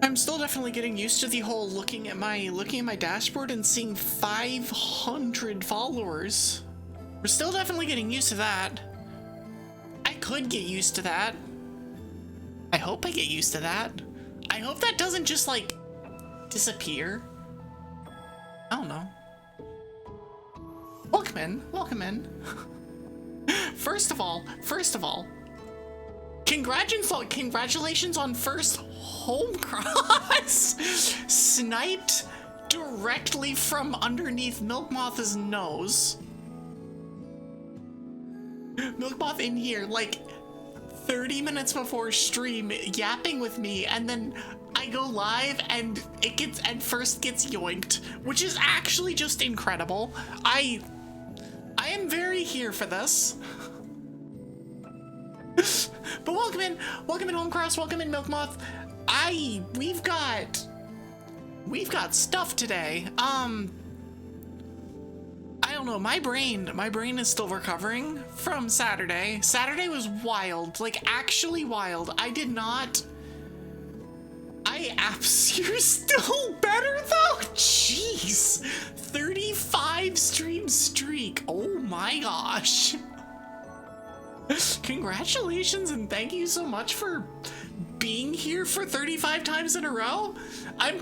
I'm still definitely getting used to the whole looking at my dashboard and seeing 500 followers. We're still definitely getting used to that. I could get used to that. I hope I get used to that. I hope that doesn't just like disappear. I don't know. Welcome in, welcome in. First of all, congratulations on first home cross. Sniped directly from underneath Milkmoth's nose. Milkmoth in here like 30 minutes before stream yapping with me, and then I go live and it first gets yoinked, which is actually just incredible. I am very here for this. But welcome in Homecross, welcome in Milkmoth. We've got stuff today. I don't know, my brain is still recovering from Saturday. Saturday was wild, like actually wild. You're still better though? Jeez, 35 stream streak, oh my gosh. Congratulations and thank you so much for being here for 35 times in a row. I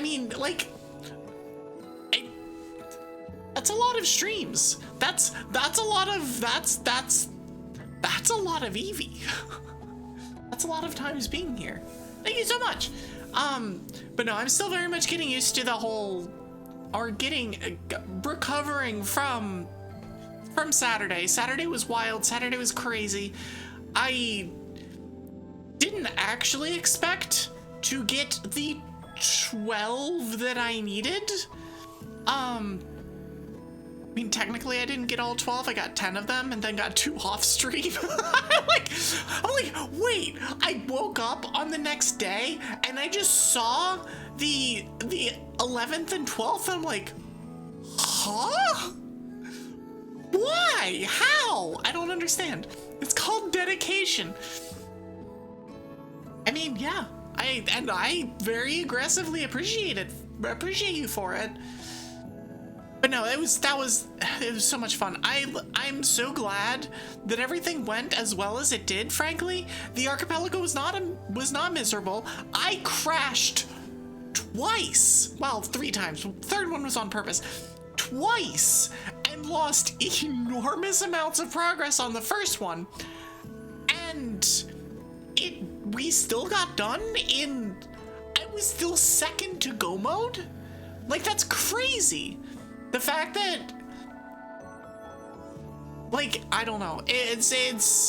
mean, like, that's a lot of streams. That's a lot of Evie. That's a lot of times being here. Thank you so much. But no, I'm still very much getting used to the whole, recovering from Saturday. Saturday was wild. Saturday was crazy. I didn't actually expect to get the 12 that I needed. I mean, technically I didn't get all 12. I got 10 of them and then got 2 off stream. I'm like, wait, I woke up on the next day and I just saw the 11th and 12th. I'm like, huh? Why? How? I don't understand. It's called dedication. I mean, yeah, I very aggressively appreciate you for it. But no, it was so much fun. I'm so glad that everything went as well as it did. Frankly, the archipelago was not miserable. I crashed twice. Well, 3 times. Third one was on purpose. Twice, and lost enormous amounts of progress on the first one. And we still got done I was still second to go mode. Like, that's crazy. The fact that, like, I don't know, it's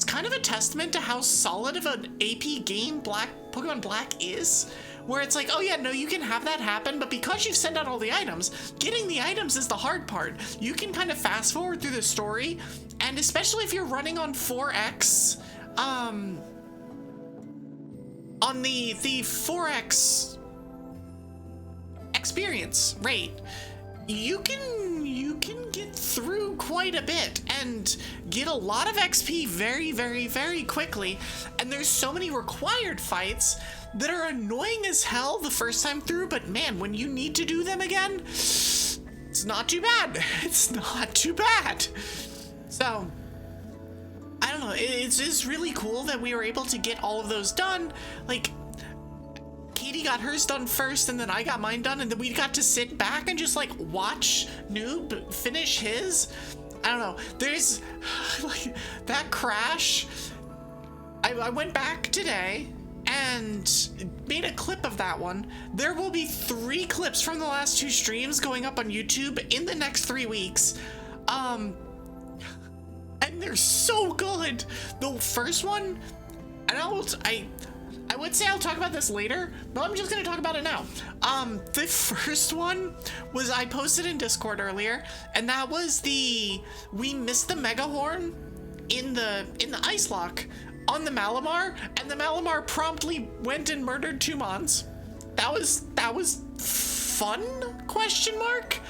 kind of a testament to how solid of an AP game Pokemon Black is, where it's like, oh yeah, no, you can have that happen, but because you've sent out all the items, getting the items is the hard part. You can kind of fast forward through the story, and especially if you're running on 4X, on the 4X experience rate, you can get through quite a bit and get a lot of XP very, very, very quickly. And there's so many required fights that are annoying as hell the first time through, but man, when you need to do them again, it's not too bad. It's not too bad. So, I don't know, it's really cool that we were able to get all of those done. Like, Katie got hers done first, and then I got mine done, and then we got to sit back and just like watch Noob finish his. I don't know, there's like that crash. I went back today and made a clip of that one. There will be 3 clips from the last 2 streams going up on YouTube in the next 3 weeks. And they're so good. The first one, and I would say I'll talk about this later, but I'm just gonna talk about it now. The first one was, I posted in Discord earlier, and that was we missed the Mega Horn in the ICELOCKE on the Malamar, and the Malamar promptly went and murdered 2 Mons. That was fun? Question mark?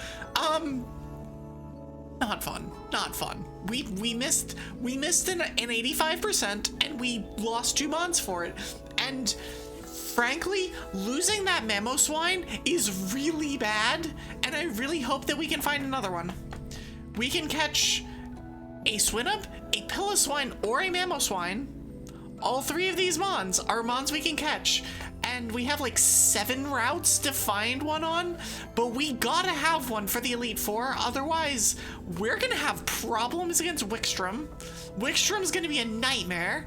Not fun. We missed an 85%, and we lost 2 Mons for it. And frankly, losing that Mamoswine is really bad, and I really hope that we can find another one. We can catch a Swinub, a Piloswine, or a Mamoswine. All three of these Mons are Mons we can catch, and we have like 7 routes to find one on, but we gotta have one for the Elite Four, otherwise we're gonna have problems against Wikstrom. Wikstrom's gonna be a nightmare.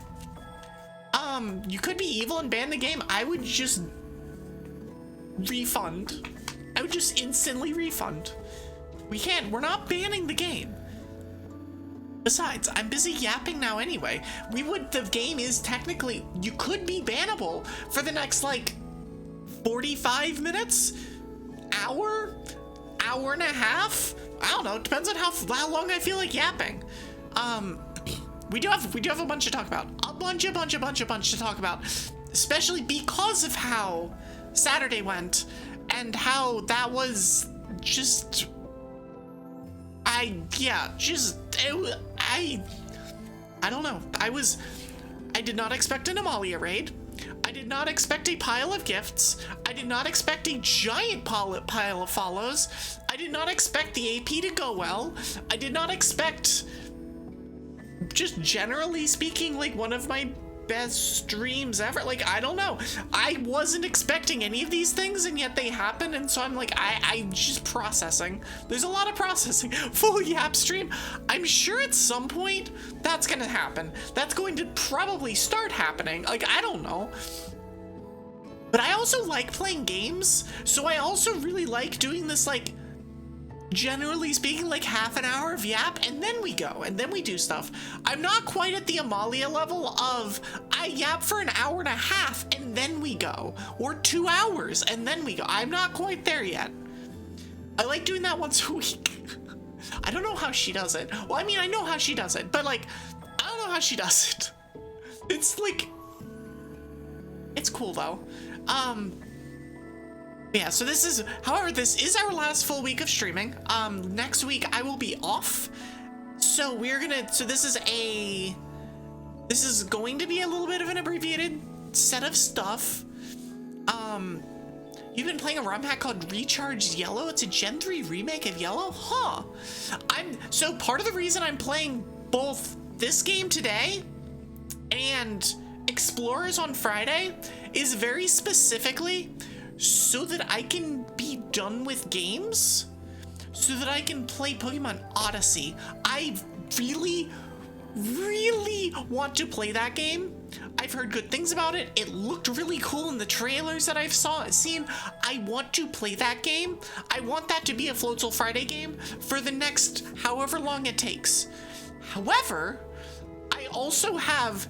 You could be evil and ban the game. I would just refund. I would just instantly refund. We're not banning the game. Besides, I'm busy yapping now anyway. The game is technically, you could be bannable for the next like 45 minutes, hour and a half. I don't know, it depends on how long I feel like yapping. We do have a bunch to talk about. A bunch to talk about, especially because of how Saturday went and how that was just, I don't know. I did not expect an Amalia raid. I did not expect a pile of gifts. I did not expect a giant pile of follows. I did not expect the AP to go well. I did not expect, just generally speaking, like one of my best streams ever. Like, I don't know. I wasn't expecting any of these things, and yet they happen, and so I'm like, I'm just processing. There's a lot of processing. Full yap stream. I'm sure at some point that's gonna happen. That's going to probably start happening. Like, I don't know. But I also like playing games, so I also really like doing this, like, generally speaking, like half an hour of yap, and then we go, and then we do stuff. I'm not quite at the Amalia level of I yap for an hour and a half, and then we go, or 2 hours, and then we go. I'm not quite there yet. I like doing that once a week. I don't know how she does it. Well, I mean, I know how she does it, but like, I don't know how she does it. It's like, it's cool though. Yeah, so this is our last full week of streaming. Next week I will be off. So this is going to be a little bit of an abbreviated set of stuff. You've been playing a ROM hack called Recharged Yellow. It's a Gen 3 remake of Yellow? Huh. So part of the reason I'm playing both this game today and Explorers on Friday is very specifically so that I can be done with games, so that I can play Pokemon Odyssey. I really want to play that game. I've heard good things about it. It looked really cool in the trailers that I've seen. I want to play that game. I want that to be a Floatzel Friday game for the next however long it takes. However, I also have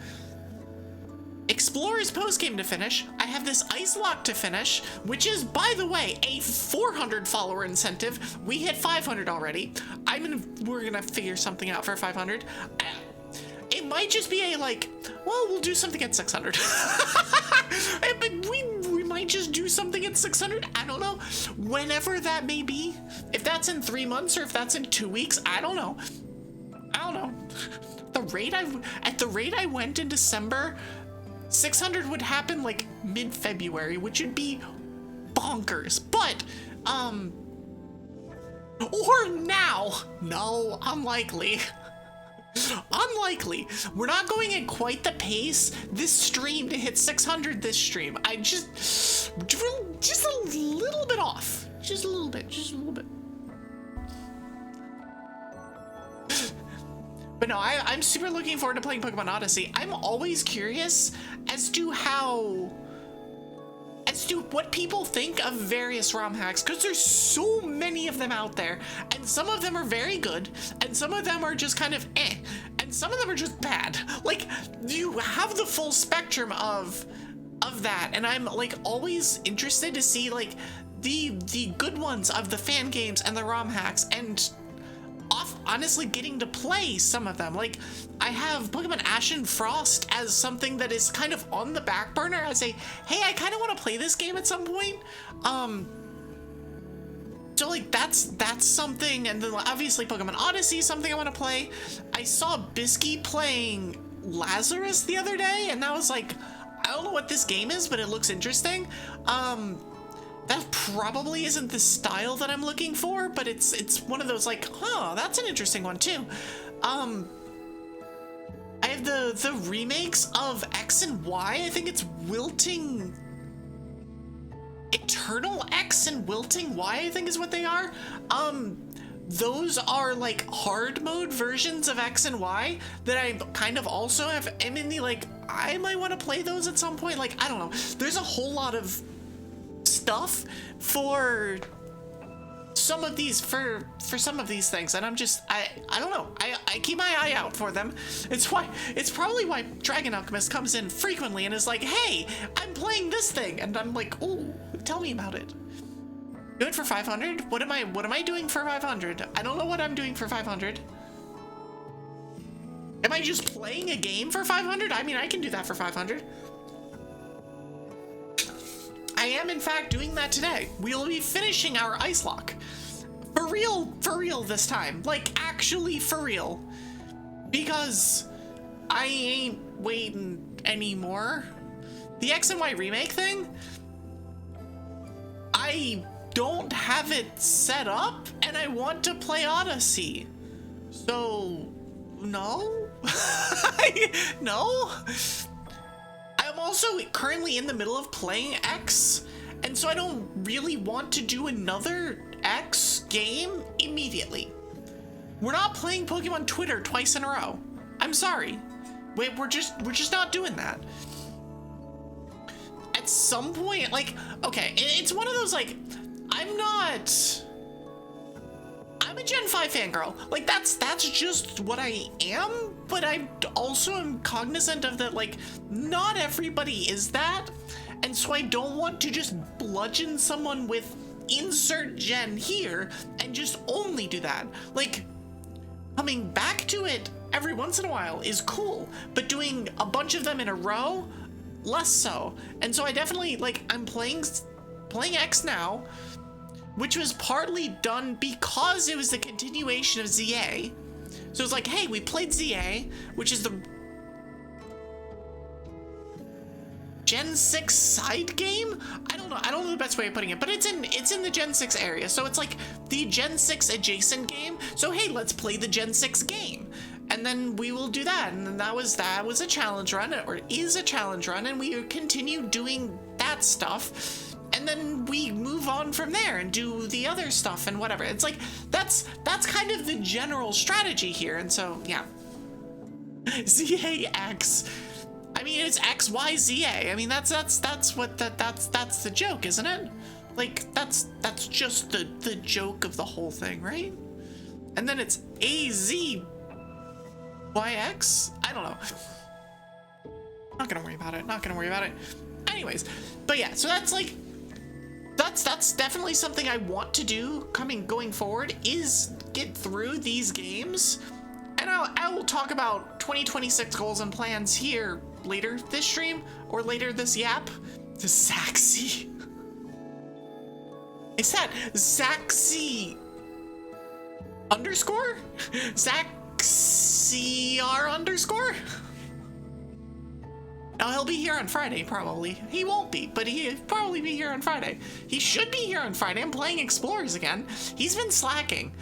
Explorers postgame to finish. I have this ICELOCKE to finish, which is, by the way, a 400 follower incentive. We hit 500 already. We're gonna figure something out for 500. It might just be a like, well, we'll do something at 600. But we might just do something at 600. I don't know. Whenever that may be. If that's in 3 months or if that's in 2 weeks, I don't know. At the rate I went in December, 600 would happen like mid-February, which would be bonkers. But, or now. No, unlikely. Unlikely. We're not going at quite the pace this stream to hit 600 this stream. I just a little bit off. Just a little bit. But no, I'm super looking forward to playing Pokemon Odyssey. I'm always curious as to what people think of various ROM hacks, because there's so many of them out there, and some of them are very good, and some of them are just kind of eh, and some of them are just bad. Like, you have the full spectrum of that, and I'm like always interested to see like the good ones of the fan games and the ROM hacks, and honestly getting to play some of them. Like, I have Pokemon Ash and Frost as something that is kind of on the back burner as a, hey, I kind of want to play this game at some point. So like that's something, and then obviously Pokemon Odyssey is something I want to play. I saw Bisky playing Lazarus the other day, and that was like, I don't know what this game is, but it looks interesting. That probably isn't the style that I'm looking for, but it's one of those like, huh, that's an interesting one too. I have the remakes of X and Y. I think it's Wilting Eternal X and Wilting Y, I think is what they are. Those are like hard mode versions of X and Y that I kind of also have. I'm in the like, I might want to play those at some point. Like, I don't know. There's a whole lot of stuff for some of these some of these things, and I'm just I don't know. I keep my eye out for them. It's probably why Dragon Alchemist comes in frequently and is like, hey, I'm playing this thing, and I'm like, oh, tell me about it. Do it for 500? What am I doing for 500? I don't know what I'm doing for 500. Am I just playing a game for 500? I mean, I can do that for 500. I am in fact doing that today. We'll be finishing our ICELOCKE. For real this time. Like, actually for real. Because I ain't waiting anymore. The X and Y remake thing, I don't have it set up, and I want to play Odyssey. So, no? No? I'm also currently in the middle of playing X, and so I don't really want to do another X game immediately. We're not playing Pokemon Twitter twice in a row. I'm sorry. We're just not doing that. At some point, like, okay, it's one of those, like, I'm a Gen 5 fangirl. Like, that's just what I am, but I also am cognizant of that, like, not everybody is that, and so I don't want to just bludgeon someone with insert gen here and just only do that. Like, coming back to it every once in a while is cool, but doing a bunch of them in a row, less so. And so I definitely, like, I'm playing X now, which was partly done because it was the continuation of ZA. So it's like, hey, we played ZA, which is the Gen 6 side game? I don't know the best way of putting it, but it's in the Gen 6 area. So it's like the Gen 6 adjacent game. So hey, let's play the Gen 6 game. And then we will do that. And then that was a challenge run, or is a challenge run, and we continue doing that stuff. And then we move on from there and do the other stuff and whatever. It's like, that's kind of the general strategy here. And so, yeah. ZAX. I mean, it's XYZA. I mean, that's the joke, isn't it? Like, that's just the joke of the whole thing, right? And then it's AZYX. I don't know. Not gonna worry about it. Anyways, but yeah, so that's like, that's definitely something I want to do going forward, is get through these games. And I will talk about 2026 goals and plans here later this stream, or later this yap. The Zaxi. Is that Zaxi underscore? Zaxiar underscore? Oh, he'll be here on Friday, probably. He won't be, but he'll probably be here on Friday. He should be here on Friday. I'm playing Explorers again. He's been slacking.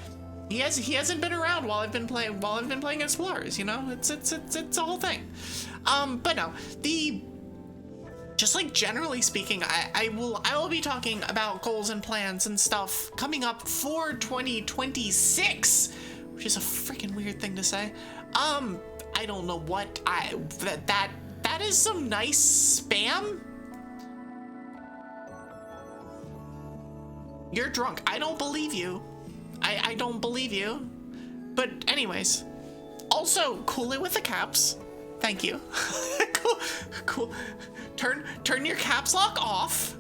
He hasn't been around while I've been playing Explorers, you know? It's a whole thing. But no, just like generally speaking, I will be talking about goals and plans and stuff coming up for 2026, which is a freaking weird thing to say. I don't know what that is some nice spam. You're drunk. I don't believe you. I don't believe you. But anyways, also cool it with the caps. Thank you. cool. Turn your caps lock off.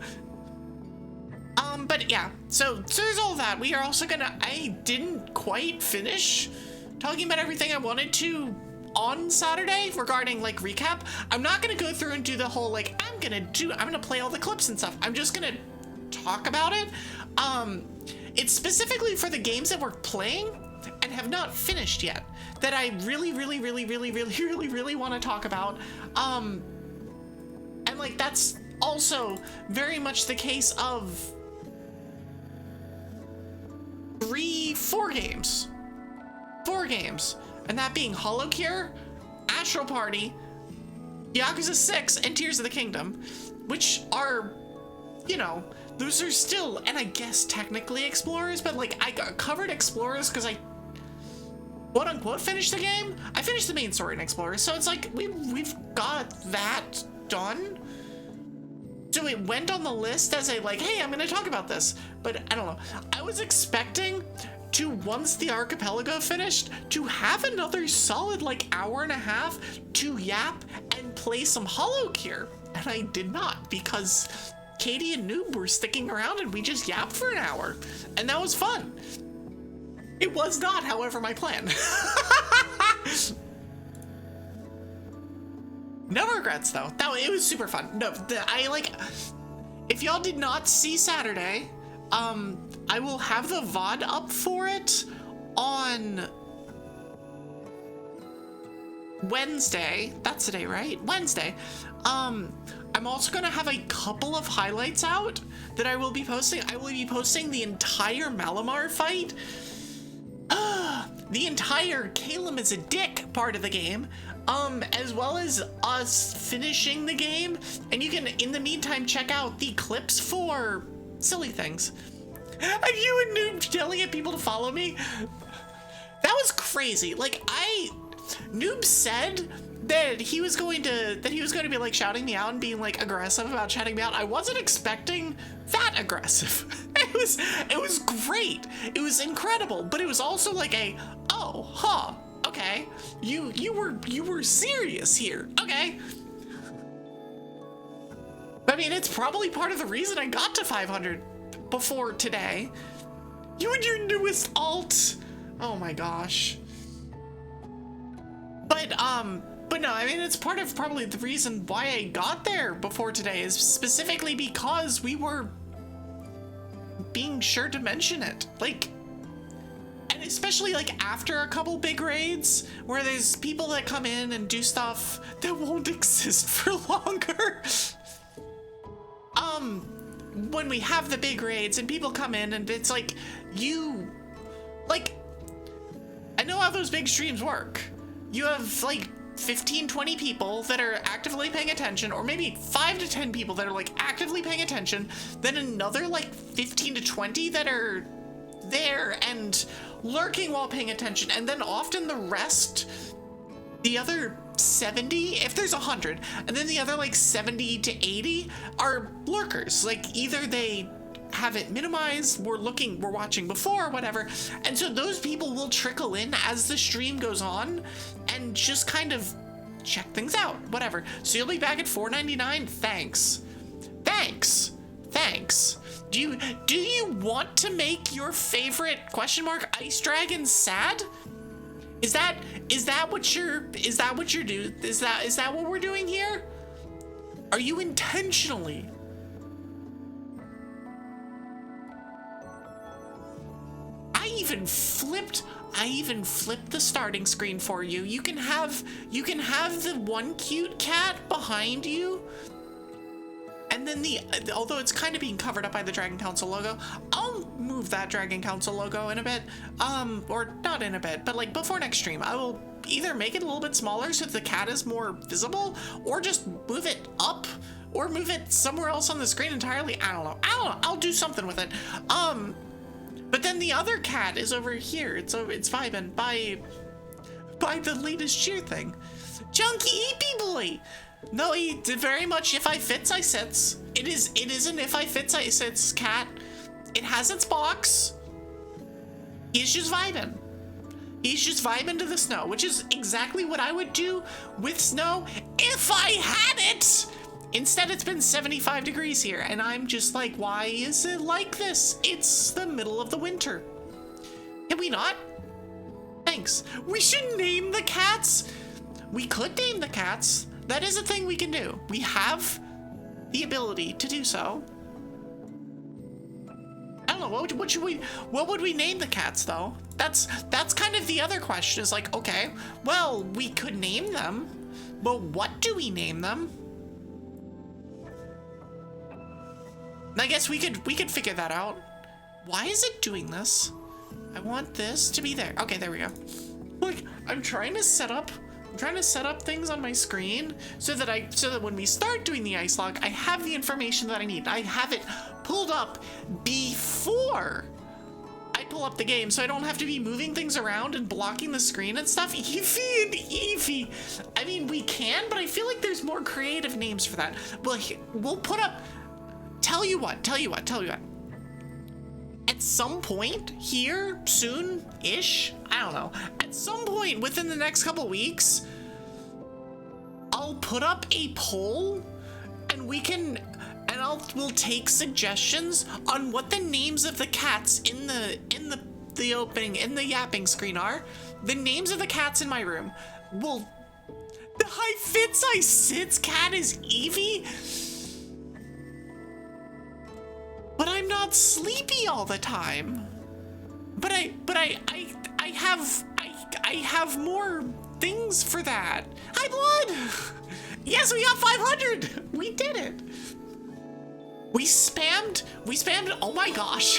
But yeah, so there's all that. We are also I didn't quite finish talking about everything I wanted to on Saturday regarding like recap. I'm not gonna go through and do the whole like I'm gonna play all the clips and stuff. I'm just gonna talk about it. It's specifically for the games that we're playing and have not finished yet that I really want to talk about. And And like, that's also very much the case of 4 games. 4 games. And that being Hollow Cure, Astral Party, Yakuza 6, and Tears of the Kingdom, which are, you know, those are still, and I guess technically Explorers, but like I covered Explorers because I quote unquote finished the game. I finished the main story in Explorers, so it's like we've got that done. So it went on the list as a like, hey, I'm gonna talk about this, but I don't know. I was expecting to, once the archipelago finished, to have another solid like hour and a half to yap and play some Hollow Cure, and I did not, because Katie and Noob were sticking around and we just yapped for an hour, and that was fun. It was not, however, my plan. No regrets though. No, it was super fun. No, I like, if y'all did not see Saturday, I will have the VOD up for it on Wednesday. That's today, right? Wednesday. I'm also gonna have a couple of highlights out that I will be posting. I will be posting the entire Malamar fight, the entire Calem is a dick part of the game, as well as us finishing the game. And you can, in the meantime, check out the clips for silly things. Are you and Noob telling at people to follow me? That was crazy. Like, Noob said that he was going to be like shouting me out and being like aggressive about shouting me out. I wasn't expecting that aggressive. It was great. It was incredible, but it was also like a, oh, huh, okay. You were serious here. Okay. I mean, it's probably part of the reason I got to 500 before today. You and your newest alt. Oh my gosh. But no, I mean, it's part of probably the reason why I got there before today, is specifically because we were being sure to mention it. Like, and especially like after a couple big raids where there's people that come in and do stuff that won't exist for longer. When we have the big raids and people come in and it's like, I know how those big streams work. You have like 15, 20 people that are actively paying attention, or maybe 5 to 10 people that are like actively paying attention, then another like 15 to 20 that are there and lurking while paying attention, and then often the rest, the other 70, if there's 100, and then the other like 70 to 80 are lurkers. Like, either they have it minimized, we're watching before, or whatever, and so those people will trickle in as the stream goes on and just kind of check things out, whatever. So you'll be back at $4.99. Thanks. Do you want to make your favorite Ice Dragon sad? Is that what you're doing? Is that what we're doing here? Are you intentionally? I even flipped the starting screen for you. You can have the one cute cat behind you, and then although it's kind of being covered up by the Dragon Council logo, I'll move that Dragon Council logo in a bit, or not in a bit, but like before next stream, I will either make it a little bit smaller so that the cat is more visible, or just move it up, or move it somewhere else on the screen entirely. I don't know. I'll do something with it. But then the other cat is over here. It's vibing by the latest cheer thing. Chunky Eepy Boy. No, he did very much if I fits, I sits. It is an if I fits, I sits cat. It has its box. He's just vibing. He's just vibing to the snow, which is exactly what I would do with snow if I had it. Instead, it's been 75 degrees here, and I'm just like, why is it like this? It's the middle of the winter. Can we not? Thanks. We should name the cats. We could name the cats. That is a thing we can do. We have the ability to do so. I don't know, what would we name the cats, though? That's kind of the other question, is like, okay, well, we could name them, but what do we name them? I guess we could figure that out. Why is it doing this? I want this to be there. Okay, there we go. Like, I'm trying to set up things on my screen so that when we start doing the ice log, I have the information that I need. I have it pulled up before I pull up the game, so I don't have to be moving things around and blocking the screen and stuff. Evie and Evie. I mean, we can, but I feel like there's more creative names for that. Well, we'll put up. Tell you what. At some point here, soon-ish, I don't know, at some point within the next couple weeks, I'll put up a poll and we'll take suggestions on what the names of the cats in the opening, in the yapping screen are. The names of the cats in my room. Well, the High Fits I Sits cat is Evie. But I'm not sleepy all the time. But I have more things for that. Hi, Blood! Yes, we got 500! We did it! We spammed, oh my gosh.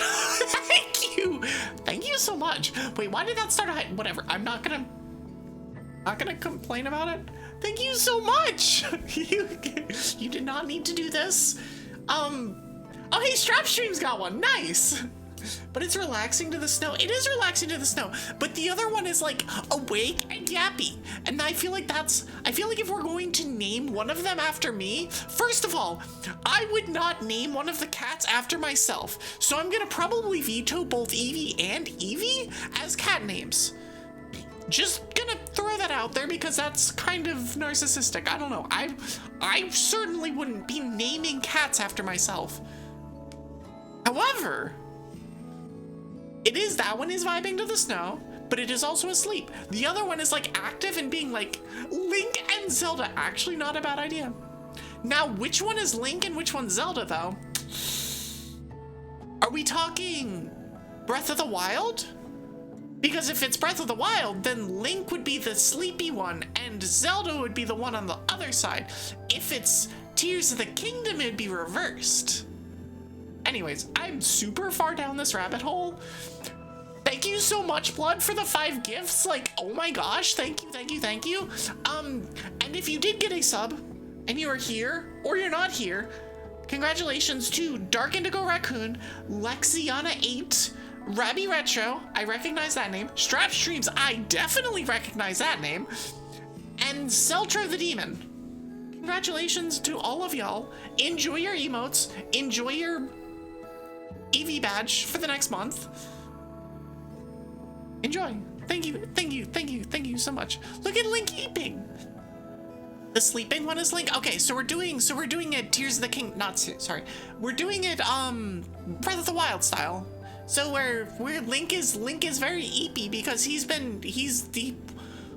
Thank you so much. Wait, why did that start a whatever, I'm not gonna complain about it. Thank you so much. You did not need to do this. Oh, hey, Strapstream's got one. Nice. But it's relaxing to the snow. It is relaxing to the snow. But the other one is like awake and yappy. And I feel like if we're going to name one of them after me, first of all, I would not name one of the cats after myself. So I'm going to probably veto both Evie and Evie as cat names. Just gonna throw that out there because that's kind of narcissistic. I don't know. I certainly wouldn't be naming cats after myself. However, that one is vibing to the snow, but it is also asleep. The other one is like active and being like Link and Zelda. Actually not a bad idea. Now, which one is Link and which one's Zelda though? Are we talking Breath of the Wild? Because if it's Breath of the Wild, then Link would be the sleepy one and Zelda would be the one on the other side. If it's Tears of the Kingdom, it'd be reversed. Anyways, I'm super far down this rabbit hole. Thank you so much, Blood, for the 5 gifts. Like, oh my gosh, thank you. And if you did get a sub and you are here or you're not here, congratulations to Dark Indigo Raccoon, Lexiana8, Rabby Retro, I recognize that name. Strap Streams, I definitely recognize that name. And Seltra the Demon. Congratulations to all of y'all. Enjoy your emotes. Enjoy your Evie badge for the next month. Enjoy. Thank you so much. Look at Link eeping. The sleeping one is Link. Okay, so we're doing it Tears of the King. We're doing it Breath of the Wild style. So where Link is very eepy because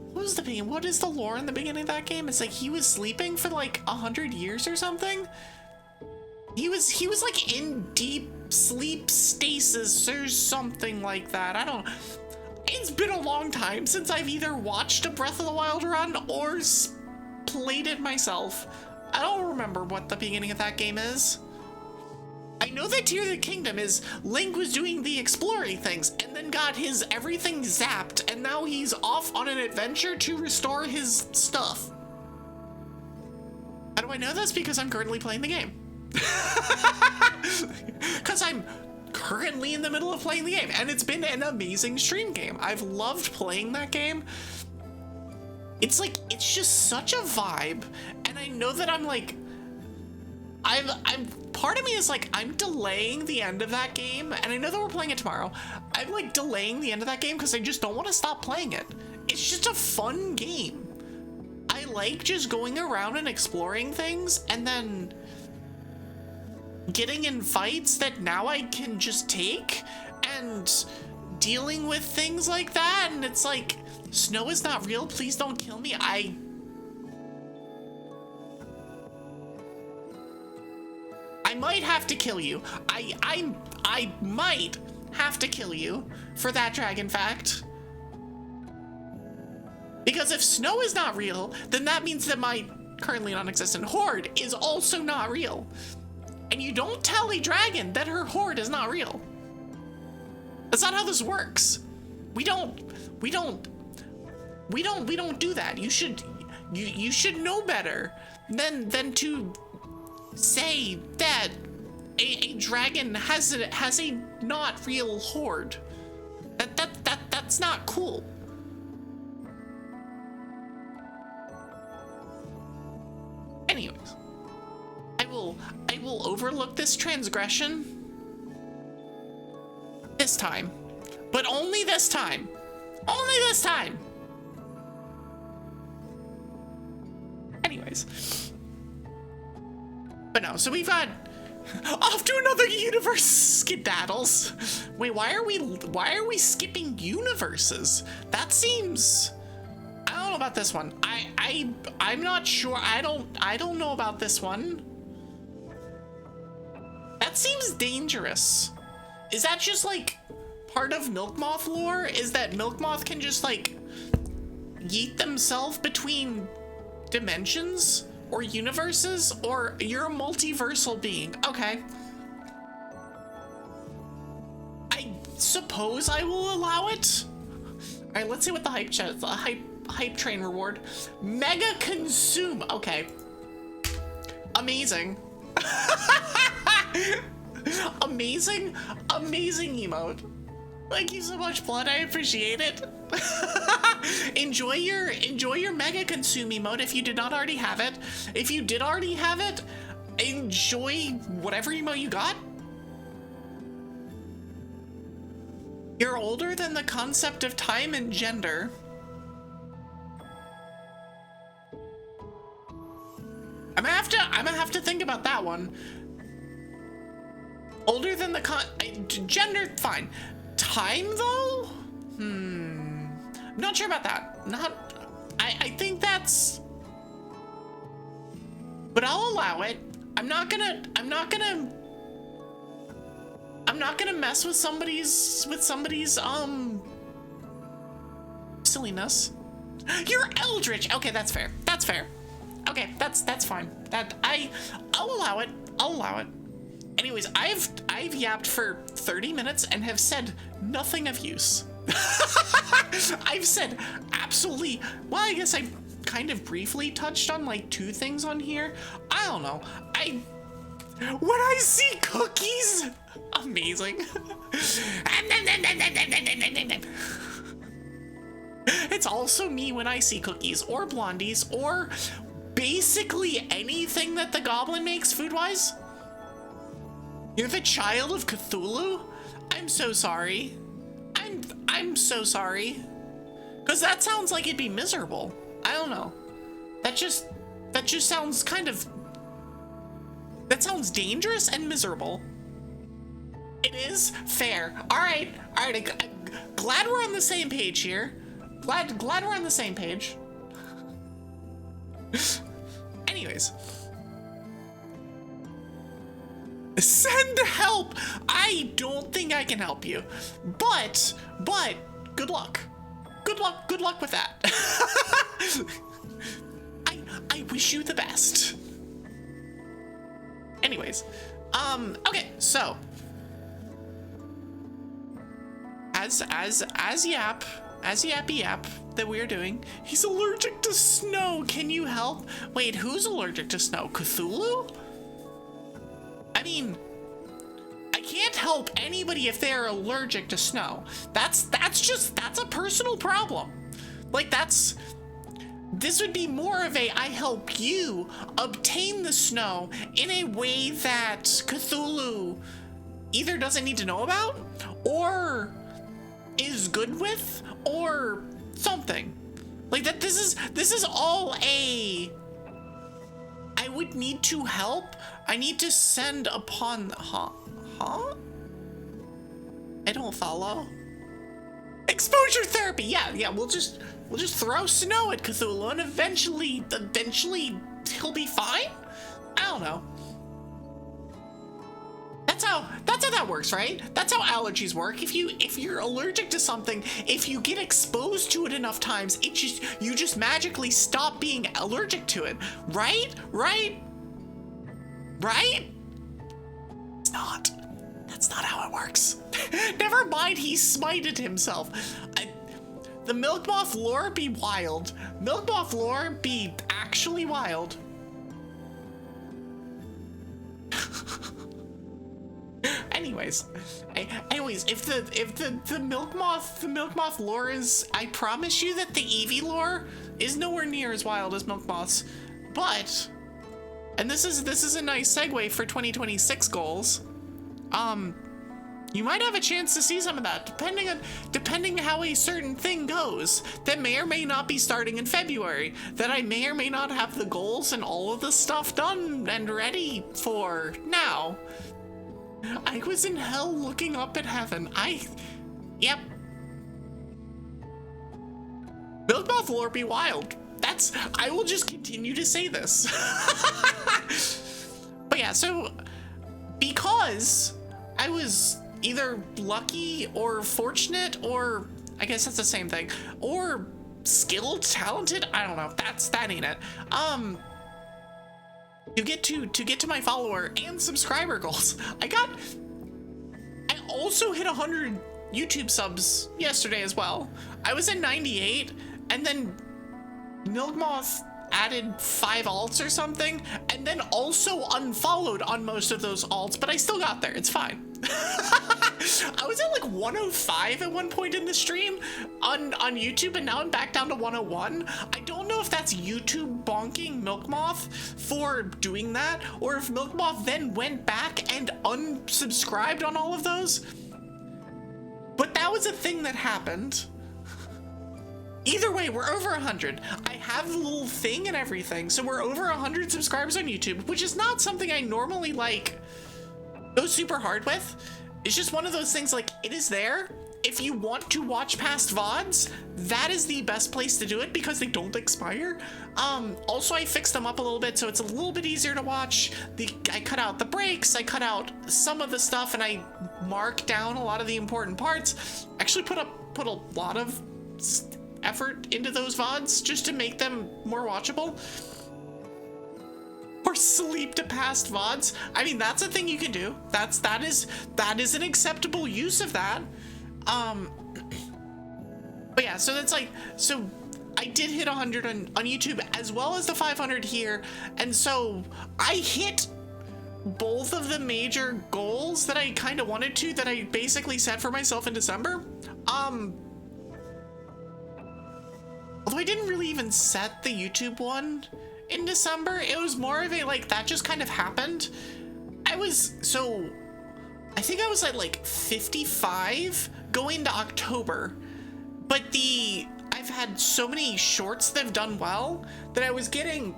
what is the lore in the beginning of that game? It's like he was sleeping for like 100 years or something. He was like in deep sleep stasis or something like that. I don't. It's been a long time since I've either watched a Breath of the Wild run or played it myself. I don't remember what the beginning of that game is. I know that Tears of the Kingdom is Link was doing the exploring things and then got his everything zapped and now he's off on an adventure to restore his stuff. How do I know this? Because I'm currently playing the game. Because I'm currently in the middle of playing the game and it's been an amazing stream game. I've loved playing that game. It's like, it's just such a vibe. And I know that I'm part of me is like, I'm delaying the end of that game. And I know that we're playing it tomorrow. I'm like delaying the end of that game because I just don't want to stop playing it. It's just a fun game. I like just going around and exploring things and then getting in fights that now I can just take and dealing with things like that. And it's like, snow is not real. Please don't kill me. I might have to kill you. I might have to kill you for that dragon fact. Because if snow is not real, then that means that my currently non-existent horde is also not real. And you don't tell a dragon that her horde is not real. That's not how this works. We don't do that. You should know better than to say that a dragon has a not real horde. That's not cool. Anyways, I will overlook this transgression this time, but only this time. Only this time. Anyways, but no. So we've got off to another universe skedaddles. Wait, why are we skipping universes? That seems. I don't know about this one. I'm not sure. I don't know about this one. That seems dangerous. Is that just like part of Milkmoth lore? Is that Milkmoth can just like yeet themselves between dimensions or universes, or you're a multiversal being? Okay. I suppose I will allow it. All right, let's see what the hype train reward. Mega consume. Okay. Amazing. Amazing emote. Thank you so much, Blood. I appreciate it. enjoy your mega consume emote if you did not already have it. If you did already have it, enjoy whatever emote you got. You're older than the concept of time and gender. I'm gonna have to think about that one. Older than the gender, fine. Time though? I'm not sure about that. I think that's, but I'll allow it. I'm not gonna mess with somebody's silliness. You're eldritch. Okay, that's fair. That's fair. Okay, that's fine. I'll allow it. I'll allow it. Anyways, I've yapped for 30 minutes and have said nothing of use. I've said absolutely, well, I guess I kind of briefly touched on like 2 things on here. I don't know. When I see cookies, amazing. It's also me when I see cookies or blondies or basically anything that the goblin makes food-wise. You're the child of Cthulhu? I'm so sorry. I'm so sorry. Cause that sounds like it'd be miserable. I don't know. That just sounds kind of, that sounds dangerous and miserable. It is fair. All right. I'm glad we're on the same page here. Glad we're on the same page. Anyways. Send help! I don't think I can help you. But, good luck. Good luck with that. I wish you the best. Anyways, okay, so. As Yappy Yap that we're doing, he's allergic to snow. Can you help? Wait, who's allergic to snow? Cthulhu? I mean, I can't help anybody if they're allergic to snow. That's a personal problem. Like this would be more of a I help you obtain the snow in a way that Cthulhu either doesn't need to know about or is good with or something. Like that this is all a I would need to help. I need to send upon huh? I don't follow. Exposure therapy. Yeah, we'll just throw snow at Cthulhu and eventually he'll be fine? I don't know. That's how that works, right? That's how allergies work. If you're allergic to something, if you get exposed to it enough times, you just magically stop being allergic to it. Right? not. That's not how it works. Never mind, he smited himself. The Milkmoth lore be wild. Milkmoth lore be actually wild. Anyways, if the Milkmoth lore is, I promise you that the Evie lore is nowhere near as wild as Milkmoth's, but, and this is a nice segue for 2026 goals. You might have a chance to see some of that, depending how a certain thing goes, that may or may not be starting in February, that I may or may not have the goals and all of the stuff done and ready for now. I was in hell looking up at heaven. Yep. Milkmoth lore be wild. I will just continue to say this. But yeah, so, because I was either lucky or fortunate, or I guess that's the same thing, or skilled, talented, I don't know, that ain't it. To get to my follower and subscriber goals, I also hit 100 YouTube subs yesterday as well. I was at 98, and then Milkmoth added 5 alts or something, and then also unfollowed on most of those alts, but I still got there. It's fine. I was at like 105 at one point in the stream on YouTube, and now I'm back down to 101. I don't know if that's YouTube bonking Milkmoth for doing that, or if Milkmoth then went back and unsubscribed on all of those. But that was a thing that happened. Either way, we're over 100. I have the little thing and everything, so we're over 100 subscribers on YouTube, which is not something I normally like go super hard with. It's just one of those things, like, it is there. If you want to watch past VODs, that is the best place to do it because they don't expire. Also, I fixed them up a little bit so it's a little bit easier to watch. I cut out the breaks, I cut out some of the stuff, and I marked down a lot of the important parts. Actually put a lot of effort into those VODs just to make them more watchable. Or sleep to past VODs. I mean, that's a thing you can do. That is an acceptable use of that. But yeah, so that's like, so I did hit 100 on YouTube as well as the 500 here, and so I hit both of the major goals that I kind of wanted to, that I basically set for myself in December. Although I didn't really even set the YouTube one in December, it was more of a, like, that just kind of happened. I think I was at like 55 going to October, but I've had so many shorts that have done well that I was getting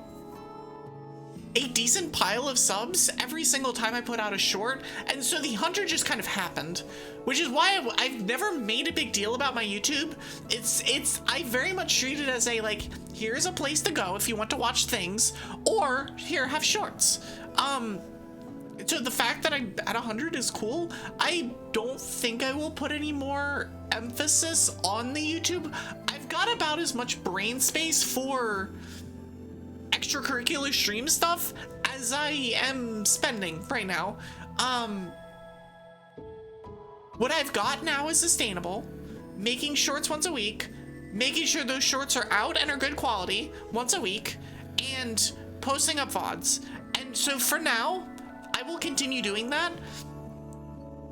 a decent pile of subs every single time I put out a short, and so the 100 just kind of happened, which is why I've never made a big deal about my YouTube. I very much treat it as a, like, here's a place to go if you want to watch things, or here, have shorts. So the fact that I'm at 100 is cool. I don't think I will put any more emphasis on the YouTube. I've got about as much brain space for extracurricular stream stuff as I am spending right now. What I've got now is sustainable, making shorts once a week, making sure those shorts are out and are good quality once a week, and posting up VODs. And so for now, I will continue doing that.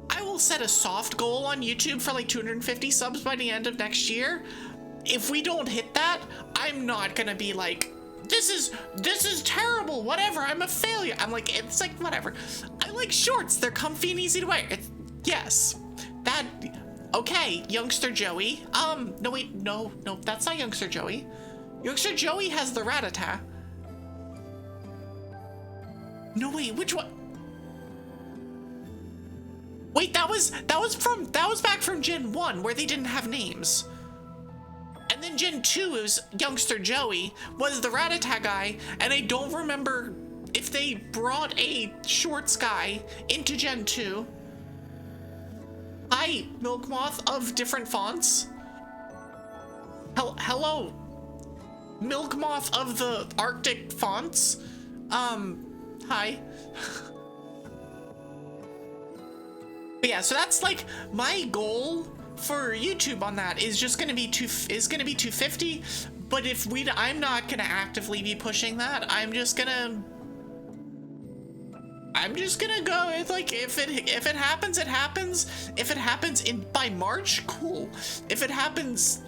I will set a soft goal on YouTube for like 250 subs by the end of next year. If we don't hit that, I'm not gonna be like, this is terrible, whatever, I'm a failure. I'm like, it's like, whatever. I like shorts, they're comfy and easy to wear. Yes, okay, Youngster Joey. No wait, no, that's not Youngster Joey. Youngster Joey has the Rattata. No wait, which one? Wait, that was back from Gen 1 where they didn't have names. And then Gen 2 is Youngster Joey, was the Rattata guy, and I don't remember if they brought a shorts guy into Gen 2. Hi, Milkmoth of different fonts. Hello, Milkmoth of the Arctic fonts. Hi. But yeah, so that's like my goal for YouTube on that is just going to be 250. But if I'm not going to actively be pushing that. I'm just gonna go. It's like if it happens, it happens. If it happens by March, cool. If it happens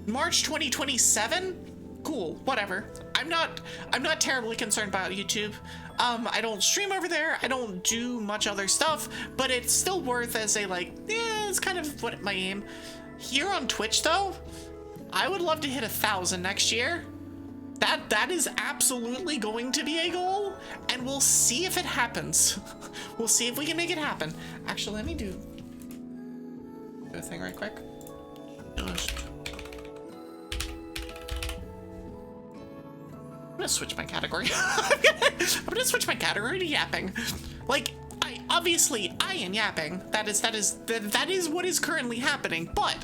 March 2027, cool. Whatever. I'm not terribly concerned about YouTube. I don't stream over there. I don't do much other stuff, but it's still worth as a like, yeah, it's kind of what my aim. Here on Twitch though, I would love to hit 1,000 next year. That is absolutely going to be a goal, and we'll see if it happens. We'll see if we can make it happen. Actually, let me do a thing right quick. I'm gonna switch my category. I'm gonna switch my category to yapping. Like, I am yapping. That is what is currently happening, but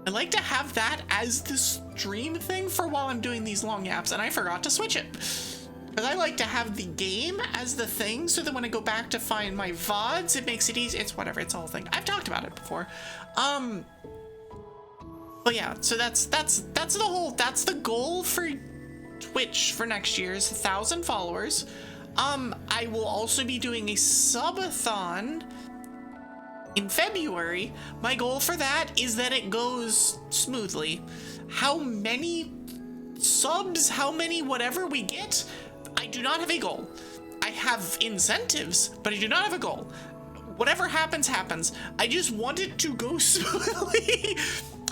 I like to have that as the stream thing for while I'm doing these long yaps, and I forgot to switch it. Because I like to have the game as the thing, so that when I go back to find my VODs, it makes it easy. It's whatever, it's a whole thing. I've talked about it before. But yeah, so that's the goal for Twitch for next year is 1,000 followers. I will also be doing a subathon in February. My goal for that is that it goes smoothly. How many subs, how many whatever we get, I do not have a goal. I have incentives, but I do not have a goal. Whatever happens, happens. I just want it to go smoothly.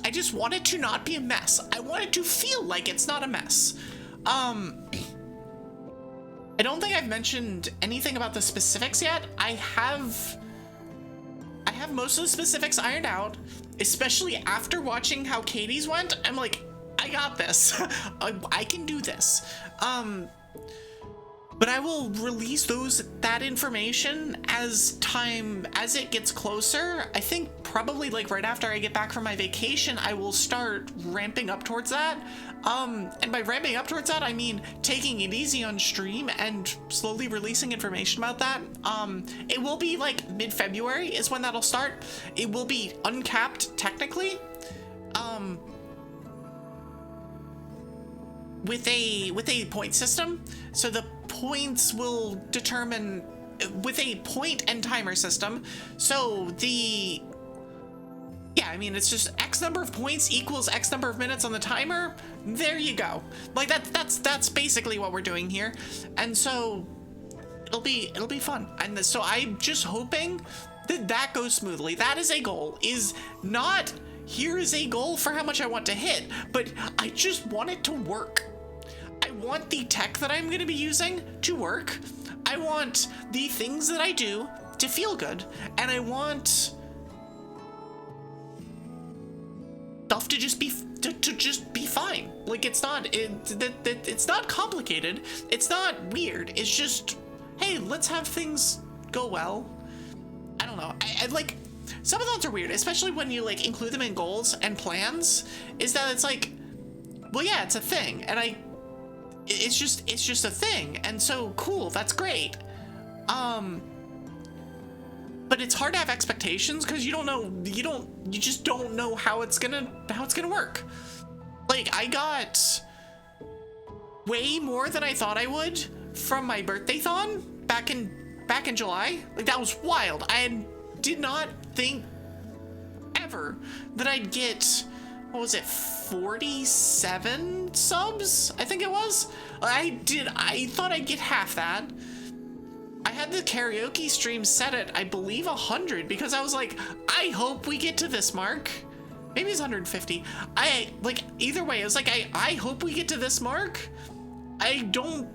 I just want it to not be a mess. I want it to feel like it's not a mess. I don't think I've mentioned anything about the specifics yet. I have most of the specifics ironed out, especially after watching how Katie's went. I'm like, I got this. I can do this. But I will release that information as it gets closer. I think probably like right after I get back from my vacation, I will start ramping up towards that. And by ramping up towards that, I mean taking it easy on stream and slowly releasing information about that. It will be like mid-February is when that'll start. It will be uncapped technically. With a point system. So the points will determine with a point and timer system. So I mean, it's just X number of points equals X number of minutes on the timer. There you go. Like that's basically what we're doing here. And so it'll be fun. And so I'm just hoping that goes smoothly. That is a goal, is not here is a goal for how much I want to hit, but I just want it to work. I want the tech that I'm going to be using to work. I want the things that I do to feel good, and I want stuff to just be fine. Like it's not complicated. It's not weird. It's just, hey, let's have things go well. I don't know. I like subathons are weird, especially when you like include them in goals and plans. Is that it's like, well, yeah, it's a thing, and it's just a thing, and so cool, that's great. But it's hard to have expectations because you just don't know how it's gonna work. Like I got way more than I thought I would from my birthday-thon back in July. Like that was wild. I did not think ever that I'd get, what was it, 47 subs? I think it was. I thought I'd get half that. I had the karaoke stream set at, I believe, 100 because I was like, I hope we get to this mark. Maybe it's 150. Either way, I was like, I hope we get to this mark. I don't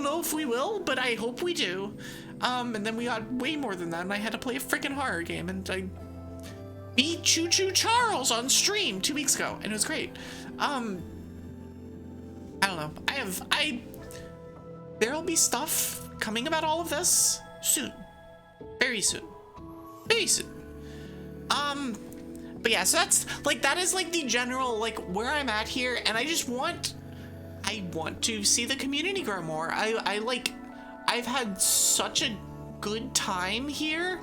know if we will, but I hope we do. And then we got way more than that, and I had to play a freaking horror game, and I beat Choo Choo Charles on stream 2 weeks ago, and it was great. I don't know. There'll be stuff coming about all of this soon. Very soon. Very soon. But yeah, so that is like the general, like where I'm at here, and I want to see the community grow more. I've had such a good time here,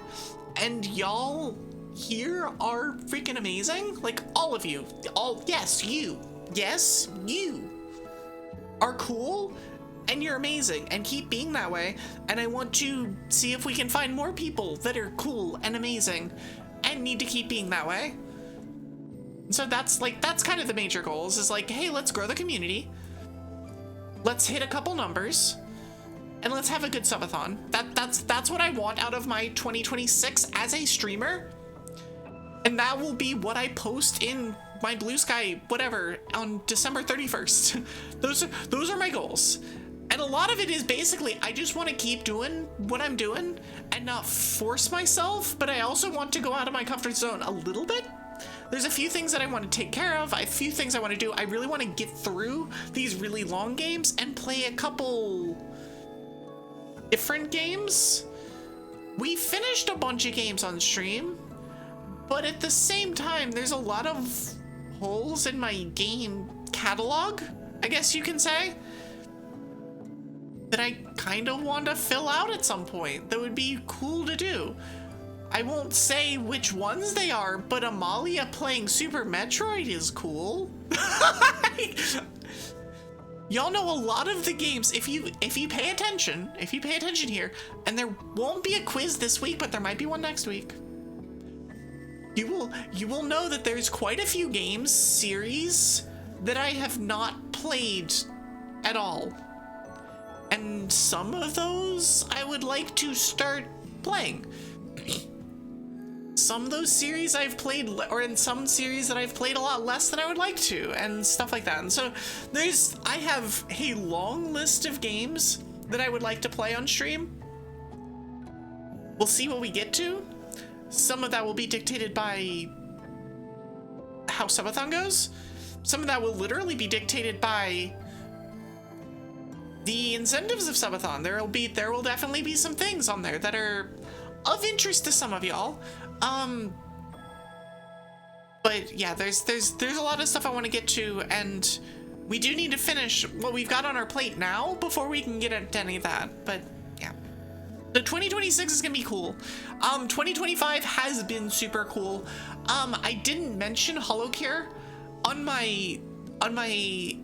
and y'all here are freaking amazing. Like, all of you, yes, you are cool, and you're amazing, and keep being that way. And I want to see if we can find more people that are cool and amazing and need to keep being that way. So that's kind of the major goals, is like, hey, let's grow the community, let's hit a couple numbers, and let's have a good subathon. That's what I want out of my 2026 as a streamer. And that will be what I post in my Blue Sky whatever on December 31st. Those are my goals. And a lot of it is basically, I just want to keep doing what I'm doing and not force myself, but I also want to go out of my comfort zone a little bit. There's a few things that I want to take care of, a few things I want to do. I really want to get through these really long games and play a couple different games. We finished a bunch of games on stream, but at the same time, there's a lot of holes in my game catalog, I guess you can say, that I kind of want to fill out at some point. That would be cool to do. I won't say which ones they are, but Amalia playing Super Metroid is cool. Y'all know a lot of the games, if you pay attention here, and there won't be a quiz this week, but there might be one next week. You will know that there's quite a few games series that I have not played at all. And some of those I would like to start playing. Some of those series I've played, or in some series that I've played a lot less than I would like to, and stuff like that. And so I have a long list of games that I would like to play on stream. We'll see what we get to. Some of that will be dictated by how subathon goes. Some of that will literally be dictated by the incentives of subathon. There will definitely be some things on there that are of interest to some of y'all. But yeah, there's a lot of stuff I want to get to, and we do need to finish what we've got on our plate now before we can get into any of that. But yeah, the 2026 is gonna be cool. 2025 has been super cool. I didn't mention HoloCure on my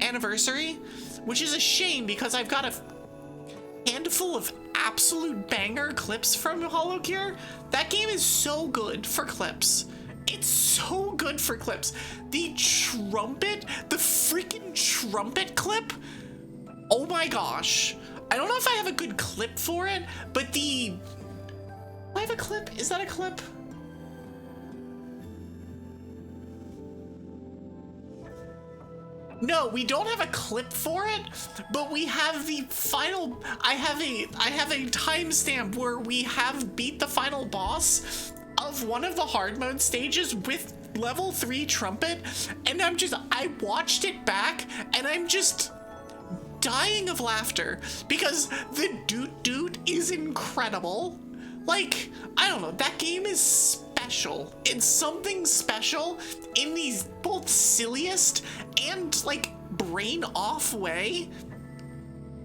anniversary, which is a shame because I've got a handful of absolute banger clips from HoloCure. That game is so good for clips. It's so good for clips. The freaking trumpet clip. Oh my gosh. I don't know if I have a good clip for it, but do I have a clip? Is that a clip? No, we don't have a clip for it, but we have the final. I have a timestamp where we have beat the final boss of one of the hard mode stages with level 3 trumpet, and I watched it back and I'm just dying of laughter because the doot is incredible. Like, I don't know, that game is special. It's something special in these both silliest and like brain off way.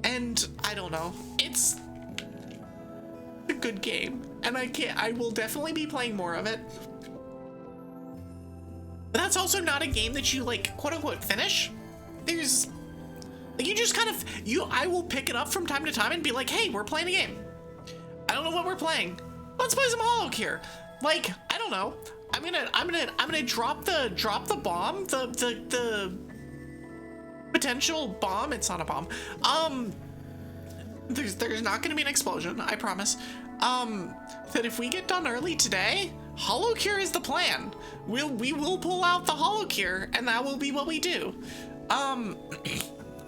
And I don't know, it's a good game, and I will definitely be playing more of it. But that's also not a game that you like quote unquote finish. There's like, you just kind of I will pick it up from time to time and be like, hey, we're playing a game. I don't know what we're playing. Let's play some HoloCure. Like, I don't know. I'm gonna drop the bomb, the potential bomb. It's not a bomb. There's not gonna be an explosion, I promise. That if we get done early today, HoloCure is the plan. We will pull out the HoloCure, and that will be what we do. I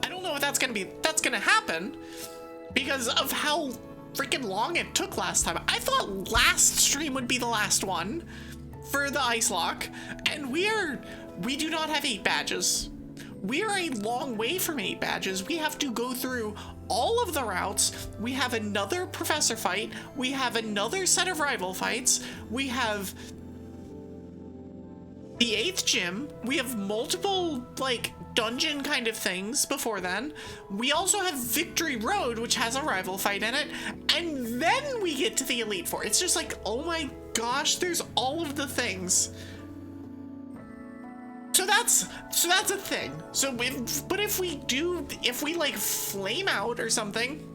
don't know if that's gonna happen because of how freaking long it took last time. I thought last stream would be the last one for the ICELOCKE, and we do not have 8 badges. We are a long way from 8 badges. We have to go through all of the routes. We have another professor fight. We have another set of rival fights. We have the 8th gym. We have multiple, like, dungeon kind of things before then. We also have Victory Road, which has a rival fight in it. And then we get to the Elite Four. It's just like, oh my gosh, there's all of the things. So that's a thing. So if we like flame out or something,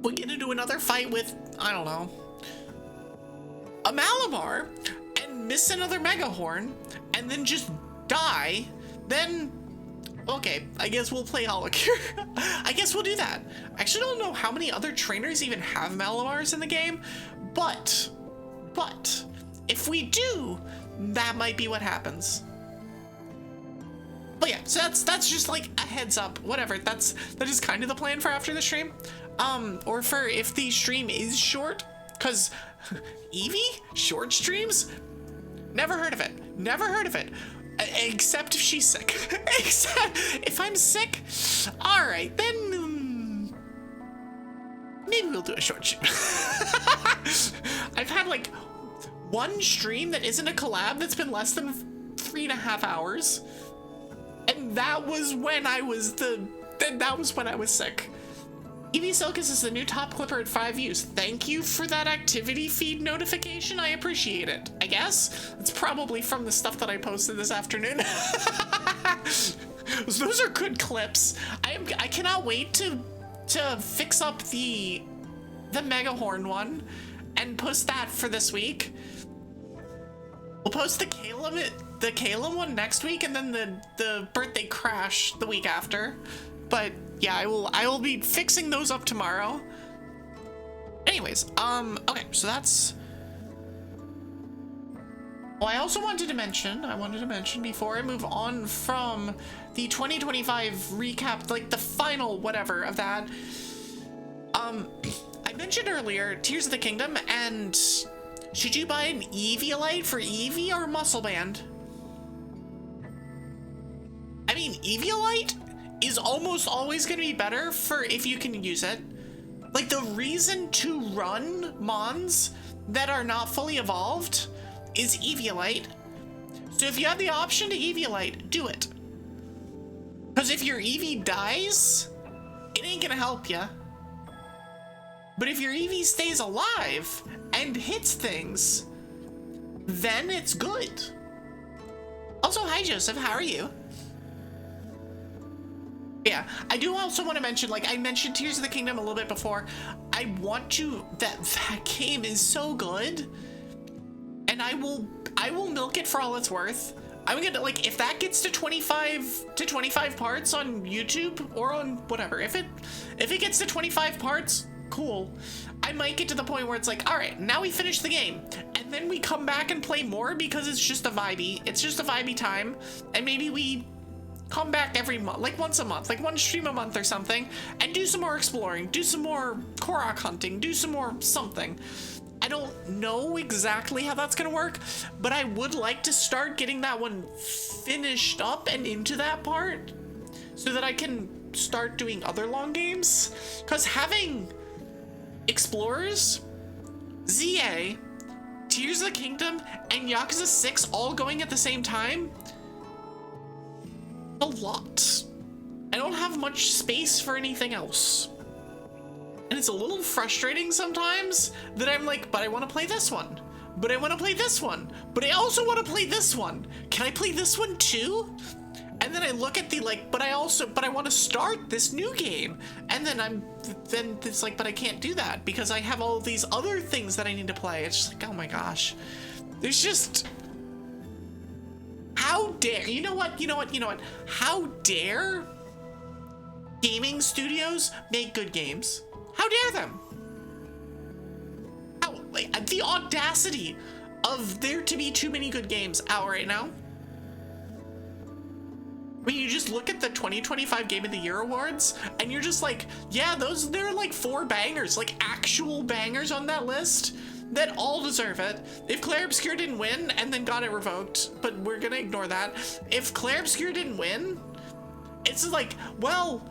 we get into another fight with, I don't know, a Malamar and miss another Mega Horn and then just die, then okay, I guess we'll play Holocure. I guess we'll do that. I actually don't know how many other trainers even have Malamars in the game, but if we do, that might be what happens. But yeah, so that's just like a heads up, whatever. That is kind of the plan for after the stream. Or for if the stream is short, because Evie? Short streams? Never heard of it. Never heard of it. Except if she's sick. Except if I'm sick, all right, then maybe we'll do a short stream. I've had like one stream that isn't a collab that's been less than 3.5 hours. And that was when I was sick. Evie Sylkas is the new top clipper at 5 views. Thank you for that activity feed notification. I appreciate it. I guess it's probably from the stuff that I posted this afternoon. Those are good clips. I cannot wait to fix up the Mega Horn one and post that for this week. We'll post the Calem one next week, and then the birthday crash the week after. But yeah, I will be fixing those up tomorrow. Anyways, okay, so that's. Oh, I also wanted to mention before I move on from the 2025 recap, like the final whatever of that. I mentioned earlier Tears of the Kingdom, and should you buy an Eviolite for Evie or Muscle Band? I mean, Eviolite is almost always going to be better for if you can use it. Like, the reason to run Mons that are not fully evolved is Eviolite. So if you have the option to Eviolite, do it. Because if your Evie dies, it ain't going to help you. But if your Evie stays alive and hits things, then it's good. Also, hi Joseph, how are you? Yeah, I do also want to mention, like I mentioned Tears of the Kingdom a little bit before. I want to, that game is so good, and I will milk it for all it's worth. I'm gonna, like, if that gets to 25 parts on YouTube or on whatever, if it gets to 25 parts, cool. I might get to the point where it's like, all right, now we finish the game, and then we come back and play more because it's just a vibey time, and maybe we come back every month, like once a month, like one stream a month or something, and do some more exploring, do some more Korok hunting, do some more something. I don't know exactly how that's gonna work, but I would like to start getting that one finished up and into that part so that I can start doing other long games. Because having Explorers, ZA, Tears of the Kingdom, and Yakuza 6 all going at the same time, a lot. I don't have much space for anything else. And it's a little frustrating sometimes that I'm like, but I want to play this one. But I want to play this one. But I also want to play this one. Can I play this one too? And then I look at the like, but I want to start this new game. And then it's like, but I can't do that because I have all these other things that I need to play. It's just like, oh my gosh. There's just, how dare, you know what? How dare gaming studios make good games? How dare them? How, like, the audacity of there to be too many good games out right now. When you just look at the 2025 Game of the Year awards, and you're just like, yeah, there are like 4 bangers, like actual bangers on that list that all deserve it. If Claire Obscure didn't win and then got it revoked, but we're gonna ignore that. If Claire Obscure didn't win, it's like, well,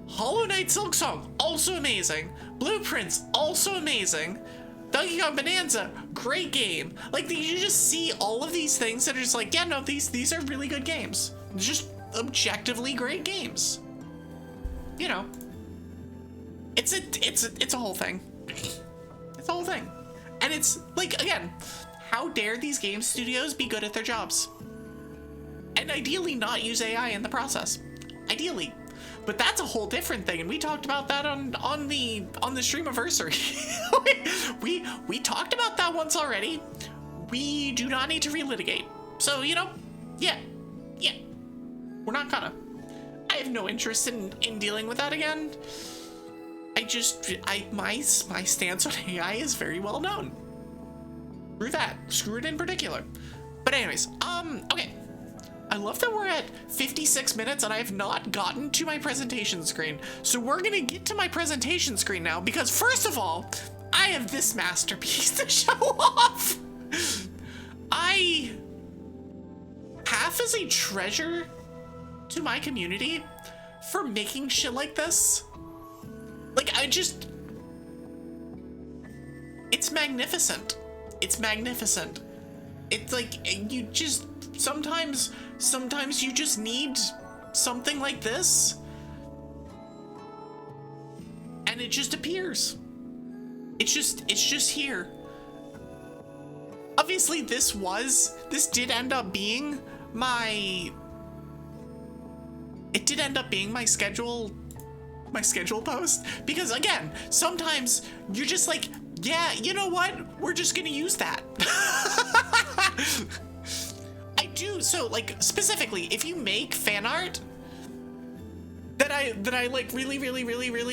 Hollow Knight Silk Song, also amazing. Blueprints, also amazing. Donkey Kong Bonanza, great game. Like, you just see all of these things that are just like, yeah, no, these are really good games. Just objectively great games. You know, it's a whole thing. It's a whole thing. And it's like, again, how dare these game studios be good at their jobs? And ideally not use AI in the process. Ideally. But that's a whole different thing, and we talked about that on the Streamiversary. we talked about that once already. We do not need to relitigate. So, you know, yeah. We're not gonna. I have no interest in dealing with that again. My stance on AI is very well known. Screw that. Screw it in particular. But anyways, okay. I love that we're at 56 minutes and I have not gotten to my presentation screen. So we're gonna get to my presentation screen now because first of all, I have this masterpiece to show off. I half as a treasure to my community for making shit like this. Like, it's magnificent. It's magnificent. It's like, you just, sometimes you just need something like this and it just appears. It's just here. Obviously this did end up being my schedule post, because again, sometimes you're just like, yeah, you know what? We're just gonna use that. I do, so like specifically, if you make fan art that I like really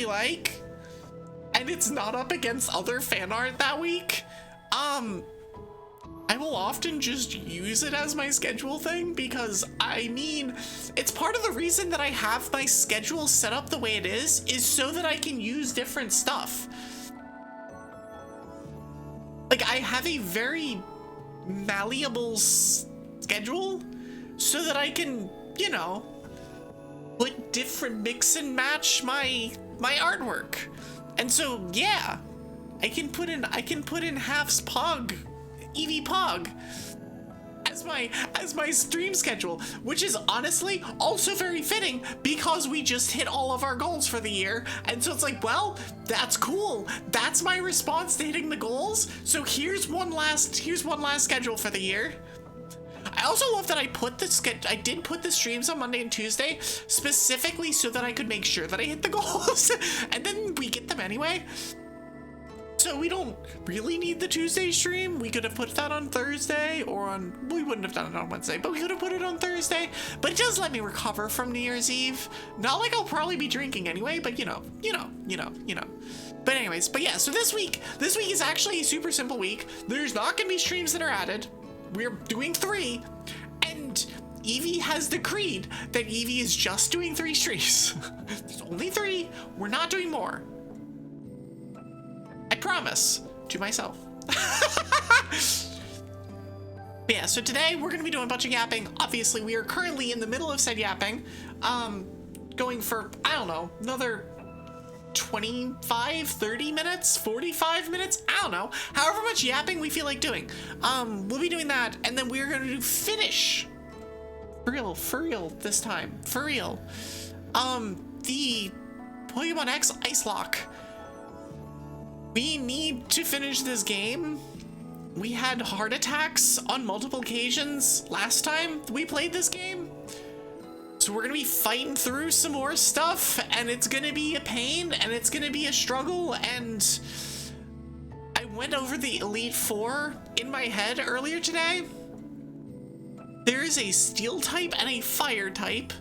like, and it's not up against other fan art that week, I will often just use it as my schedule thing, because I mean, it's part of the reason that I have my schedule set up the way it is so that I can use different stuff. Like, I have a very malleable schedule so that I can, you know, put different, mix and match my artwork. And so, yeah, I can put in Half's Pog, Evie Pog as my stream schedule, which is honestly also very fitting because we just hit all of our goals for the year. And so it's like, well, that's cool. That's my response to hitting the goals. So here's one last schedule for the year. I also love that I did put the streams on Monday and Tuesday specifically so that I could make sure that I hit the goals and then we get them anyway. So we don't really need the Tuesday stream. We could have put that on Thursday, or we wouldn't have done it on Wednesday, but we could have put it on Thursday. But it does let me recover from New Year's Eve. Not like I'll probably be drinking anyway, but you know. But anyways, but yeah, so this week is actually a super simple week. There's not gonna be streams that are added. We're doing 3, and Evie has decreed that Evie is just doing 3 streams. There's only 3. We're not doing more. I promise to myself. But yeah, so today we're gonna be doing a bunch of yapping. Obviously, we are currently in the middle of said yapping, going for, I don't know, another 25, 30 minutes, 45 minutes, I don't know, however much yapping we feel like doing. We'll be doing that, and then we're gonna do finish. For real this time, for real. The Pokemon X ICELOCKE. We need to finish this game. We had heart attacks on multiple occasions last time we played this game. So we're gonna be fighting through some more stuff, and it's gonna be a pain, and it's gonna be a struggle, and I went over the Elite Four in my head earlier today. There is a Steel type and a Fire type,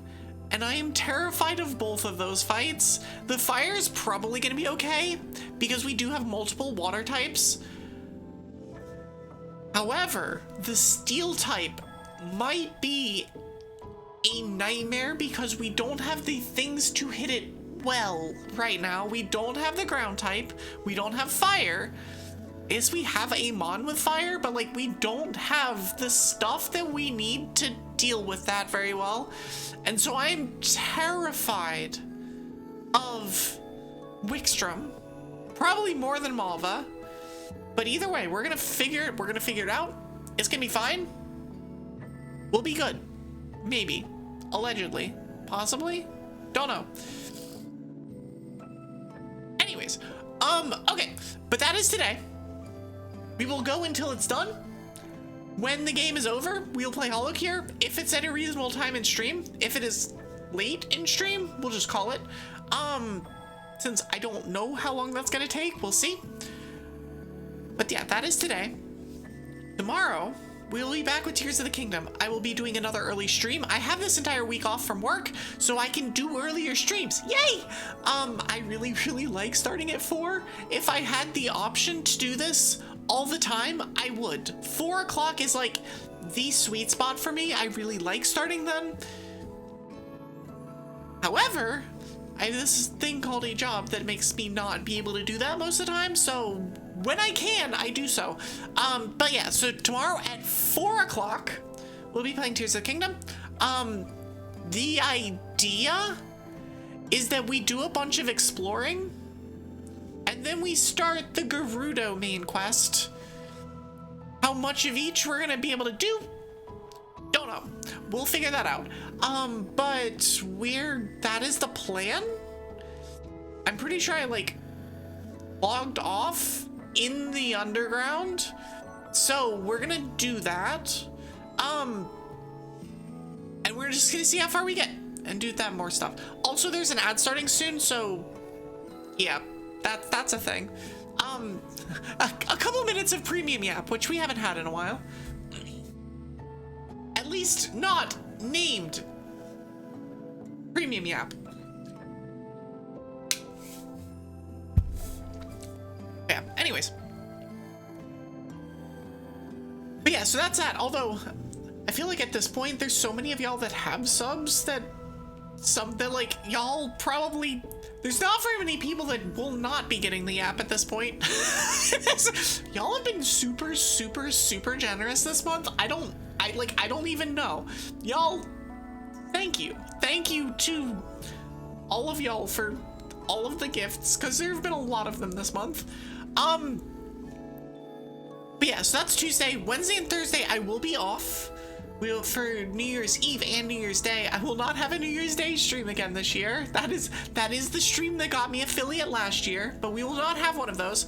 and I am terrified of both of those fights. The Fire is probably gonna be okay, because we do have multiple Water types. However, the Steel type might be a nightmare because we don't have the things to hit it well right now. We don't have the Ground type, we don't have Fire. Yes, we have a Mon with Fire, but like, we don't have the stuff that we need to deal with that very well. And so I'm terrified of Wikstrom, probably more than Malva, But either way, we're gonna figure it out. It's gonna be fine. We'll be good. Maybe. Allegedly. Possibly? Don't know. Anyways, okay. But that is today. We will go until it's done. When the game is over, we'll play ICELOCKE here. If it's at a reasonable time in stream, if it is late in stream, we'll just call it. Since I don't know how long that's gonna take, we'll see. But yeah, that is today. Tomorrow, we'll be back with Tears of the Kingdom. I will be doing another early stream. I have this entire week off from work, so I can do earlier streams. Yay! I really, really like starting at 4. If I had the option to do this all the time, I would. 4 o'clock is like the sweet spot for me. I really like starting then. However, I have this thing called a job that makes me not be able to do that most of the time, so when I can, I do so. But yeah, so tomorrow at 4 o'clock, we'll be playing Tears of the Kingdom. The idea is that we do a bunch of exploring, and then we start the Gerudo main quest. How much of each we're gonna be able to do, don't know. We'll figure that out. But that is the plan. I'm pretty sure I like logged off in the underground, so we're gonna do that. And we're just gonna see how far we get and do that more stuff. Also, there's an ad starting soon, so yeah, that's a thing. A couple minutes of premium yap, which we haven't had in a while. At least not named premium yap. Yeah, anyways. But yeah, so that's that. Although, I feel like at this point, there's so many of y'all that have subs that like, y'all probably, there's not very many people that will not be getting the app at this point. Y'all have been super, super, super generous this month. I don't even know. Y'all, thank you. Thank you to all of y'all for all of the gifts, because there have been a lot of them this month. But yeah, so that's Tuesday. Wednesday and Thursday, I will be off. For New Year's Eve and New Year's Day. I will not have a New Year's Day stream again this year. That is the stream that got me affiliate last year, but we will not have one of those.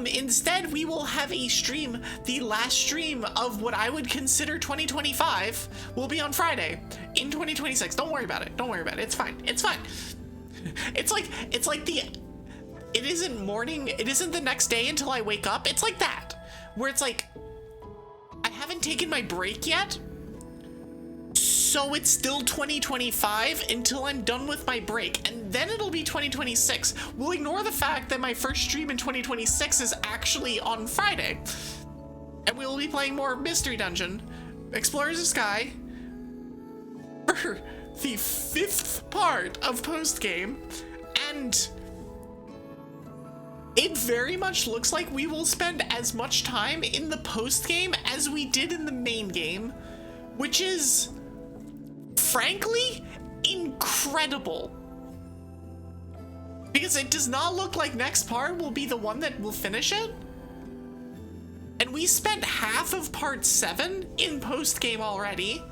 Instead, we will have a stream. The last stream of what I would consider 2025 will be on Friday in 2026. Don't worry about it. Don't worry about it. It's fine. It's fine. It isn't morning. It isn't the next day until I wake up. It's like that, where it's like, I haven't taken my break yet. So it's still 2025 until I'm done with my break, and then it'll be 2026. We'll ignore the fact that my first stream in 2026 is actually on Friday. And we will be playing more Mystery Dungeon, Explorers of Sky, for the 5th part of post-game, and it very much looks like we will spend as much time in the post-game as we did in the main game, which is, frankly, incredible. Because it does not look like next part will be the one that will finish it. And we spent half of part 7 in post-game already.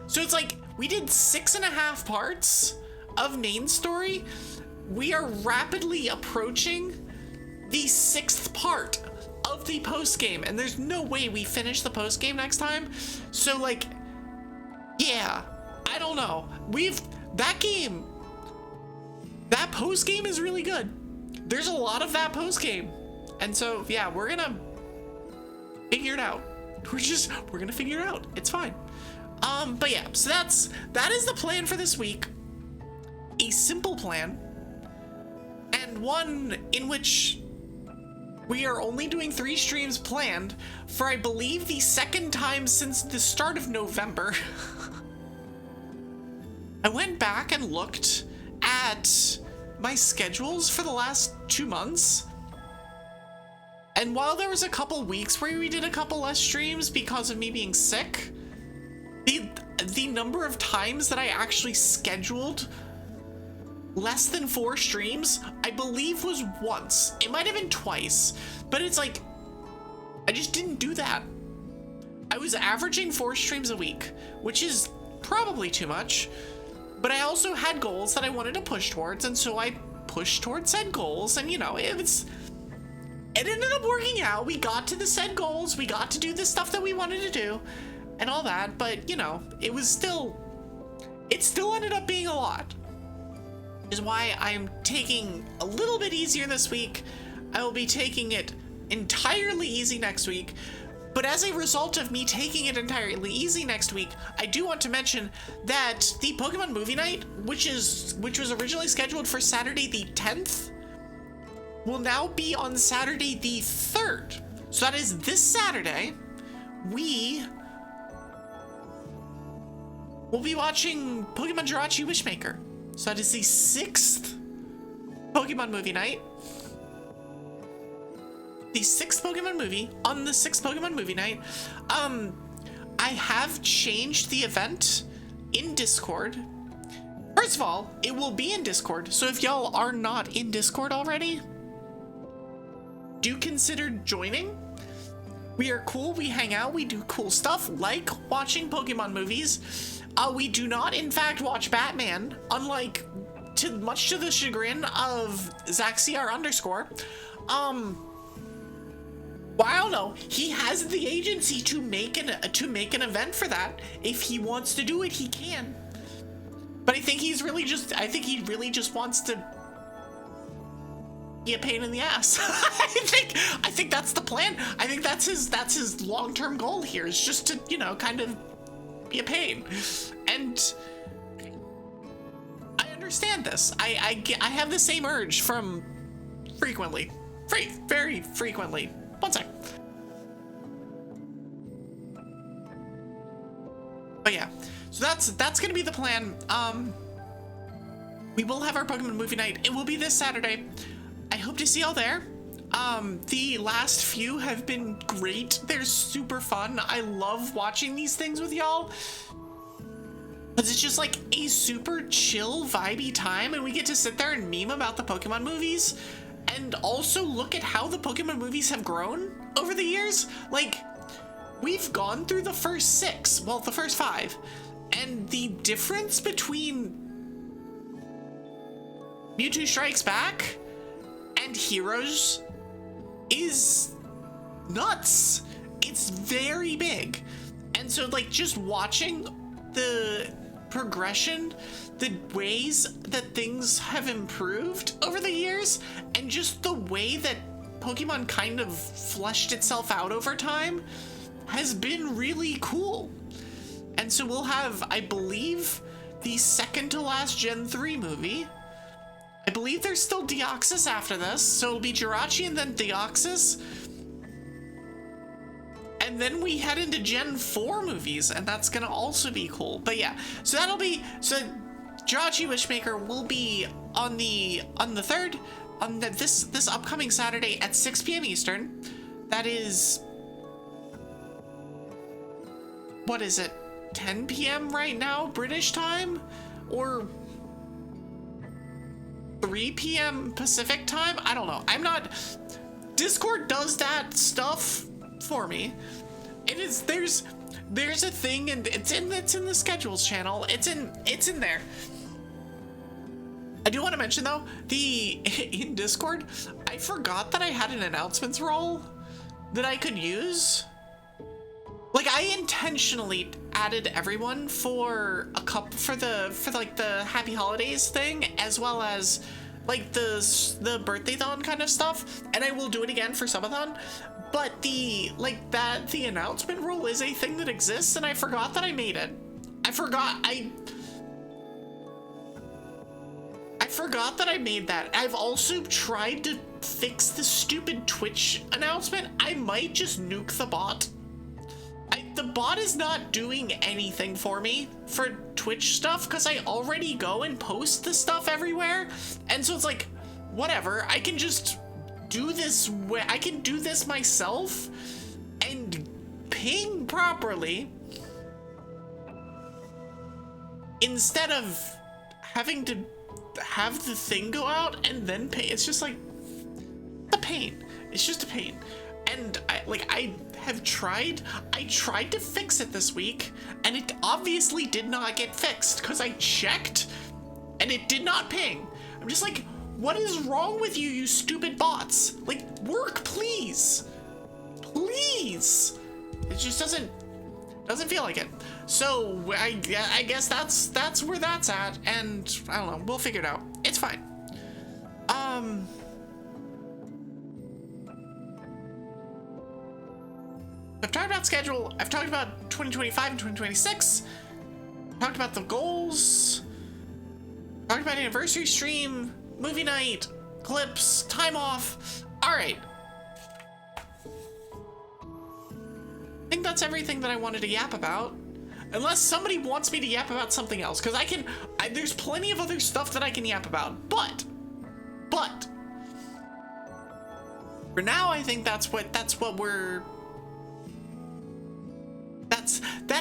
So it's like, we did 6.5 parts of main story. We are rapidly approaching the 6th part of the post-game, and there's no way we finish the post-game next time. So like, yeah, I don't know. That post-game is really good. There's a lot of that post-game. And so, yeah, we're gonna figure it out. We're gonna figure it out. It's fine. But yeah, so that is the plan for this week. A simple plan. And one in which we are only doing 3 streams planned for, I believe, the 2nd time since the start of November. I went back and looked at my schedules for the last 2 months. And while there was a couple weeks where we did a couple less streams because of me being sick, the number of times that I actually scheduled less than 4 streams, I believe, was once. It might have been twice, but it's like, I just didn't do that. I was averaging 4 streams a week, which is probably too much, but I also had goals that I wanted to push towards, and so I pushed towards said goals, and you know, it ended up working out. We got to the said goals, we got to do the stuff that we wanted to do, and all that, but you know, it still ended up being a lot. Is why I'm taking a little bit easier this week. I will be taking it entirely easy next week. But as a result of me taking it entirely easy next week, I do want to mention that the Pokemon Movie Night, which was originally scheduled for Saturday the 10th, will now be on Saturday the 3rd. So that is this Saturday. We will be watching Pokemon Jirachi Wishmaker. So that is the 6th Pokemon Movie Night. The 6th Pokemon movie on the 6th Pokemon Movie Night. I have changed the event in Discord. First of all, it will be in Discord. So if y'all are not in Discord already, do consider joining. We are cool, we hang out, we do cool stuff like watching Pokemon movies. We do not, in fact, watch Batman, unlike much to the chagrin of ZachCR_. Well, I don't know. He has the agency to make an event for that. If he wants to do it, he can. But I think he really just wants to be a pain in the ass. I think that's the plan. I think that's his long-term goal here, is just to, you know, kind of be a pain. And I understand this. I have the same urge from very frequently. One sec. But yeah, so that's gonna be the plan. We will have our Pokemon Movie Night. It will be this Saturday. I hope to see y'all there. The last few have been great. They're super fun. I love watching these things with y'all, because it's just like a super chill, vibey time, and we get to sit there and meme about the Pokemon movies, and also look at how the Pokemon movies have grown over the years. Like, we've gone through the first 6, well, the first 5, and the difference between Mewtwo Strikes Back and Heroes is nuts. It's very big. And so, like, just watching the progression, the ways that things have improved over the years, and just the way that Pokemon kind of fleshed itself out over time has been really cool. And so we'll have, I believe, the second to last Gen 3 movie. I believe there's still Deoxys after this, so it'll be Jirachi and then Deoxys. And then we head into Gen 4 movies, and that's gonna also be cool. But yeah, so Jirachi Wishmaker will be on the 3rd, on this upcoming Saturday at 6 p.m. Eastern. That is, what is it, 10 p.m. right now, British time? Or 3 p.m. Pacific time? I don't know. Discord does that stuff for me. There's a thing, and it's in the schedules channel. It's in there. I do want to mention though, in Discord, I forgot that I had an announcements role that I could use. Like, I intentionally added everyone for the Happy Holidays thing, as well as like the birthday-thon kind of stuff, and I will do it again for subathon. But the announcement rule is a thing that exists, and I forgot that I made it. I forgot that I made that. I've also tried to fix the stupid Twitch announcement. I might just nuke the bot. The bot is not doing anything for me for Twitch stuff, because I already go and post the stuff everywhere. And so it's like, whatever, I can just do this I can do this myself and ping properly instead of having to have the thing go out and then pay. It's just like a pain. It's just a pain. And I tried to fix it this week, and it obviously did not get fixed because I checked and it did not ping. I'm just like, what is wrong with you, you stupid bots? Like, work, please. Please. It just doesn't feel like it. So I guess that's where that's at, and I don't know, we'll figure it out. It's fine. I've talked about schedule, I've talked about 2025 and 2026, talked about the goals, talked about anniversary stream, movie night, clips, time off. All right. I think that's everything that I wanted to yap about. Unless somebody wants me to yap about something else, because there's plenty of other stuff that I can yap about, but, for now, I think that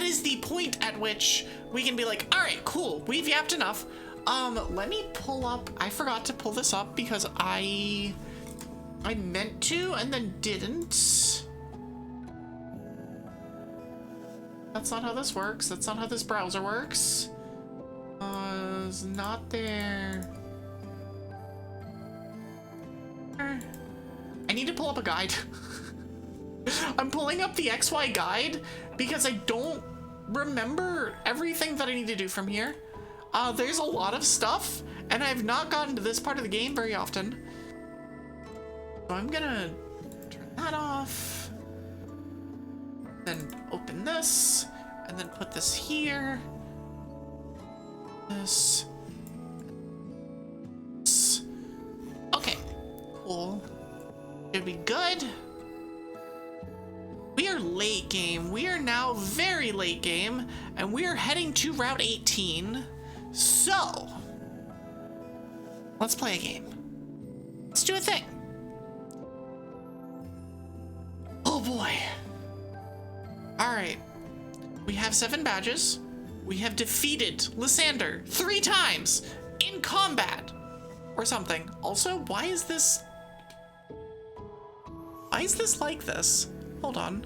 is the point at which we can be like, all right, cool, we've yapped enough. Let me pull up, I forgot to pull this up because I meant to and then didn't. That's not how this works. That's not how this browser works. It's not there. I need to pull up a guide. I'm pulling up the XY guide because I don't remember everything that I need to do from here. There's a lot of stuff, and I've not gotten to this part of the game very often. So I'm gonna turn that off. Then open this, and then put this here. This. Okay, cool. Should be good. We are late game. We are now very late game, and we are heading to Route 18. So, let's play a game. Let's do a thing. Oh boy. All right. We have 7 badges. We have defeated Lysander 3 times in combat or something. Also, why is this like this? Hold on.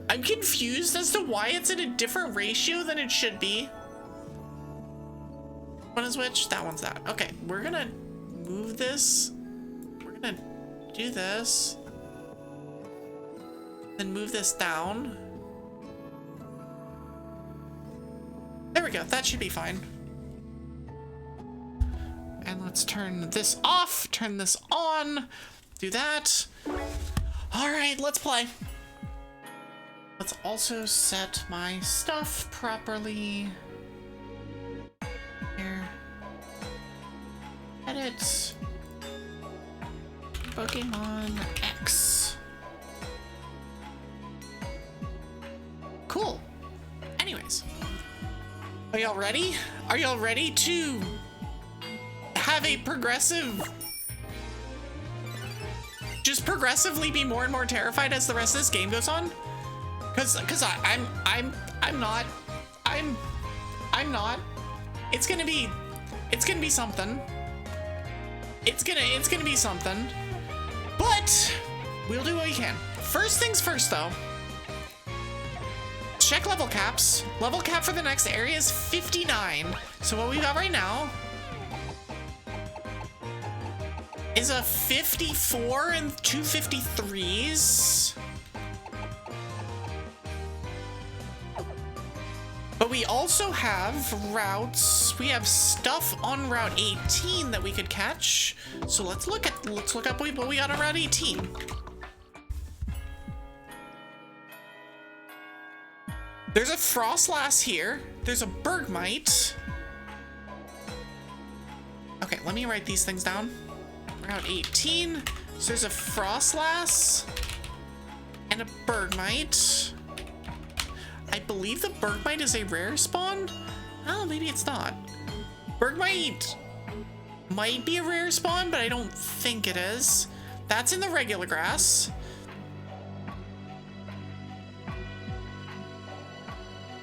I'm confused as to why it's in a different ratio than it should be. One is which? That one's that. Okay, we're gonna move this. We're gonna do this. Then move this down. There we go, that should be fine. And let's turn this off, turn this on, do that. All right, let's play. Let's also set my stuff properly. Here. Edit. Pokemon X. Cool. Anyways. Are y'all ready? Are y'all ready to have a just progressively be more and more terrified as the rest of this game goes on? Cause I'm not. It's gonna be something. It's gonna be something. But we'll do what we can. First things first though. Check level caps. Level cap for the next area is 59. So what we got right now is a 54 and 2 53s. But we also have routes. We have stuff on Route 18 that we could catch. So let's look up what we got on Route 18. There's a Froslass here. There's a Bergmite. Okay, let me write these things down. Route 18. So there's a Froslass and a Bergmite. I believe the Bergmite is a rare spawn. Oh, maybe it's not. Bergmite might be a rare spawn, but I don't think it is. That's in the regular grass.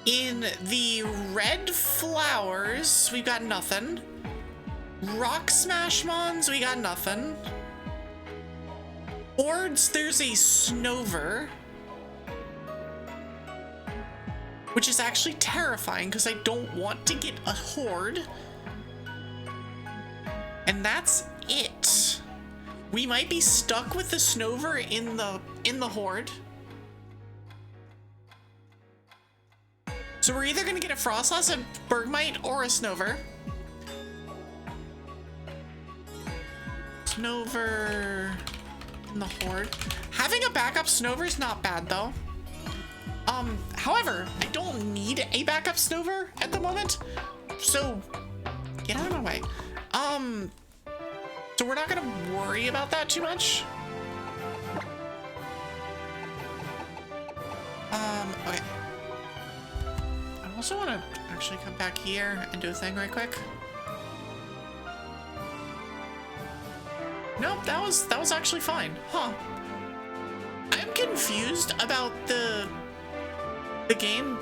In the red flowers, we've got nothing. Rock Smash Mons, we got nothing. Ords, there's a Snover. Which is actually terrifying because I don't want to get a Horde. And that's it. We might be stuck with the Snover in the Horde. So we're either gonna get a Froslass, a Bergmite, or a Snover. Snover in the Horde. Having a backup Snover is not bad though. However, I don't need a backup Snover at the moment, so get out of my way. So we're not gonna worry about that too much. Okay. I also want to actually come back here and do a thing right quick. Nope, that was actually fine. Huh. I'm confused about the game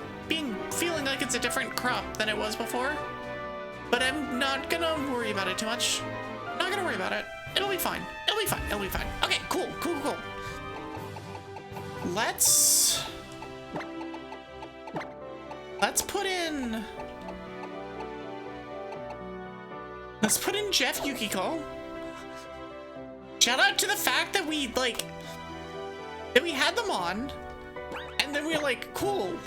feeling like it's a different crop than it was before. But I'm not gonna worry about it too much. Not gonna worry about it. It'll be fine. It'll be fine. It'll be fine. Okay, cool. Let's put in Jeff Yukiko. Shout out to the fact that we had them on, and then we were like, cool,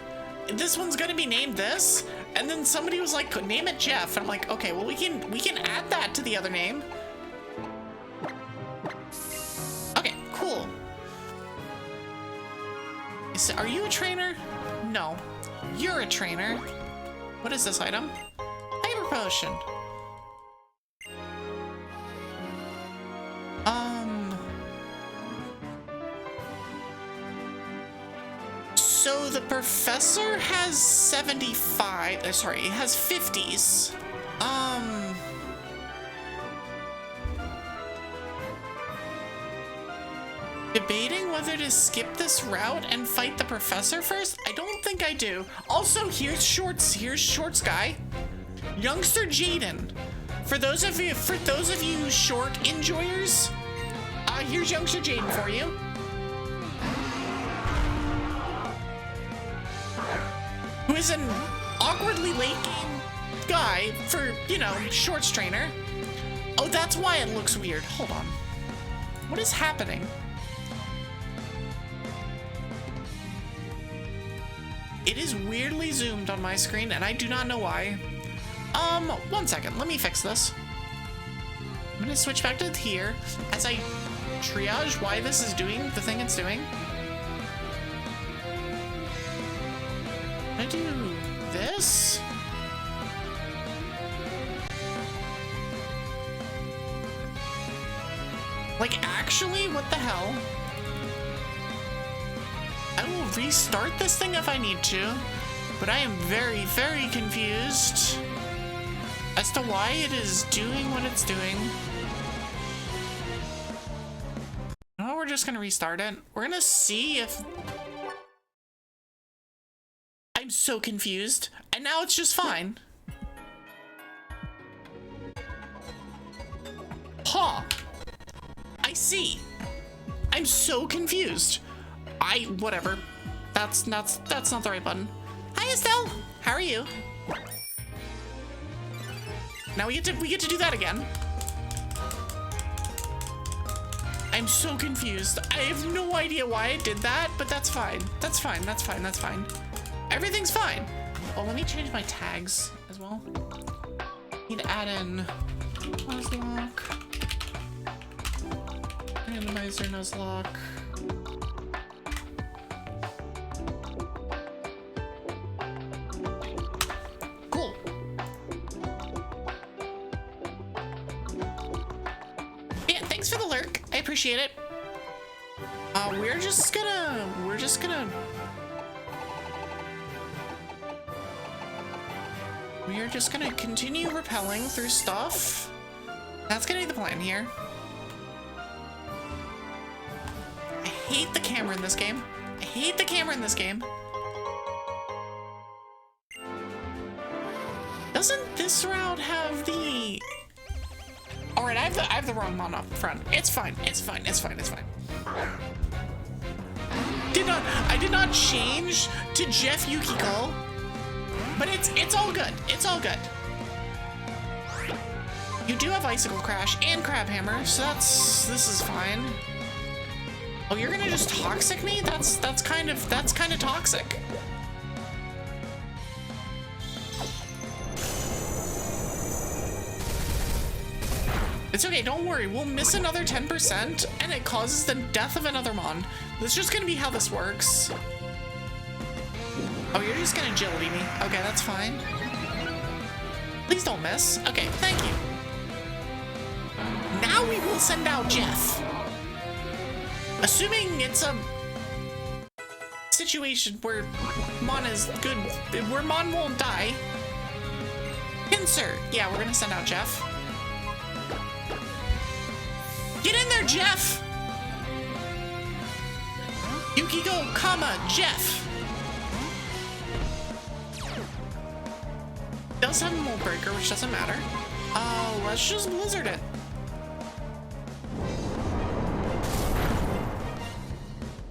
this one's gonna be named this, and then somebody was like, name it Jeff, and I'm like, okay, well we can add that to the other name. Okay, cool. Are you a trainer? No, you're a trainer. What is this item? Hyper Potion. So the professor has 75, sorry, he has 50s. Debating whether to skip this route and fight the professor first? I don't think I do. Also, here's Shorts guy. Youngster Jaden. For those of you short enjoyers, here's Youngster Jaden for you. Who is an awkwardly late game guy for, you know, shorts trainer. Oh, that's why it looks weird. Hold on. What is happening? It is weirdly zoomed on my screen, and I do not know why. 1 second. Let me fix this. I'm gonna switch back to here as I triage why this is doing the thing it's doing. I do this. Like, actually, what the hell? I will restart this thing if I need to, but I am very, very confused as to why it is doing what it's doing. No, we're just gonna restart it. We're gonna see if... I'm so confused, and now it's just fine. Huh. I see. I'm so confused. Whatever. That's not the right button. Hi, Estelle. How are you? Now we get to do that again. I'm so confused. I have no idea why I did that, but that's fine. That's fine. That's fine. That's fine. Everything's fine. Oh, let me change my tags as well. Need to add in Nuzlocke. Randomizer Nuzlocke. Cool. Yeah, thanks for the lurk. I appreciate it. We're just gonna continue repelling through stuff. That's gonna be the plan here. I hate the camera in this game. I hate the camera in this game. Doesn't this route have the All right, I have the wrong mon up front. It's fine. It's fine. It's fine. It's fine. I did not change to Jeff Yukiko, but it's all good. It's all good. You do have Icicle Crash and Crab Hammer, so this is fine. Oh, you're gonna just toxic me? That's kind of toxic. It's okay, don't worry. We'll miss another 10% and it causes the death of another mon. That's just gonna be how this works. Oh, you're just gonna agility me. Okay, that's fine. Please don't miss. Okay, thank you. Now we will send out Jeff. Assuming it's a situation where Mon is good, where Mon won't die. Pincer. Yeah, we're gonna send out Jeff. Get in there, Jeff! Yukiko, comma, Jeff. Does have a Mold Breaker, which doesn't matter. Let's just Blizzard it.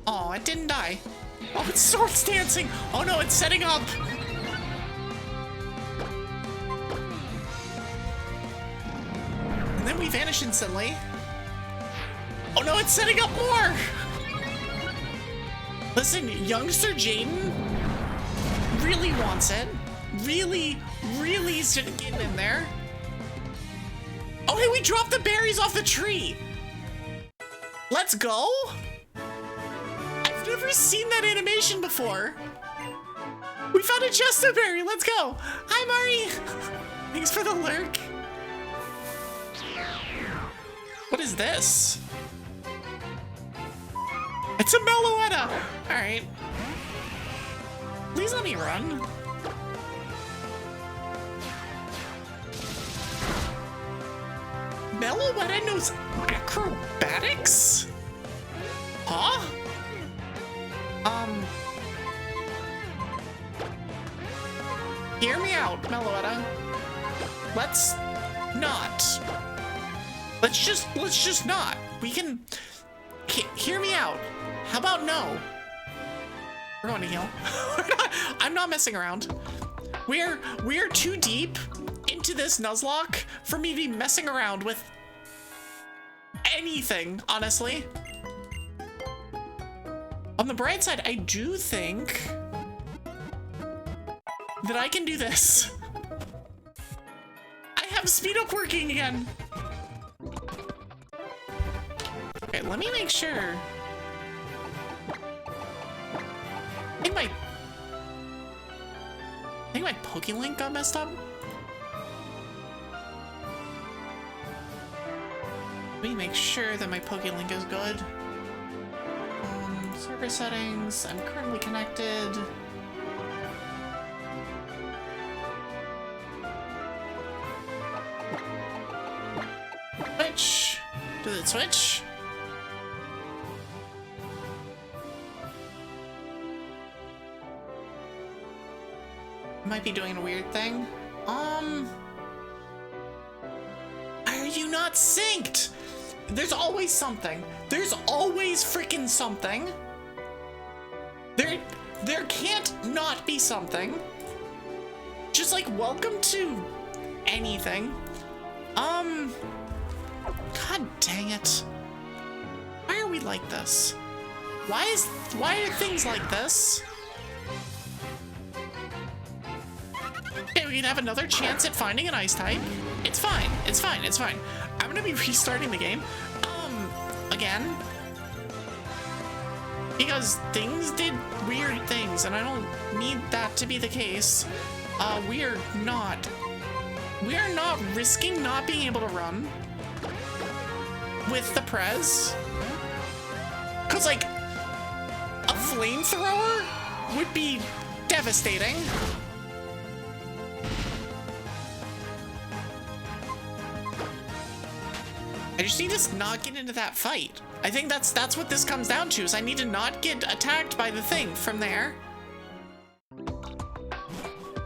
Oh, it didn't die. Oh, it's Swords Dancing. Oh no, it's setting up. And then we vanish instantly. Oh no, it's setting up more. Listen, youngster Jaden really wants it. Really is getting in there. Oh, hey, we dropped the berries off the tree. Let's go. I've never seen that animation before. We found a Chesto berry. Let's go. Hi, Mari. Thanks for the lurk. What is this? It's a Meloetta. All right. Please let me run. Meloetta knows acrobatics? Huh? Hear me out, Meloetta. Let's not. Let's just not. We can... Hear me out. How about no? We're going to heal. I'm not messing around. We're too deep into this Nuzlocke for me to be messing around with anything, honestly. On the bright side, I do think that I can do this. I have speed up working again. Okay, let me make sure. I think my Pokélink got messed up. Let me make sure that my Pokélink is good. Server settings, I'm currently connected. Switch. Does it switch? Might be doing a weird thing. Are you not synced? There's always something. There's always freaking something. There can't not be something. Just like welcome to anything. God dang it. Why are we like this? Why are things like this? Okay, we can have another chance at finding an ice type. It's fine. It's fine. It's fine. I'm gonna be restarting the game. Again. Because things did weird things, and I don't need that to be the case. We are not risking not being able to run with the Prez. Cause like, a flamethrower would be devastating. I just need to not get into that fight. I think that's what this comes down to, is I need to not get attacked by the thing from there.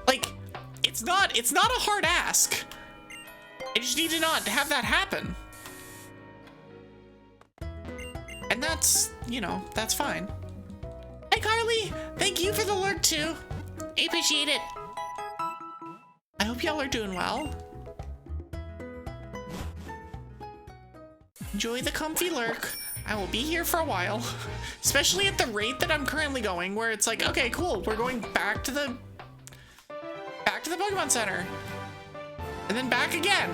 Like, it's not a hard ask. I just need to not have that happen. And that's, you know, that's fine. Hi, Carly. Thank you for the lurk, too. I appreciate it. I hope y'all are doing well. Enjoy the comfy lurk. I will be here for a while, especially at the rate that I'm currently going, where it's like, okay, cool. We're going back to the Pokemon Center. And then back again.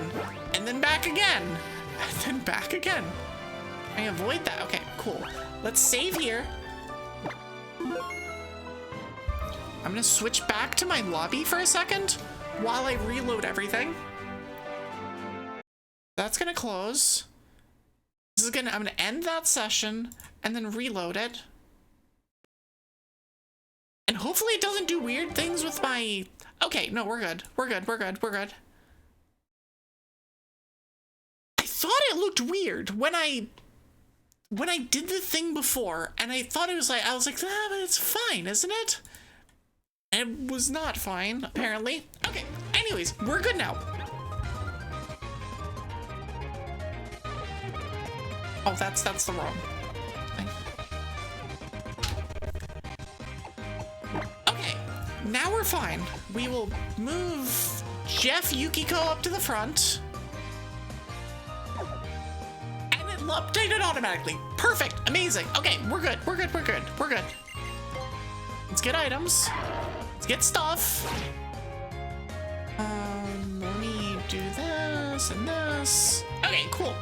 And then back again. And then back again. I avoid that. Okay, cool. Let's save here. I'm gonna switch back to my lobby for a second while I reload everything. That's gonna close. I'm gonna end that session and then reload it. And hopefully it doesn't do weird things with my... Okay, no, we're good. We're good, we're good, we're good. I thought it looked weird when I did the thing before, and I thought it was like, I was like, ah, but it's fine, isn't it? And it was not fine, apparently. Okay, anyways, we're good now. Oh, that's the wrong thing. Okay, now we're fine. We will move Jeff Yukiko up to the front. And it updated automatically. Perfect, amazing. Okay, we're good, we're good, we're good, we're good. Let's get items. Let's get stuff. Let me do this and this. Okay, cool.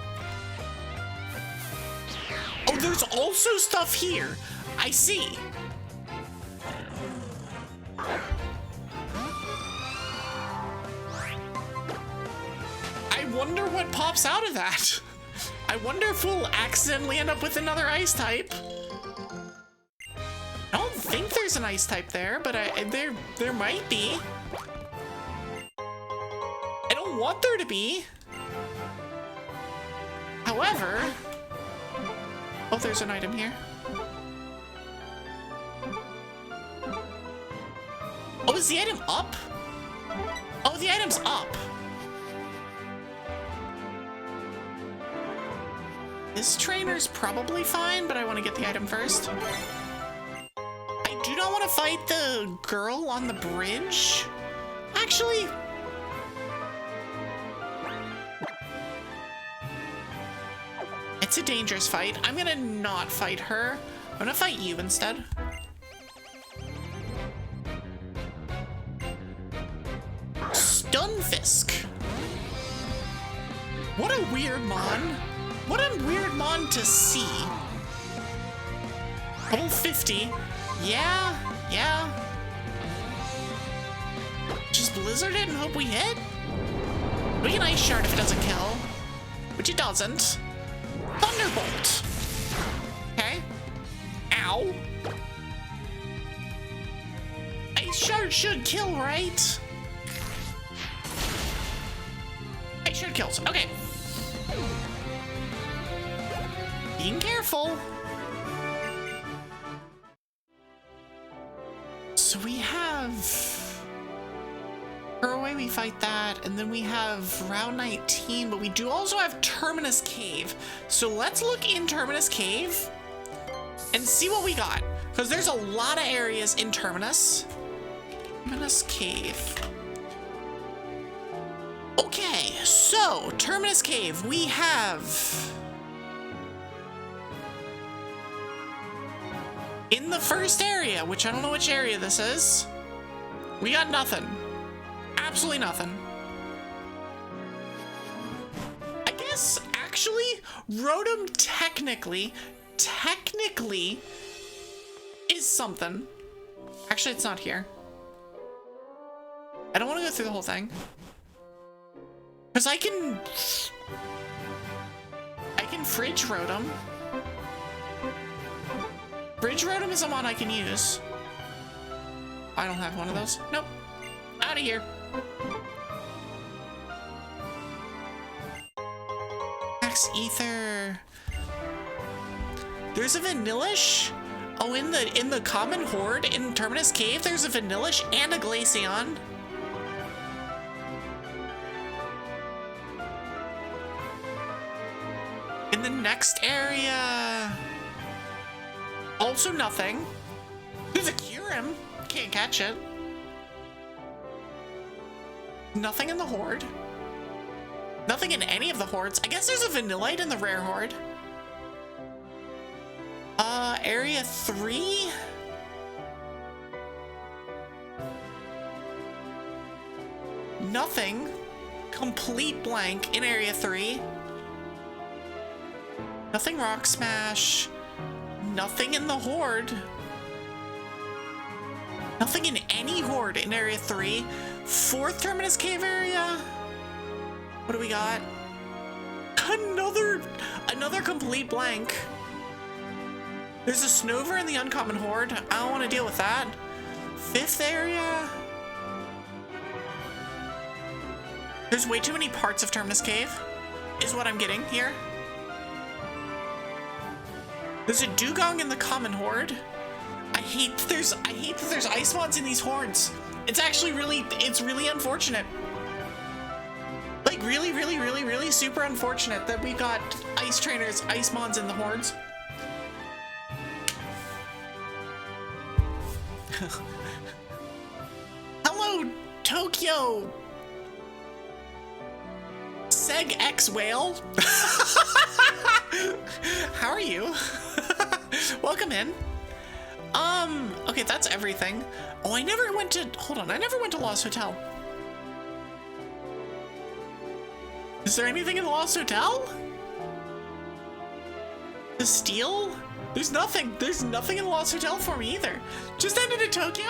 Oh, there's also stuff here. I see. I wonder what pops out of that. I wonder if we'll accidentally end up with another ice type. I don't think there's an ice type there, but there might be. I don't want there to be. However... Oh, there's an item here. Oh, is the item up? Oh, the item's up. This trainer's probably fine, but I want to get the item first. I do not want to fight the girl on the bridge. Actually... It's a dangerous fight. I'm gonna not fight her. I'm gonna fight you instead. Stunfisk. What a weird mon. What a weird mon to see. Level 50. Yeah. Just blizzard it and hope we hit? We can ice shard if it doesn't kill. Which it doesn't. Thunderbolt. Okay. Ow. Ice shard should kill, right? Ice shard kills. Okay. Being careful. So we have... Away, we fight that, and then we have round 19, but we do also have Terminus Cave. So let's look in Terminus Cave and see what we got, because there's a lot of areas in Terminus. Terminus Cave. Okay, so Terminus Cave, we have... In the first area, which I don't know which area this is, we got nothing. Absolutely nothing. I guess, actually, Rotom technically is something. Actually, it's not here. I don't want to go through the whole thing. Because I can Fridge Rotom. Fridge Rotom is a mon I can use. I don't have one of those. Nope. Out of here. Max Ether. There's a Vanilluxe. Oh, in the common horde in Terminus Cave, there's a Vanilluxe and a Glaceon. the next area, also nothing. There's a Kyurem. Can't catch it. Nothing in the horde. Nothing in any of the hordes. I guess there's a Vanillite in the rare horde. Area 3? Nothing. Complete blank in area 3. Nothing rock smash. Nothing in the horde. Nothing in any horde in area 3. 4th Terminus Cave area. What do we got? Another complete blank. There's a Snover in the uncommon horde. I don't want to deal with that. 5th area. There's way too many parts of Terminus Cave, is what I'm getting here. There's a Dugong in the common horde. I hate that there's ice mods in these hordes. It's actually really unfortunate. Like really super unfortunate that we got ice trainers, ice mods in the hordes. Hello, Tokyo. Seg X Whale. How are you? Welcome in. Okay, that's everything. Oh, I never went to Lost Hotel. Is there anything in the Lost Hotel? To steal? There's nothing in the Lost Hotel for me either. Just ended in Tokyo.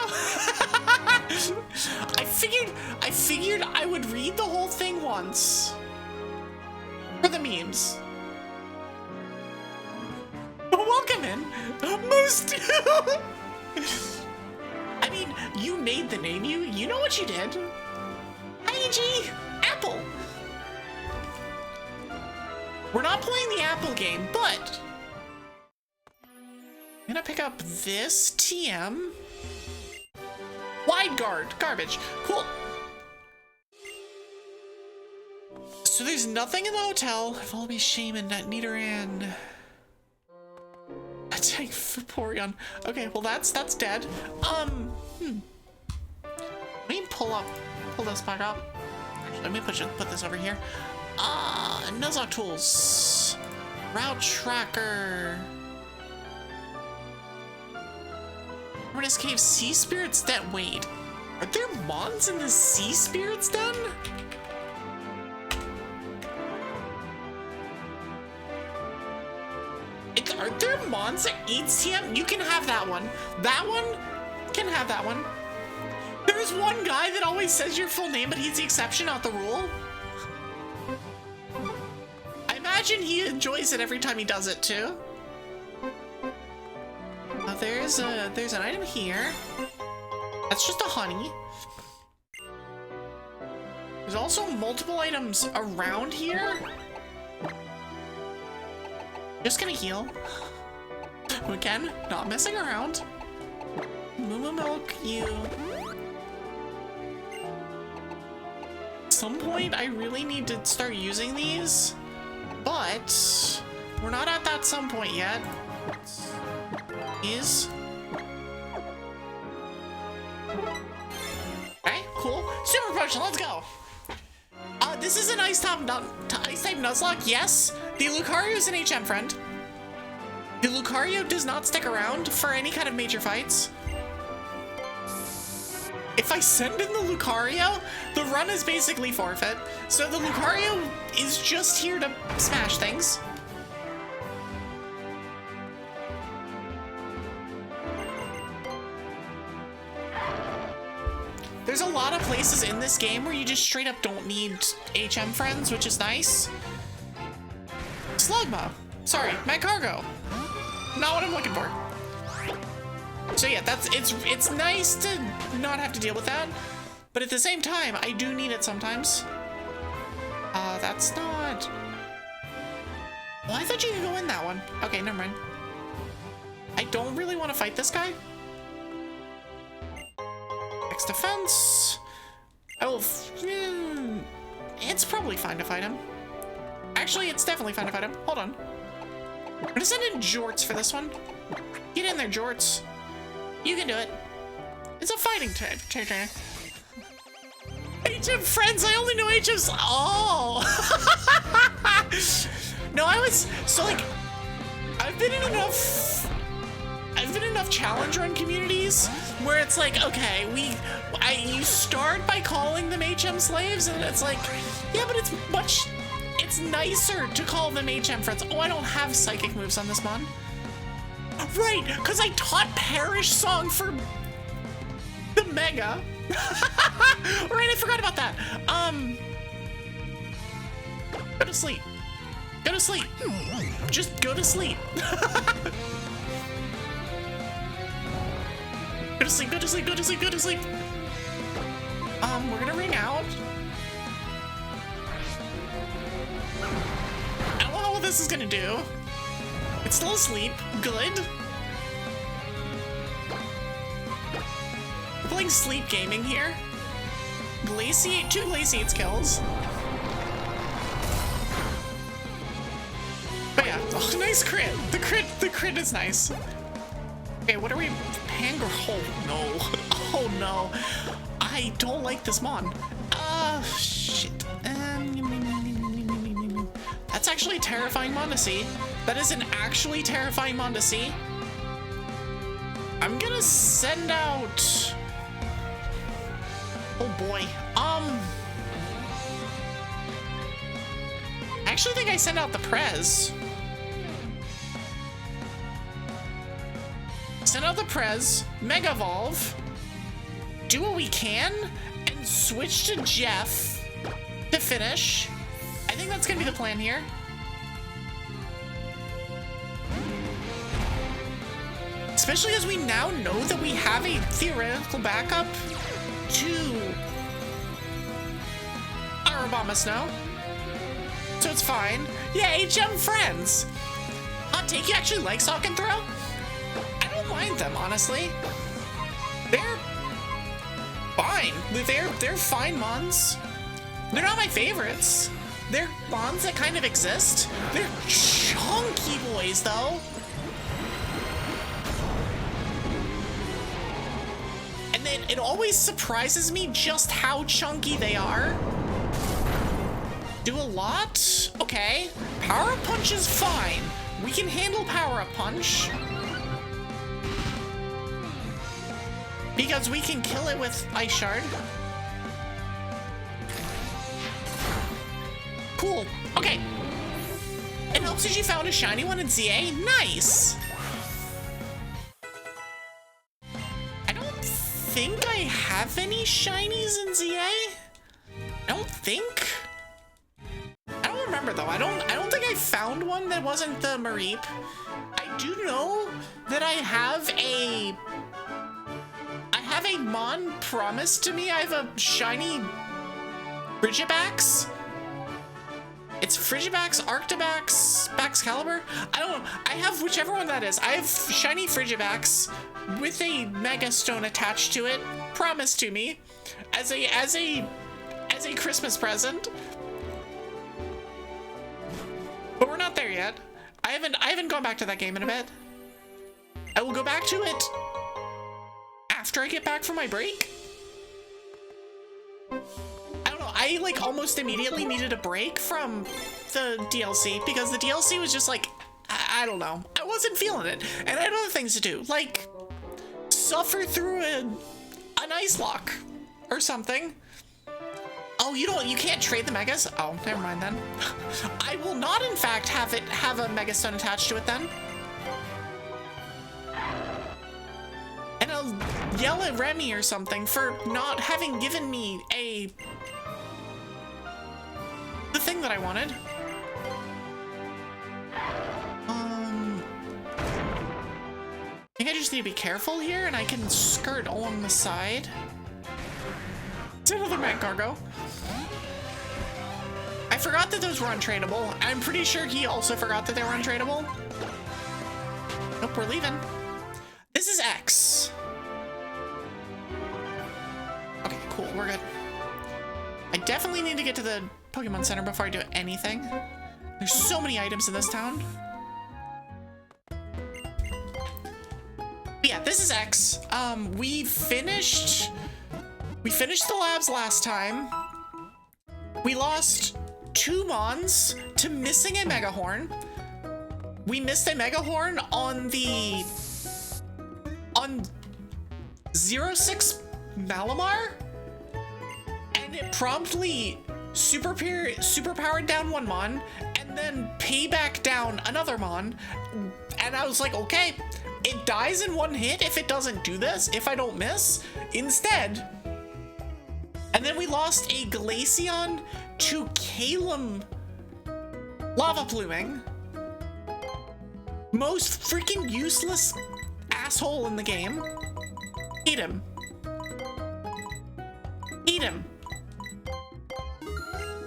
I figured I would read the whole thing once. For the memes. Welcome in. Most. I mean, you made the name. You know what you did. ING Apple. We're not playing the Apple game, but I'm gonna pick up this TM. Wide guard, garbage. Cool. So there's nothing in the hotel. Follow me, Shaman, not Nidoran. Attack Vaporeon. Okay, well that's dead. Let me pull this back up. Actually, let me put this over here. Nuzlocke tools. Route tracker. Terminus Cave Sea Spirits Den. Wait, are there mons in the Sea Spirits Den? Are there mons that eats TM? You can have that one. That one can have that one. There's one guy that always says your full name, but he's the exception, not the rule. I imagine he enjoys it every time he does it too. There's an item here. That's just a honey. There's also multiple items around here. Just gonna heal. Again, not messing around. Moo milk you. At some point, I really need to start using these, but we're not at that some point yet. Okay, cool. Super potion, let's go. This is an Ice-type Nuzlocke, yes. The Lucario is an HM friend. The Lucario does not stick around for any kind of major fights. If I send in the Lucario, the run is basically forfeit. So the Lucario is just here to smash things. There's a lot of places in this game where you just straight up don't need HM friends, which is nice. Slugma. Sorry, Magcargo. Not what I'm looking for. So yeah, it's nice to not have to deal with that, but at the same time, I do need it sometimes. That's not. Well, I thought you could go in that one. Okay, never mind. I don't really want to fight this guy. Next defense. I will. It's probably fine to fight him. Actually, it's definitely fine to fight him. Hold on. We're gonna send in Jorts for this one. Get in there, Jorts. You can do it. It's a fighting trainer. HM friends, I only know HM's. Oh! No, I was, so like, I've been in enough challenge run communities where it's like, okay, you start by calling them HM slaves, and it's like, yeah, but it's nicer to call them HM friends. Oh, I don't have psychic moves on this mon. Right, because I taught Parish Song for the Mega. Right, I forgot about that. Go to sleep. Go to sleep. Just go to sleep. Go to sleep, go to sleep, go to sleep, go to sleep. We're gonna ring out. I don't know what this is gonna do. It's still asleep. Good. We're playing sleep gaming here. Glaciate, 2 Glaciates kills. But yeah, oh, nice crit. The crit is nice. Okay, what are we? Hanger? Oh no. Oh no. I don't like this mon. Shit. That's actually a terrifying mon to see. That is an actually terrifying mon to see. I'm gonna send out... Oh boy. I actually think I sent out the Prez. Send out the Prez, Mega Evolve, do what we can, and switch to Jeff to finish. I think that's gonna be the plan here. Especially as we now know that we have a theoretical backup to our Obama Snow. So it's fine. Yeah, HM friends. Hot take, you actually like Sock and Throw? I don't mind them, honestly. They're fine. They're fine mons. They're not my favorites. They're mons that kind of exist. They're chunky boys, though. And then it always surprises me just how chunky they are. Do a lot? Okay. Power Up Punch is fine. We can handle Power Up Punch. Because we can kill it with Ice Shard. Cool. Okay. It helps that you found a shiny one in ZA. Nice. I don't think I have any shinies in ZA. I don't think. I don't remember though. I don't think I found one that wasn't the Mareep. I do know that I have a mon promised to me. I have a shiny Frigibax. It's Frigibax, Arctibax, Baxcalibur. I don't know. I have whichever one that is. I have shiny Frigibax with a Mega Stone attached to it, promised to me as a Christmas present. But we're not there yet. I haven't gone back to that game in a bit. I will go back to it after I get back from my break. I don't know, I like almost immediately needed a break from the DLC because the DLC was just like, I don't know. I wasn't feeling it. And I had other things to do, like suffer through an ICELOCKE or something. Oh, you can't trade the Megas? Oh, never mind then. I will not in fact have a Mega Stone attached to it then. And I'll yell at Remy or something for not having given me the thing that I wanted. I think I just need to be careful here, and I can skirt along the side. It's another Mag Cargo. I forgot that those were untradeable. I'm pretty sure he also forgot that they were untradeable. Nope, we're leaving. This is X. Okay, cool, we're good. I definitely need to get to the Pokemon Center before I do anything. There's so many items in this town. this is X. We finished the labs last time. We lost 2 Mons to missing a Megahorn. We missed a Megahorn on 06 Malamar, and it promptly superpowered down 1 Mon, and then payback down another Mon, and I was like, okay, it dies in 1 hit if it doesn't do this, if I don't miss, instead. And then we lost a Glaceon to Calem Lava Pluming. Most freaking useless asshole in the game. Hate him. Hate him.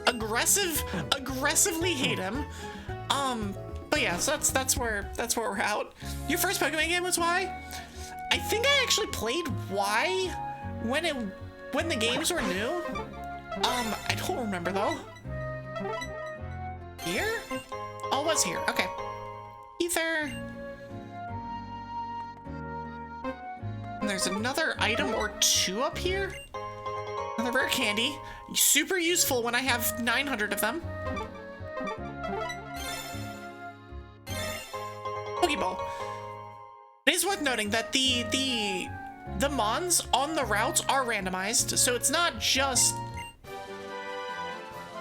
Aggressively hate him. But yeah, so that's where we're at. Your first Pokemon game was Y? I think I actually played Y when the games were new. I don't remember though. Here? Oh, it was here. Okay. Ether. And there's another item or 2 up here. Another rare candy. Super useful when I have 900 of them. Pokeball. It is worth noting that the Mons on the routes are randomized, so it's not just...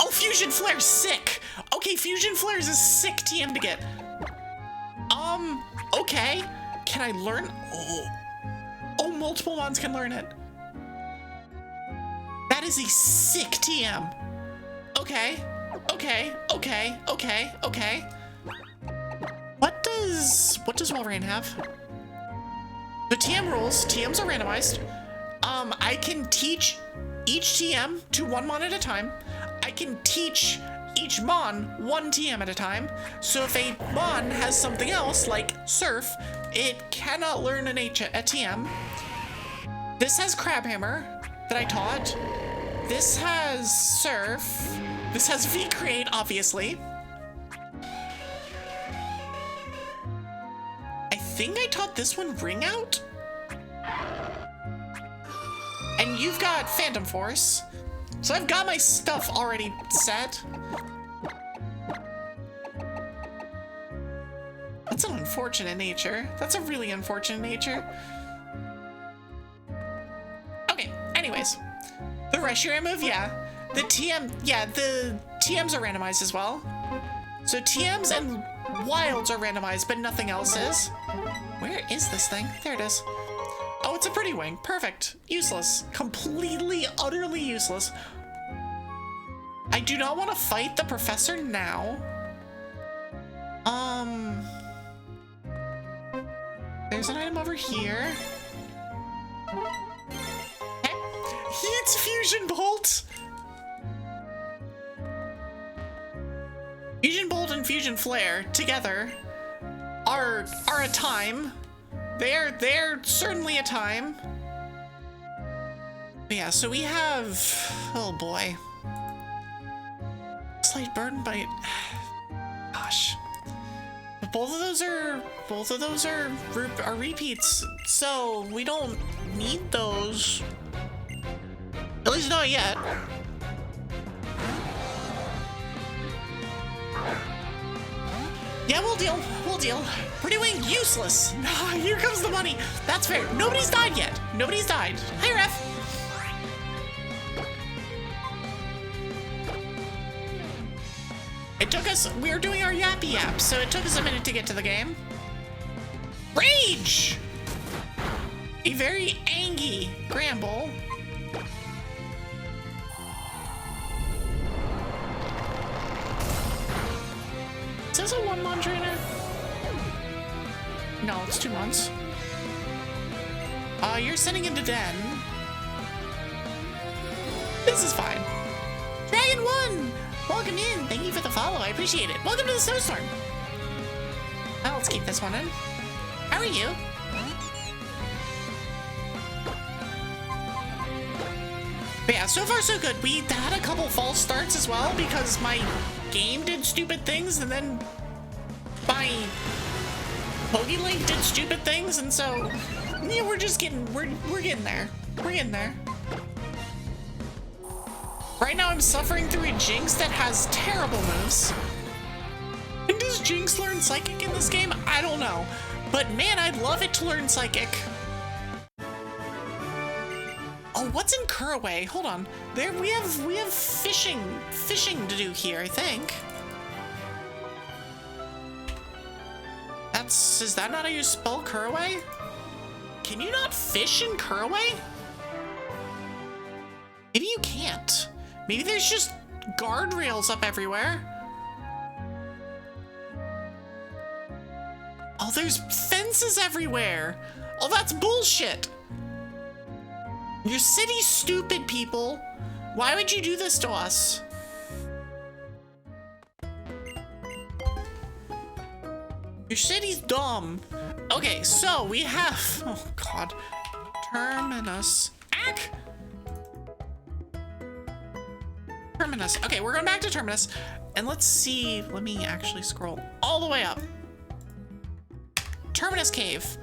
Oh, Fusion Flare's sick! Okay, Fusion Flare's a sick TM to get. Okay. Can I learn? Oh, multiple Mons can learn it. That is a sick TM. Okay. What does Walrein have? The TM rules. TMs are randomized. I can teach each TM to 1 Mon at a time. I can teach each Mon 1 TM at a time. So if a Mon has something else, like Surf, it cannot learn a TM. This has Crabhammer that I taught. This has Surf. This has V-Create, obviously. I think I taught this one Ring Out. And you've got Phantom Force. So I've got my stuff already set. That's an unfortunate nature. That's a really unfortunate nature. Okay, anyways. The Reshiram move, yeah. The TM, yeah, the TMs are randomized as well. So TMs and Wilds are randomized, but nothing else is. Where is this thing? There it is. Oh, it's a Pretty Wing. Perfect. Useless. Completely, utterly useless. I do not want to fight the professor now. There's an item over here. Okay. It's Fusion Bolt! Fusion Bolt and Fusion Flare together are a time. They're certainly a time. But yeah, so we have, oh boy. Slight Burden Bite. Gosh. But both of those are repeats, so we don't need those. At least not yet. Yeah, we'll deal. Pretty Wing, useless. Here comes the money. That's fair. Nobody's died yet. Nobody's died. Hi, Ref. It took us, we were doing our Yappy Yap, so it took us a minute to get to the game. Rage! A very angry Gramble. Is this a 1 Mon trainer? No, it's 2 months. You're sending into Den. This is fine. Dragon 1! Welcome in. Thank you for the follow. I appreciate it. Welcome to the snowstorm. Well, let's keep this one in. How are you? But yeah, so far so good. We had a couple false starts as well because my game did stupid things and then my PokeLink did stupid things, and so Yeah, we're getting there. We're getting there. Right now I'm suffering through a Jinx that has terrible moves. And does Jinx learn Psychic in this game? I don't know. But man, I'd love it to learn Psychic. Oh, what's in Kuraway? Hold on. There we have fishing to do here, I think. Is that not how you spell Kuraway? Can you not fish in Kuraway? Maybe you can't. Maybe there's just guardrails up everywhere. Oh, there's fences everywhere. Oh, that's bullshit. Your city's stupid, people. Why would you do this to us? Your city's dumb. Okay, so we have, oh God, Terminus. Ack! Terminus. Okay, we're going back to Terminus. And let's see, let me actually scroll all the way up. Terminus Cave.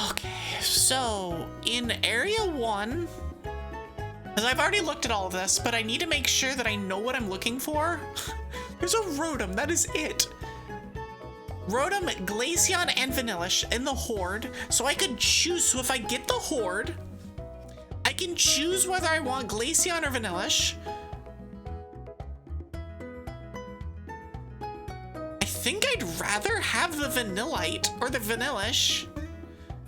Okay, so in Area 1, because I've already looked at all of this, but I need to make sure that I know what I'm looking for. There's a Rotom, that is it. Rotom, Glaceon, and Vanilluxe in the Horde. So I could choose, so if I get the Horde, I can choose whether I want Glaceon or Vanilluxe. I think I'd rather have the Vanillite or the Vanilluxe.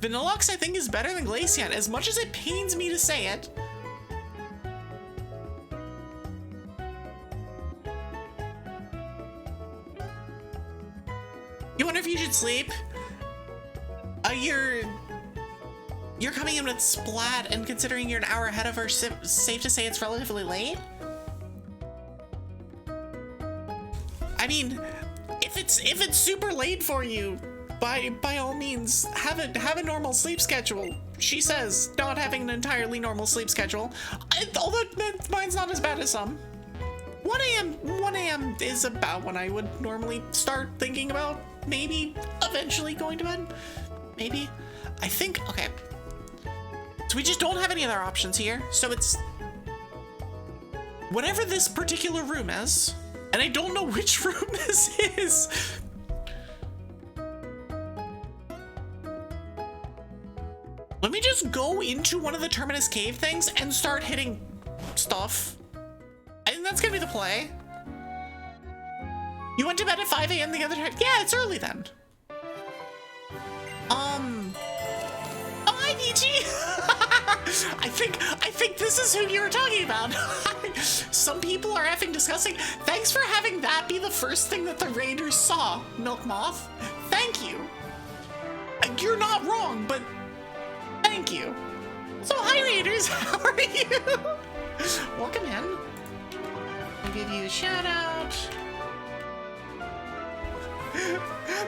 Vanilluxe I think is better than Glaceon, as much as it pains me to say it. You wonder if you should sleep? You're coming in with Splat, and considering you're an hour ahead of her, safe to say it's relatively late? I mean, if it's super late for you, by all means, have a normal sleep schedule. She says not having an entirely normal sleep schedule, although mine's not as bad as some. 1 a.m. is about when I would normally start thinking about maybe eventually going to bed. Maybe. I think, okay. So we just don't have any other options here. So it's whatever this particular room is, and I don't know which room this is. Let me just go into one of the Terminus Cave things and start hitting stuff. I think that's gonna be the play. You went to bed at 5 a.m. the other time? Yeah, it's early then. Oh, hi, Peachy. I think this is who you were talking about. Some people are effing disgusting. Thanks for having that be the first thing that the raiders saw, Milk Moth. Thank you. You're not wrong, but thank you. So, hi, raiders. How are you? Welcome in. I'll give you a shout out.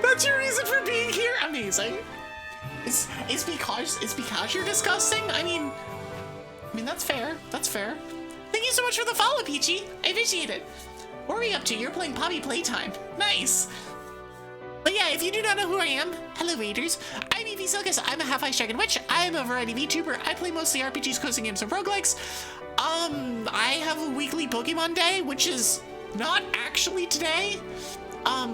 That's your reason for being here? Amazing. It's because you're disgusting? I mean that's fair. That's fair. Thank you so much for the follow, Peachy. I appreciate it. What are we up to? You're playing Poppy Playtime. Nice. But yeah, if you do not know who I am, hello readers. I'm Evie Sylkas. I'm a half-ice dragon witch. I'm a variety VTuber. I play mostly RPGs, coasting games, and roguelikes. I have a weekly Pokemon day, which is not actually today.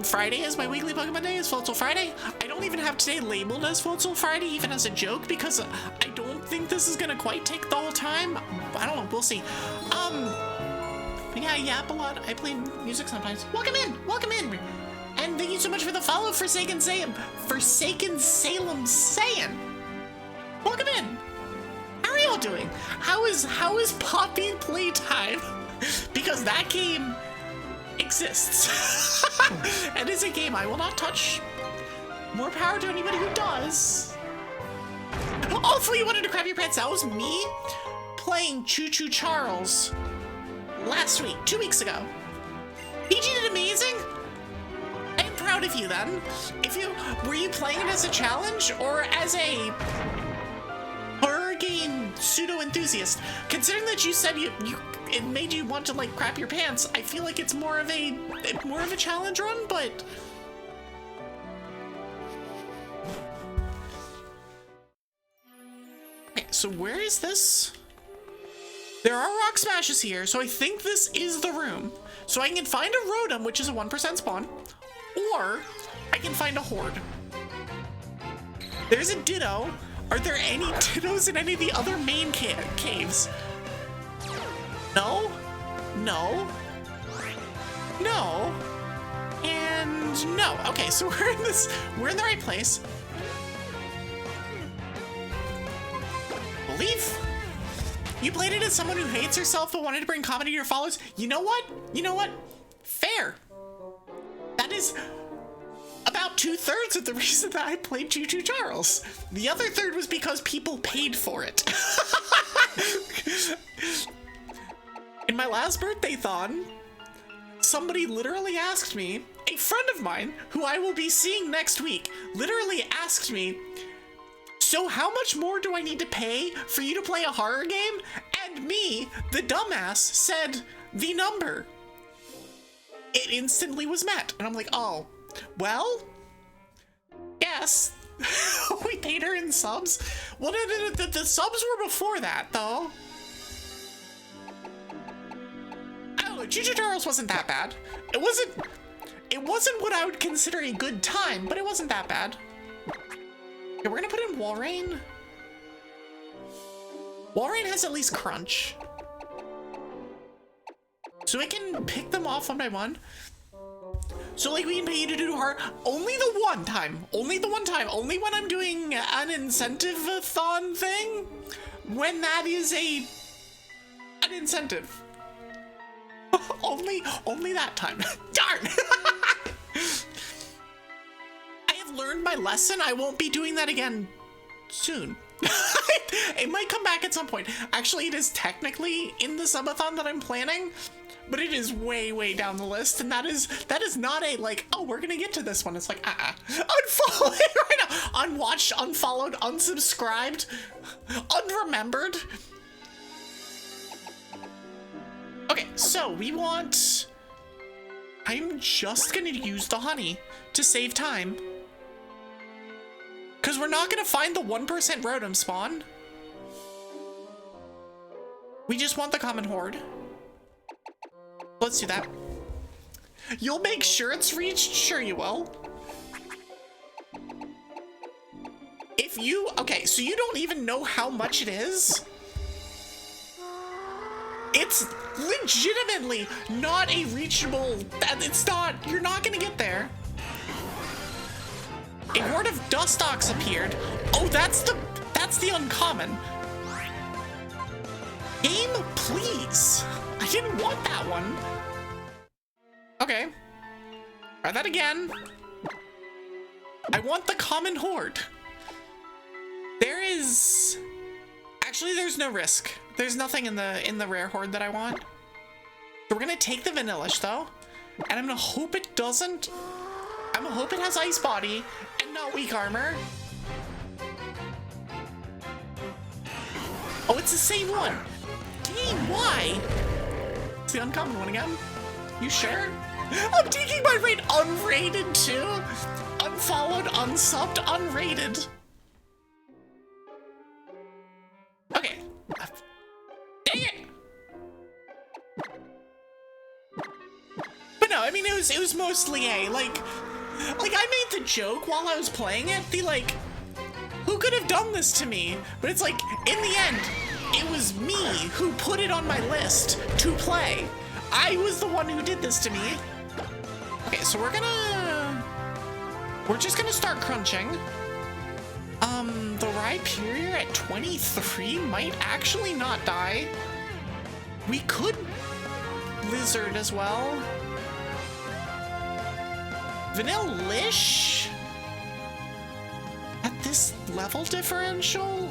Friday is my weekly Pokemon day, is Floatzel Friday. I don't even have today labeled as Floatzel Friday, even as a joke, because I don't think this is gonna quite take the whole time. I don't know, we'll see. But yeah, I yap a lot. I play music sometimes. Welcome in! And thank you so much for the follow, Forsaken Salem Saiyan. Welcome in! How are y'all doing? How is Poppy Playtime? Because that game exists. And it's a game I will not touch. More power to anybody who does. Hopefully you wanted to grab your pants. That was me playing Choo Choo Charles last week, 2 weeks ago. PG did amazing. I am proud of you then. Were you playing it as a challenge or as a horror game pseudo enthusiast? Considering that you said it made you want to like crap your pants, I feel like it's more of a challenge run, but so where is this? There are rock smashes here, so I think this is the room. So I can find a Rotom, which is a 1% spawn, or I can find a Horde. There's a Ditto. Are there any Dittos in any of the other main caves? No, no, no, and no. Okay, so we're in the right place. Believe. You played it as someone who hates herself but wanted to bring comedy to your followers. You know what? You know what? Fair. That is about 2/3 of the reason that I played Choo Choo Charles. The other third was because people paid for it. In my last birthday-thon, somebody literally asked me, a friend of mine, who I will be seeing next week, literally asked me, so how much more do I need to pay for you to play a horror game? And me, the dumbass, said the number. It instantly was met. And I'm like, oh, well, yes. We paid her in subs. Well, the subs were before that, though. I don't know, Choo Choo Charles wasn't that bad. It wasn't what I would consider a good time, but it wasn't that bad. Okay, we're gonna put in Walrein. Walrein has at least Crunch. So we can pick them off one by one. So like we can pay you to do hard only the one time. Only the one time. Only when I'm doing an incentive-a-thon thing. When that is an incentive. only that time. Darn! Learned my lesson. I won't be doing that again soon. It might come back at some point. Actually, it is technically in the subathon that I'm planning, but it is way down the list, and that is not a like, oh, we're gonna get to this one. It's like unfollow it right now. Unwatched, unfollowed, unsubscribed, unremembered. Okay, so we want, I'm just gonna use the honey to save time. Because we're not going to find the 1% Rotom spawn. We just want the common Horde. Let's do that. You'll make sure it's reached? Sure you will. If you... Okay, so you don't even know how much it is? It's legitimately not a reachable... It's not... You're not going to get there. A horde of Dustox appeared. Oh, that's the uncommon. Game, please. I didn't want that one. Okay. Try that again. I want the common horde. There is... Actually, there's no risk. There's nothing in the rare horde that I want. So we're gonna take the Vanilluxe though, and I'm gonna hope it doesn't. I'm gonna hope it has Ice Body and not Weak Armor. Oh, it's the same one. Dang, why? It's the uncommon one again. You sure? I'm taking my rate unrated too. Unfollowed, unsubbed, unrated. Okay. Dang it. But no, I mean it was mostly a like I made the joke while I was playing it. The like, who could have done this to me? But it's like in the end, it was me who put it on my list to play. I was the one who did this to me. Okay, so we're just gonna start crunching. The Rhyperior at 23 might actually not die. We could Lizard as well. Vanilluxe at this level differential?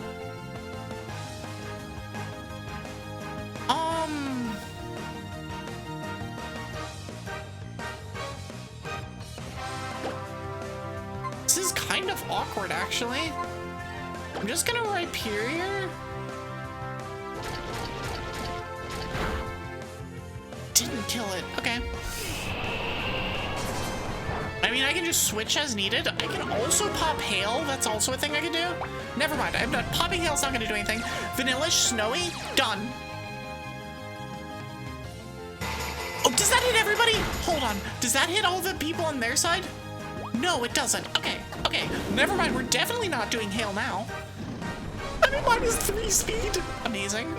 This is kind of awkward, actually. I'm just gonna Rhyperior. Didn't kill it. Okay. I I mean, I can just switch as needed. I can also pop Hail. That's also a thing I can do. Never mind, I'm done. Popping Hail's not gonna do anything. Vanilluxe, Snowy, done. Oh, does that hit everybody? Hold on, does that hit all the people on their side? No, it doesn't. Okay, okay, never mind. We're definitely not doing Hail now. I'm at -3 speed. Amazing.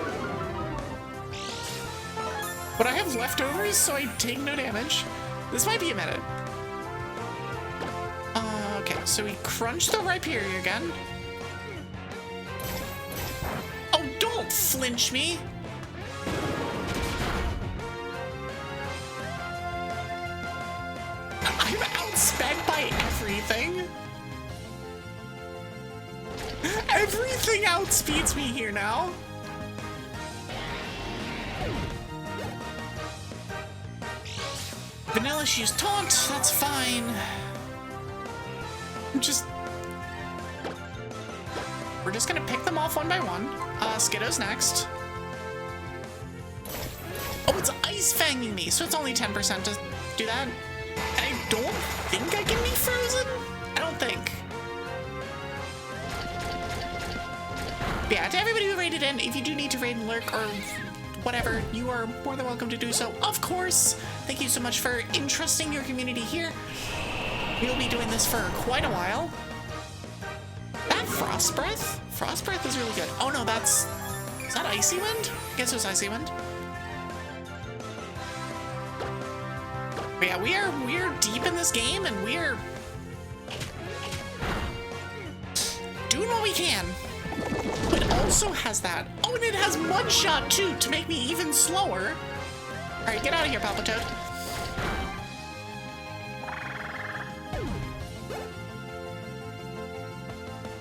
But I have leftovers, so I take no damage. This might be a minute. Okay, so we crunch the Rhyperior again. Oh, don't flinch me. I'm outsped by everything. Everything outspeeds me here now. Vanilluxe used Taunt, that's fine. We're just gonna pick them off one by one. Skiddo's next. Oh, it's Ice Fanging me, so it's only 10% to do that. And I don't think I can be frozen? I don't think. But yeah, to everybody who raided in, if you do need to raid and lurk or whatever, you are more than welcome to do so. Of course, thank you so much for entrusting your community here. We'll be doing this for quite a while. That Frost Breath? Frost Breath is really good. Oh no, is that Icy Wind? I guess it was Icy Wind. But yeah, we are deep in this game and we're doing what we can. But it also has that. Oh, and it has Mud Shot too to make me even slower. All right, get out of here, Palpitoad.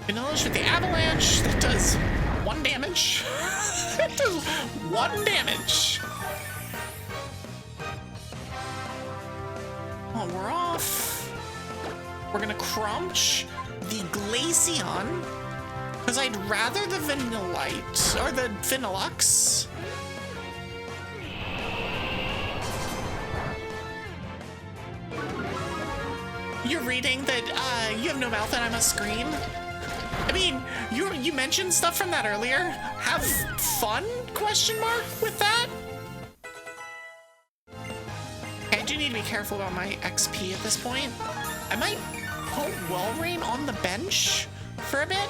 Vanilluxe with the Avalanche. That does 1 damage. That does 1 damage. Oh, we're off. We're gonna crunch the Glaceon. Because I'd rather the Vanillite, or the Vanilluxe. You're reading that you have no mouth and I must scream? I mean, you mentioned stuff from that earlier. Have fun, question mark, with that? I do need to be careful about my XP at this point. I might put Wellrain on the bench for a bit.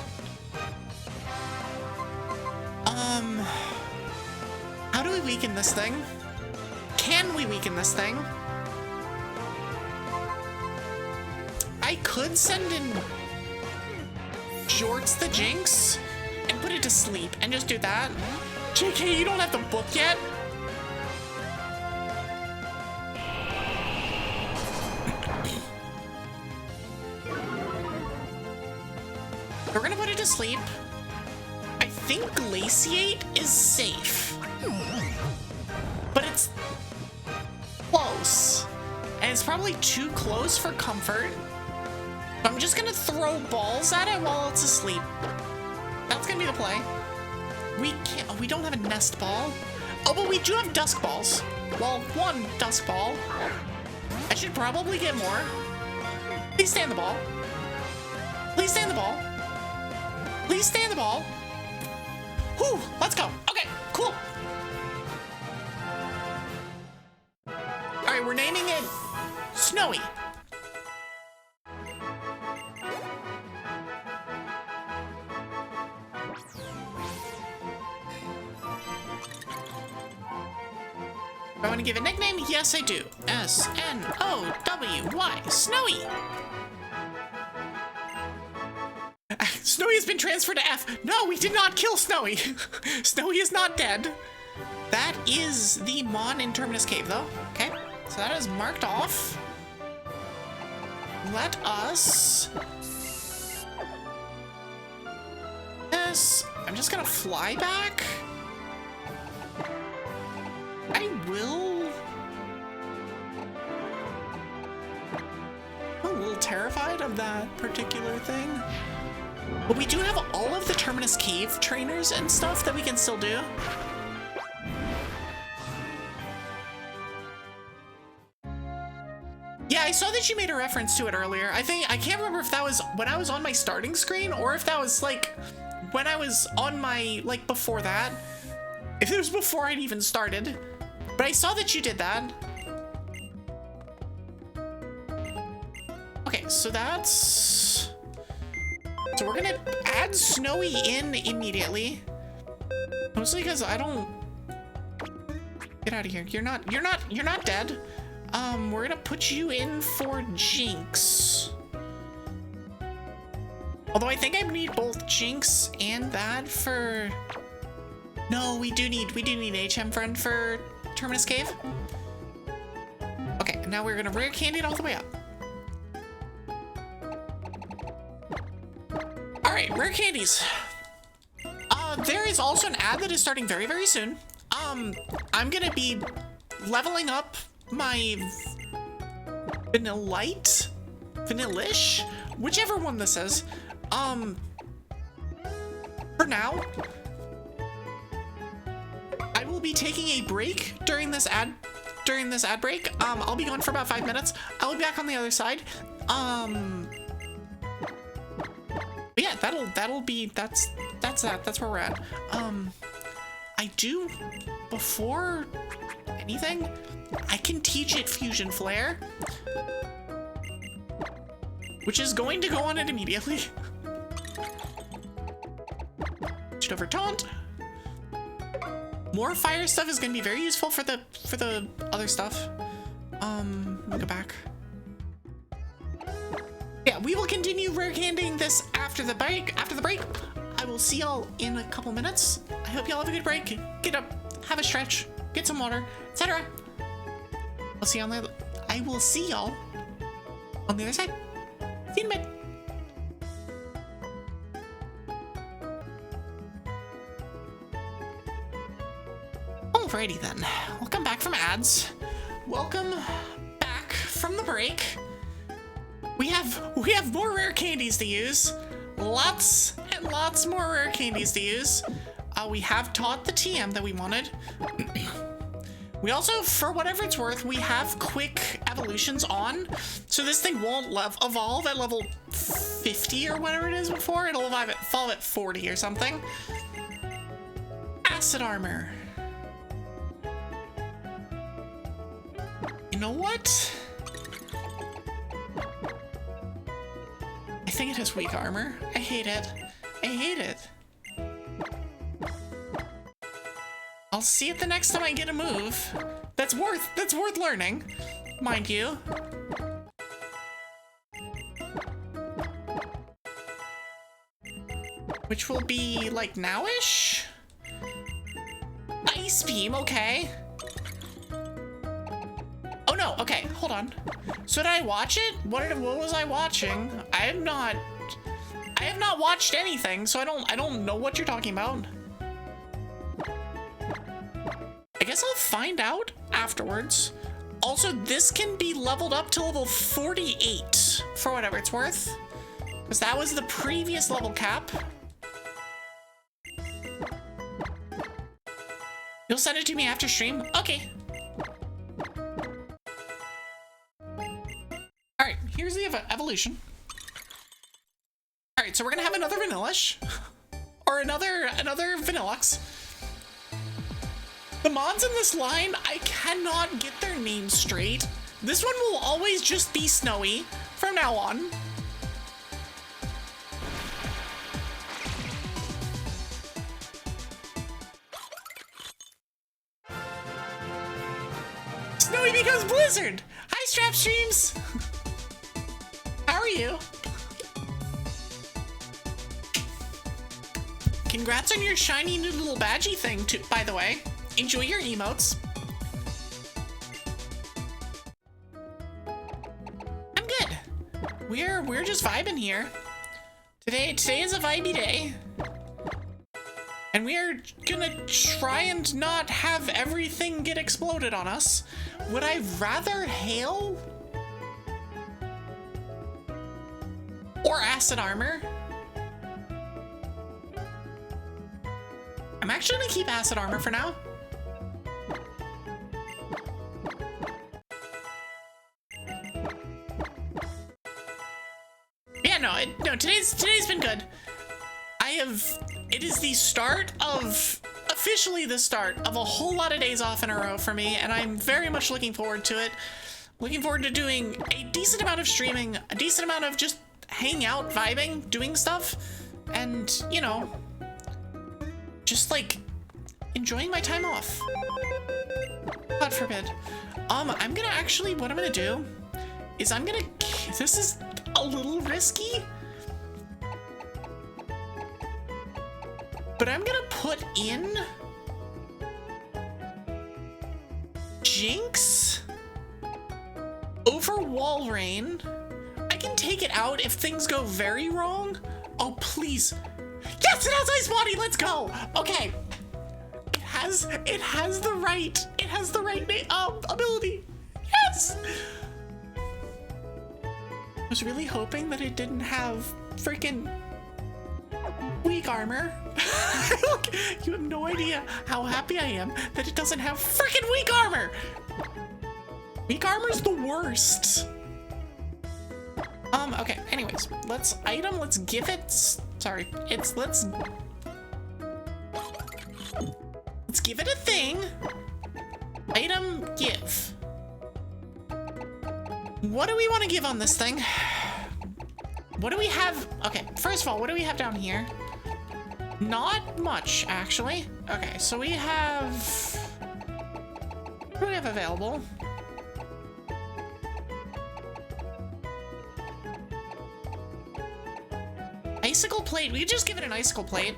How do we weaken this thing? Can we weaken this thing? I could send in Jorts the Jinx and put it to sleep and just do that. JK, you don't have the book yet? We're gonna put it to sleep. I think Glaciate is safe. But it's close. And it's probably too close for comfort. I'm just gonna throw balls at it while it's asleep. That's gonna be the play. We don't have a nest ball. Oh, but we do have dusk balls. Well, 1 dusk ball. I should probably get more. Please stay on the ball. Please stay on the ball. Please stay on the ball. Whew, let's go. Okay, cool. All right, we're naming it Snowy. Do I want to give a nickname? Yes, I do. S-N-O-W-Y, Snowy. Snowy has been transferred to F. No, we did not kill Snowy. Snowy is not dead. That is the Mon in Terminus Cave, though. Okay, so that is marked off. Let us... Yes, I'm just gonna fly back. I will... I'm a little terrified of that particular thing. But we do have all of the Terminus Cave trainers and stuff that we can still do. Yeah, I saw that you made a reference to it earlier. I can't remember if that was when I was on my starting screen or if that was like when I was on my, like before that. If it was before I'd even started. But I saw that you did that. Okay, so that's... So we're gonna add Snowy in immediately. Mostly because I don't... Get out of here. You're not dead. We're gonna put you in for Jinx. Although I think I need both Jinx and that for... No, we do need HM Friend for Terminus Cave. Okay, now we're gonna rare candy it all the way up. All right, rare candies. There is also an ad that is starting very, very soon. I'm gonna be leveling up my Vanillish, whichever one this is. For now, I will be taking a break during this ad break. I'll be gone for about 5 minutes. I'll be back on the other side. Yeah, that's where we're at. I do, before anything, I can teach it Fusion Flare, which is going to go on it immediately. Shoot over Taunt. More fire stuff is going to be very useful for the other stuff. Let me go back. Yeah, we will continue rare candying this after the break. I will see y'all in a couple minutes. I hope y'all have a good break. Get up, have a stretch, get some water, etc. I'll see you on the. I will see y'all on the other side. See you in a bit. Alrighty then. Welcome back from ads. Welcome back from the break. We have more rare candies to use. Lots and lots more rare candies to use. We have taught the TM that we wanted. We also, for whatever it's worth, we have quick evolutions on, so this thing won't evolve at level 50 or whatever it is before. It'll evolve at 40 or something. Acid armor. You know what? I think it has weak armor. I hate it. I hate it. I'll see it the next time I get a move. That's worth learning, mind you. Which will be like nowish? Ice beam, okay. Oh no, okay, hold on. So did I watch it? What was I watching? I have not watched anything, so I don't know what you're talking about. I guess I'll find out afterwards. Also, this can be leveled up to level 48 for whatever it's worth, because that was the previous level cap. You'll send it to me after stream? Okay. Alright, here's the evolution. Alright, so we're gonna have another Vanilluxe. Or another Vanilluxe. The mods in this line, I cannot get their names straight. This one will always just be Snowy from now on. Snowy becomes Blizzard! Hi, Strap Streams! How are you? Congrats on your shiny new little badgie thing, too, by the way. Enjoy your emotes. I'm good. We're just vibing here. Today is a vibey day. And we are gonna try and not have everything get exploded on us. Would I rather hail? Or acid armor? I'm actually gonna keep acid armor for now. no, today's been good. It is the start of, officially the start of a whole lot of days off in a row for me, and I'm very much looking forward to it. Looking forward to doing a decent amount of streaming, a decent amount of just hanging out, vibing, doing stuff, and, you know, just like enjoying my time off. God forbid. I'm gonna actually, what I'm gonna do is this is a little risky, but I'm gonna put in Jinx over Walrein. I can take it out if things go very wrong. Oh, please. Yes, it has Ice Body, let's go. Okay. It has the right ability. Yes. I was really hoping that it didn't have freaking weak armor. Look, you have no idea how happy I am that it doesn't have freaking weak armor. Weak armor's the worst. Okay, anyways, let's give it, sorry, let's give it a thing. Item, give. What do we want to give on this thing? What do we have? Okay, first of all, what do we have down here? Not much, actually. Okay, so we have... What do we have available? Icicle plate. We could just give it an icicle plate.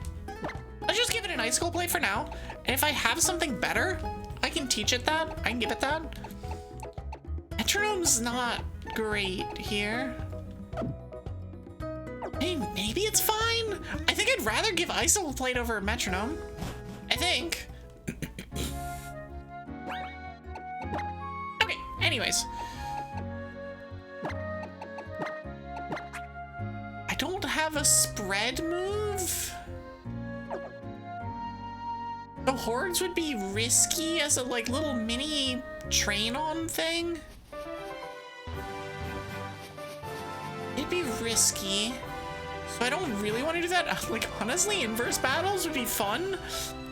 Let's just give it an icicle plate for now. And if I have something better, I can teach it that. I can give it that. Metronome's not great here. Hey, maybe it's fine. I think I'd rather give icicle plate over metronome. I think. Okay, anyways. I don't have a spread move. The hordes would be risky as a like little mini train on thing. It'd be risky. So I don't really want to do that. Like honestly, inverse battles would be fun.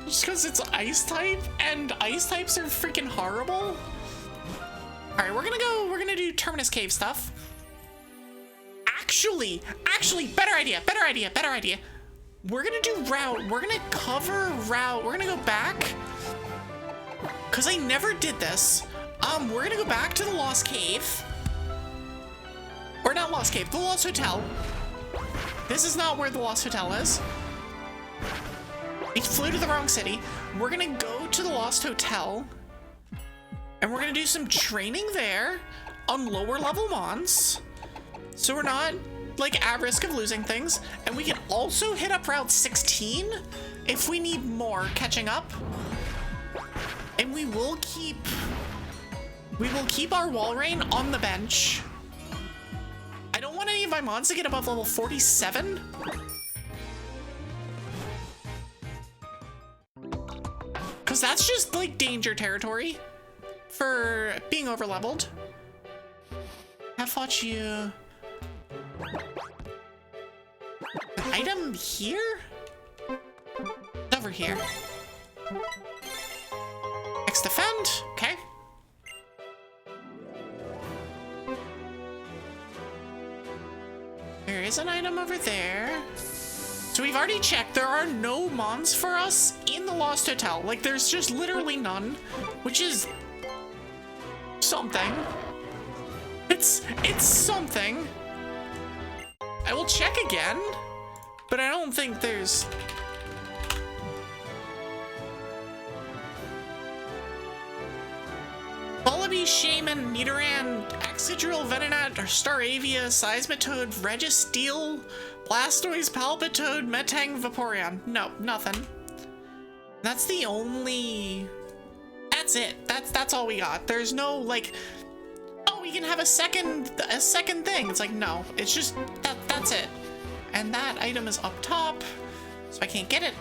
Just because it's ice type and ice types are freaking horrible. Alright, we're gonna do Terminus Cave stuff. Actually, better idea. We're gonna do route. We're gonna cover route. We're gonna go back. Cause I never did this. We're gonna go back to the Lost Cave. Or not Lost Cave, the Lost Hotel. This is not where the Lost Hotel is. We flew to the wrong city. We're gonna go to the Lost Hotel. And we're gonna do some training there on lower level mons. So we're not like at risk of losing things. And we can also hit up Route 16 if we need more catching up. And we will keep our Walrein on the bench. I don't want any of my mons to get above level 47. Because that's just like danger territory for being over leveled. Have fought you. An item here? It's over here. Next defend, okay. There is an item over there. So we've already checked. There are no mons for us in the Lost Hotel. Like there's just literally none, which is something. It's something. I will check again, but I don't think there's... Wallaby, Shaman, Nidoran, Excadrill, Venonat, Staravia, Seismitoad, Registeel, Blastoise, Palpitoad, Metang, Vaporeon. No, nothing. That's the only... That's it. That's all we got. There's no, like... Oh, we can have a second thing. It's like, no. It's just... That's it. And that item is up top, so I can't get it.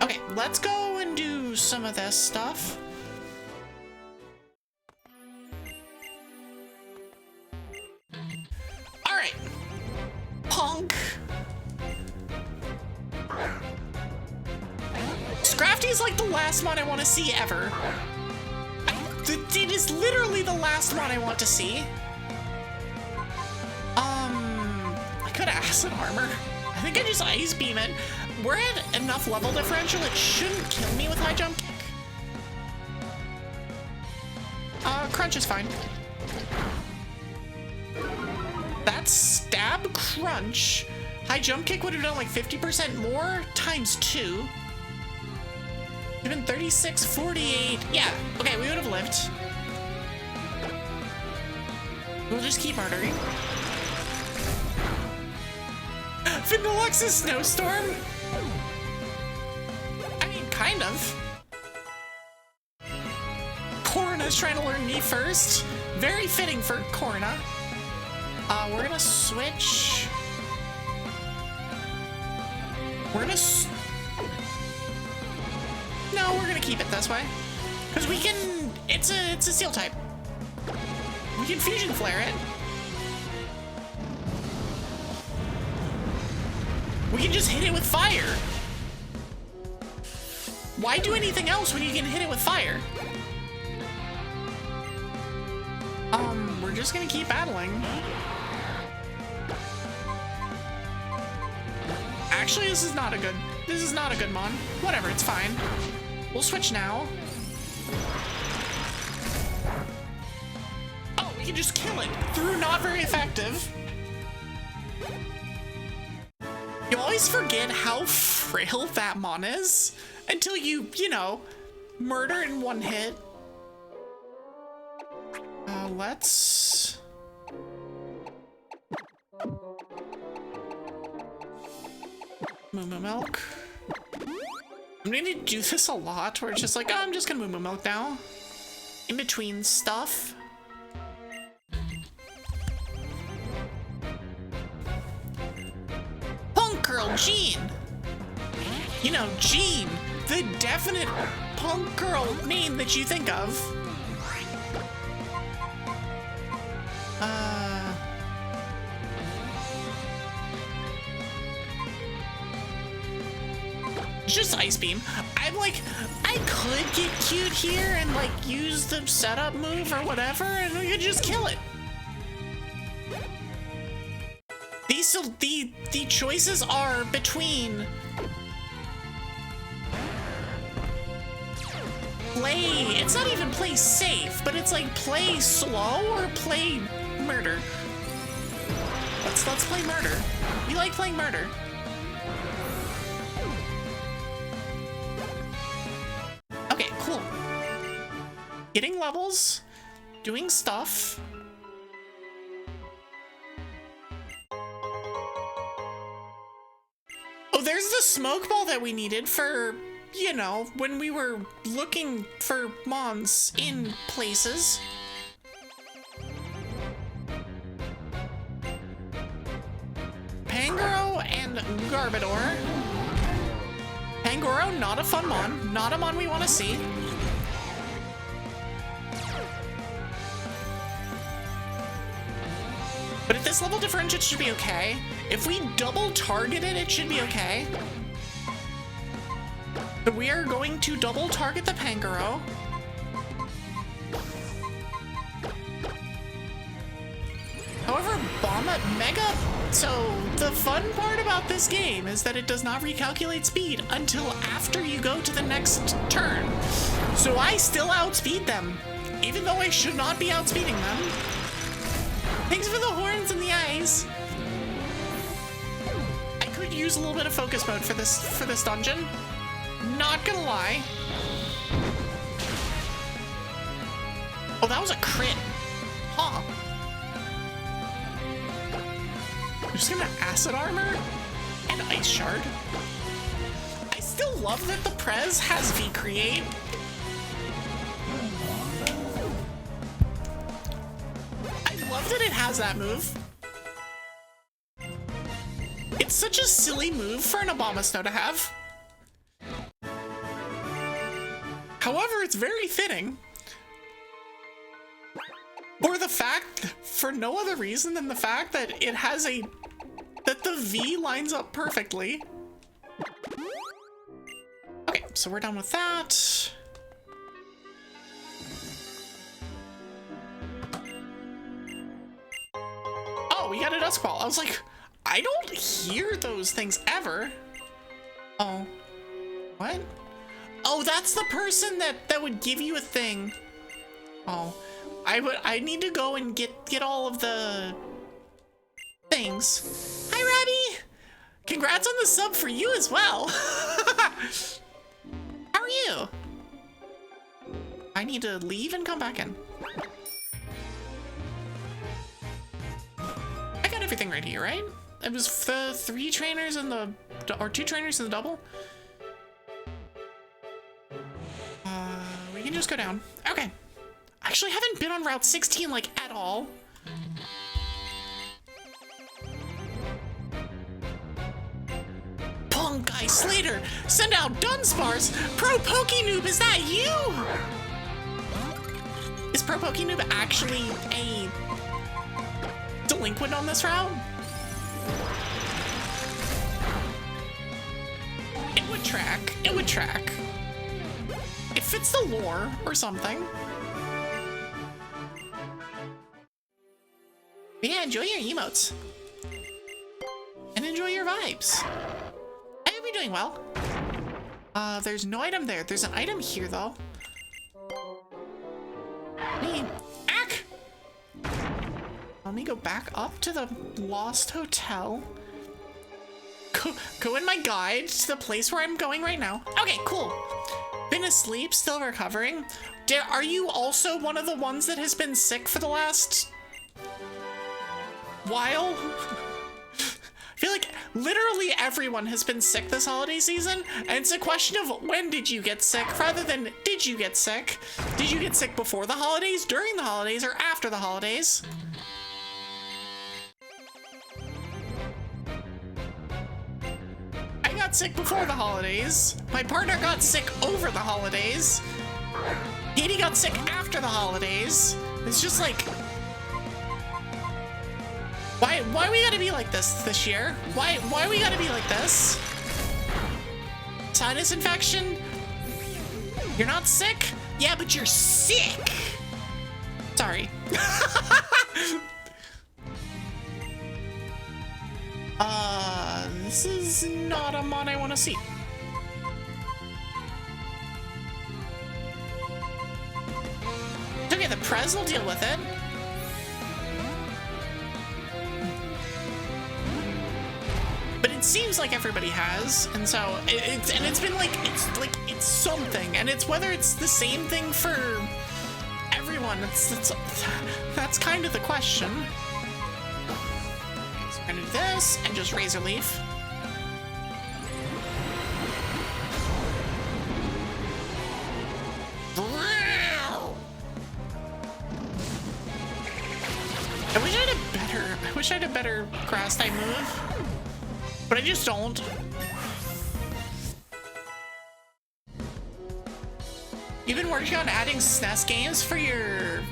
Okay, let's go and do some of this stuff. Alright, Bonk. Scrafty is like the last one I want to see ever. It is literally the last one I want to see. I could acid armor. I think I just ice beam it. We're at enough level differential, it shouldn't kill me with high jump kick. Crunch is fine. That's stab crunch. High jump kick would have done like 50% more times 2. Even 36, 48. Yeah, okay, we would have lived. We'll just keep murdering. Vanilluxe's snowstorm? I mean, kind of. Corona's trying to learn me first. Very fitting for Corona. We're gonna switch. We're gonna... No, we're gonna keep it this way. Because we can... It's a steel type. We can fusion flare it. We can just hit it with fire. Why do anything else when you can hit it with fire? We're just gonna keep battling. Actually, this is not a good mon. Whatever, it's fine. We'll switch now. Oh, we can just kill it through not very effective. You always forget how frail that mon is until you know, murder in one hit. Let's... Moo Milk. I'm going to do this a lot where it's just like, oh, I'm just gonna Moo Milk now. In between stuff. Punk Girl Jean! You know, Jean, the definite punk girl name that you think of. Just ice beam. I'm like, I could get cute here and like use the setup move or whatever, and we could just kill it. The choices are between play. It's not even play safe, but it's like play slow or play murder. Let's play murder. We like playing murder. Okay, cool. Getting levels, doing stuff. Oh, there's the smoke ball that we needed for, you know, when we were looking for mons in places. Pangoro and Gardevoir. Pangoro, not a fun mon. Not a mon we want to see. But at this level differential, it should be okay. If we double target it, it should be okay. But we are going to double target the Pangoro. However, Mega... So, the fun part about this game is that it does not recalculate speed until after you go to the next turn. So I still outspeed them, even though I should not be outspeeding them. Thanks for the horns and the eyes. I could use a little bit of focus mode for this dungeon. Not gonna lie. Oh, that was a crit. Huh. I'm just gonna acid armor and ice shard. I still love that the Prez has V-create. I love that it has that move. It's such a silly move for an Abomasnow to have. However, it's very fitting. Or the fact, for no other reason than the fact that it has that the the V lines up perfectly. Okay, so we're done with that. Oh, we got a Dusk Ball. I was like, I don't hear those things ever. Oh, what? Oh, that's the person that would give you a thing. Oh, I need to go and get all of the things. Hi, Robbie. Congrats on the sub for you as well. How are you? I need to leave and come back in. I got everything right here, right? It was the 3 trainers and the, or 2 trainers in the double. We can just go down. Okay. I actually haven't been on Route 16 like at all. Punk Guy Slater, send out Dunsparce. Pro Pokenoob, is that you? Is Pro Pokenoob actually a delinquent on this route? It would track. It would track. It fits the lore or something. But yeah, enjoy your emotes. And enjoy your vibes. I hope you're doing well. There's no item there. There's an item here, though. Hey, ack! Let me go back up to the Lost Hotel. Go in my guide to the place where I'm going right now. Okay, cool. Been asleep, still recovering. Are you also one of the ones that has been sick for the last while? I feel like literally everyone has been sick this holiday season, and it's a question of when did you get sick rather than did you get sick? Did you get sick before the holidays, during the holidays, or after the holidays? I got sick before the holidays. My partner got sick over the holidays. Katie got sick after the holidays. It's just like, why we gotta be like this year? Why we gotta be like this? Sinus infection? You're not sick? Yeah, but you're sick. Sorry. This is not a mod I want to see. Okay, the Prez will deal with it. But it seems like everybody has, and so it's been like it's something, and it's whether it's the same thing for everyone. That's kind of the question. Okay, so we're gonna do this and just Razor Leaf. I wish I had a better grass type move, but I just don't. You've been working on adding SNES games for your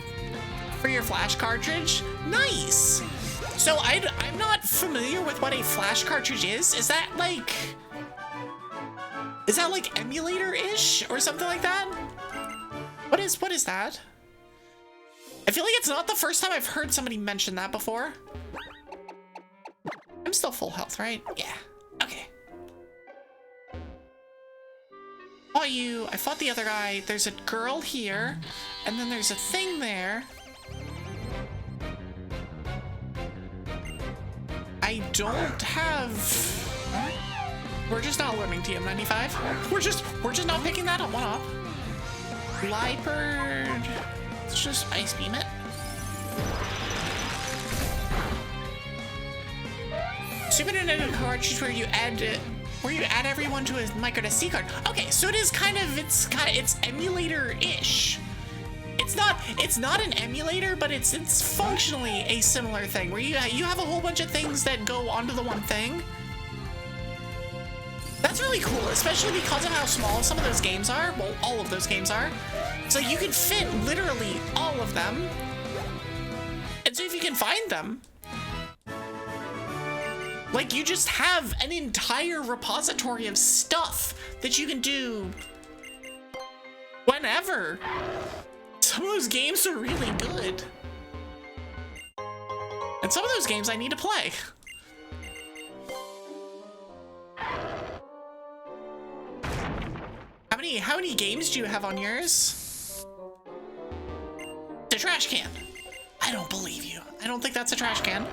flash cartridge? Nice. So I'm not familiar with what a flash cartridge is. Is that like emulator-ish or something like that? What is that? I feel like it's not the first time I've heard somebody mention that before. I'm still full health, right? Yeah. Okay. I fought the other guy. There's a girl here, and then there's a thing there. I don't have... We're just not learning TM95. We're just not picking that up. One up. Liepard. Let's just Ice Beam it. Super Nintendo cartridge where you add everyone to a micro SD card. Okay, so it is it's emulator-ish. It's not an emulator, but it's functionally a similar thing where you have a whole bunch of things that go onto the one thing. That's really cool, especially because of how small some of those games are. Well, all of those games are. So you can fit literally all of them. And so if you can find them. Like, you just have an entire repository of stuff that you can do whenever. Some of those games are really good. And some of those games I need to play. How many games do you have on yours? The trash can. I don't believe you. I don't think that's a trash can.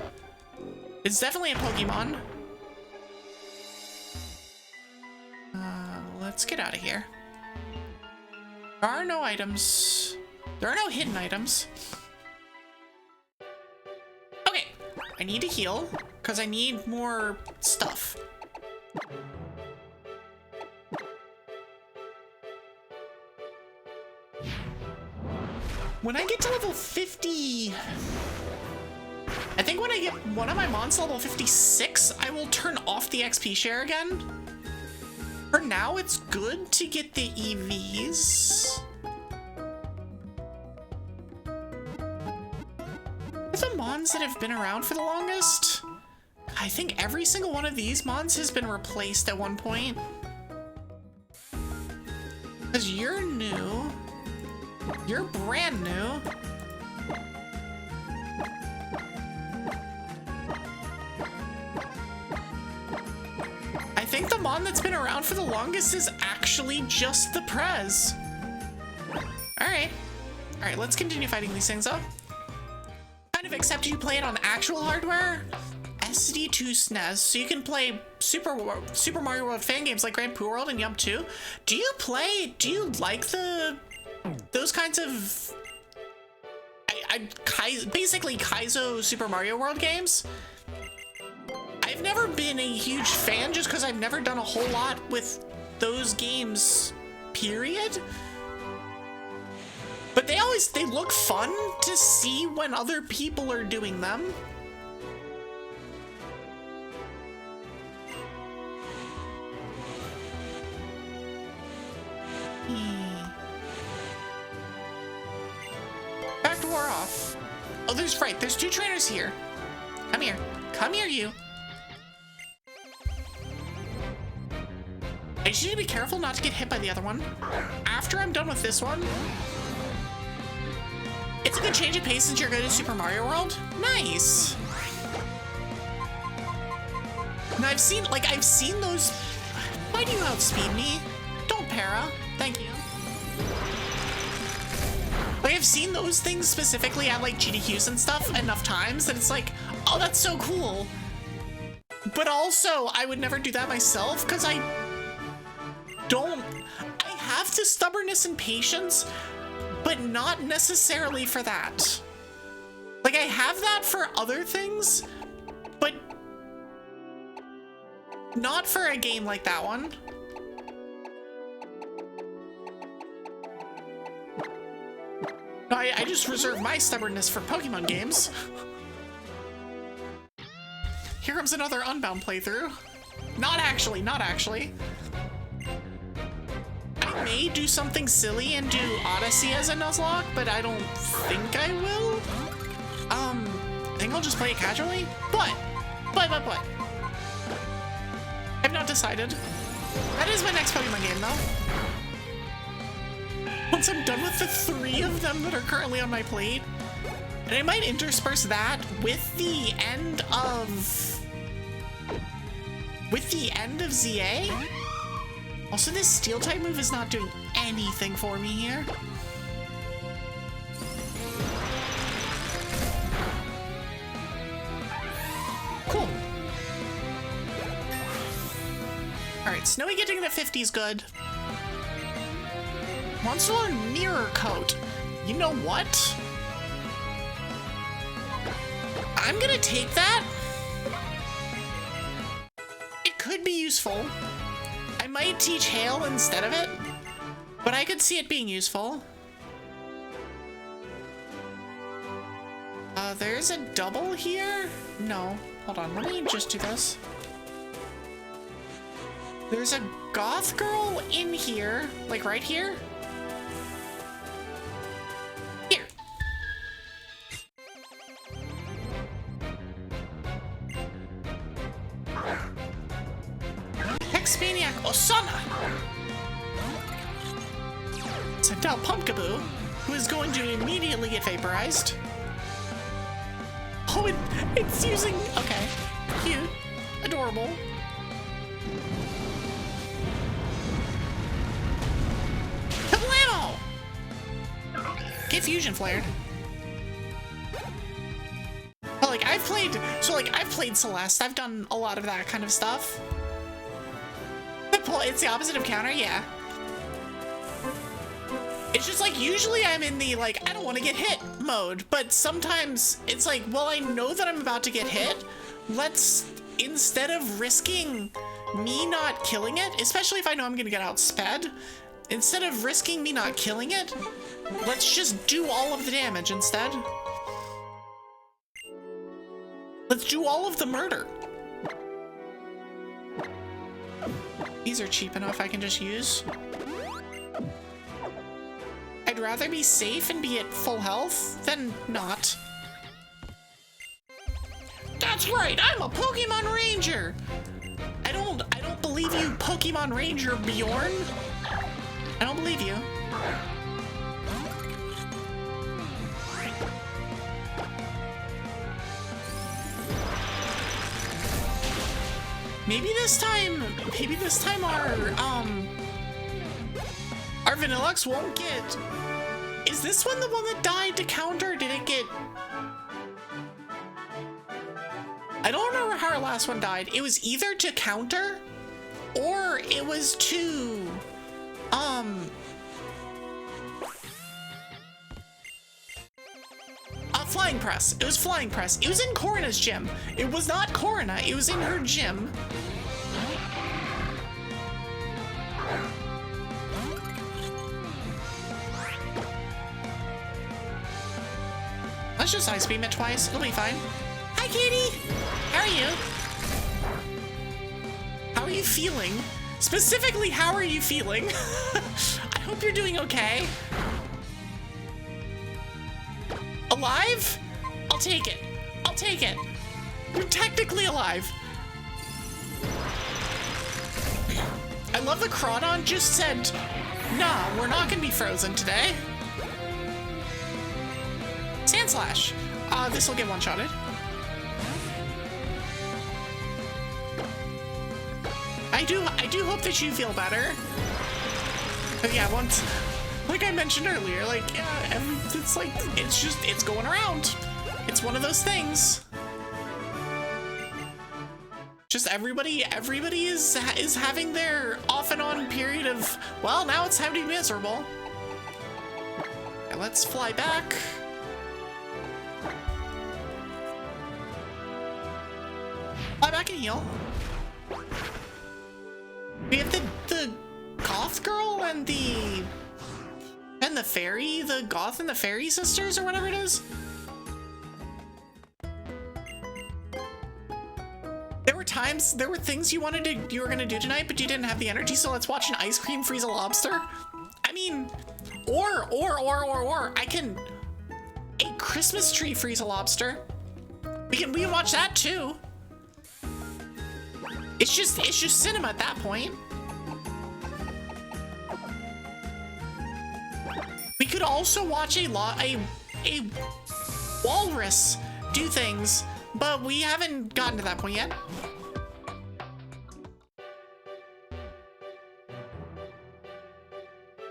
It's definitely a Pokemon. Let's get out of here. There are no items. There are no hidden items. Okay, I need to heal because I need more stuff. When I get to level 50, I think when I get one of my mons level 56, I will turn off the XP share again. For now, it's good to get the EVs. The mons that have been around for the longest, I think every single one of these mons has been replaced at one point. Because you're new. You're brand new. I think the mon that's been around for the longest is actually just the Prez. Alright. Alright, let's continue fighting these things up. Kind of accept you play it on actual hardware. SD2 SNES, so you can play Super Mario World fan games like Grand Poo World and Yum 2. Do you like those kinds of basically Kaizo Super Mario World games? I've never been a huge fan just because I've never done a whole lot with those games, period. But they look fun to see when other people are doing them. Back to war off. Oh, there's two trainers here. Come here. Come here, you. I just need to be careful not to get hit by the other one. After I'm done with this one, it's a good change of pace since you're good at Super Mario World. Nice. Now I've seen those. Why do you outspeed me? Don't para. Thank you. Like, I've seen those things specifically at like GDQs and stuff enough times that it's like, oh, that's so cool. But also, I would never do that myself because I have the stubbornness and patience, but not necessarily for that. Like, I have that for other things, but not for a game like that one. No, I just reserve my stubbornness for Pokemon games. Here comes another Unbound playthrough. Not actually, not actually. I may do something silly and do Odyssey as a Nuzlocke, but I don't think I will. I think I'll just play it casually, but. I've not decided. That is my next Pokemon game, though. Once I'm done with the 3 of them that are currently on my plate, and I might intersperse that with the end of ZA. Also, this Steel type move is not doing anything for me here. Cool. Alright, Snowy getting to 50 is good. Wants to learn Mirror Coat. You know what? I'm gonna take that. It could be useful. I might teach Hail instead of it, but I could see it being useful. There's a double here? No, hold on, let me just do this. There's a goth girl in here, like right here. Here. X-Maniac Osana. Sent out Pumpkaboo, who is going to immediately get vaporized. Oh, it's using... Okay. Cute. Adorable. Kablamo! Get fusion flared. But like I've played Celeste. I've done a lot of that kind of stuff. It's the opposite of counter, yeah. It's just like usually I'm in the like I don't want to get hit mode, but sometimes it's like, well, I know that I'm about to get hit. Let's, instead of risking me not killing it, especially if I know I'm gonna get outsped, instead of risking me not killing it, let's just do all of the damage instead. Let's do all of the murder. These are cheap enough I can just use. I'd rather be safe and be at full health than not. That's right, I'm a Pokemon Ranger! I don't believe you, Pokemon Ranger Bjorn. I don't believe you. Maybe this time our Vanilluxe won't get... Is this one the one that died to counter? Did it get... I don't remember how our last one died. It was either to counter or it was to... Flying Press. It was Flying Press. It was in Corona's gym. It was not Corona. It was in her gym. Let's just Ice Beam it twice. It'll be fine. Hi, Katie. How are you? How are you feeling? Specifically, how are you feeling? I hope you're doing okay. Alive? I'll take it. I'll take it. You're technically alive. I love the Crawdon just said, nah, we're not gonna be frozen today. Sand Slash. This will get one-shotted. I do hope that you feel better. But yeah, once, like I mentioned earlier, like, yeah, it's going around. It's one of those things. Just everybody is having their off and on period of, well, now it's time to be miserable. Okay, let's fly back. Fly back and heal. We have the goth girl and the fairy, the goth and the fairy sisters or whatever it is. There were things you were gonna do tonight, but you didn't have the energy, so let's watch an ice cream freeze a lobster. I mean, or I can a Christmas tree freeze a lobster. We can watch that too. It's just cinema at that point. We could also watch a walrus do things, but we haven't gotten to that point yet.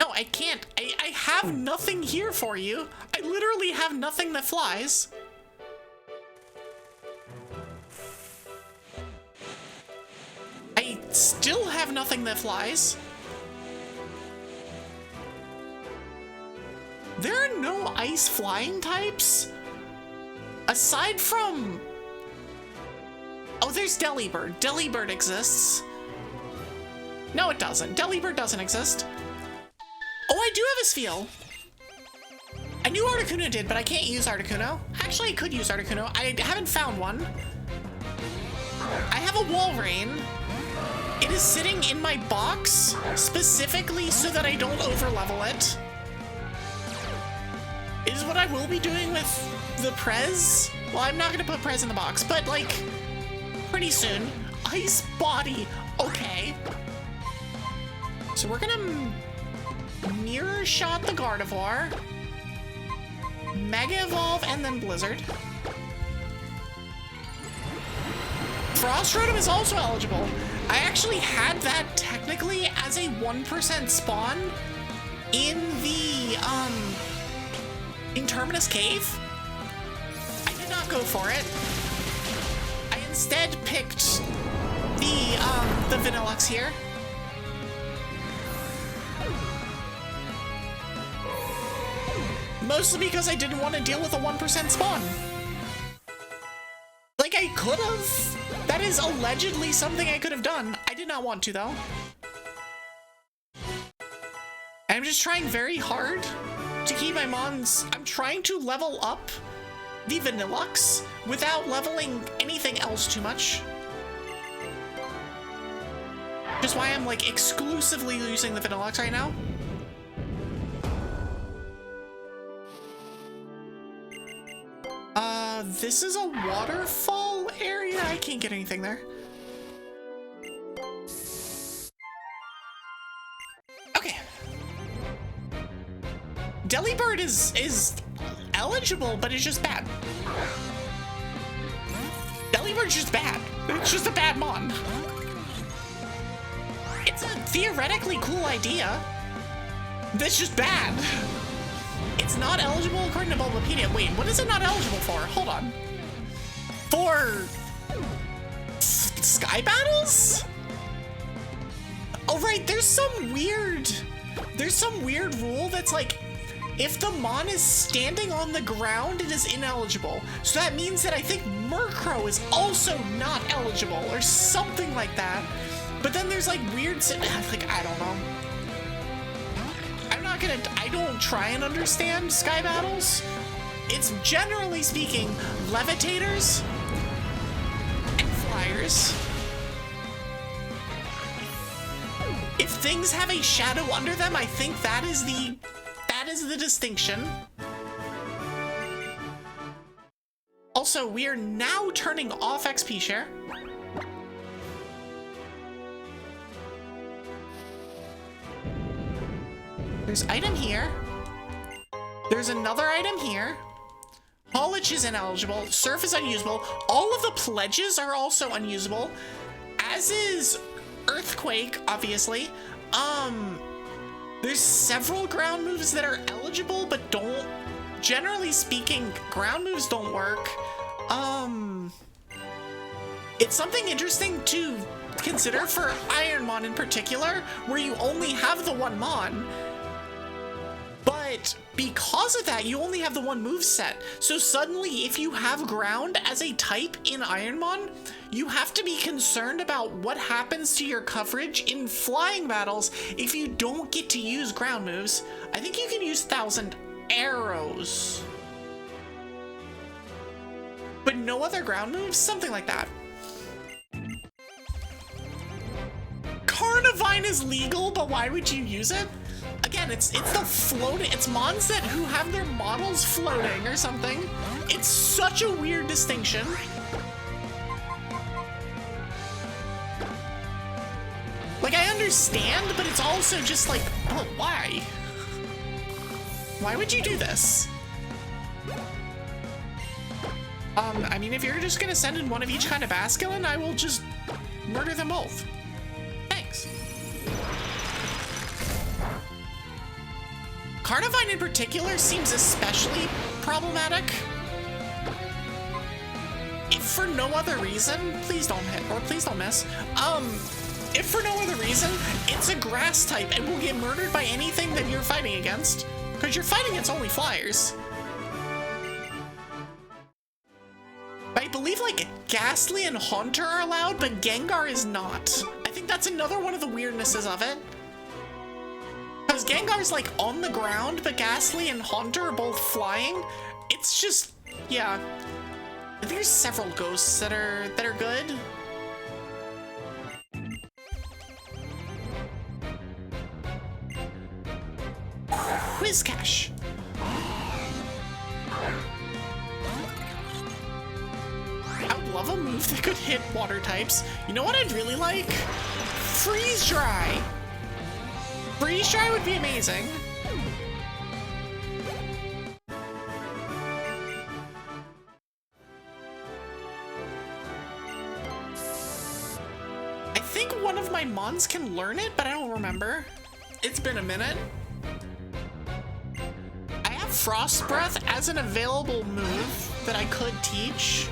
No, I can't. I have nothing here for you. I literally have nothing that flies. I still have nothing that flies. There are no ice flying types? Aside from... Oh, there's Delibird. Delibird exists. No, it doesn't. Delibird doesn't exist. Oh, I do have a Spheal. I knew Articuno did, but I can't use Articuno. Actually, I could use Articuno. I haven't found one. I have a Walrein. It is sitting in my box specifically so that I don't overlevel it. It is what I will be doing with the Prez. Well, I'm not gonna put Prez in the box, but like, pretty soon. Ice Body, okay. So we're gonna mirror shot the Gardevoir, Mega Evolve, and then Blizzard. Frost Rotom is also eligible. I actually had that technically as a 1% spawn in the, in Terminus Cave. I did not go for it. I instead picked the Vanilluxe here. Mostly because I didn't want to deal with a 1% spawn. Like, I could have. That is allegedly something I could have done. I did not want to, though. I'm just trying very hard to keep my mons. I'm trying to level up the Vanilluxe without leveling anything else too much. Just why I'm, like, exclusively using the Vanilluxe right now. This is a waterfall area. I can't get anything there. Okay. Delibird is eligible, but it's just bad. Delibird's just bad. It's just a bad mon. It's a theoretically cool idea. That's just bad. It's not eligible according to Bulbapedia. Wait, what is it not eligible for? Hold on. For Sky Battles? Oh right, there's some weird rule that's like, if the mon is standing on the ground, it is ineligible. So that means that I think Murkrow is also not eligible or something like that. But then there's like weird, like, I don't know. I don't try and understand Sky Battles. It's generally speaking levitators and flyers. If things have a shadow under them, I think that is the distinction. Also, we are now turning off XP share. There's item here. There's another item here. Polish is ineligible. Surf is unusable. All of the pledges are also unusable, as is Earthquake, obviously. There's several ground moves that are eligible, but don't. Generally speaking, ground moves don't work. It's something interesting to consider for Ironmon in particular, where you only have the one mon. But because of that, you only have the one move set. So suddenly, if you have ground as a type in Ironmon, you have to be concerned about what happens to your coverage in flying battles if you don't get to use ground moves. I think you can use 1,000 arrows, but no other ground moves, something like that. Carnivine is legal, but why would you use it? Again, it's the floating, it's mons that who have their models floating or something. It's such a weird distinction. Like, I understand, but it's also just like, but why? Why would you do this? I mean, if you're just gonna send in one of each kind of Basculin, I will just murder them both. Thanks. Carnivine in particular seems especially problematic. If for no other reason, please don't hit, or please don't miss. If for no other reason, it's a grass type and will get murdered by anything that you're fighting against, because you're fighting against only flyers. I believe like Ghastly and Haunter are allowed, but Gengar is not. I think that's another one of the weirdnesses of it. Because Gengar's like on the ground, but Ghastly and Haunter are both flying. It's just, yeah. I think there's several ghosts that are good. Whizcash. I would love a move that could hit water types. You know what I'd really like? Freeze Dry. Freeze Dry would be amazing. I think one of my mons can learn it, but I don't remember. It's been a minute. I have Frost Breath as an available move that I could teach.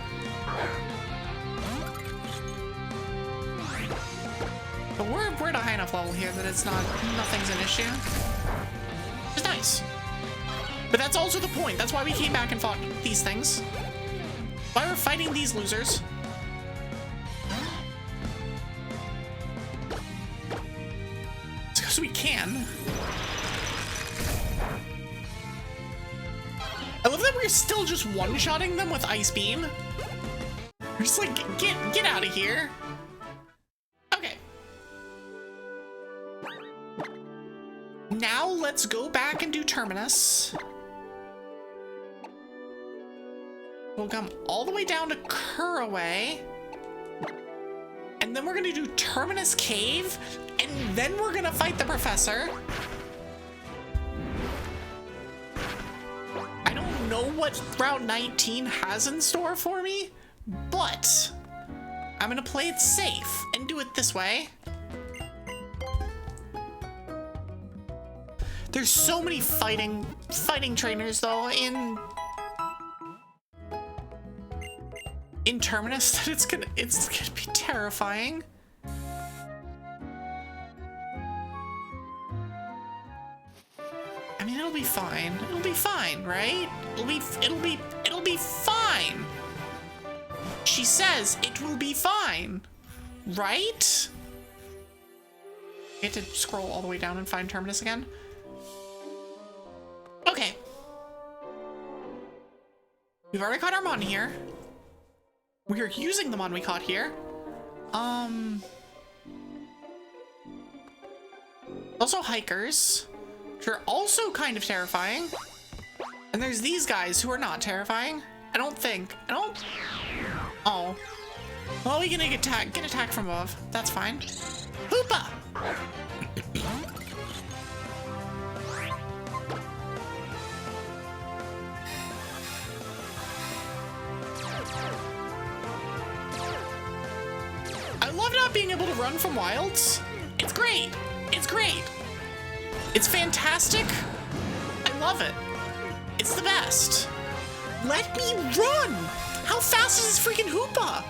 But we're at a high enough level here that it's nothing's an issue. It's nice. But that's also the point. That's why we came back and fought these things. Why we're fighting these losers. It's because we can. I love that we're still just one-shotting them with Ice Beam. We're just like, get out of here. Okay. Now let's go back and do Terminus. We'll come all the way down to Kuraway. And then we're gonna do Terminus Cave, and then we're gonna fight the Professor. I don't know what Route 19 has in store for me, but I'm gonna play it safe and do it this way. There's so many fighting trainers though in Terminus that it's gonna be terrifying. I mean, it'll be fine. It'll be fine, right? It'll be fine. She says it will be fine, right? You have to scroll all the way down and find Terminus again. Okay. We've already caught our mon here. We are using the mon we caught here. Also hikers, which are also kind of terrifying. And there's these guys who are not terrifying. I don't think. Oh. Well, we can get attacked from above. That's fine. Hoopa! I love not being able to run from wilds. It's great. It's great. It's fantastic. I love it. It's the best. Let me run! How fast is this freaking Hoopa?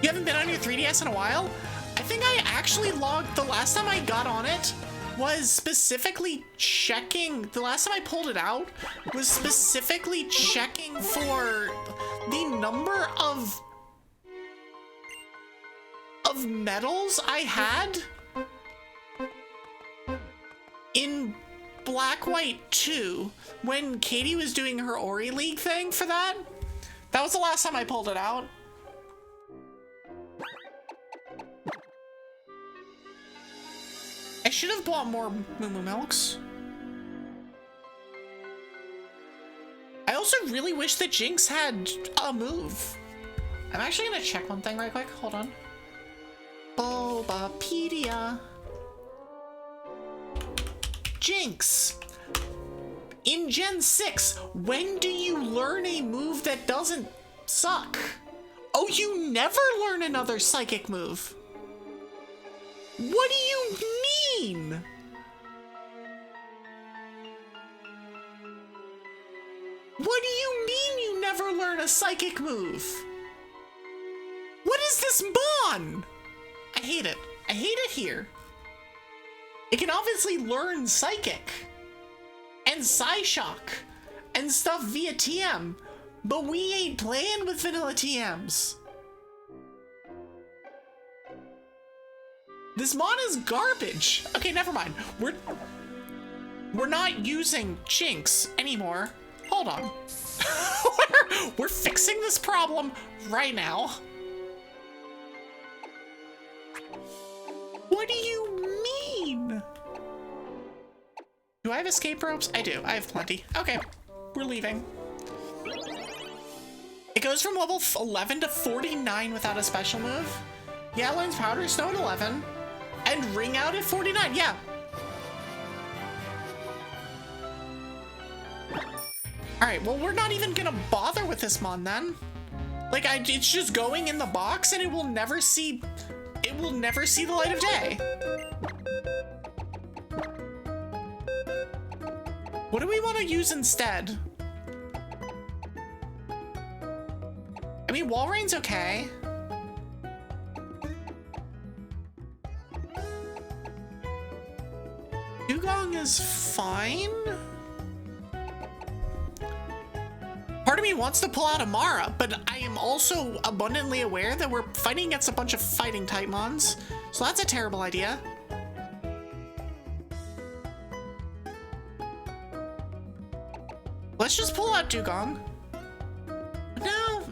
You haven't been on your 3DS in a while? I think I actually logged, the last time I got on it was specifically checking, the last time I pulled it out was specifically checking for the number of medals I had in Black White 2 when Katie was doing her Ori League thing for that. That was the last time I pulled it out. I should have bought more Moo Moo Milks. I also really wish that Jinx had a move. I'm actually gonna check one thing right quick. Hold on. Bulbapedia. Jinx. In Gen 6, when do you learn a move that doesn't suck? Oh, you never learn another psychic move. What do you mean? What do you mean you never learn a psychic move? What is this mon? I hate it. I hate it here. It can obviously learn psychic and Psyshock and stuff via TM, but we ain't playing with vanilla TMs. This mon is garbage. Okay, never mind. We're not using Jinx anymore. Hold on. we're fixing this problem right now. What do you mean? Do I have escape ropes? I do. I have plenty. Okay, we're leaving. It goes from level 11 to 49 without a special move. Yeah, it learns Powder Snow at 11. And ring out at 49, yeah. All right, well, we're not even gonna bother with this mon then. Like, it's just going in the box and it will never see the light of day. What do we want to use instead? I mean, Walreign's okay. Dugong is fine. Part of me wants to pull out Amara, but I am also abundantly aware that we're fighting against a bunch of fighting type mons, so that's a terrible idea. Let's just pull out Dugong. No.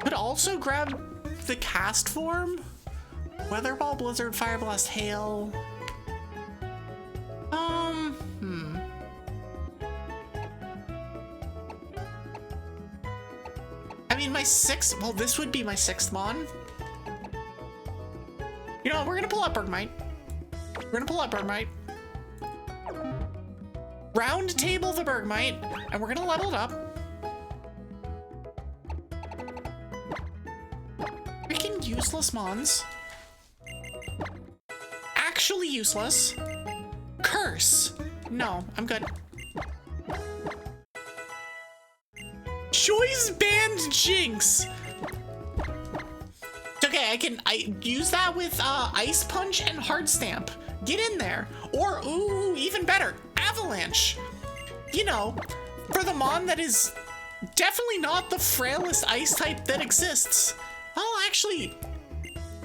Could also grab the cast form. Weather Ball, Blizzard, Fire Blast, Hail. I mean, my sixth, well, this would be my sixth mon. You know what, we're gonna pull out Bergmite. We're gonna pull out Bergmite. Round table the Bergmite, and we're gonna level it up. Freaking useless mons. Actually useless. Curse. No, I'm good. Choice band Jinx. It's okay, I use that with Ice Punch and Hard Stamp. Get in there. Or, ooh, even better, Avalanche. You know, for the mon that is definitely not the frailest ice type that exists. Oh, actually,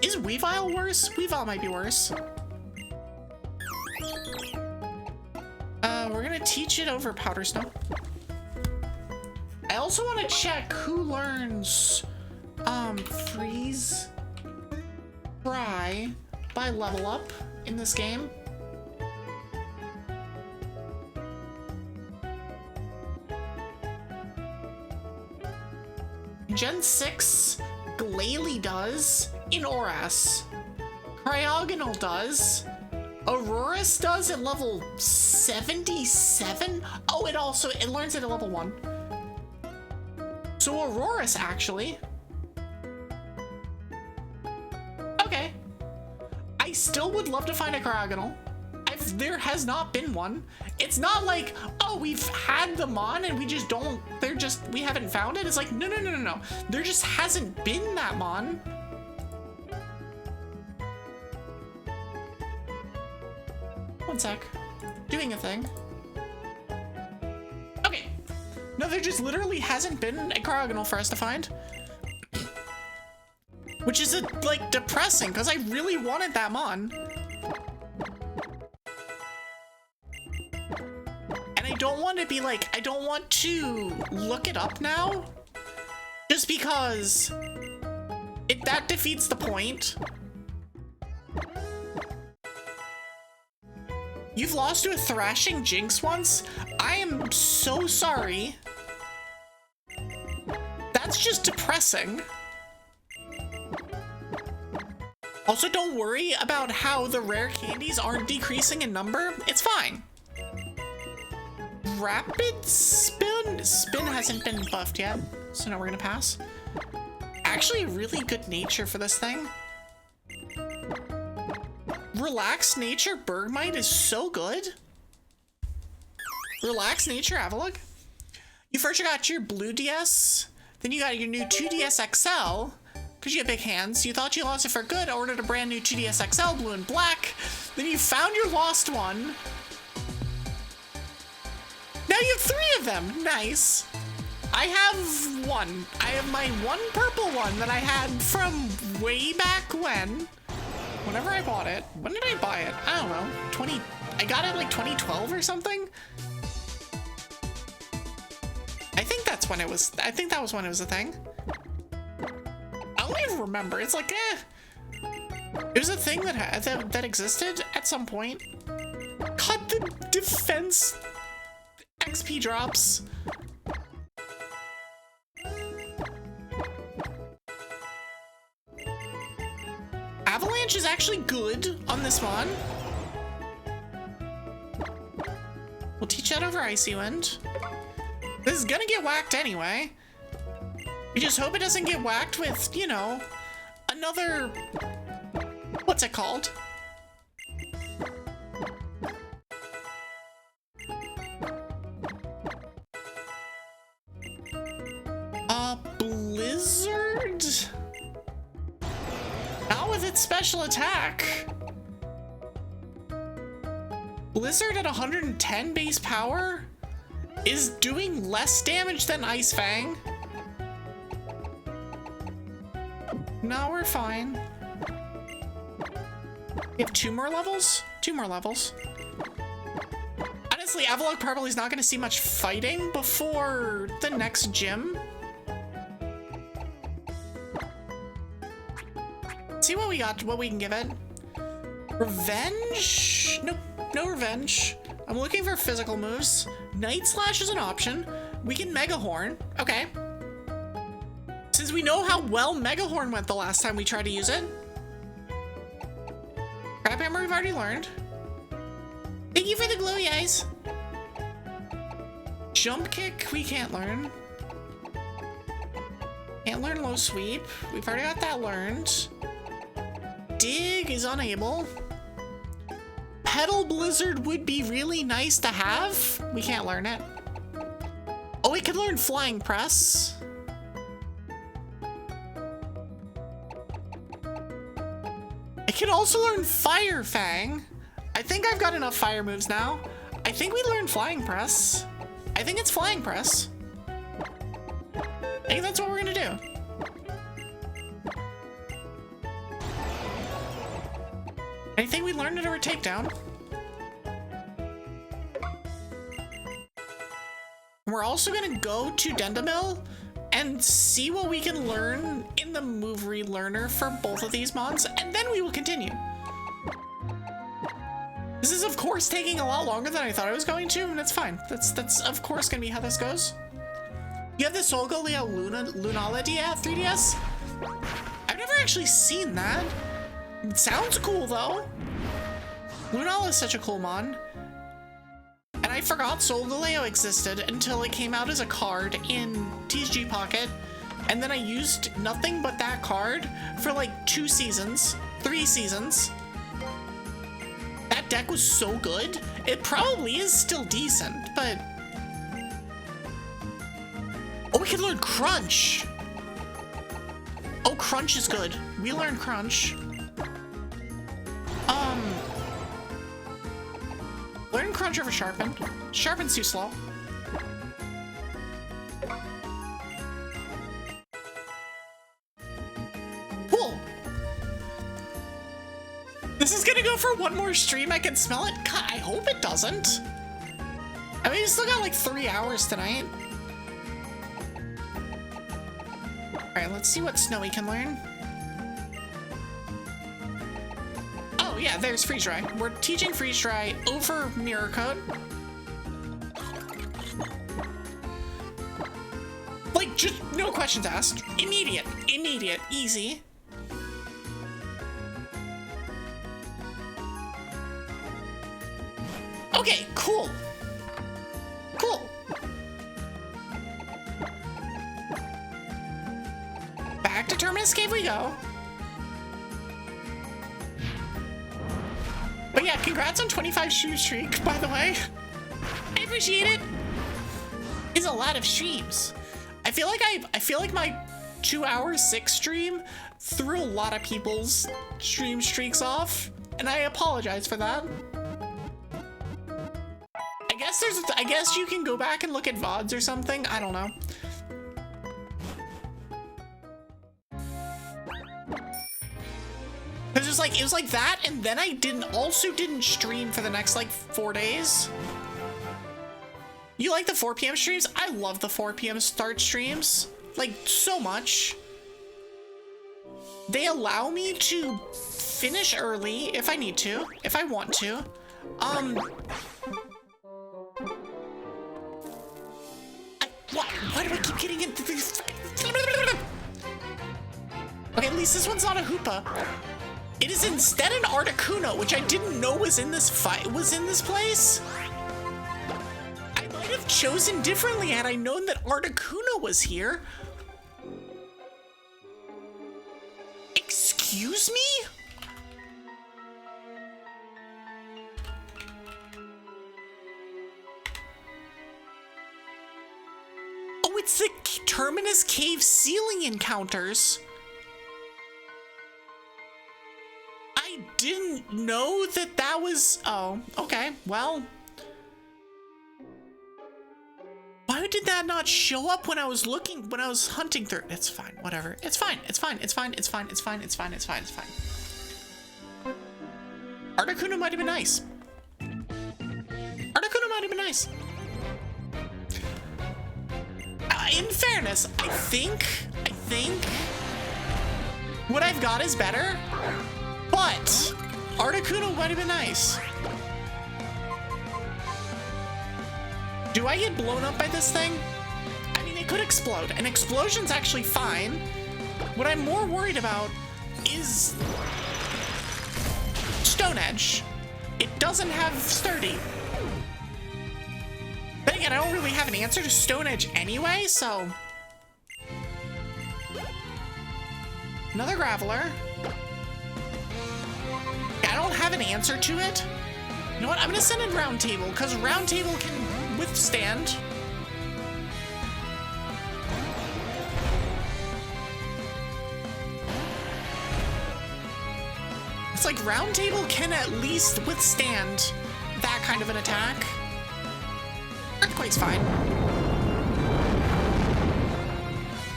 is Weavile worse? Weavile might be worse. We're gonna teach it over Powder Snow. I also want to check who learns Freeze, Fry by level up in this game. Gen 6, Glalie does in Oras. Cryogonal does. Auroras does at level 77? Oh, it learns it at level 1. So Auroras, actually. Okay. I still would love to find a Cryogonal. There has not been one. It's not like, oh, we've had them on and we just don't, we haven't found it. It's like, no. There just hasn't been that mon. One sec. Doing a thing. Okay. No, there just literally hasn't been a Cryogonal for us to find. Which is, like, depressing, because I really wanted that mon. And I don't want to be like, I don't want to look it up now. Just because that defeats the point. You've lost to a Thrashing Jinx once? I am so sorry. That's just depressing. Also, don't worry about how the rare candies aren't decreasing in number. It's fine. Rapid Spin? Spin hasn't been buffed yet, so now we're gonna pass. Actually, really good nature for this thing. Relaxed Nature Bergmite is so good. Relaxed Nature Avalugg. You first got your blue DS, then you got your new 2DS XL, because you have big hands. You thought you lost it for good, ordered a brand new 2DS XL, blue and black. Then you found your lost one. Now you have 3 of them. Nice. I have one. I have my one purple one that I had from way back when. Whenever I bought it. When did I buy it? I don't know. I got it like 2012 or something. I think that's when it was. I think that was when it was a thing. I don't even remember. It's like, it was a thing that existed at some point. Cut the defense XP drops. damage is actually good on this mon. We'll teach that over Icy Wind. This is gonna get whacked anyway. We just hope it doesn't get whacked with, you know, another... What's it called? Blizzard? Not with its special attack. Blizzard at 110 base power is doing less damage than Ice Fang. No, we're fine. We have 2 more levels? 2 more levels. Honestly, ICELOCKE probably is not going to see much fighting before the next gym. See what we got, what we can give it. Revenge? Nope, no revenge. I'm looking for physical moves. Night Slash is an option. We can Mega Horn. Okay. Since we know how well Mega Horn went the last time we tried to use it. Crab Hammer we've already learned. Thank you for the glowy eyes. Jump Kick we can't learn. Can't learn Low Sweep. We've already got that learned. Dig is unable. Petal Blizzard would be really nice to have. We can't learn it. Oh, we could learn Flying Press. I can also learn Fire Fang. I think I've got enough fire moves now. I think we learned Flying Press. I think it's Flying Press. I think that's what we're gonna do. Anything we learned at our takedown. We're also gonna go to Dendamil and see what we can learn in the move relearner for both of these mons, and then we will continue. This is of course taking a lot longer than I thought it was going to, and it's fine. That's of course gonna be how this goes. You have the Solgaleo Lunala 3DS? I've never actually seen that. It sounds cool though. Lunala is such a cool mon. And I forgot Solgaleo existed until it came out as a card in TCG Pocket. And then I used nothing but that card for like 2 seasons, 3 seasons. That deck was so good. It probably is still decent, but... Oh, we can learn Crunch. Oh, Crunch is good. We learned Crunch. Learn Crunch over Sharpen. Sharpen's too slow. Cool. This is gonna go for 1 more stream. I can smell it. God, I hope it doesn't. I mean, we still got like 3 hours tonight. All right, let's see what Snowy can learn. Oh yeah, there's Freeze Dry. We're teaching Freeze Dry over Mirror Coat. Like, just no questions asked. Immediate, easy. Okay, cool. Cool. Back to Terminus Cave we go. But yeah, congrats on 25 stream streak, by the way. I appreciate it. It's a lot of streams. I feel like my 2 hours 6 stream threw a lot of people's stream streaks off, and I apologize for that. I guess you can go back and look at VODs or something. I don't know. It was like that, and then I didn't stream for the next like 4 days. You like the 4 p.m. streams? I love the 4 p.m. start streams, like so much. They allow me to finish early if I need to, if I want to. Why do I keep getting into these? Okay, at least this one's not a Hoopa. It is instead an Articuno, which I didn't know was in this place. I might have chosen differently had I known that Articuno was here. Excuse me? Oh, it's the Terminus Cave ceiling encounters. I didn't know that was... Oh, okay, well... Why did that not show up when I was hunting through? It's fine, whatever. It's fine. Articuno might have been nice. In fairness, I think what I've got is better, but Articuno might have been nice. Do I get blown up by this thing? I mean, it could explode. An explosion's actually fine. What I'm more worried about is Stone Edge. It doesn't have Sturdy. But again, I don't really have an answer to Stone Edge anyway, so... Another Graveler. I don't have an answer to it. You know what? I'm gonna send in Round Table, because Round Table can withstand. It's like Round Table can at least withstand that kind of an attack. Earthquake's fine.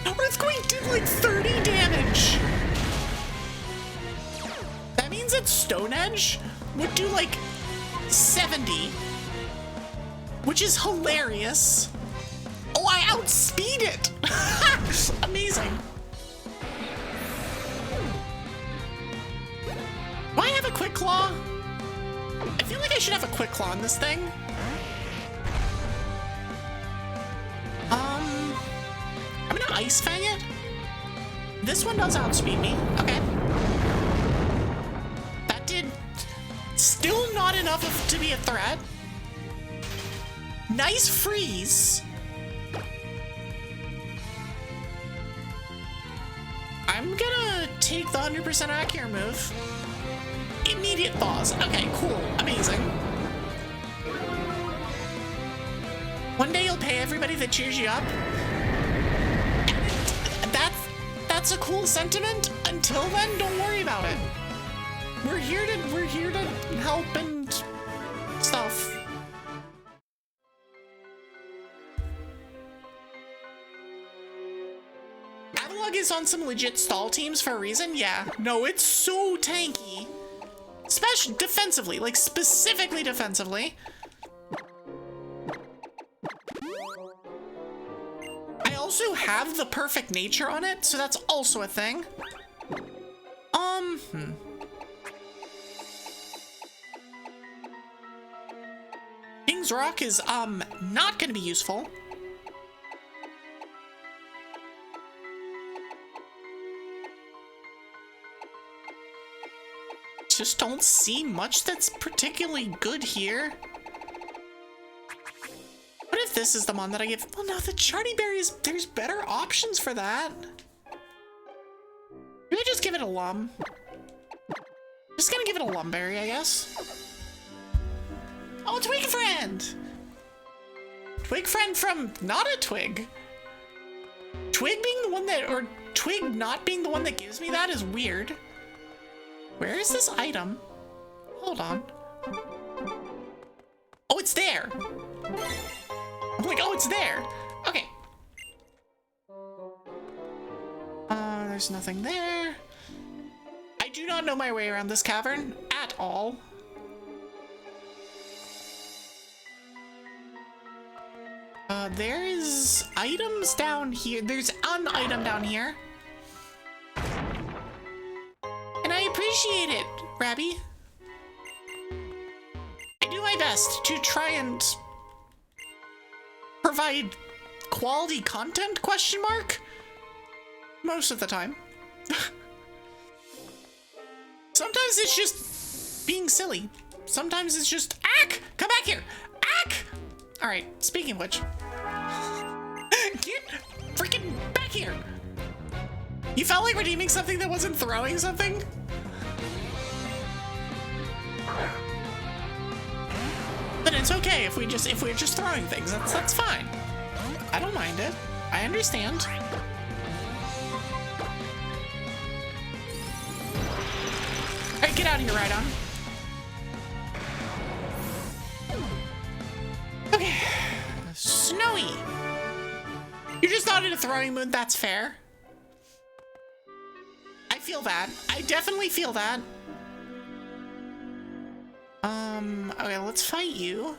Earthquake did like 30 damage. That means that Stone Edge would do like 70, which is hilarious. Oh, I outspeed it. Amazing. Do I have a Quick Claw? I feel like I should have a Quick Claw on this thing. I'm gonna Ice Fang it. This one does outspeed me. Okay. That did still not enough to be a threat. Nice freeze. I'm gonna take the 100% accurate move. Immediate thaws. Okay, cool. Amazing. One day you'll pay everybody that cheers you up. That's a cool sentiment. Until then, don't worry about it. We're here to help and stuff. Analog is on some legit stall teams for a reason. Yeah. No, it's so tanky. Especially defensively, like specifically defensively. I also have the perfect nature on it, so that's also a thing. King's Rock is not gonna be useful. Just don't see much that's particularly good here. What if this is the one that I give? Well, no, the Charty Berry there's better options for that. Maybe I just give it a Lum. Just gonna give it a Lumberry, I guess. Oh, Twig Friend! Twig Friend from not a Twig. Twig being the one that, or Twig not being the one that gives me that is weird. Where is this item? Hold on. Oh, it's there. I'm like, oh, it's there. Okay. There's nothing there. I do not know my way around this cavern at all. There is items down here. There's an item down here. And I appreciate it, Rabby. I do my best to try and provide quality content, question mark? Most of the time. Sometimes it's just being silly. Sometimes it's just, Ack! Come back here! Ack! Alright, speaking of which. Get freaking back here! You felt like redeeming something that wasn't throwing something? But it's okay if we're just throwing things. That's fine. I don't mind it. I understand. Alright, get out of here, Rhydon. Okay. Snowy. You just not in a throwing mood, that's fair. I feel that. I definitely feel that. Okay, let's fight you.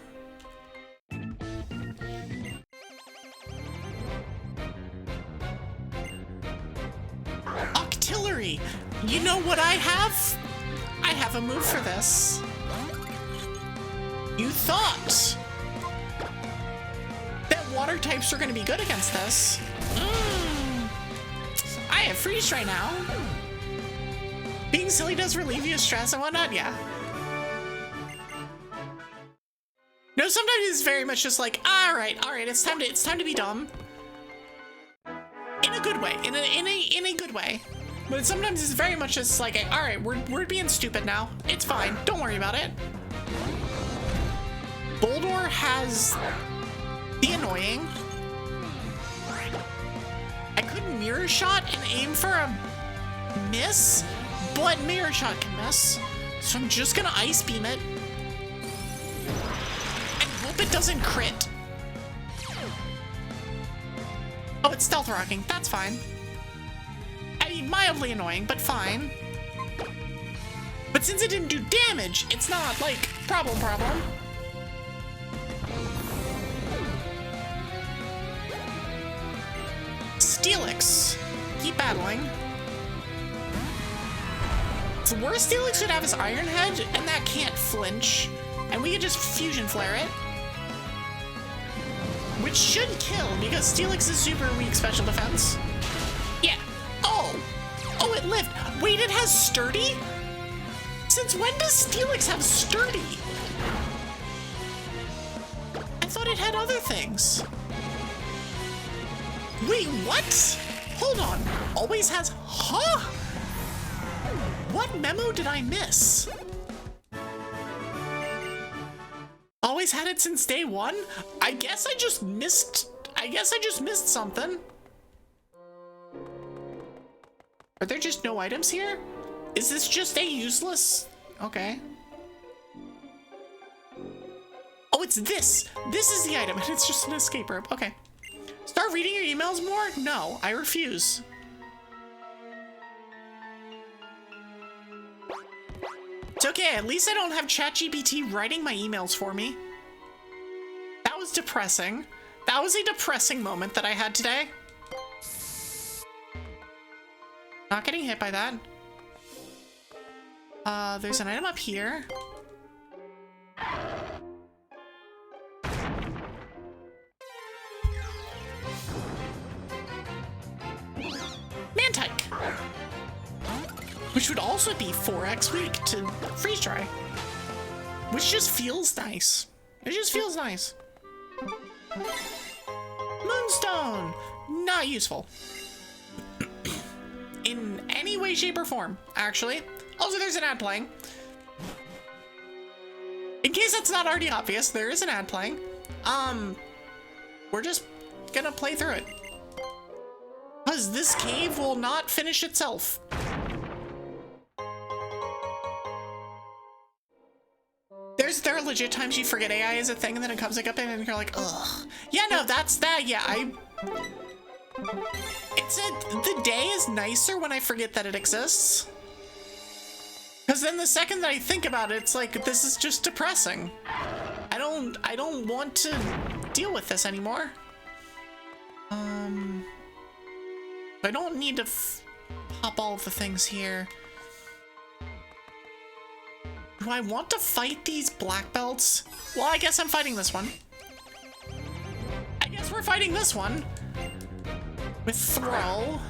Octillery! You know what I have? I have a move for this. You thought that water types were gonna be good against this. I have freeze right now. Being silly does relieve you of stress and whatnot, yeah. No, sometimes it's very much just like, all right, it's time to be dumb. In a good way, in a good way. But sometimes it's very much just like, all right, we're being stupid now. It's fine, don't worry about it. Boldor has the annoying. I could mirror shot and aim for a miss, but mirror shot can miss. So I'm just gonna ice beam it. It doesn't crit. Oh, it's stealth rocking. That's fine. I mean, mildly annoying, but fine. But since it didn't do damage, it's not like problem. Steelix. Keep battling. The worst Steelix should have is Iron Head, and that can't flinch. And we could just fusion flare it. Which should kill, because Steelix is super weak special defense. Yeah. Oh, it lived. Wait, it has sturdy? Since when does Steelix have sturdy? I thought it had other things. Wait, what? Hold on. Always has, huh? What memo did I miss? Always had it since day one? I guess I just missed something. Are there just no items here? Is this just a useless? Okay. Oh, it's this. This is the item, and it's just an escape rope. Okay. Start reading your emails more? No, I refuse. It's okay, at least I don't have ChatGPT writing my emails for me. That was depressing. That was a depressing moment that I had today. Not getting hit by that. There's an item up here. Mantike! Which would also be 4x weak to freeze dry. Which just feels nice. It just feels nice. Moonstone! Not useful. In any way, shape, or form, actually. Also, there's an ad playing. In case that's not already obvious, there is an ad playing. We're just gonna play through it. Because this cave will not finish itself. There are legit times you forget AI is a thing and then it comes like up in and you're like, ugh. Yeah, no, that's that. Yeah, the day is nicer when I forget that it exists. Because then the second that I think about it, it's like, this is just depressing. I don't want to deal with this anymore. I don't need to pop all of the things here. Do I want to fight these black belts? Well, I guess I'm fighting this one. I guess we're fighting this one. With throw.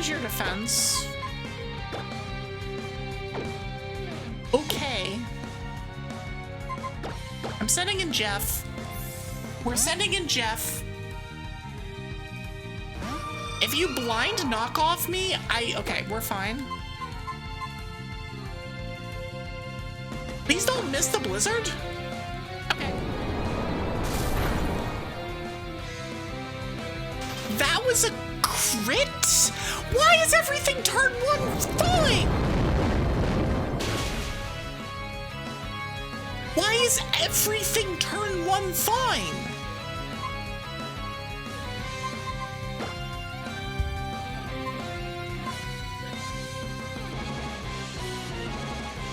was your defense? Okay. I'm sending in Jeff. We're sending in Jeff. If you blind knock off me, okay, we're fine. Please don't miss the blizzard. Okay. That was a crit? Why is everything turn 1 fine? Why is everything turn 1 fine?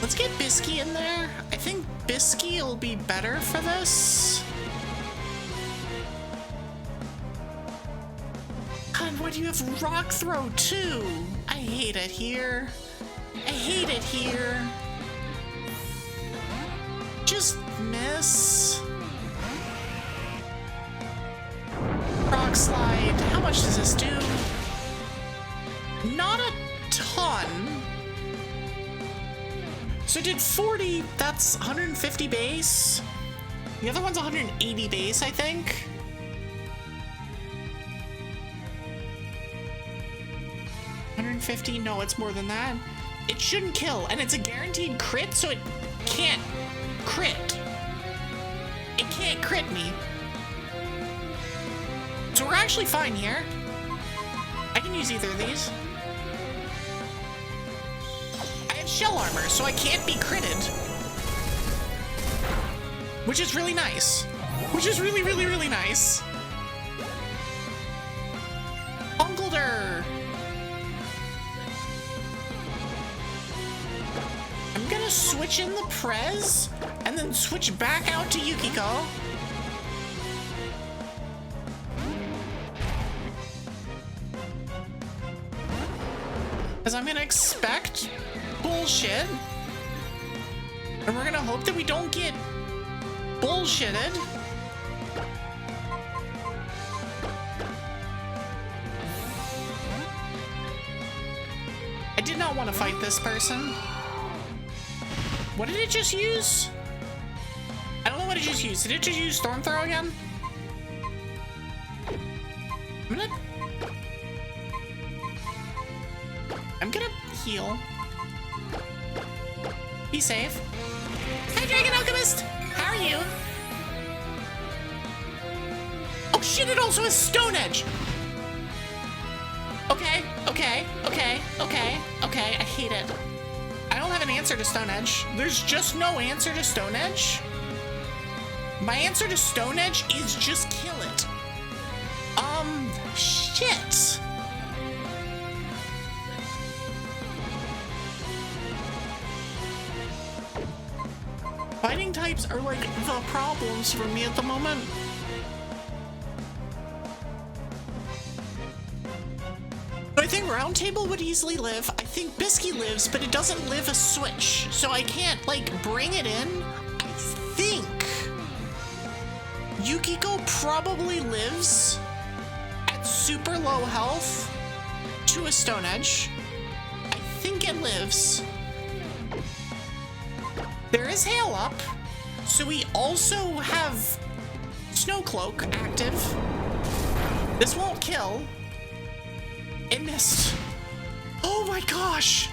Let's get Bisky in there. I think Bisky will be better for this. God, why do you have Rock Throw too? I hate it here. I hate it here. Just miss. Rock Slide. How much does this do? Not a ton. So it did 40, that's 150 base. The other one's 180 base, I think. $150, no, it's more than that. It shouldn't kill, and it's a guaranteed crit, so it can't crit. It can't crit me. So we're actually fine here. I can use either of these. Shell armor, so I can't be critted. Which is really nice. Which is really, really, really nice. Ungolder. I'm gonna switch in the Prez and then switch back out to Yukiko. Because I'm gonna expect bullshit, and we're gonna hope that we don't get bullshitted. I did not want to fight this person. What did it just use? I don't know what it just used. Did it just use Storm Throw again? I'm gonna heal. Be safe. Hi, Dragon Alchemist! How are you? Oh shit, it also has Stone Edge! Okay, okay, okay, okay, okay, I hate it. I don't have an answer to Stone Edge. There's just no answer to Stone Edge. My answer to Stone Edge is just kill it. Shit. Fighting types are like the problems for me at the moment. I think Roundtable would easily live. I think Bisky lives, but it doesn't live a switch. So I can't like bring it in. I think Yukiko probably lives at super low health to a Stone Edge. I think it lives. There is Hail Up, so we also have Snow Cloak active. This won't kill. It missed. Oh my gosh!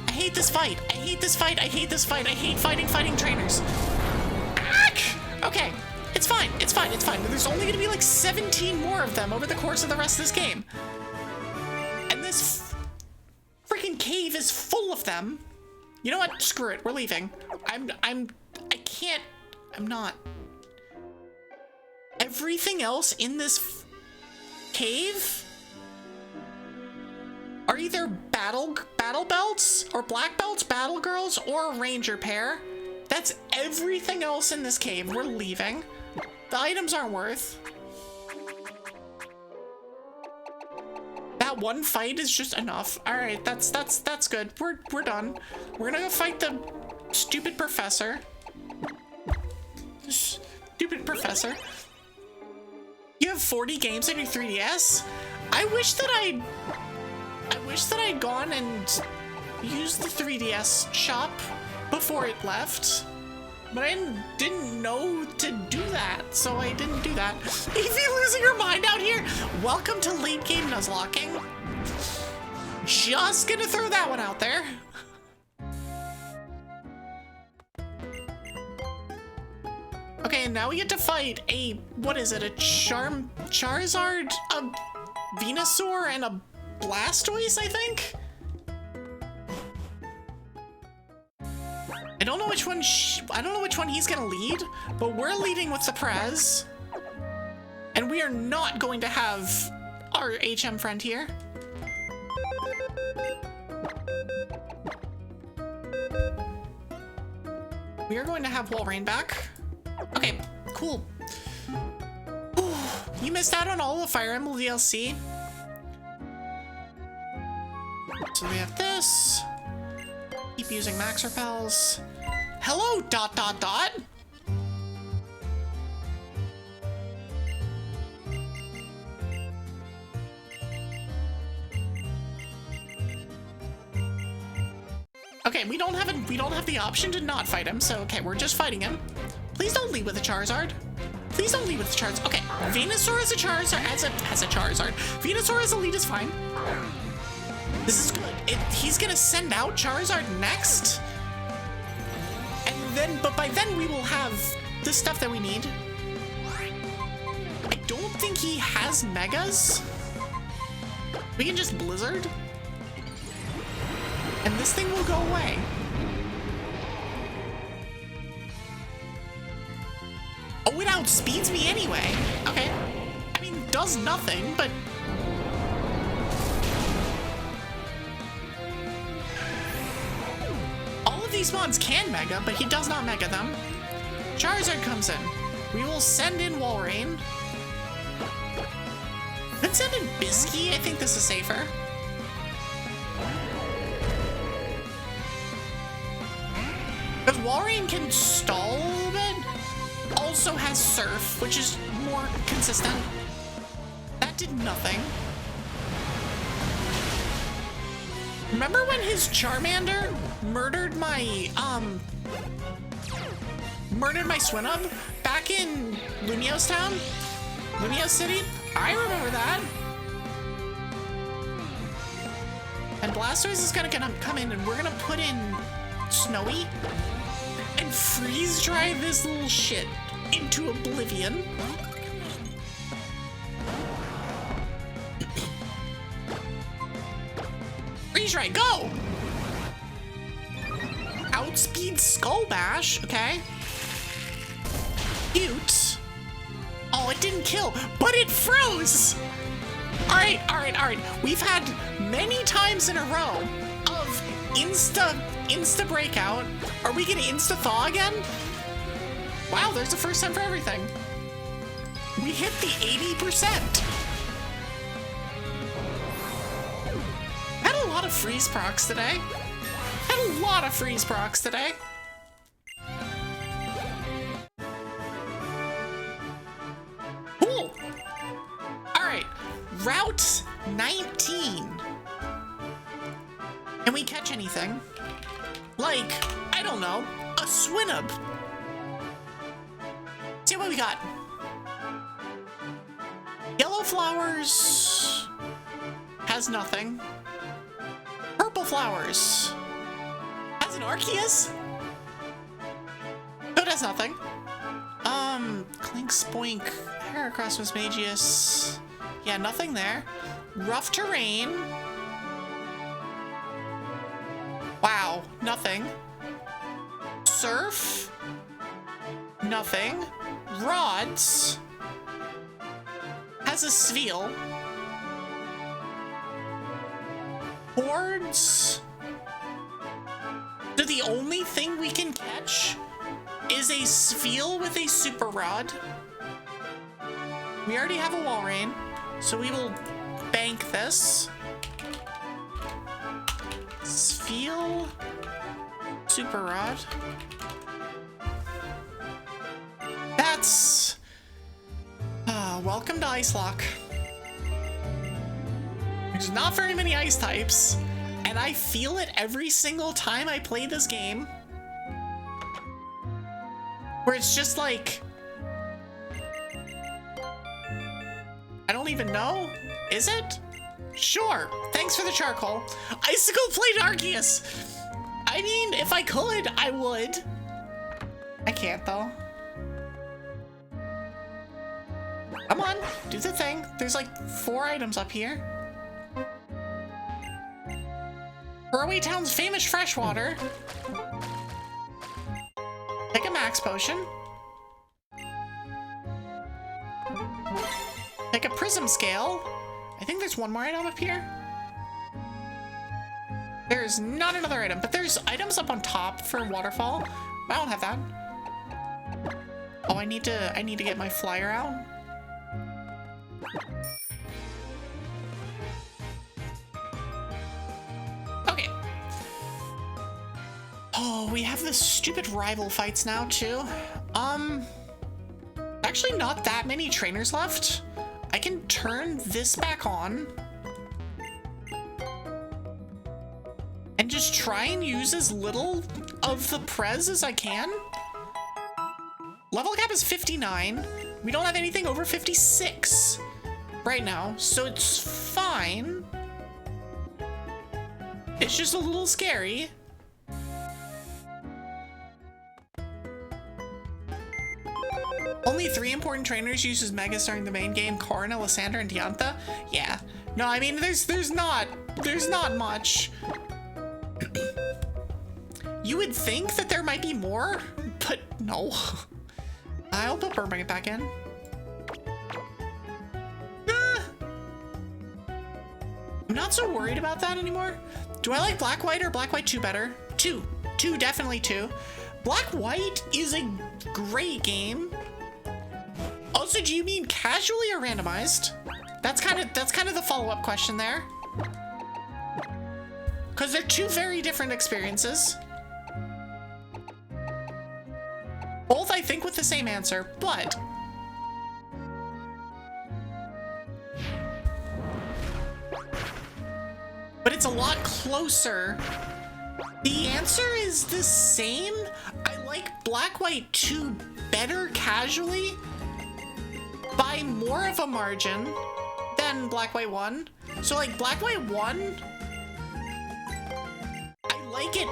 I hate this fight. I hate this fight. I hate this fight. I hate fighting trainers. Ack! Okay, it's fine. It's fine. It's fine. There's only gonna be like 17 more of them over the course of the rest of this game. And this freaking cave is full of them. You know what? Screw it. We're leaving. I'm not. Everything else in this cave are either battle belts or black belts, battle girls, or a ranger pair. That's everything else in this cave. We're leaving. The items aren't worth. That one fight is just enough. All right, that's good. We're done. We're gonna go fight the stupid professor. Stupid professor. You have 40 games on your 3DS? I wish that I I wish that I'd gone and used the 3DS shop before it left, but I didn't know to do that, so I didn't do that. Evie losing her mind out here. Welcome to late game Nuzlocking. Just gonna throw that one out there. Okay, and now we get to fight a, what is it, a Charizard, a Venusaur, and a Blastoise, I think? I don't know which one he's gonna lead, but we're leading with the Prez. And we are not going to have our HM friend here. We are going to have Walrein back. Okay, cool. Ooh, you missed out on all the Fire Emblem DLC. So we have this. Keep using Max Repels. Hello, ... Okay, we don't have the option to not fight him, so okay, we're just fighting him. Please don't lead with a Charizard. Please don't lead with a Charizard. Okay, Venusaur as a Charizard, as a Charizard. Venusaur as a lead is fine. This is good. He's gonna send out Charizard next. And then, but by then we will have the stuff that we need. I don't think he has Megas. We can just Blizzard. And this thing will go away. Oh, it outspeeds me anyway. Okay. I mean, does nothing, but... all of these mons can Mega, but he does not Mega them. Charizard comes in. We will send in Walrein. Let's send in Bisky. I think this is safer. Because Walrein can stall a little bit. Also has Surf, which is more consistent. That did nothing. Remember when his Charmander murdered my Swinub back in Lumiose Town? Lumiose City? I remember that. And Blastoise is gonna come in and we're gonna put in Snowy and freeze dry this little shit into oblivion. Freeze dry, go! Outspeed Skull Bash, okay. Cute. Oh, it didn't kill, but it froze! Alright. We've had many times in a row of Insta breakout. Are we gonna Insta thaw again? Wow, there's a first time for everything. We hit the 80%. Had a lot of freeze procs today. Cool. All right, Route 19. Can we catch anything? Like, I don't know, a Swinub. See what we got. Yellow Flowers has nothing. Purple Flowers has an Arceus. No, it has nothing. Clink Spoink, Heracross Magius. Yeah, nothing there. Rough Terrain. Wow, nothing. Surf. Nothing. Rods. Has a Sviel. Hordes. So the only thing we can catch is a Sviel with a Super Rod. We already have a Walrein, so we will bank this. Sviel, Super Rod. That's... welcome to ICELOCKE. There's not very many ice types, and I feel it every single time I play this game, where it's just like, I don't even know. Is it? Sure. Thanks for the charcoal. Icicle Plate Arceus. I mean, if I could, I would. I can't though. Come on, do the thing. There's like 4 items up here. Faraway Town's famous freshwater. Take a max potion. Take a prism scale. I think there's one more item up here. There's not another item, but there's items up on top for waterfall. I don't have that. Oh, I need to get my flyer out. Okay. Oh, we have the stupid rival fights now too. Actually not that many trainers left. I can turn this back on and just try and use as little of the prez as I can. Level cap is 59. We don't have anything over 56 right now, so it's fine. It's just a little scary. Only 3 important trainers uses Megas during the main game: Corrin, Lysandre, and Diantha. Yeah. No, I mean there's not much. You would think that there might be more, but no. I'll put Burbank back in. I'm not so worried about that anymore. Do I like Black White or Black White 2 better? 2, definitely 2. Black White is a great game. Also, do you mean casually or randomized? That's kind of the follow-up question there. Because they're 2 very different experiences. Both, I think, with the same answer, but it's a lot closer. The answer is the same. I like Black White 2 better casually by more of a margin than Black White 1. So like Black White 1, I like it.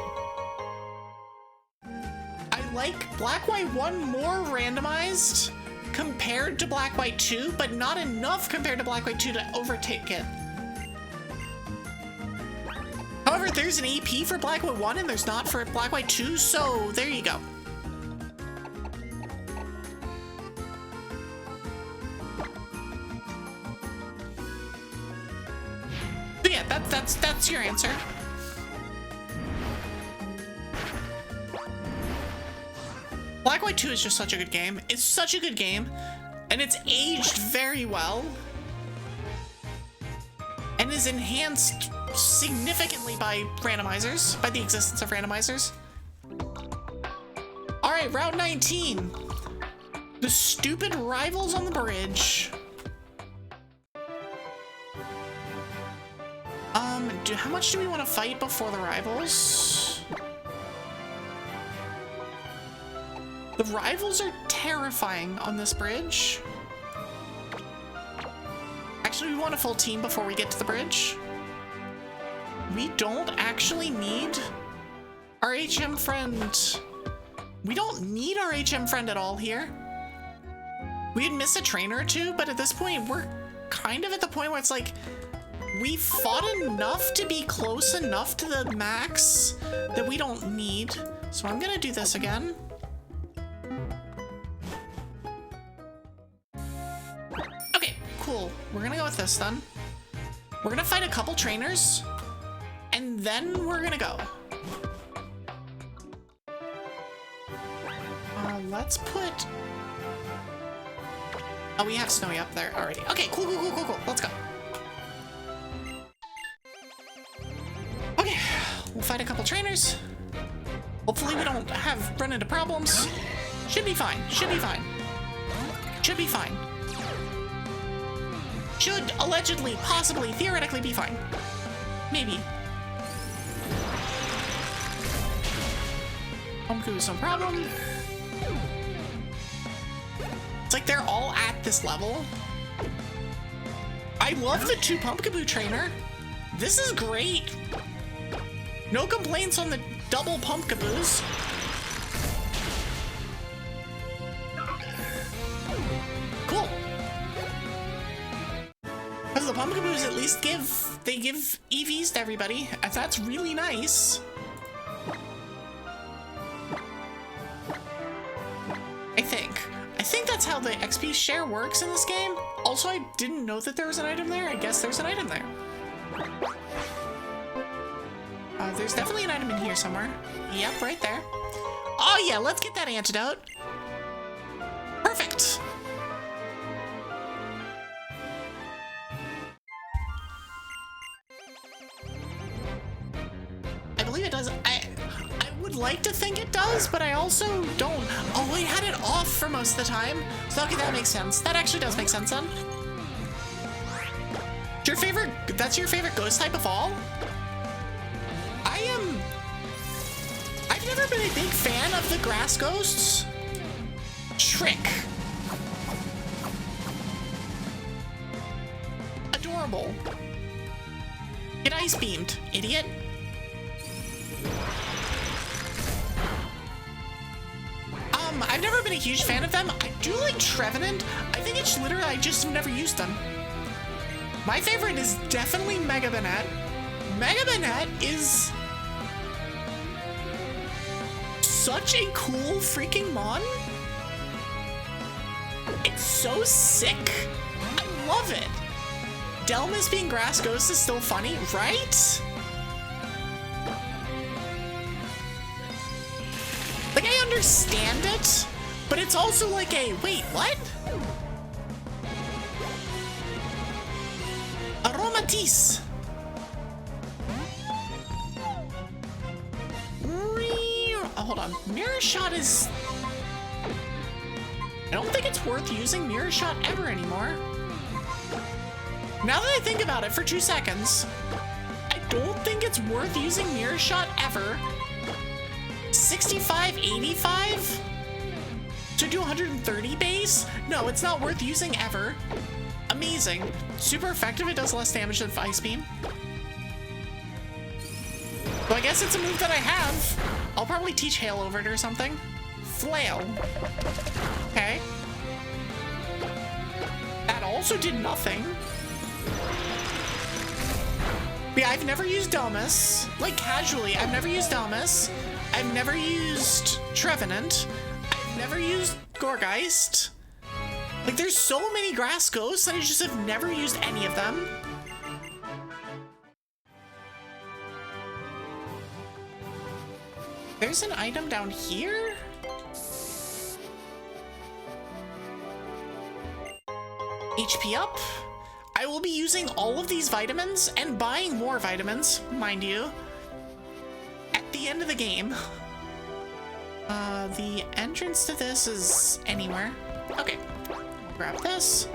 I like Black White 1 more randomized compared to Black White 2, but not enough compared to Black White 2 to overtake it. However, there's an AP for Black White 1 and there's not for Black White 2, so there you go. So yeah, that's your answer. Black White 2 is just such a good game. It's such a good game, and it's aged very well, and is enhanced significantly by randomizers, by the existence of randomizers. All right, Route 19. The stupid rivals on the bridge. How much do we want to fight before the rivals? The rivals are terrifying on this bridge. Actually, we want a full team before we get to the bridge. We don't actually need our HM friend. We don't need our HM friend at all here. We'd miss a trainer or 2, but at this point, we're kind of at the point where it's like, we fought enough to be close enough to the max that we don't need. So I'm gonna do this again. Okay, cool. We're gonna go with this then. We're gonna fight a couple trainers, and then we're gonna go. Let's put... Oh, we have Snowy up there already. Okay, cool. Let's go. Okay, we'll fight a couple trainers. Hopefully we don't run into problems. Should be fine. should allegedly, possibly, theoretically be fine. Maybe. Pumpkaboo's no problem. It's like they're all at this level. I love the 2 Pumpkaboo trainer. This is great. No complaints on the double Pumpkaboos. Cool. Because the Pumpkaboos at least give EVs to everybody, and that's really nice. I think that's how the XP share works in this game. Also, I didn't know that there was an item there. I guess there's an item there. There's definitely an item in here somewhere. Yep, right there. Oh yeah, let's get that antidote. Perfect. I believe it does. I would like to think it does, but I also don't. Oh, I had it off for most of the time. So okay, that makes sense. That actually does make sense then. That's your favorite ghost type of all? I've never been a big fan of the grass ghosts. Trick. Adorable. Get ice beamed, idiot. I've never been a huge fan of them. I do like Trevenant. I think it's literally, I just have never used them. My favorite is definitely Mega Banette. Mega Banette is such a cool freaking mon. It's so sick. I love it. Delmas being Grass Ghost is still funny, right? Like, I understand it, but it's also like a, wait, what? Aromatisse. Oh, hold on. Mirror Shot is... I don't think it's worth using Mirror Shot ever anymore. Now that I think about it for 2 seconds, I don't think it's worth using Mirror Shot ever. 65, 85? To do 130 base? No, it's not worth using ever. Amazing. Super effective, it does less damage than Ice Beam. So I guess it's a move that I have. I'll probably teach Hail over it or something. Flail. Okay. That also did nothing. But yeah, I've never used Domus. Like, casually, I've never used Domus. I've never used Trevenant. I've never used Gorgeist. Like, there's so many grass ghosts and I just have never used any of them. There's an item down here? HP up. I will be using all of these vitamins and buying more vitamins, mind you, at the end of the game. The entrance to this is anywhere. Okay, grab this.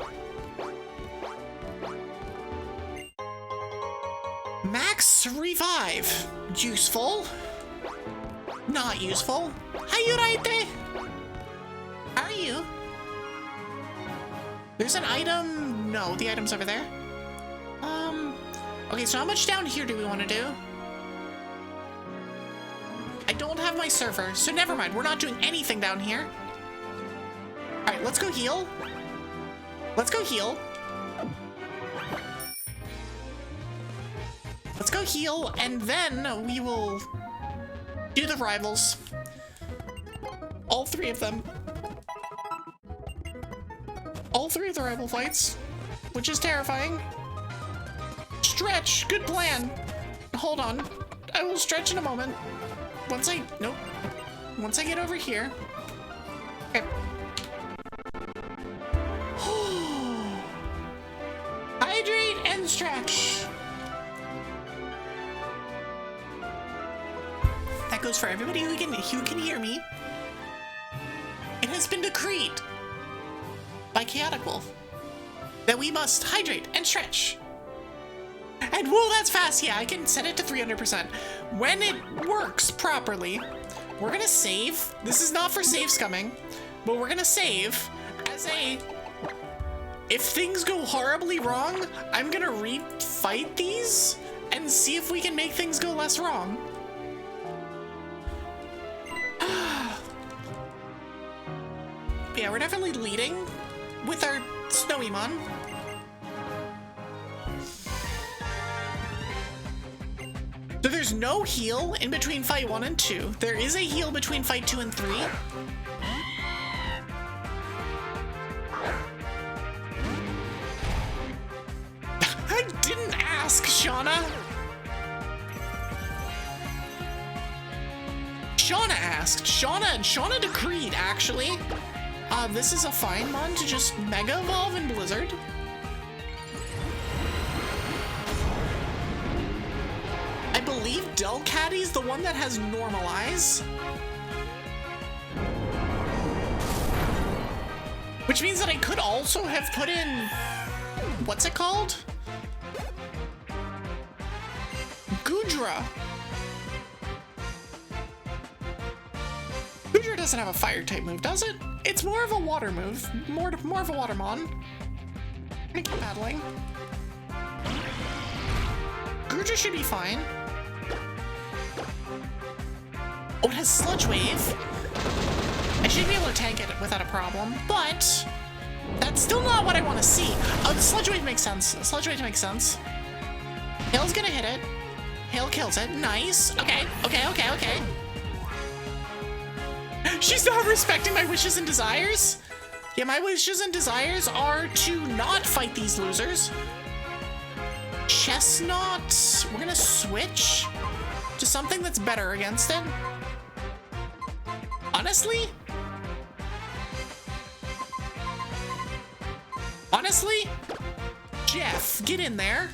Max revive. Useful. Not useful. Are you right there? Are you? There's an item. No, the item's over there. Okay, so how much down here do we want to do? I don't have my server, so never mind. We're not doing anything down here. All right, let's go heal. Let's go heal. Let's go heal, and then we will do the rivals. All 3 of them. All 3 of the rival fights, which is terrifying. Stretch, good plan. Hold on, I will stretch in a moment. Once I get over here. Okay. Hydrate and stretch. That goes for everybody who can hear me. It has been decreed by Chaotic Wolf that we must hydrate and stretch. And whoa, that's fast. Yeah, I can set it to 300%. When it works properly, we're gonna save. This is not for save scumming, but we're gonna save as a, if things go horribly wrong, I'm gonna refight these and see if we can make things go less wrong. Yeah, we're definitely leading with our Snowymon. So there's no heal in between fight 1 and 2. There is a heal between fight 2 and 3. I didn't ask, Shauna. Shauna asked. Shauna decreed, actually. This is a fine mon to just Mega Evolve in Blizzard. I believe Delcatty's the one that has Normalize. Which means that I could also have put in... what's it called? Goodra. Goodra doesn't have a fire type move, does it? It's more of a water move. More of a water mon. I'm gonna keep battling. Goodra should be fine. Oh, it has Sludge Wave. I should be able to tank it without a problem, but that's still not what I want to see. Oh, the Sludge Wave makes sense. Sludge Wave makes sense. Hail's gonna hit it. Hail kills it. Nice. Okay. She's not respecting my wishes and desires. Yeah, my wishes and desires are to not fight these losers. Chestnut. We're gonna switch to something that's better against it. Honestly, Jeff, get in there.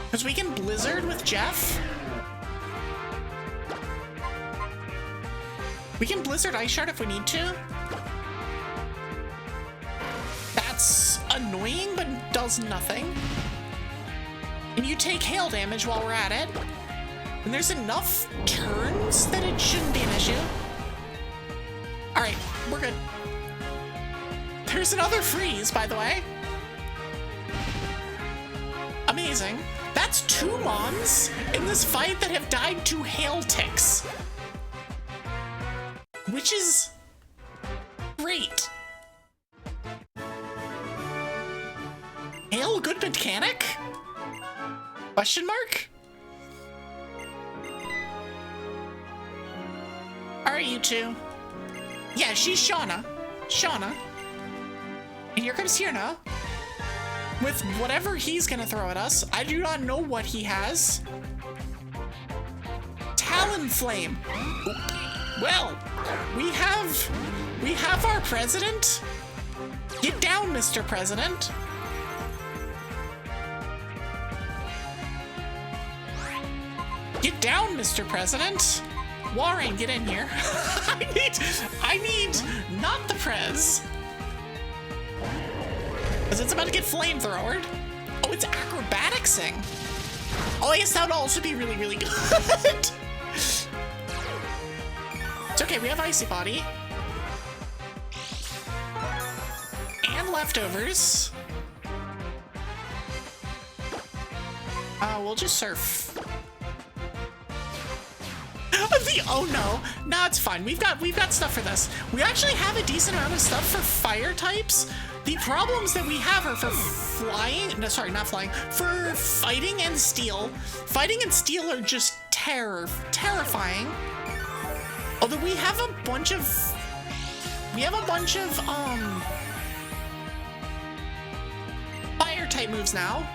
Because we can Blizzard with Jeff. We can Blizzard Ice Shard if we need to. That's annoying, but does nothing. And you take hail damage while we're at it. And there's enough turns that it shouldn't be an issue. Alright, we're good. There's another freeze, by the way. Amazing. That's 2 mons in this fight that have died to hail ticks. Which is great. Hail good mechanic? Question mark? Alright, you two. Yeah, she's Shauna. And here comes Tierna. With whatever he's gonna throw at us. I do not know what he has. Talonflame. Well, we have our president. Get down, Mr. President. Get down, Mr. President. Warren, get in here. I need not the prez. Because it's about to get flamethrowered. Oh, it's acrobaticsing. Oh, I guess that would also be really, really good. It's okay, we have Icy Body. And leftovers. We'll just surf. Oh no, it's fine. We've got stuff for this. We actually have a decent amount of stuff for fire types. The problems that we have are for flying. No, sorry, not flying. For fighting and steel. Fighting and steel are just terrifying. Although we have a bunch of fire type moves now.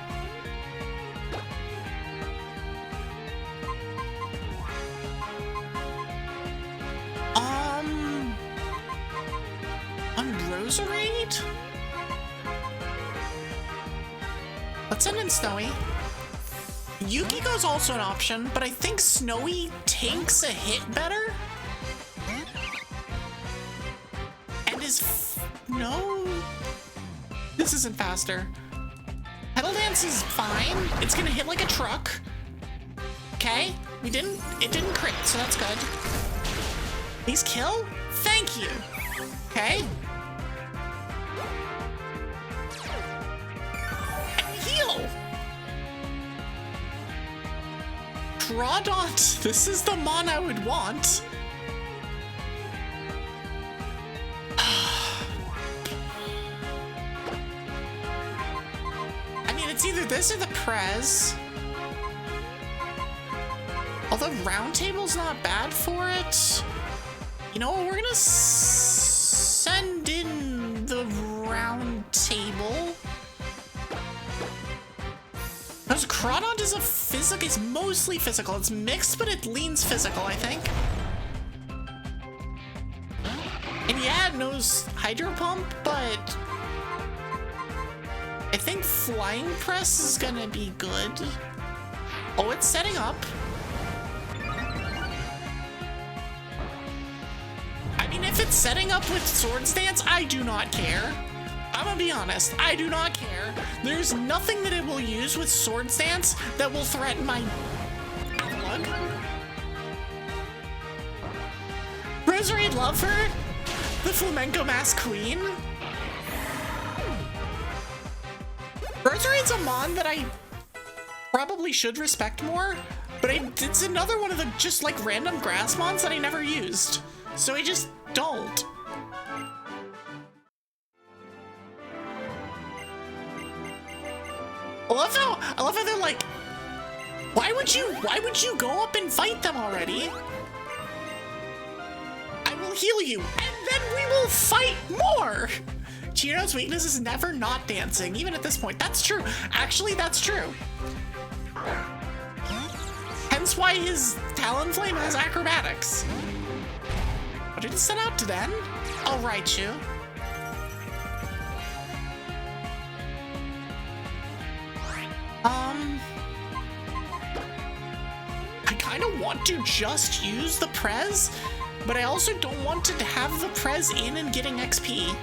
Roserade? Let's send in Snowy. Yukiko's also an option, but I think Snowy tanks a hit better. no. This isn't faster. Petal Dance is fine. It's gonna hit like a truck. Okay, it didn't crit, so that's good. These kill? Thank you. Okay. And heal. Crawdont, this is the mon I would want. I mean, it's either this or the Prez. Although Round Table's not bad for it. You know what, we're gonna send in the Round Table. Because Crawdont is it's mostly physical. It's mixed, but it leans physical, I think. And yeah, it knows Hydro Pump, but I think Flying Press is gonna be good. Oh, it's setting up. I mean, if it's setting up with Swords Dance, I do not care. I'm gonna be honest, I do not care. There's nothing that it will use with Swords Dance that will threaten my outlook. Rosary Lover, the Flamenco Mask Queen. Rosary's a mon that I probably should respect more, but it's another one of the just like random grass mons that I never used. So I just don't. I love how they're like, why would you go up and fight them already? I will heal you, and then we will fight more. Chirino's weakness is never not dancing, even at this point. That's true. Actually, that's true. Hence why his Talonflame has acrobatics. What did it set out to then? I'll write you. I kind of want to just use the Prez, but I also don't want to have the Prez in and getting XP.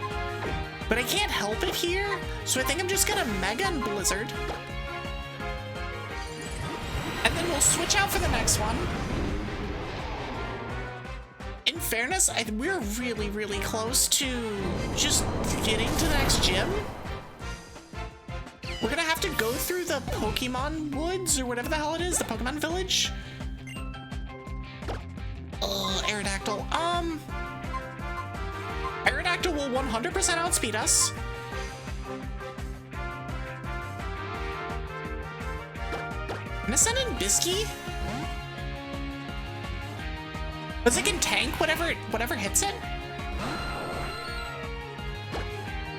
But I can't help it here, so I think I'm just gonna Mega and Blizzard. And then we'll switch out for the next one. In fairness, we're really, really close to just getting to the next gym. We're gonna have to go through the Pokemon Woods, or whatever the hell it is, the Pokemon Village. Aerodactyl. Aerodactyl will 100% outspeed us. I'm gonna send in Bisky. Because it can tank whatever hits it.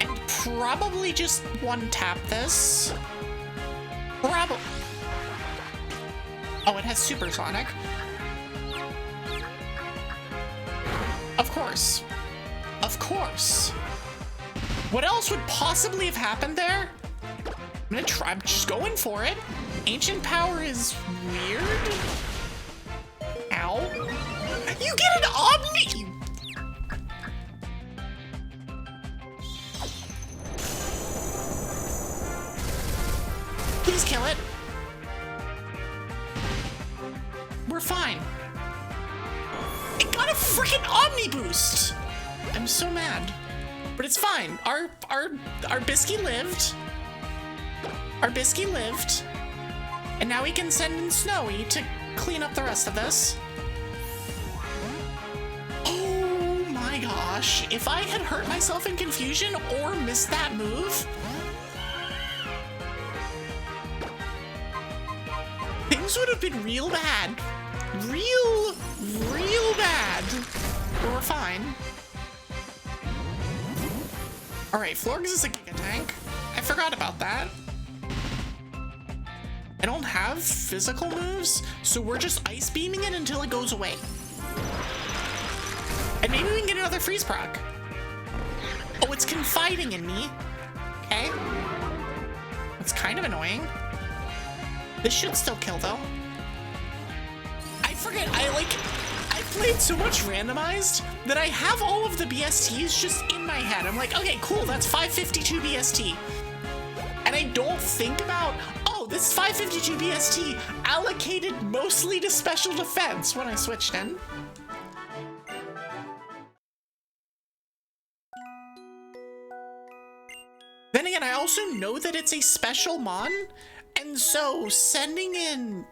And probably just one tap this. Probably. Oh, it has Supersonic. Of course. Of course. What else would possibly have happened there? I'm just going for it. Ancient Power is weird. Ow. You get an Omni! Please kill it. We're fine. It got a freaking Omni Boost! I'm so mad. But it's fine. Our Bisky lived. Our Bisky lived. And now we can send in Snowy to clean up the rest of this. Oh my gosh. If I had hurt myself in confusion or missed that move, things would have been real bad. Real bad. But we're fine. Alright, Florges is a Giga Tank. I forgot about that. I don't have physical moves, so we're just Ice Beaming it until it goes away. And maybe we can get another Freeze proc. Oh, it's confiding in me. Okay. That's kind of annoying. This should still kill, though. I played so much randomized that I have all of the BSTs just in my head. I'm like, okay, cool, that's 552 BST. And I don't think about, oh, this 552 BST allocated mostly to special defense when I switched in. Then again, I also know that it's a special mon, and so sending in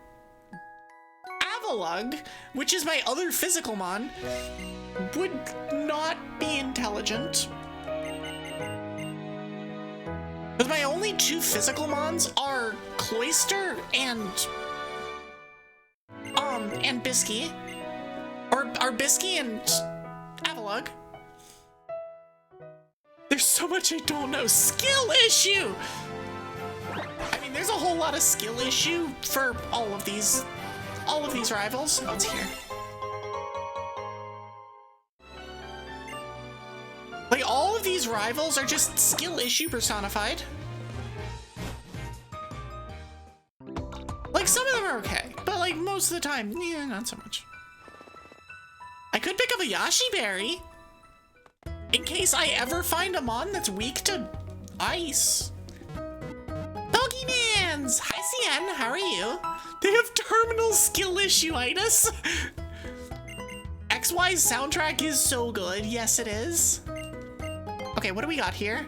Avalugg, which is my other physical mon, would not be intelligent. Because my only two physical mons are Cloyster and Bisky. Or Bisky and Avalugg. There's so much I don't know. Skill issue! I mean, there's a whole lot of skill issue for all of these rivals. Oh, it's here. Like, all of these rivals are just skill issue personified. Like, some of them are okay, but like, most of the time, yeah, not so much. I could pick up a Yashi Berry in case I ever find a mon that's weak to ice. Pokemans! Hi, CN, how are you? They have terminal skill issue-itis. XY's soundtrack is so good. Yes, it is. Okay, what do we got here?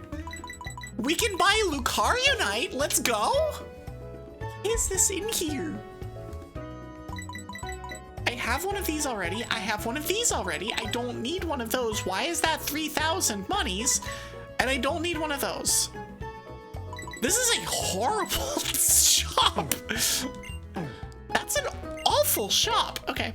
We can buy Lucarionite. Let's go. What is this in here? I have one of these already. I have one of these already. I don't need one of those. Why is that 3,000 monies? And I don't need one of those. This is a horrible shop. That's an awful shop. Okay.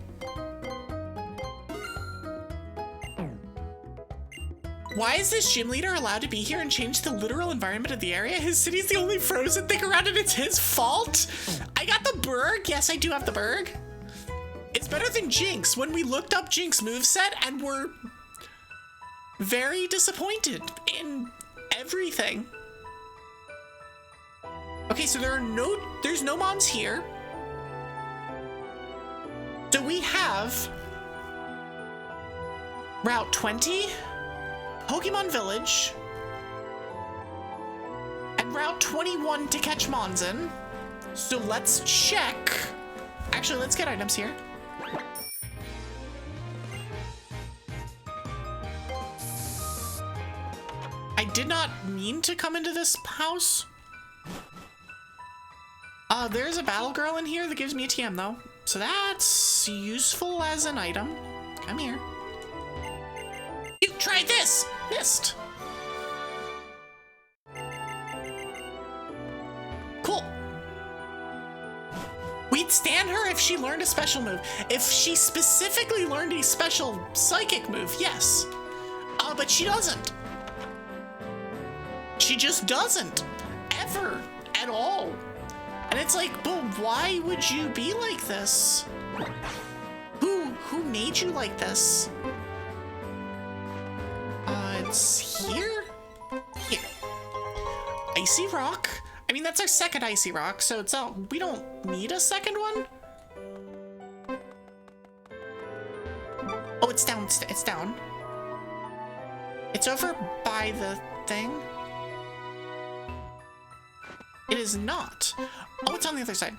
Why is this gym leader allowed to be here and change the literal environment of the area? His city's the only frozen thing around and it's his fault? I got the Berg. Yes, I do have the Berg. It's better than Jinx. When we looked up Jinx moveset and were very disappointed in everything. Okay, so there's no mons here. So we have Route 20, Pokemon Village, and Route 21 to catch mons in. So let's check. Actually, let's get items here. I did not mean to come into this house. There's a battle girl in here that gives me a TM though. So that's useful as an item. Come here. You try this! Missed. Cool. We'd stand her if she learned a special move. If she specifically learned a special psychic move, yes. But she doesn't. She just doesn't. Ever. At all. And it's like, but why would you be like this? Who made you like this? It's here? Here. Icy Rock? I mean, that's our second Icy Rock, so it's out. We don't need a second one? Oh, it's down. It's down. It's over by the thing. It is not. Oh, it's on the other side.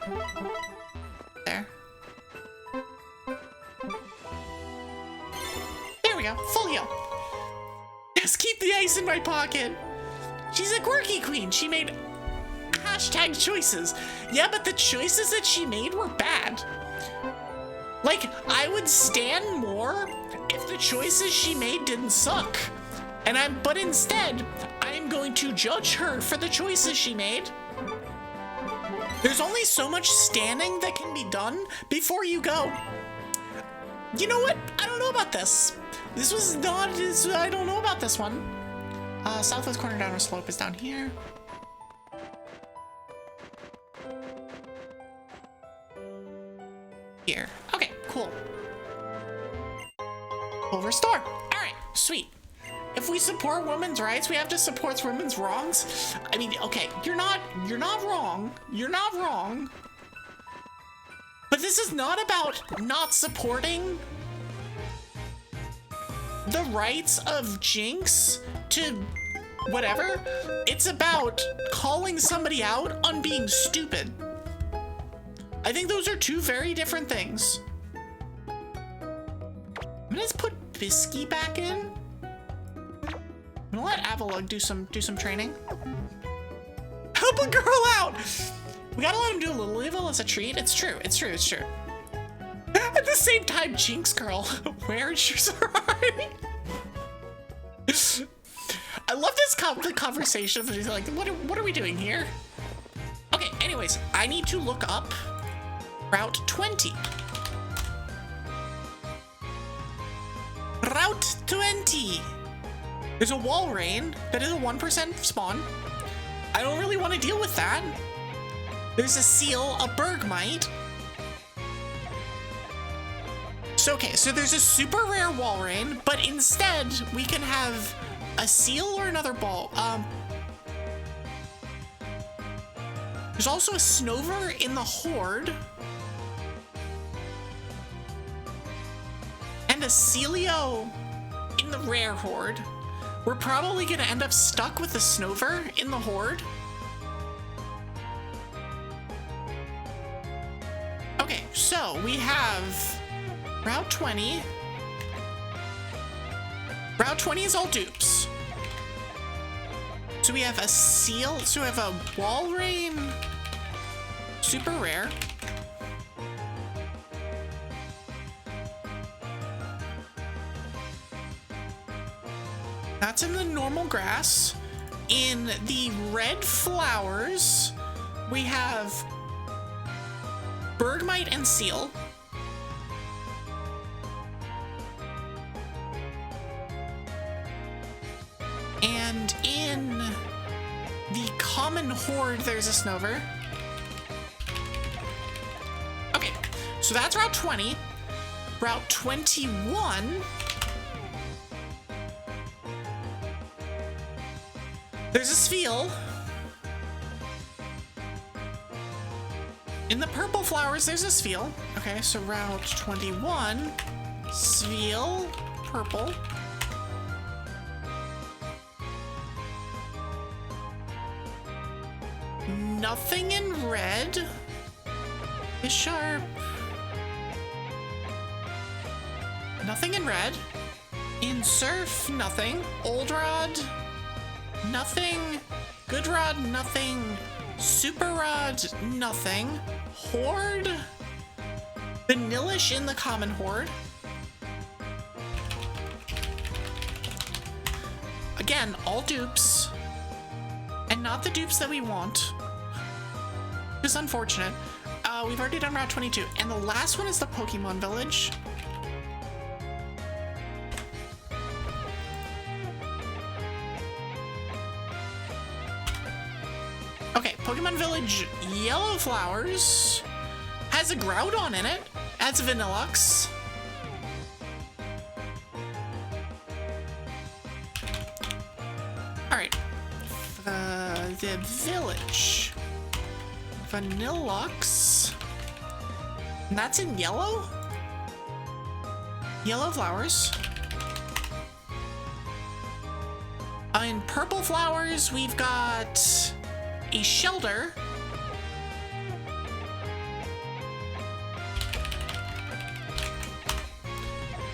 There. There we go. Full heal. Just keep the ice in my pocket. She's a quirky queen. She made hashtag choices. Yeah, but the choices that she made were bad. Like, I would stand more if the choices she made didn't suck. But instead, I'm going to judge her for the choices she made. There's only so much standing that can be done before you go. You know what? I don't know about this. This was not, I don't know about this one. Southwest corner downward slope is down here. Here. Okay, cool. We'll restore. All right, sweet. If we support women's rights, we have to support women's wrongs. I mean, okay, you're not wrong. You're not wrong. But this is not about not supporting the rights of Jinx to whatever. It's about calling somebody out on being stupid. I think those are two very different things. I'm gonna just put Bisky back in. I'm gonna let ICELOCKE do some training. Help a girl out! We gotta let him do a little evil as a treat. It's true, it's true, it's true. At the same time, Jinx girl, where is your sorority? I love this the conversation of like, what are we doing here? Okay, anyways, I need to look up Route 20. Route 20. There's a Walrein that is a 1% spawn. I don't really want to deal with that. There's a Seal, a Bergmite. So, okay, so there's a super rare Walrein, but instead we can have a Seal or another ball. There's also a Snover in the Horde. And a Celio in the rare Horde. We're probably gonna end up stuck with the Snover in the Horde. Okay, so we have Route 20. Route 20 is all dupes. So we have a Seal, so we have a Walrein, super rare. That's in the normal grass. In the red flowers, we have Bergmite and Seal. And in the common Horde, there's a Snover. Okay, so that's Route 20. Route 21. There's a Spheal. In the purple flowers, there's a Spheal. Okay, so Route 21, Spheal, purple. Nothing in red. Is sharp. Nothing in red. In surf, nothing. Old Rod, nothing. Good Rod, nothing. Super Rod, nothing. Horde. Vanilluxe in the common Horde. Again, all dupes. And not the dupes that we want. It's unfortunate. We've already done Route 22. And the last one is the Pokemon Village. Okay, Pokemon Village Yellow Flowers has a Groudon in it. Adds a Vanilluxe. Alright. The village. Vanilluxe. And that's in yellow? Yellow flowers. In purple flowers, we've got a Shelter.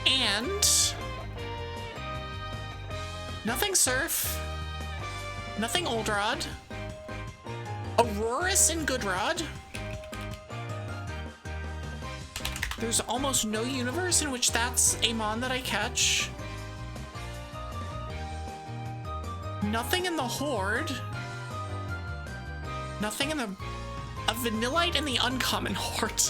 And nothing Surf. Nothing Old Rod. Aurorus and Good Rod. There's almost no universe in which that's a mon that I catch. Nothing in the Horde. Nothing in the... A Vanillite in the uncommon Horde.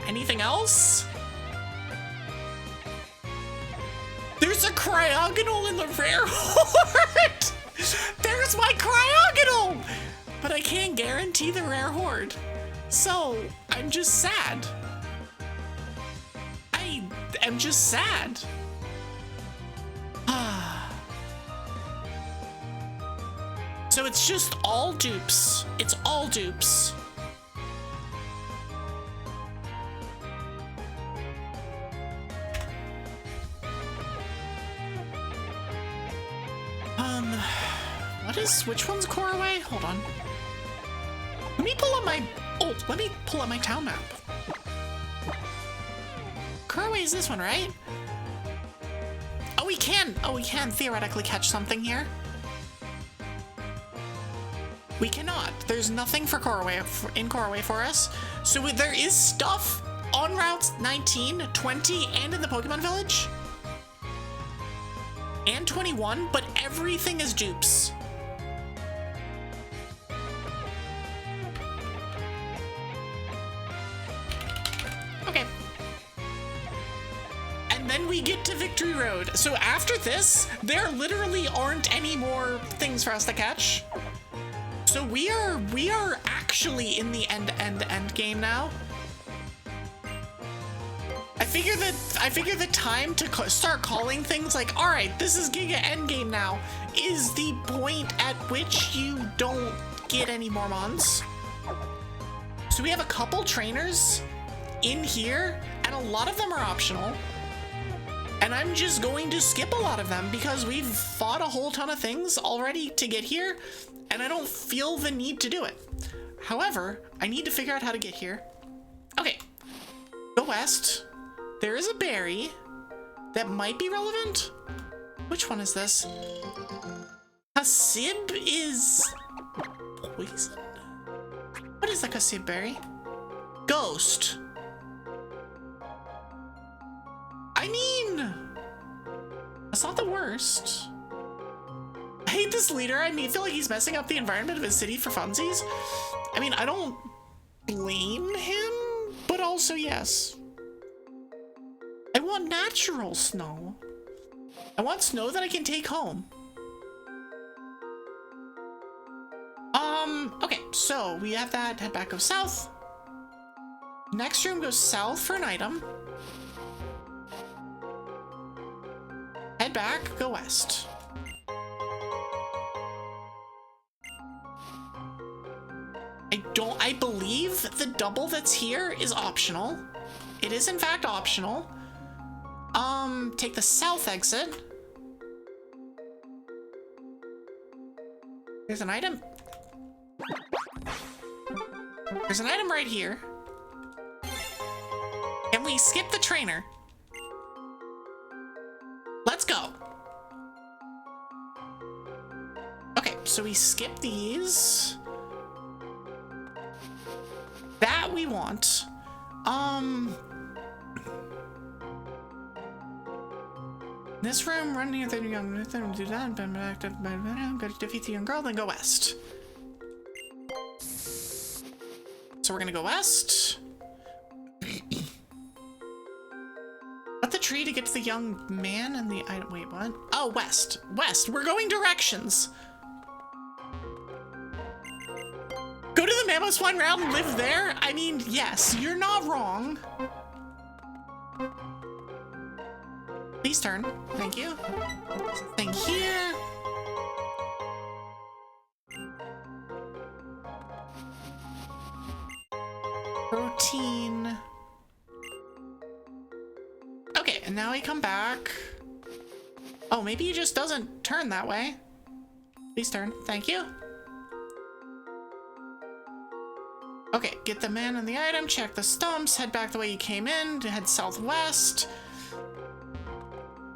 Anything else? There's a Cryogonal in the rare Horde! There's my Cryogonal! But I can't guarantee the rare Horde. So, I'm just sad. I am just sad. So it's just all dupes. It's all dupes. Which one's Corway? Hold on. Let me pull up my town map. Corway is this one, right? Oh, we can theoretically catch something here. We cannot. There's nothing for Corway in Corway for us. So there is stuff on routes 19, 20, and in the Pokemon Village. And 21, but everything is dupes. Okay. And then we get to Victory Road. So after this, there literally aren't any more things for us to catch. So we are actually in the end game now. I figure the time to start calling things like, all right, this is Giga Endgame now, is the point at which you don't get any more mons. So we have a couple trainers in here, and a lot of them are optional. And I'm just going to skip a lot of them because we've fought a whole ton of things already to get here, and I don't feel the need to do it. However, I need to figure out how to get here. Okay, go west. There is a berry that might be relevant. Which one is this? Hasib is poison? What is the Hasib berry? Ghost. I mean, that's not the worst. I hate this leader. I feel like he's messing up the environment of his city for funsies. I mean, I don't blame him, but also yes. I want natural snow. I want snow that I can take home. Okay, so we have that. Head back, go south. Next room goes south for an item. Head back, go west. I believe the double that's here is optional. It is in fact optional. Take the south exit. There's an item. There's an item right here. And we skip the trainer. Let's go. Okay, so we skip these. That we want. This room, run near the young, do that, but active, I'm going to defeat the young girl, then go west. So we're gonna go west. Cut the tree to get to the young man and the item. Wait, what? Oh, west. West. We're going directions. Go to the Mammoth Swine Round and live there? I mean, yes, you're not wrong. Please turn. Thank you. There's a thing here. Protein. Okay, and now we come back. Oh, maybe he just doesn't turn that way. Please turn. Thank you. Okay, get the man and the item, check the stumps, head back the way you came in, head southwest.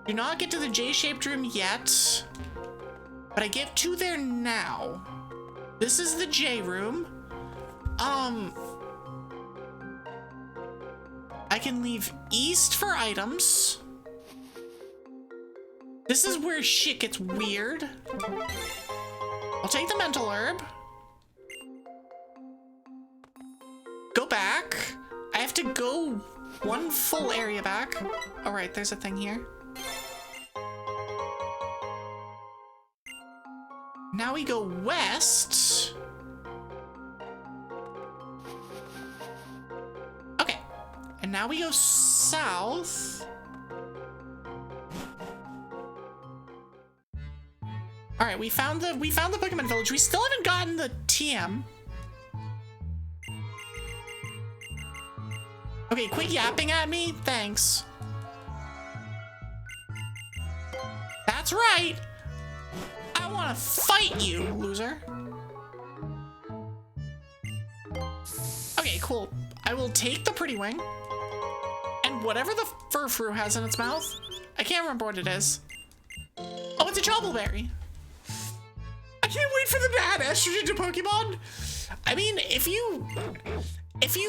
Do not get to the J-shaped room yet, but I get to there now. This is the J room. I can leave east for items. This is where shit gets weird. I'll take the mental herb. Go back. I have to go one full area back. All right, there's a thing here. Now we go west. Okay, and now we go south. All right, we found the Pokemon Village. We still haven't gotten the TM. Okay, quit yapping at me. Thanks. That's right. I want to fight you, loser. Okay, cool. I will take the Pretty Wing. And whatever the Furfru has in its mouth, I can't remember what it is. Oh, it's a Troubleberry. I can't wait for the bad estrogen to Pokemon. I mean, if you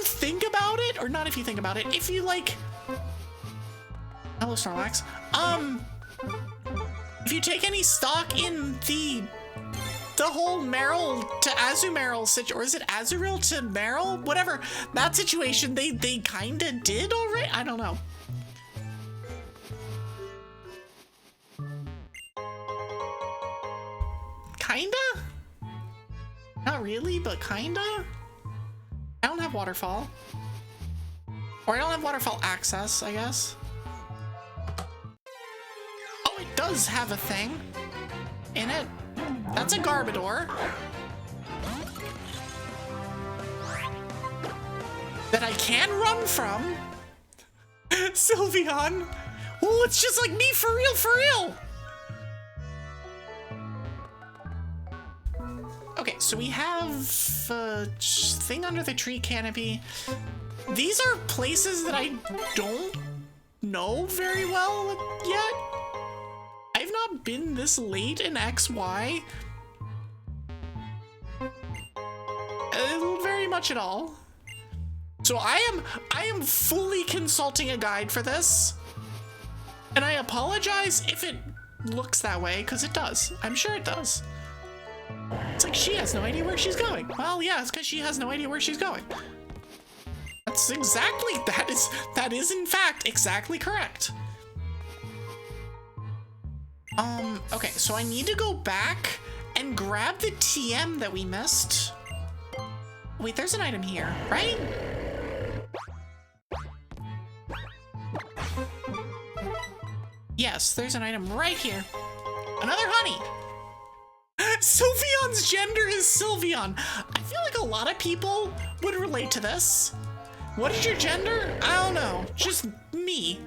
think about it, or not if you think about it, if you like... Hello, Snorlax. If you take any stock in the whole Meryl to Azumarill situation, or is it Azurill to Meryl? Whatever, that situation, they kinda did already? I don't know. Kinda? Not really, but kinda? I don't have Waterfall. Or I don't have Waterfall access, I guess. Oh, it does have a thing in it. That's a Garbodor. That I can run from. Sylveon. Oh, it's just like me, for real, for real. Okay, so we have a thing under the tree canopy. These are places that I don't know very well yet. I've not been this late in XY. Very much at all. So I am fully consulting a guide for this. And I apologize if it looks that way, because it does. I'm sure it does. It's like she has no idea where she's going. Well, yeah, it's because she has no idea where she's going. That's exactly, that is in fact exactly correct. Okay, so I need to go back and grab the TM that we missed. Wait, there's an item here, right? Yes, there's an item right here. Another honey. Sylveon's gender is Sylveon. I feel like a lot of people would relate to this. What is your gender? I don't know. Just me.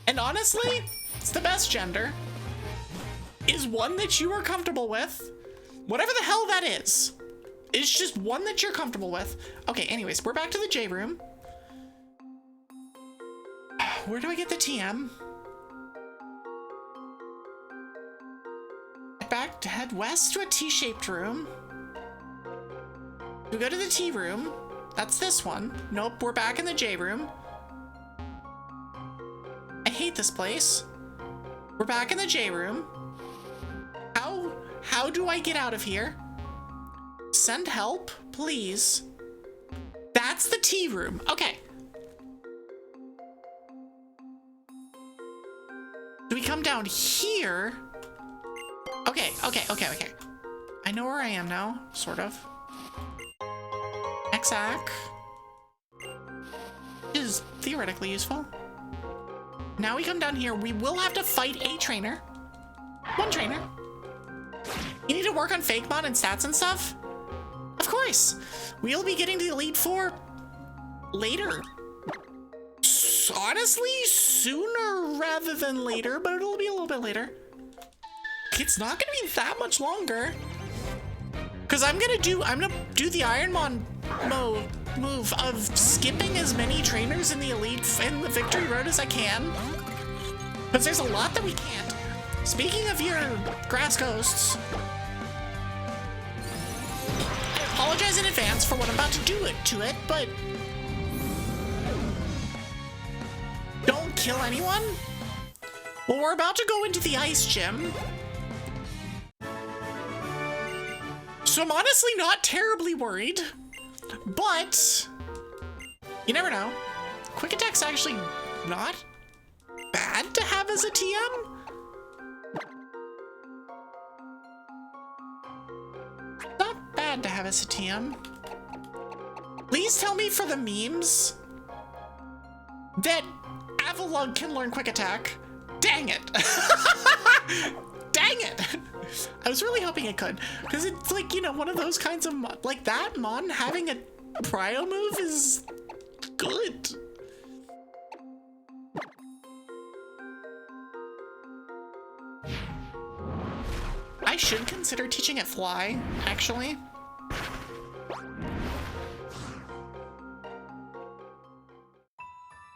And honestly, it's the best gender. Is one that you are comfortable with. Whatever the hell that is. It's just one that you're comfortable with. Okay, anyways, we're back to the J room. Where do I get the TM? Back to head west to a T-shaped room. We go to the T room. That's this one. Nope, we're back in the J room. I hate this place. We're back in the J room. How do I get out of here? Send help, please. That's the T room. Okay. Do we come down here? Okay. I know where I am now, sort of. Exact. Is theoretically useful. Now we come down here. We will have to fight a trainer. One trainer. You need to work on Fakemon and stats and stuff? Of course. We'll be getting to the Elite Four later. Honestly, sooner rather than later, but it'll be a little bit later. It's not gonna be that much longer. Cause I'm gonna do the Ironmon move of skipping as many trainers in the Elite in the Victory Road as I can. Cause there's a lot that we can't. Speaking of your grass ghosts, I apologize in advance for what I'm about to do to it, but don't kill anyone. Well, we're about to go into the ice gym. So I'm honestly not terribly worried, but you never know. Quick Attack's actually not bad to have as a TM. Not bad to have as a TM. Please tell me for the memes that Avalugg can learn Quick Attack. Dang it. Dang it. I was really hoping it could, because it's like, you know, one of those kinds of, like that Mon having a Prio move is good. should consider teaching it Fly, actually.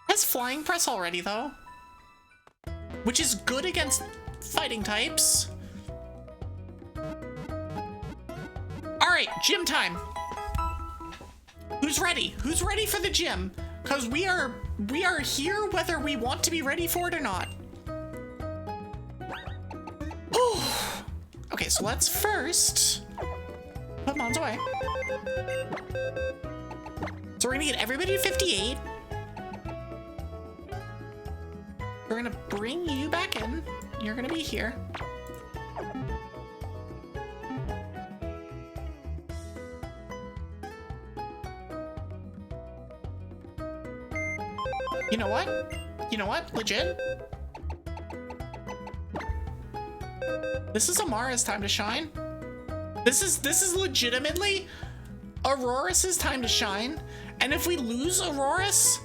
Has Flying Press already, though. Which is good against fighting types. Alright, gym time. Who's ready? Who's ready for the gym? Because we are here whether we want to be ready for it or not. Okay, so let's first put Mons away. So we're gonna get everybody to 58. We're gonna bring you back in. You're gonna be here. You know what? You know what? Legit? This is Amara's time to shine. This is legitimately Aurora's time to shine. And if we lose Aurora's,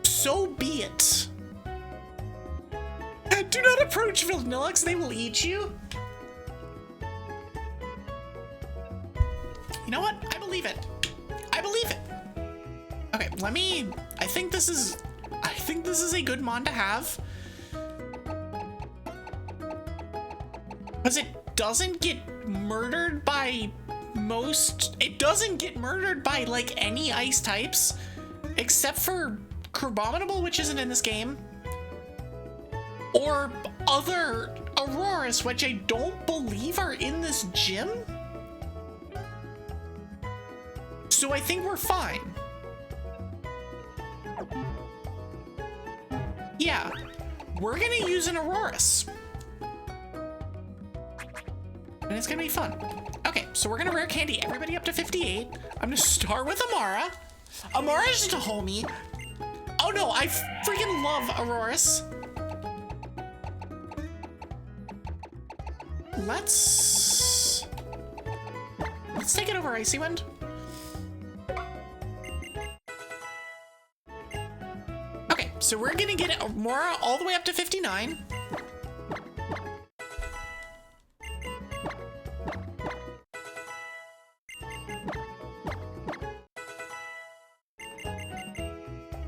so be it. Do not approach Vanilluxe, they will eat you. You know what? I believe it. I believe it. Okay, I think this is a good mon to have. Because it doesn't get murdered by it doesn't get murdered by like any ice types, except for Crabominable, which isn't in this game. Or other Auroras, which I don't believe are in this gym. So I think we're fine. Yeah, we're gonna use an Auroras. And it's gonna be fun. Okay, so we're gonna rare candy everybody up to 58. I'm gonna start with Amara. Amara's just a homie. Oh no, I freaking love Auroras. Let's take it over Icy Wind. Okay, so we're gonna get Amara all the way up to 59.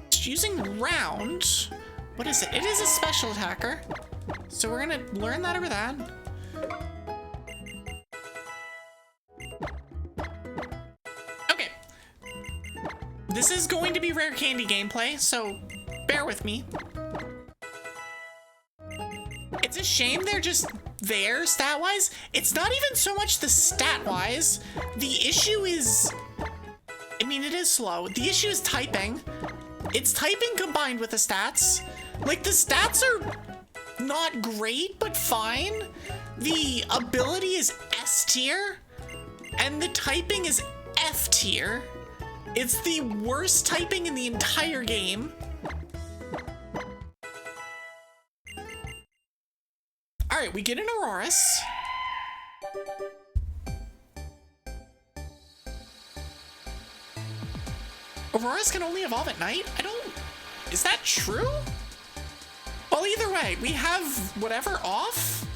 It's using Round. What is it? It is a special attacker. So we're gonna learn that over that. This is going to be rare candy gameplay, so bear with me. It's a shame they're just there stat-wise. It's not even so much the stat-wise. The issue is... I mean, it is slow. The issue is typing. It's typing combined with the stats. Like, the stats are not great, but fine. The ability is S tier, and the typing is F tier. It's the worst typing in the entire game. Alright, we get an Auroras. Auroras can only evolve at night? Is that true? Well, either way, we have whatever off.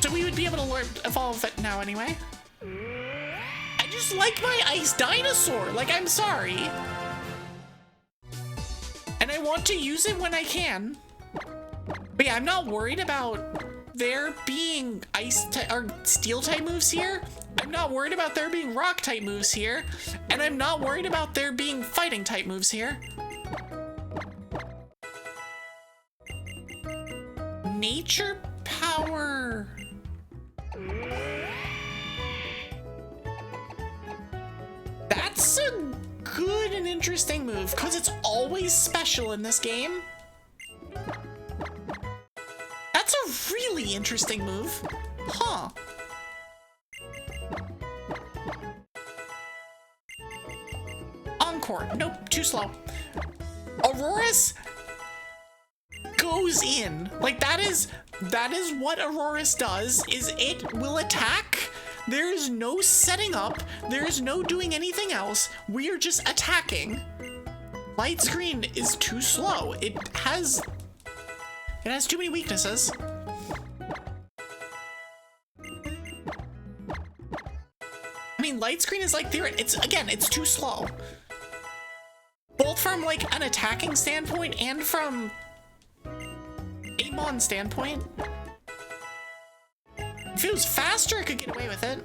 So we would be able to evolve it now anyway. I just like my ice dinosaur. Like, I'm sorry. And I want to use it when I can. But yeah, I'm not worried about there being or steel type moves here. I'm not worried about there being rock type moves here. And I'm not worried about there being fighting type moves here. Nature power. That's a good and interesting move, because it's always special in this game. That's a really interesting move. Huh. Encore. Nope, too slow. Auroras goes in. Like, that is what Auroras does, is it will attack. There is no setting up. There is no doing anything else. We are just attacking. Light screen is too slow. It has too many weaknesses. I mean, Light Screen is like it's too slow. Both from like an attacking standpoint and from a mon standpoint. If it was faster, it could get away with it.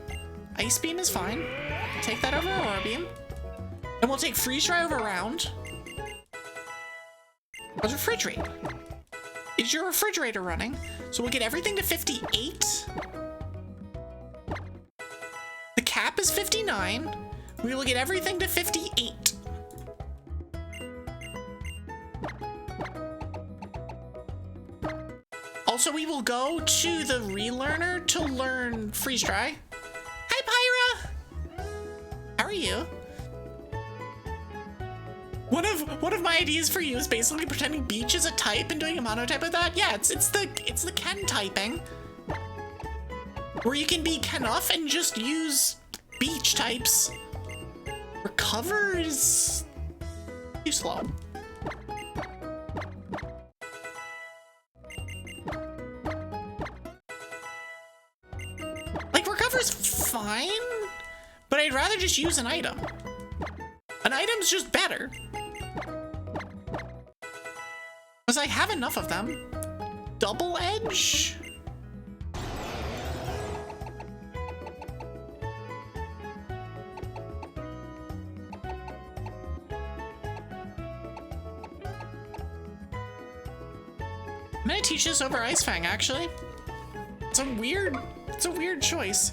Ice Beam is fine. Take that over Aurora Beam. And we'll take Freeze Dry over Round. Let's Refrigerate. Is your refrigerator running? So we'll get everything to 58. The cap is 59. We will get everything to 58. Also, we will go to the relearner to learn Freeze Dry. Hi, Pyra! How are you? One of my ideas for you is basically pretending Beach is a type and doing a monotype with that. Yeah, it's the Ken typing. Where you can be Kenuff and just use Beach types. Recover is too slow. Like, Recover's fine, but I'd rather just use an item. An item's just better. Because I have enough of them. Double Edge? I'm gonna teach this over Ice Fang, actually. It's a weird choice.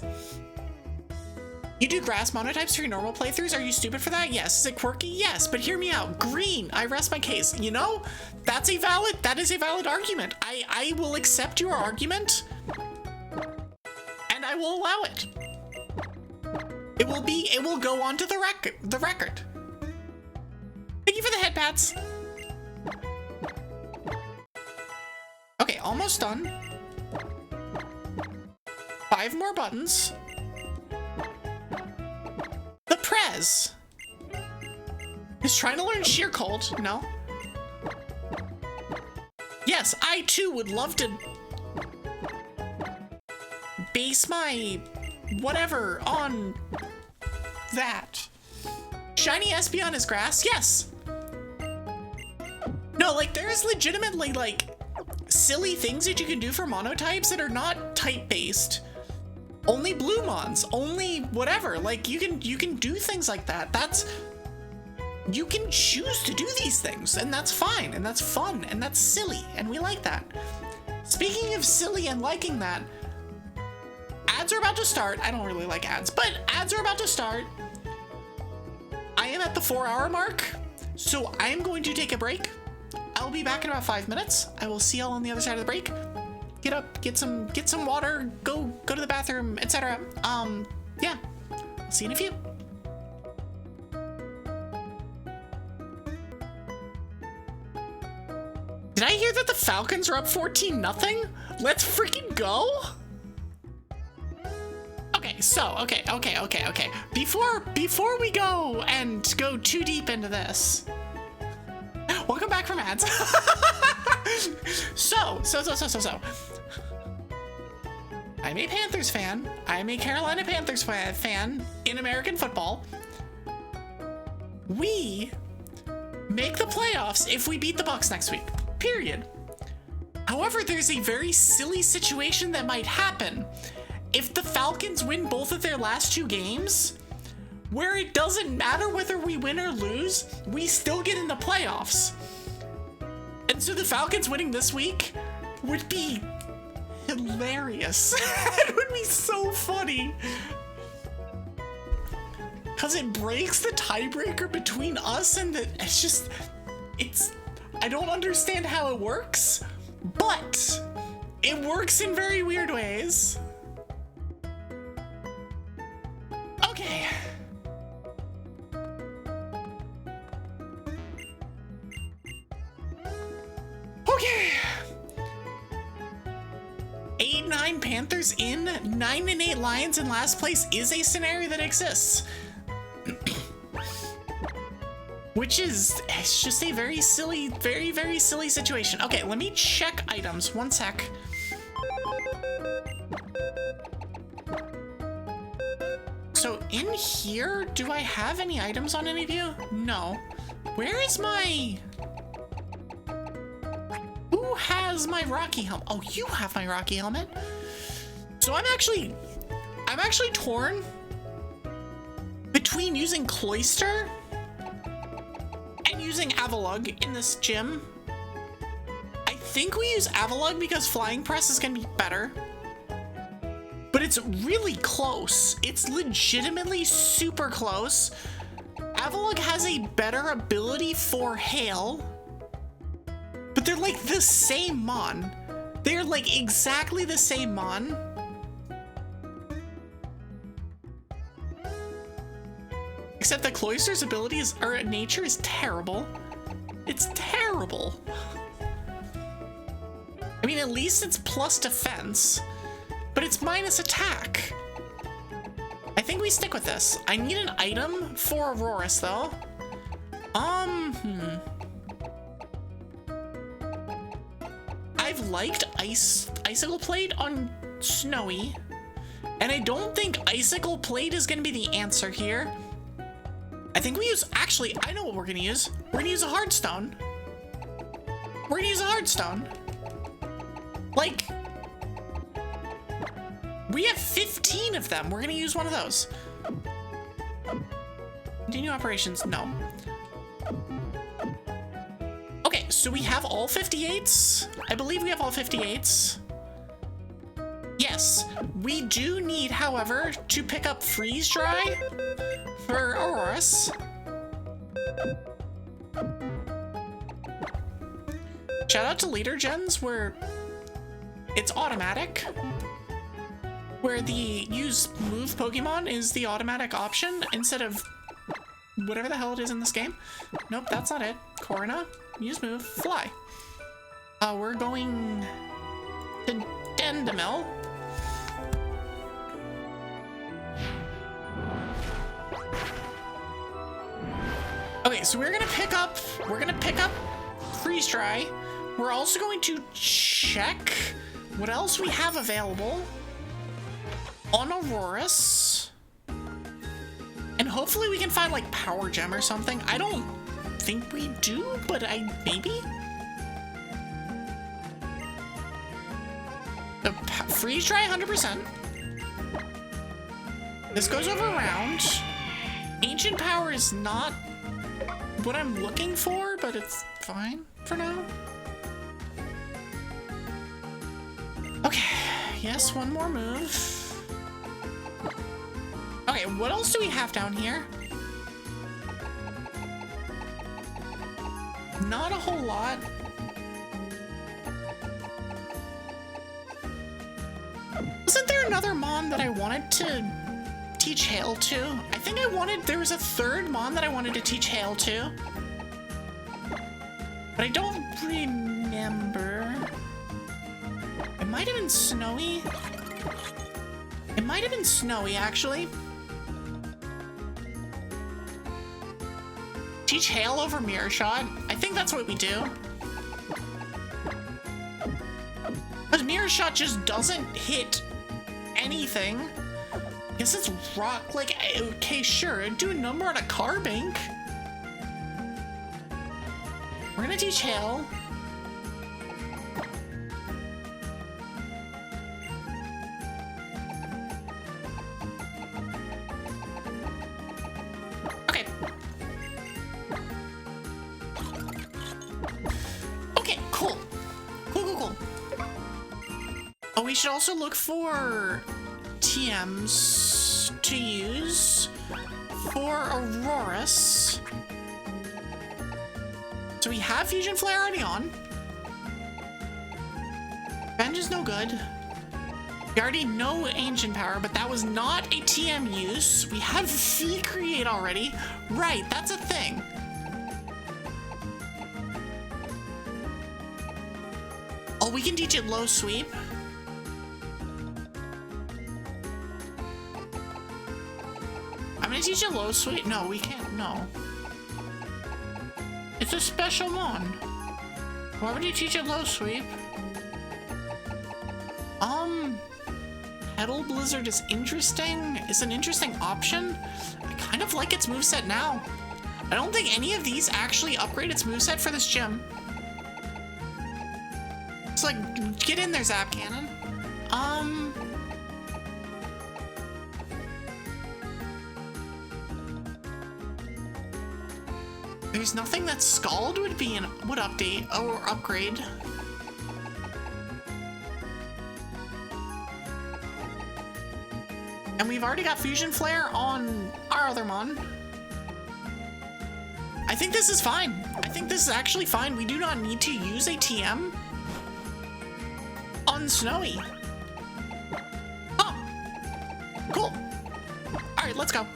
You do grass monotypes for your normal playthroughs? Are you stupid for that? Yes. Is it quirky? Yes, but hear me out. Green, I rest my case. You know, that is a valid argument. I will accept your argument, and I will allow it. It will go onto the record. Thank you for the head pats. Okay, almost done. 5 more buttons. The Prez is trying to learn Sheer Cold. No. Yes, I too would love to base my whatever on that. Shiny Espeon is grass? Yes. No, like there's legitimately like silly things that you can do for monotypes that are not type-based. Only blue mons, only whatever. Like you can do things like that. You can choose to do these things, and that's fine, and that's fun, and that's silly, and we like that. Speaking of silly and liking that, ads are about to start. I don't really like ads, but ads are about to start. I am at the 4-hour mark, so I am going to take a break. I'll be back in about 5 minutes. I will see y'all on the other side of the break. Get up, get some water, go to the bathroom, etc. Yeah, I'll see you in a few. Did I hear that the Falcons are up 14-0? Let's freaking go! Okay, so, okay. Before we go and go too deep into this, welcome back from ads. So. I'm a Panthers fan. I'm a Carolina Panthers fan in American football. We make the playoffs if we beat the Bucks next week. Period. However, there's a very silly situation that might happen if the Falcons win both of their last 2 games, where it doesn't matter whether we win or lose, we still get in the playoffs. And so the Falcons winning this week would be hilarious. It would be so funny. Because it breaks the tiebreaker between us and I don't understand how it works, but it works in very weird ways. Okay. Okay. 8-9 Panthers in, 9-8 Lions in last place is a scenario that exists. Which is, it's just a very silly, very, very silly situation. Okay, let me check items. One sec. So in here, do I have any items on any of you? No. Where is my... Who has my Rocky helmet? Oh, you have my Rocky helmet. So I'm actually torn between using Cloyster and using ICELOCKE in this gym. I think we use ICELOCKE because Flying Press is gonna be better. But it's really close. It's legitimately super close. ICELOCKE has a better ability for Hail, but they're like the same Mon. They're like exactly the same Mon. Except that Cloyster's ability is, or nature is terrible. It's terrible. I mean, at least it's plus defense, but it's minus attack. I think we stick with this. I need an item for Aurorus though. I've liked Icicle Plate on Snowy, and I don't think Icicle Plate is gonna be the answer here. I think we use, actually, I know what we're gonna use. We're gonna use a Hardstone. We're gonna use a Hardstone. Like, we have 15 of them. We're gonna use one of those. Continue operations, no. Okay, so we have all 58s. I believe we have all 58s. Yes, we do need, however, to pick up Freeze Dry for Aurorus. Shout out to Leader Gens where it's automatic. Where the use move Pokemon is the automatic option instead of whatever the hell it is in this game. Nope, that's not it. Corona, use move, fly. We're going to Dendamel. Okay, so we're gonna pick up Freeze Dry. We're also going to check what else we have available on Aurorus. And hopefully we can find like Power Gem or something. I don't think we do, but maybe? The Freeze Dry 100%. This goes over around. Ancient Power is not what I'm looking for, but it's fine for now. Okay, yes, one more move. Okay, what else do we have down here? Not a whole lot. Wasn't there another Mon that I wanted to teach Hail to? I think there was a third Mon that I wanted to teach Hail to. But I don't remember. It might have been Snowy. It might have been Snowy, actually. Teach Hail over Mirror Shot. I think that's what we do. Because Mirror Shot just doesn't hit anything. I guess it's rock, like, okay, sure, do a number on a Carbink. We're gonna teach Hail. Okay. Okay, cool. Cool. Oh, we should also look for TMs to use for Aurorus. So we have Fusion Flare already on. Revenge is no good. We already know Ancient Power, but that was not a TM use. We have V-Create already. Right, that's a thing. Oh, we can teach it Low Sweep. I'm gonna teach it Low Sweep. No, we can't. No. It's a special mon. Why would you teach it low sweep? Petal Blizzard is interesting. It's an interesting option. I kind of like its moveset now. I don't think any of these actually upgrade its moveset for this gym. It's like, get in there, Zap Cannon. There's nothing that Scald would update or upgrade. And we've already got Fusion Flare on our other mon. I think this is fine. I think this is actually fine. We do not need to use a TM on Snowy. Oh, cool. All right, let's go.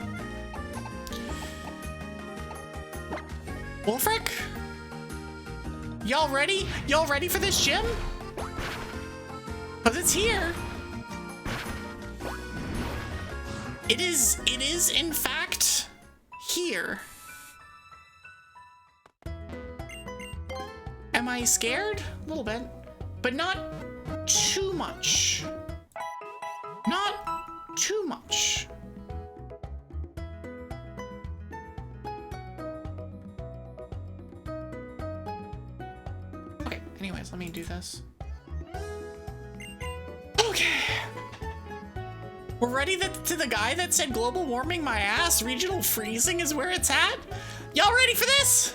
Wulfric? Y'all ready? Y'all ready for this gym? Because it's here. It is in fact here. Am I scared? A little bit, but not too much. Not too much. Okay, anyways, let me do this. Okay. We're ready to the guy that said global warming my ass, regional freezing is where it's at? Y'all ready for this?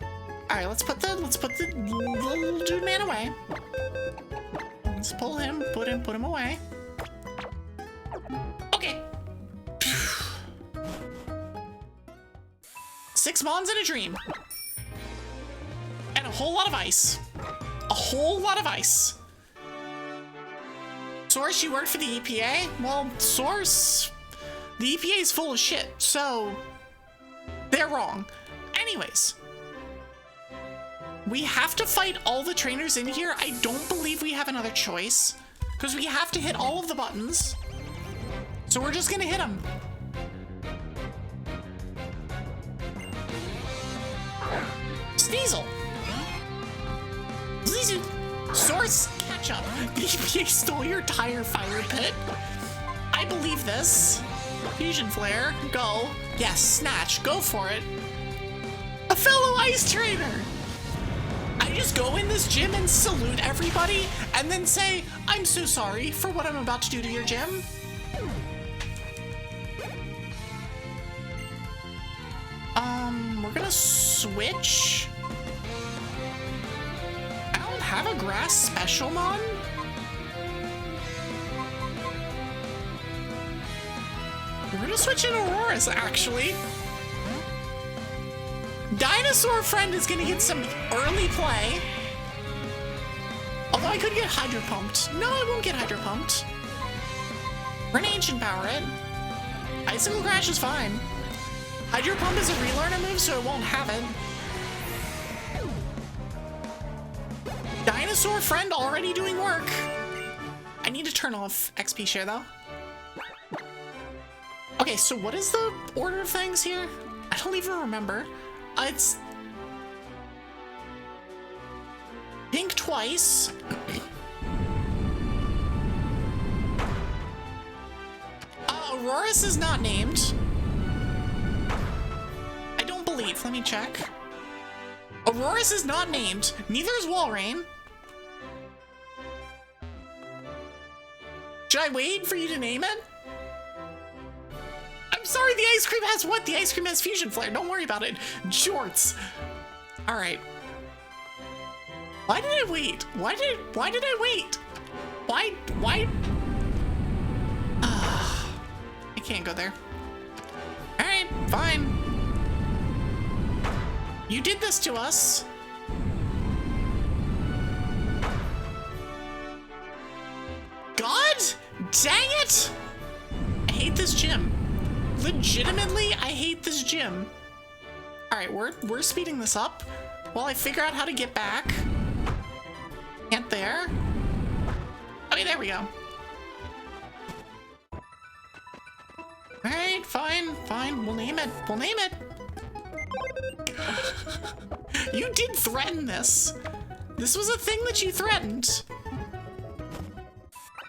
All right, let's put the little dude man away. Let's pull him, put him away. Okay. 6 mons in a dream. And a whole lot of ice. A whole lot of ice. Source, you work for the EPA? Well, Source, the EPA is full of shit, so they're wrong. Anyways, we have to fight all the trainers in here. I don't believe we have another choice because we have to hit all of the buttons. So we're just gonna hit them. Sneasel. Sneasel. Source, catch up. The EPA stole your tire fire pit. I believe this. Fusion Flare, go. Yes, Snatch, go for it. A fellow ice trainer. I just go in this gym and salute everybody and then say, I'm so sorry for what I'm about to do to your gym. We're gonna switch. Have a grass special mon? We're gonna switch in Aurora's actually. Dinosaur Friend is gonna get some early play. Although I could get Hydro Pumped. No, I won't get Hydro Pumped. We're gonna Ancient Power it. Icicle Crash is fine. Hydro Pump is a relearner move, so it won't have it. Dinosaur Friend already doing work. I need to turn off XP share though. Okay, so what is the order of things here? I don't even remember. It's pink twice. Aurora's is not named. I don't believe. Let me check. Aurora's is not named. Neither is Walrein. Should I wait for you to name it? I'm sorry, the ice cream has what? The ice cream has Fusion Flare. Don't worry about it. Jorts. All right. Why did I wait? Why did I wait? Why? I can't go there. All right, fine. You did this to us. God dang it! I hate this gym. Legitimately, I hate this gym. All right, we're speeding this up while I figure out how to get back. Can't there. Okay, there we go. All right, fine. We'll name it. You did threaten this. This was a thing that you threatened.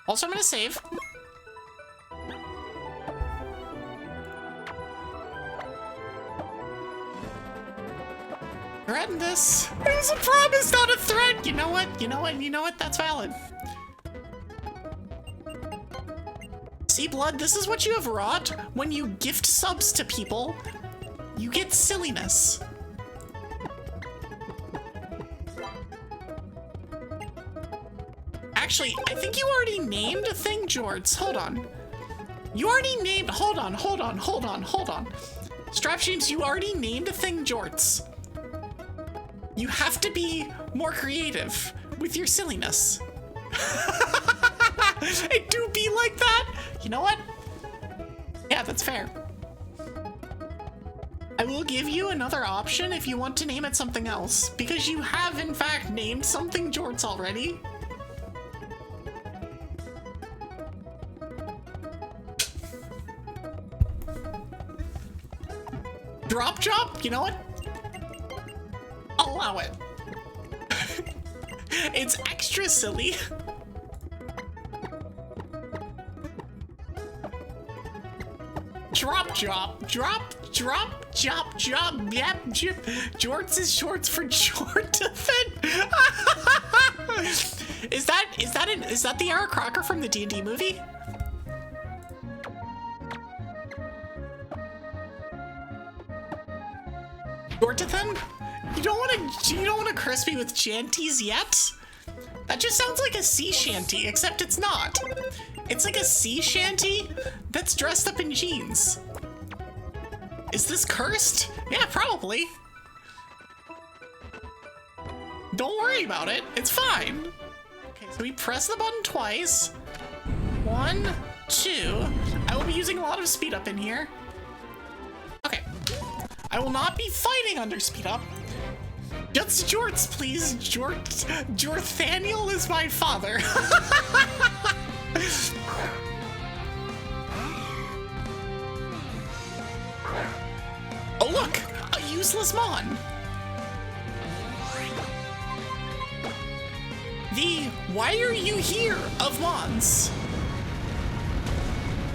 Also, I'm gonna save. Threaten this. It was a promise, not a threat. You know what? You know what? You know what? That's valid. See, Blood, this is what you have wrought. When you gift subs to people, you get silliness. Actually, I think you already named a thing, Jorts. Hold on. You already named... Hold on. Strapsheams, you already named a thing, Jorts. You have to be more creative with your silliness. It do be like that. You know what? Yeah, that's fair. I will give you another option if you want to name it something else, because you have in fact named something Jorts already. Drop chop? You know what? I'll allow it. It's extra silly. Drop chop, drop chop, yep, chip. Jorts is shorts for Jortathan. Is that the Eric Crocker from the D&D movie? Jortathan? You don't want to curse me with shanties yet? That just sounds like a sea shanty, except it's not. It's like a sea shanty that's dressed up in jeans. Is this cursed? Yeah, probably. Don't worry about it. It's fine. Okay, so we press the button twice. 1, 2. I will be using a lot of speed up in here. Okay. I will not be fighting under speed up. Just Jorts, please. Jorthaniel is my father. Oh look, a useless Mon. The "why are you here" of Mons.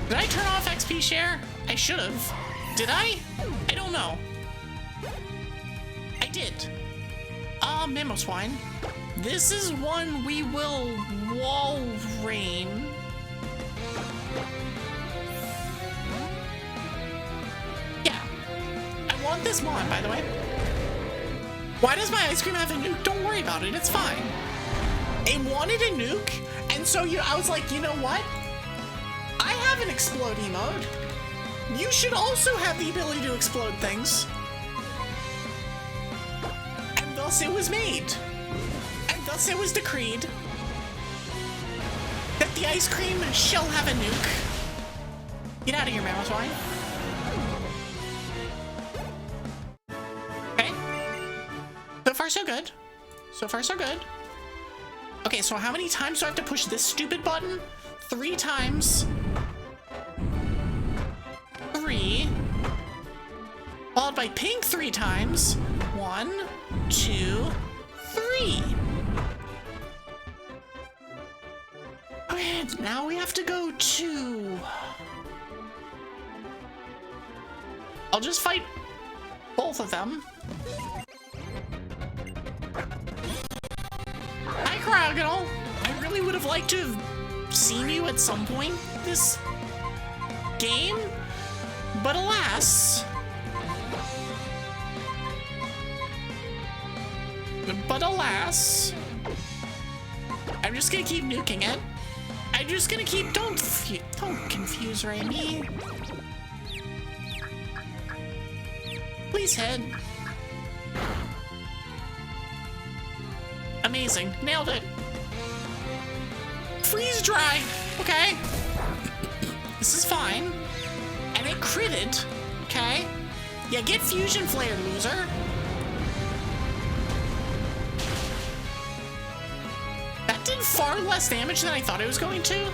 Did I turn off XP share? I should have. Did I? I don't know. I did. Memo Swine. This is one we will wall rain. Yeah. I want this Mon, by the way. Why does my ice cream have a nuke? Don't worry about it, it's fine. It wanted a nuke, and so I was like, you know what? I have an explode emote. You should also have the ability to explode things. And thus it was made. And thus it was decreed that the ice cream shall have a nuke. Get out of here, Mammoth Wine. Okay. So far, so good. So far, so good. Okay, so how many times do I have to push this stupid button? 3 times. 3. Followed by pink 3 times. 1, 2, 3. Okay, now we have to go to... I'll just fight both of them. Hi, Cryogonal. I really would have liked to have seen you at some point this game, but alas. But alas. I'm just gonna keep nuking it. I'm just gonna keep, don't confuse Raimi. Please hit. Amazing, nailed it. Freeze dry, okay. This is fine. And it critted, okay. Yeah, get fusion flare, loser. That did far less damage than I thought it was going to.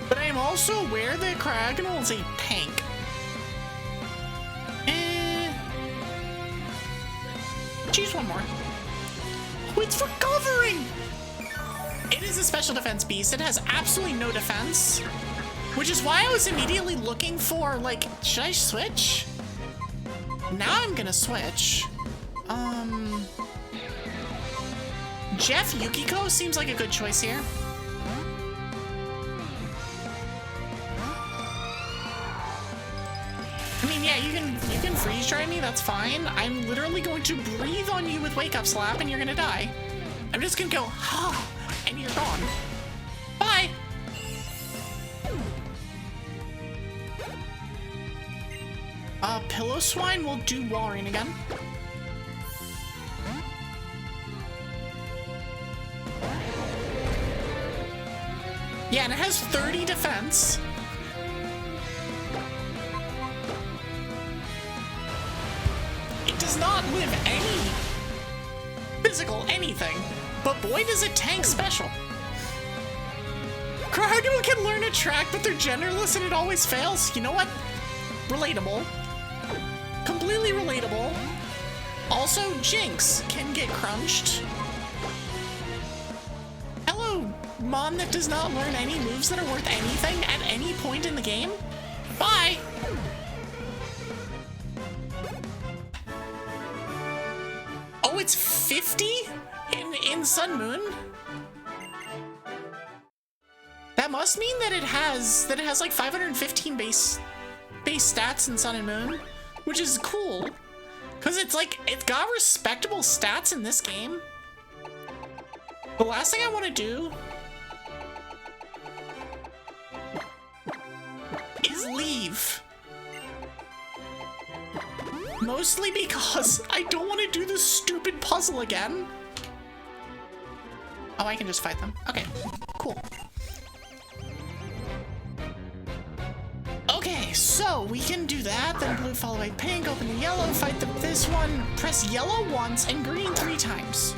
But I am also aware that Cryogonal is a tank. Choose one more. Oh, it's recovering! It is a special defense beast. It has absolutely no defense, which is why I was immediately looking for, like, should I switch? Now I'm gonna switch. Jeff Yukiko seems like a good choice here. I mean, yeah, you can freeze dry me, that's fine. I'm literally going to breathe on you with Wake Up Slap and you're gonna die. I'm just gonna go, ha, and you're gone. Bye. Pillow Swine will do Walrein again. Yeah, and it has 30 defense. It does not live any physical anything, but boy does it tank special. Cryogonal can learn a track, but they're genderless and it always fails. You know what? Relatable. Completely relatable. Also, Jinx can get crunched. Hello, Mon that does not learn any moves that are worth anything at any point in the game. Bye! Oh, it's 50 in Sun Moon? That must mean that it has like 515 base stats in Sun and Moon, which is cool. Cause it's got respectable stats in this game. The last thing I want to do is leave. Mostly because I don't want to do this stupid puzzle again. Oh, I can just fight them. Okay, cool. Okay, so we can do that, then blue followed by pink, open the yellow, fight this one, press yellow once and green 3 times.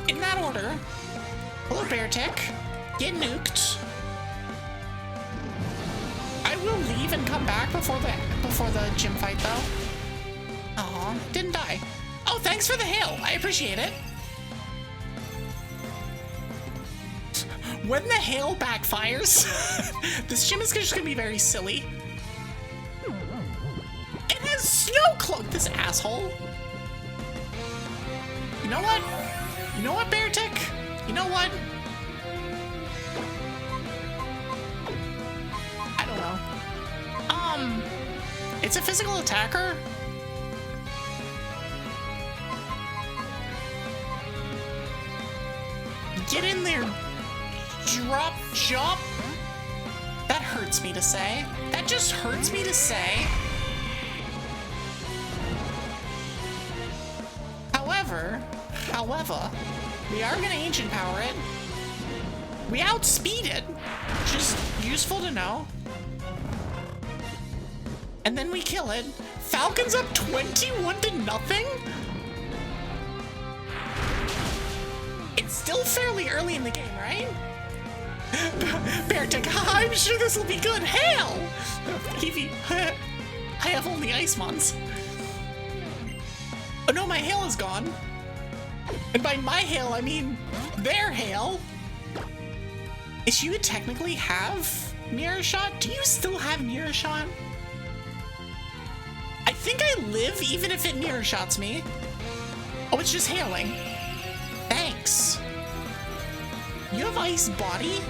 In that order. Hello, Beartick. Get nuked. I will leave and come back before the gym fight though. Aw, didn't die. Oh, thanks for the hail. I appreciate it. When the hail backfires, this gym is just gonna be very silly. It has snow cloak, this asshole. You know what? You know what, Beartick? You know what? I don't know. It's a physical attacker. Get in there. Drop, jump. That hurts me to say. That just hurts me to say. However, we are gonna ancient power it. We outspeed it, which is useful to know. And then we kill it. Falcon's up 21-0? It's still fairly early in the game, right? Beartick, I'm sure this will be good. Hail! Evie, I have only Ice Mons. Oh no, my hail is gone. And by my hail, I mean their hail. Is you technically have Mirror Shot? Do you still have Mirror Shot? I think I live even if it Mirror Shots me. Oh, it's just hailing. Thanks. You have Ice Body?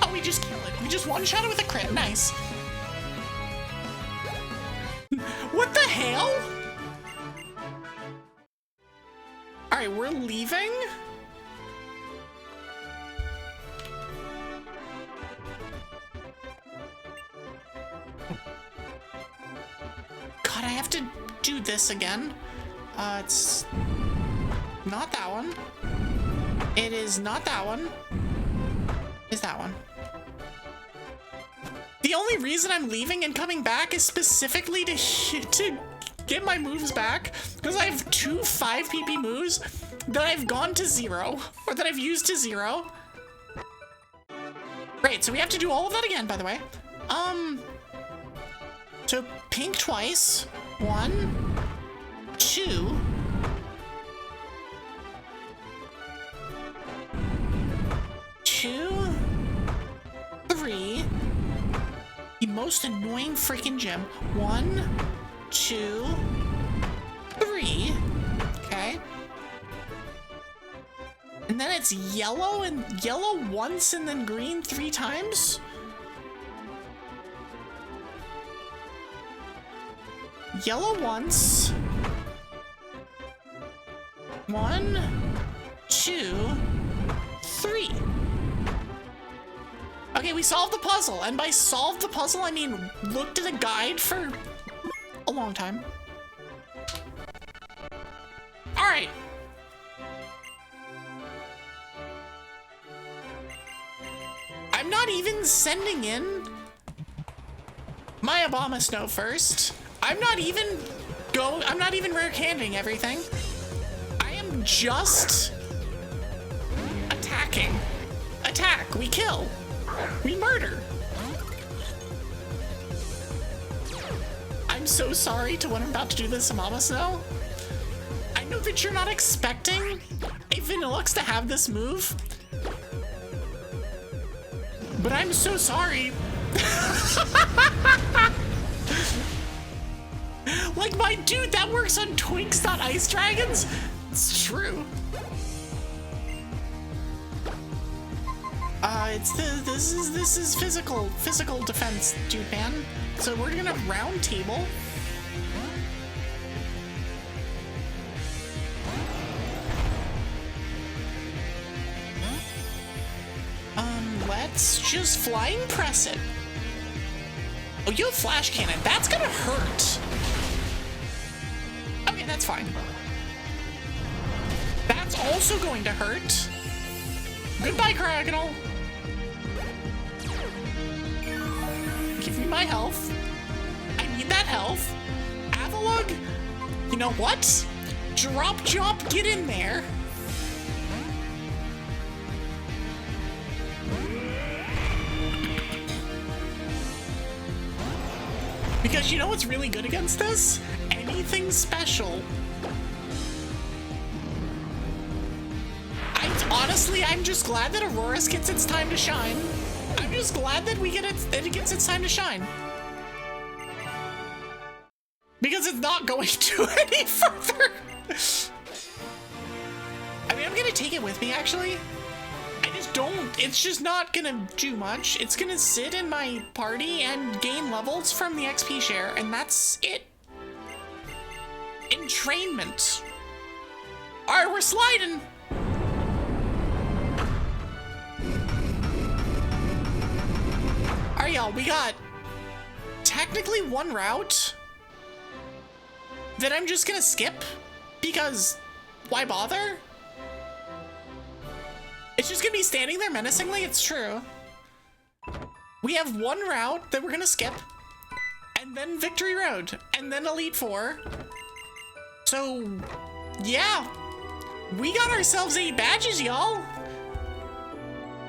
Oh, we just kill it. We just one-shot it with a crit. Nice. What the hell? Alright, we're leaving? God, I have to do this again. It's not that one. It is not that one. It's that one. The only reason I'm leaving and coming back is specifically to get my moves back, because I have 2 5 PP moves that I've gone to 0, or that I've used to 0. Great, so we have to do all of that again, by the way. So pink twice. 1, 2. 2, 3. The most annoying freaking gym. 1, 2, 3. Okay. And then it's yellow and yellow once and then green 3 times. Yellow once. 1, 2, 3. Okay, we solved the puzzle, and by solved the puzzle, I mean looked at a guide for a long time. All right. I'm not even sending in my Obama Snow first. I'm not even rare candying everything. I am just attacking. Attack, we kill. We murder. I'm so sorry to what I'm about to do this Obama Snow. I know that you're not expecting a Vanilluxe to have this move, but I'm so sorry. Like, my dude, that works on Twinks, not Ice Dragons. It's true. This is physical defense, dude, man. So we're gonna round table. Let's just flying press it. Oh, you have flash cannon. That's gonna hurt. Okay, that's fine. That's also going to hurt. Goodbye, Craggle. Give me my health. I need that health. Avalugg, you know what? Drop jump, get in there. Because you know what's really good against this? Anything special. Honestly, I'm just glad that Aurora's gets its time to shine. I'm just glad that it gets its time to shine. Because it's not going to any further. I mean, I'm gonna take it with me, actually. It's just not gonna do much. It's gonna sit in my party and gain levels from the XP share, and that's it. Entrainment. All right, we're sliding. All right, y'all, we got technically one route that I'm just gonna skip because why bother? It's just gonna be standing there menacingly, it's true. We have one route that we're gonna skip, and then Victory Road, and then Elite Four. So, yeah, we got ourselves 8 badges, y'all.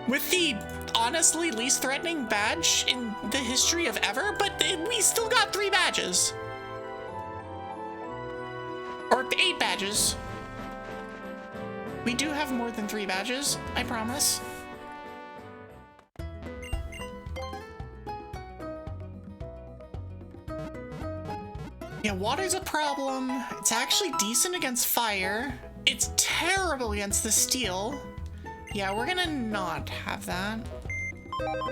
With the honestly least threatening badge in the history of ever, but we still got 3 badges. Or 8 badges. We do have more than 3 badges, I promise. Yeah, water's a problem. It's actually decent against fire. It's terrible against the steel. Yeah, we're gonna not have that.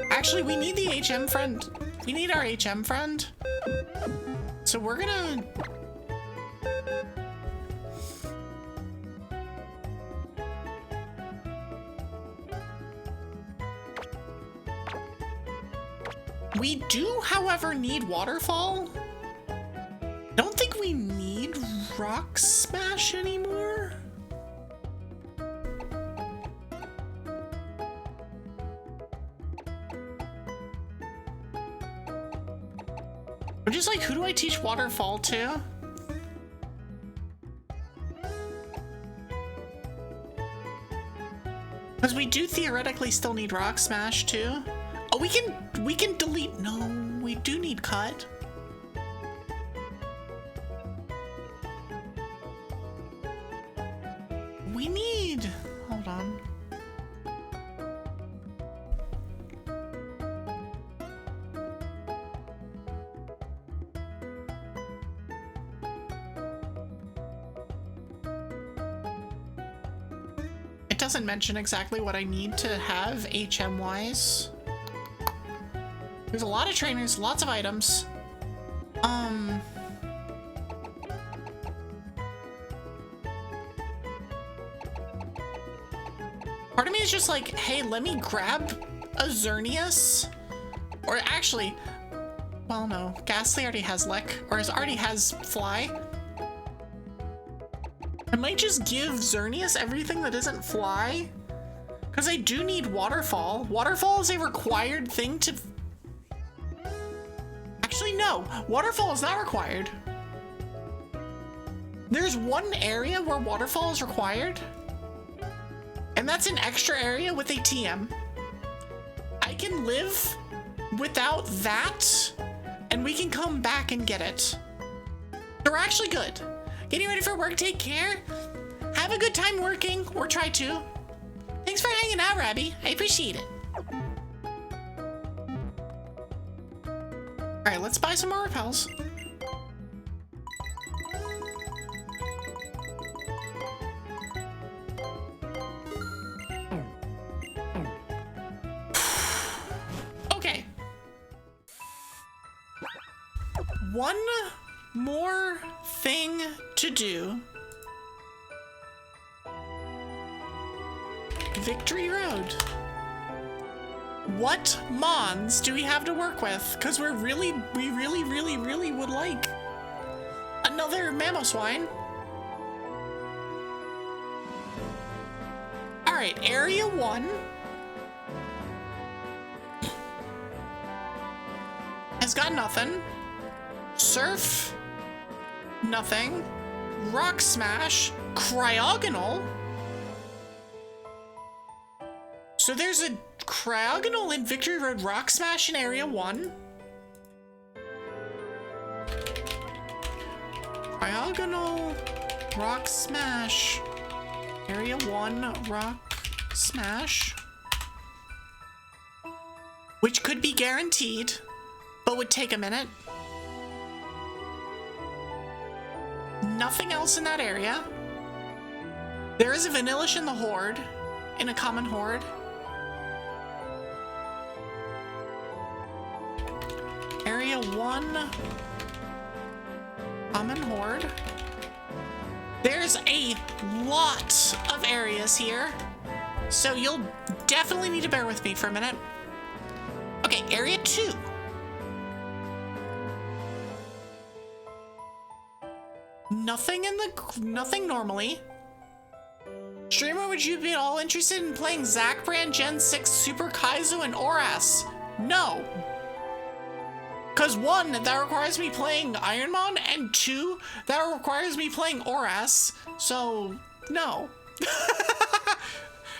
Actually, we need the HM friend. We need our HM friend. So we're gonna... We do, however, need Waterfall. Don't think we need Rock Smash anymore. I'm just like, who do I teach Waterfall to? Because we do theoretically still need Rock Smash too. Oh, we can delete. No, we do need Cut. we need... Hold on. It doesn't mention exactly what I need to have HM-wise. There's a lot of trainers, lots of items. Part of me is just like, hey, let me grab a Xerneas. Or actually, well, no, Ghastly already has Lick, or already has Fly. I might just give Xerneas everything that isn't Fly. Because I do need Waterfall. Waterfall is a required thing to... Actually, no. Waterfall is not required. There's one area where Waterfall is required. And that's an extra area with a TM. I can live without that, and we can come back and get it. We're actually good. Getting ready for work, take care. Have a good time working, or try to. Thanks for hanging out, Rabby. I appreciate it. All right, let's buy some more repels. Okay. One more thing to do. Victory Road. What Mons do we have to work with? Because we really would like another Mamoswine. All right, Area 1 has got nothing. Surf, nothing. Rock Smash, Cryogonal. So there's a Cryogonal in Victory Road Rock Smash in Area 1. Cryogonal Rock Smash. Area 1 Rock Smash. Which could be guaranteed, but would take a minute. Nothing else in that area. There is a Vanilluxe in the Horde, in a common Horde. Area 1, common Horde. There's a lot of areas here, so you'll definitely need to bear with me for a minute. Okay, Area 2. Nothing normally. Streamer, would you be at all interested in playing Zac Brand Gen 6 Super Kaizo and Oras? No. Because 1, that requires me playing Ironmon, and 2, that requires me playing Oras, so no.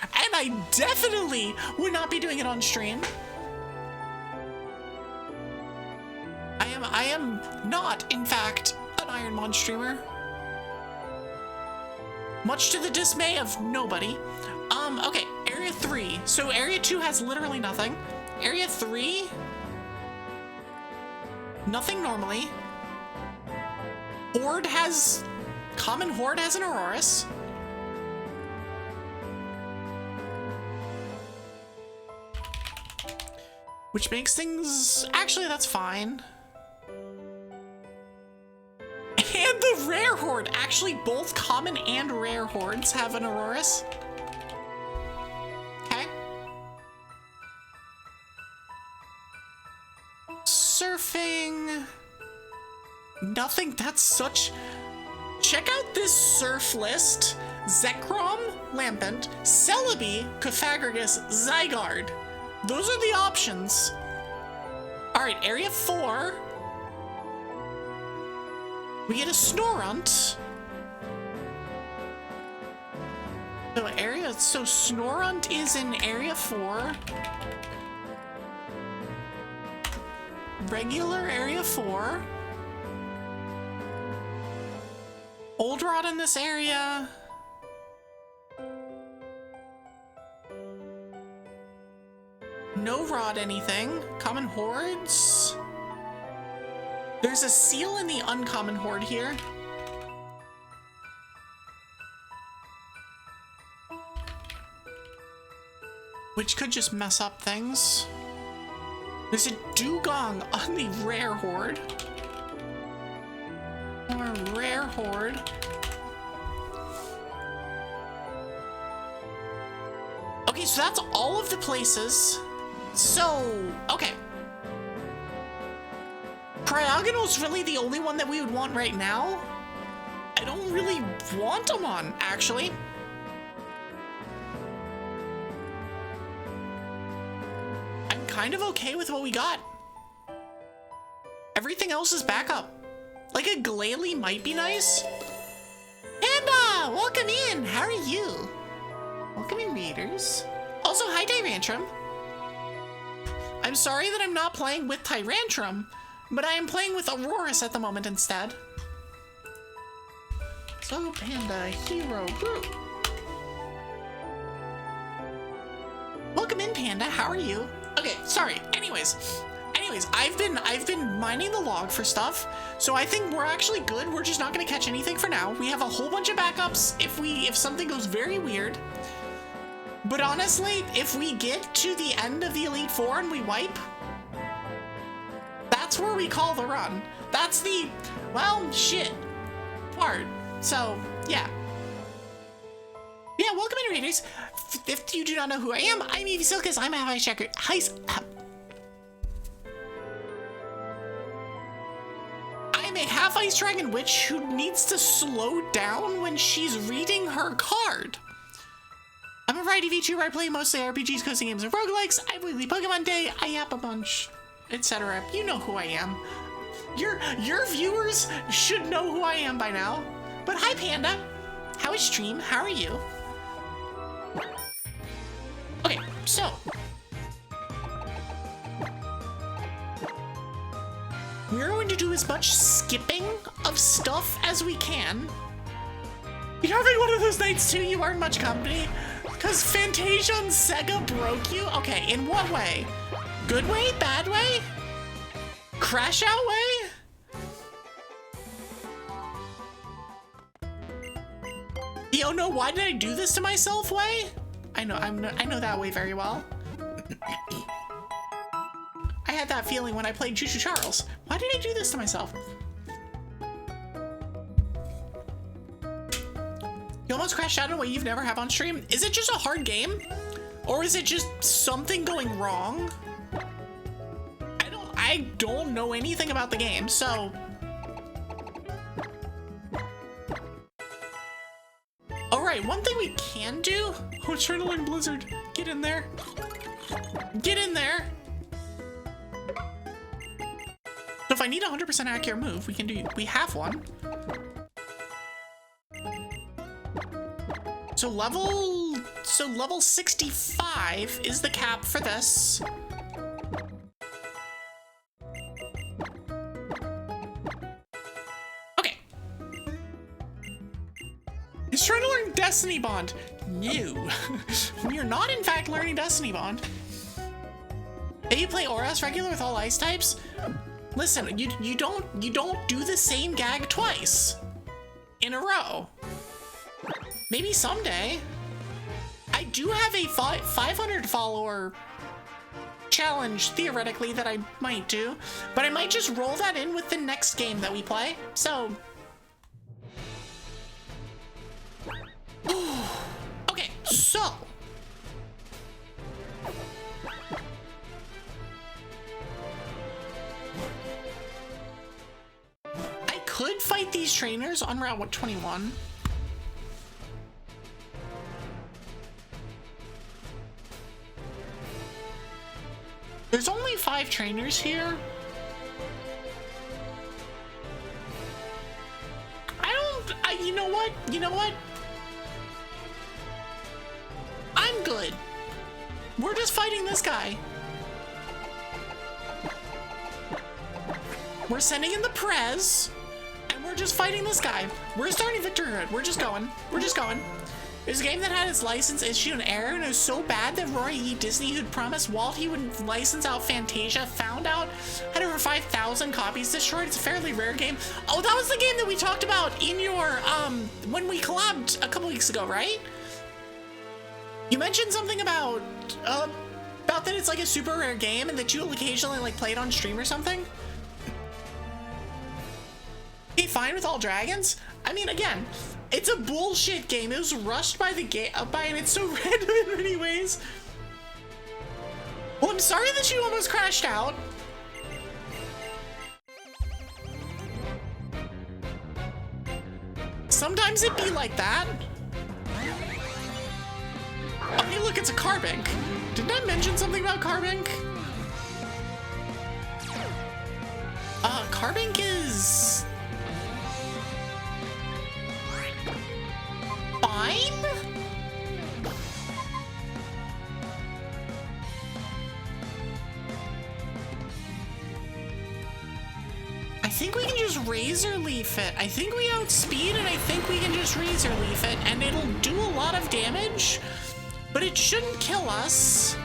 And I definitely would not be doing it on stream. I am not, in fact, an Ironmon streamer. Much to the dismay of nobody. Okay, Area 3. So Area 2 has literally nothing. Area 3... Nothing normally. Horde has... Common Horde has an Aurorus. Which makes things... Actually, that's fine. And the Rare Horde! Actually, both Common and Rare Hordes have an Aurorus. Okay. Surfing... Nothing, that's such... Check out this surf list. Zekrom, Lampent, Celebi, Cofagrigus, Zygarde. Those are the options. Alright, Area 4. We get a Snorunt. So Snorunt is in Area 4. Regular Area 4. Old Rod in this area. no rod anything. Common hordes. There's a seal in the uncommon horde here. Which could just mess up things. There's a dugong on the rare horde. Or a rare horde. Okay, so that's all of the places. So, okay. Cryogonal's really the only one that we would want right now. I don't really want them on, actually. I'm kind of okay with what we got. Everything else is backup. Like a Glalie might be nice. Panda, welcome in. How are you? Welcome in, readers. Also, hi, Tyrantrum. I'm sorry that I'm not playing with Tyrantrum, but I am playing with Aurorus at the moment instead. So, Panda, hero, woo. Welcome in, Panda. How are you? Okay, sorry. Anyways, I've been mining the log for stuff, so I think we're actually good. We're just not gonna catch anything for now. We have a whole bunch of backups if something goes very weird. But honestly, if we get to the end of the Elite Four and we wipe, that's where we call the run. That's the, well, shit part. So, yeah. Yeah, welcome in, readers. If you do not know who I am, I'm Evie Sylkas. I'm a Ice Checker. I'm a half Ice Dragon Witch who needs to slow down when she's reading her card. I'm a variety VTuber. I play mostly RPGs, coasting games, and roguelikes. I have weekly Pokemon Day. I yap a bunch, etc. You know who I am. Your viewers should know who I am by now. But hi, Panda. How is stream? How are you? Okay, so we're going to do as much skipping of stuff as we can. You're having one of those nights too. You aren't much company. Because Fantasia and Sega broke you? Okay, in what way? Good way? Bad way? Crash out way? The oh no, why did I do this to myself way? I know that way very well. I had that feeling when I played Choo Choo Charles. Why did I do this to myself? You almost crashed out in a way you've never have on stream. Is it just a hard game? Or is it just something going wrong? I don't know anything about the game, so. Alright, one thing we can do. Oh, trying to learn Blizzard. Get in there. Get in there. So if I need a 100% accurate move, we have one. So level 65 is the cap for this. Okay. He's trying to learn Destiny Bond. No. We are not in fact learning Destiny Bond. If you play Auras regular with all ice types, listen, you don't do the same gag twice in a row. Maybe someday. I do have a 500 follower challenge, theoretically, that I might do, but I might just roll that in with the next game that we play, so. Okay, so. I could fight these trainers on Route 21. There's only 5 trainers here. You know what? I'm good. We're just fighting this guy. We're sending in the Prez, and we're just fighting this guy. We're starting Victor Hood. We're just going. There's a game that had its license issue an error, and it was so bad that Roy E. Disney, who'd promised Walt he would license out Fantasia, found out, had over 5,000 copies destroyed. It's a fairly rare game. Oh, that was the game that we talked about in your, when we collabed a couple weeks ago, right? You mentioned something about that it's like a super rare game and that you occasionally like play it on stream or something. Be fine with all dragons? I mean, again, it's a bullshit game. It was rushed by the game, and it's so random in many ways. Well, I'm sorry that you almost crashed out. Sometimes it be like that. Oh, hey, look, it's a Carbink. Didn't I mention something about Carbink? Carbink is fine? I think we can just Razor Leaf it. I think we outspeed, and I think we can just Razor Leaf it, and it'll do a lot of damage, but it shouldn't kill us.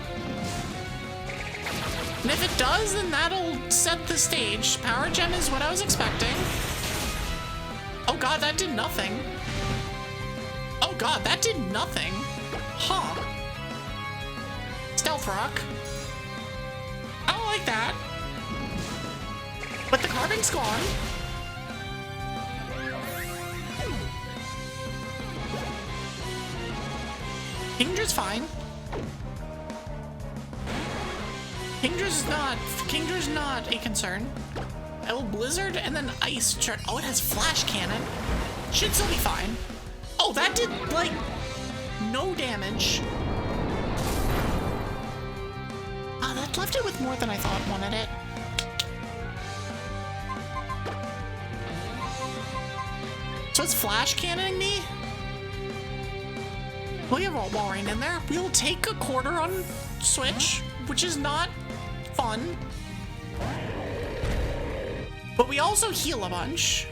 And if it does, then that'll set the stage. Power Gem is what I was expecting. Oh god, that did nothing. Oh god, that did nothing. Huh. Stealth Rock. I don't like that. But the Carbink's gone. Kingdra's fine. Kingdra's not a concern. I will Blizzard and then Ice. Oh, it has Flash Cannon. Should still be fine. Oh, that did, like, no damage. Ah, that left it with more than I thought wanted it. So it's Flash Cannoning me? We'll get Walrein in there. We'll take a quarter on Switch, which is not fun. But we also heal a bunch.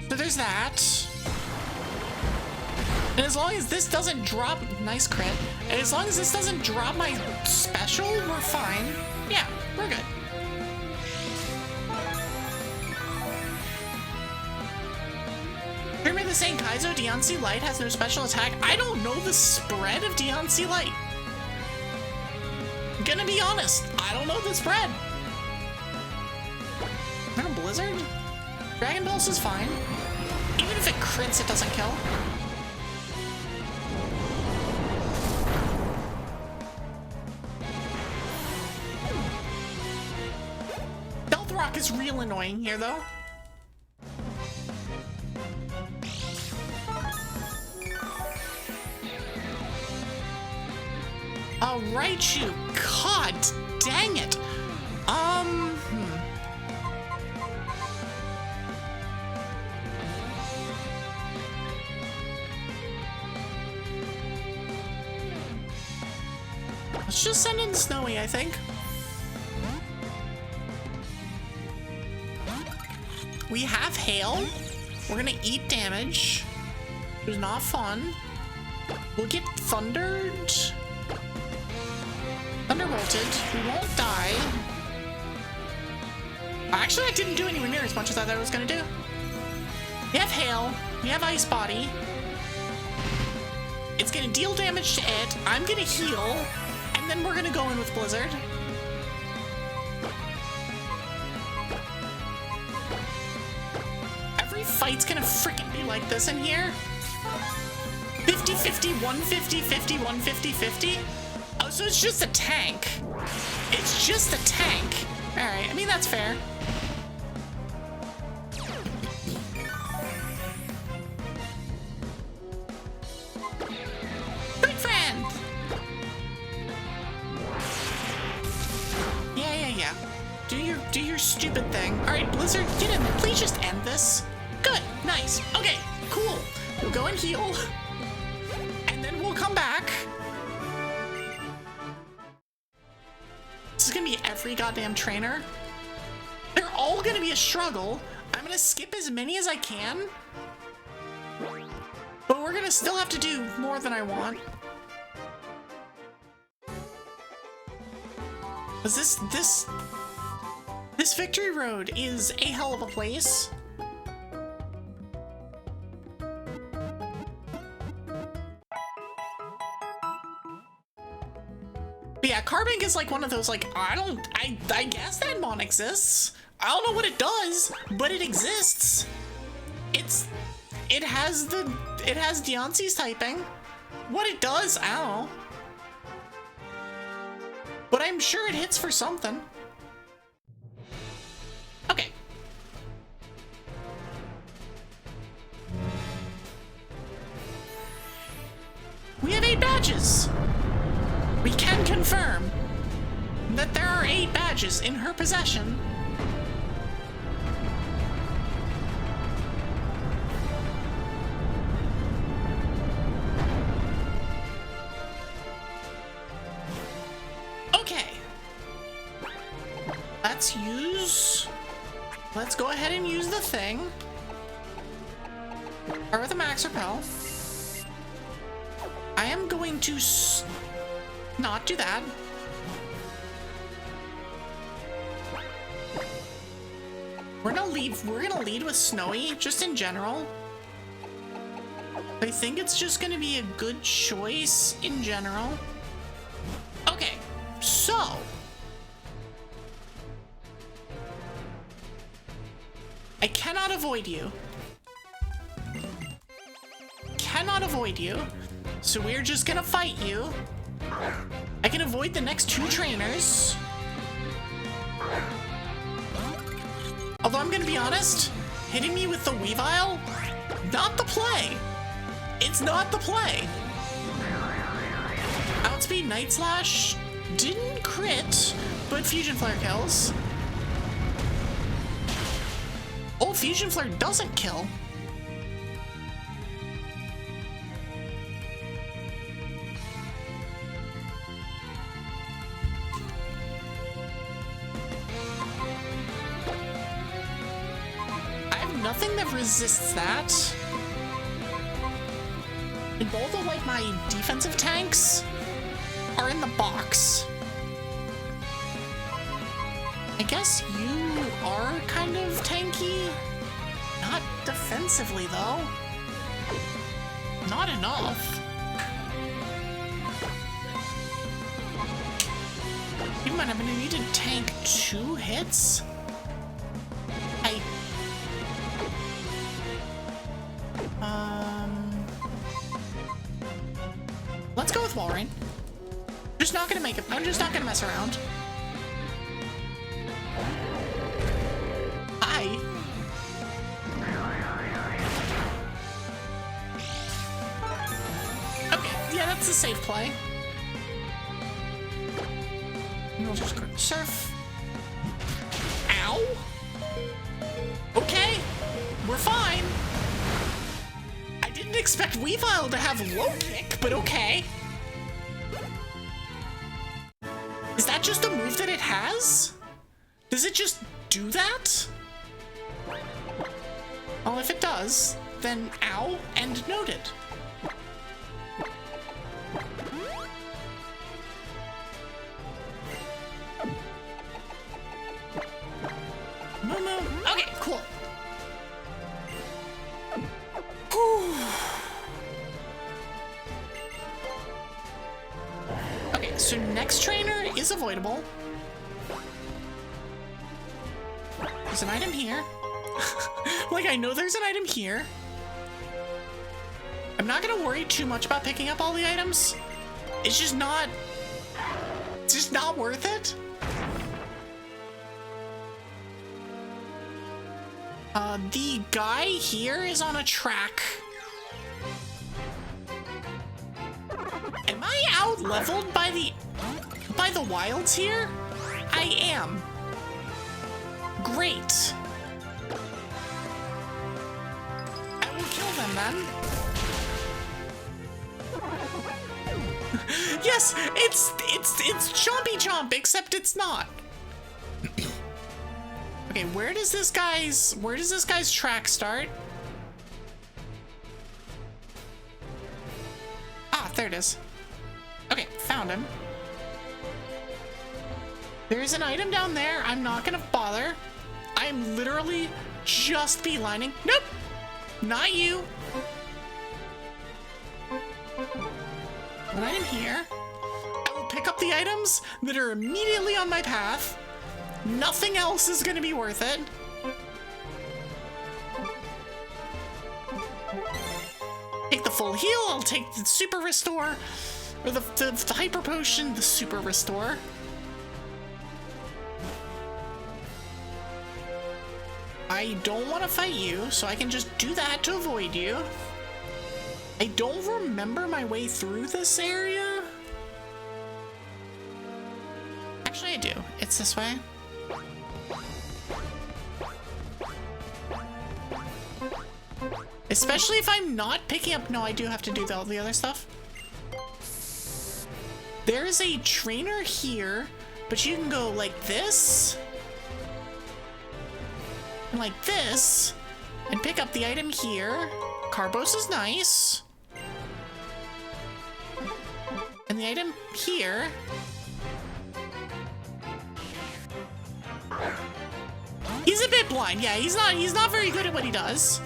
So there's that. And as long as this doesn't drop, nice crit. And as long as this doesn't drop my special, we're fine. Yeah, we're good. Pyramid the Saint Kaizo, Diantha Light has no special attack. I don't know the spread of Diantha Light. I'm gonna be honest, I don't know the spread. No Blizzard? Dragon Pulse is fine. Even if it crits, it doesn't kill. Stealth Rock is real annoying here, though. Raichu, god dang it. Let's just send in Snowy, I think. We have Hail. We're gonna eat damage. It was not fun. We'll get Thundered. Thunderbolted. We won't die. Actually, I didn't do anywhere near as much as I thought I was gonna do. We have Hail. We have Ice Body. It's gonna deal damage to it. I'm gonna heal. And then we're gonna go in with Blizzard. Every fight's gonna freaking be like this in here. 50-50, 150-50, 150-50. Oh, so it's just a tank. It's just a tank. All right, I mean, that's fair. Good friend. Yeah. Do your stupid thing. All right, Blizzard, get in there. Please just end this. Good, nice. Okay, cool. We'll go and heal. And then we'll come back. This is gonna be every goddamn trainer. They're all gonna be a struggle. I'm gonna skip as many as I can. But we're we're gonna still have to do more than I want. Cause this victory road is a hell of a place. But yeah, Carbink is like one of those, like, I guess that mon exists. I don't know what it does, but it exists. It has Diantha's typing. What it does, I don't know. But I'm sure it hits for something. Okay. We have 8 badges. We can confirm that there are 8 badges in her possession. Okay. Let's go ahead and use the thing. Or the max repel. I am going to not do that. We're gonna lead with Snowy, just in general. I think it's just gonna be a good choice in general. Okay, so I cannot avoid you. Cannot avoid you. So we're just gonna fight you. I can avoid the next 2 trainers. Although I'm gonna be honest, hitting me with the Weavile, not the play. It's not the play. Outspeed Night Slash didn't crit, but Fusion Flare kills. Oh, Fusion Flare doesn't kill. Nothing that resists that. And both of like my defensive tanks are in the box. I guess you are kind of tanky. Not defensively though. Not enough. Keep in mind, I'm gonna need to tank 2 hits. Let's go with Walrein. Just not gonna make it. I'm just not gonna mess around. Hi. Okay, yeah, that's a safe play. We'll just surf. Ow. Okay, we're fine. Didn't expect Weavile to have low kick, but okay. Is that just a move that it has? Does it just do that? Well, if it does, then ow and noted. Moo. Okay, cool. Okay, so next trainer is avoidable. There's an item here. Like, I know there's an item here. I'm not gonna worry too much about picking up all the items. It's just not worth it. The guy here is on a track. Am I out-leveled by the wilds here? I am. Great. I will kill them then. Yes, it's Chompy Chomp, except it's not. Okay, where does this guy's track start? there it is. Okay, found him. There's an item down there. I'm not gonna bother. I'm literally just beelining. Nope, not you. An item here. I will pick up the items that are immediately on my path. Nothing else is gonna be worth it. Take the full heal. I'll take the super restore, or the hyper potion, the super restore. I don't want to fight you, so I can just do that to avoid you. I don't remember my way through this area. Actually, I do. It's this way. Especially if I'm not picking up... No, I do have to do all the other stuff. There's a trainer here, but you can go like this. And like this. And pick up the item here. Carbos is nice. And the item here. He's a bit blind. Yeah, he's not very good at what he does.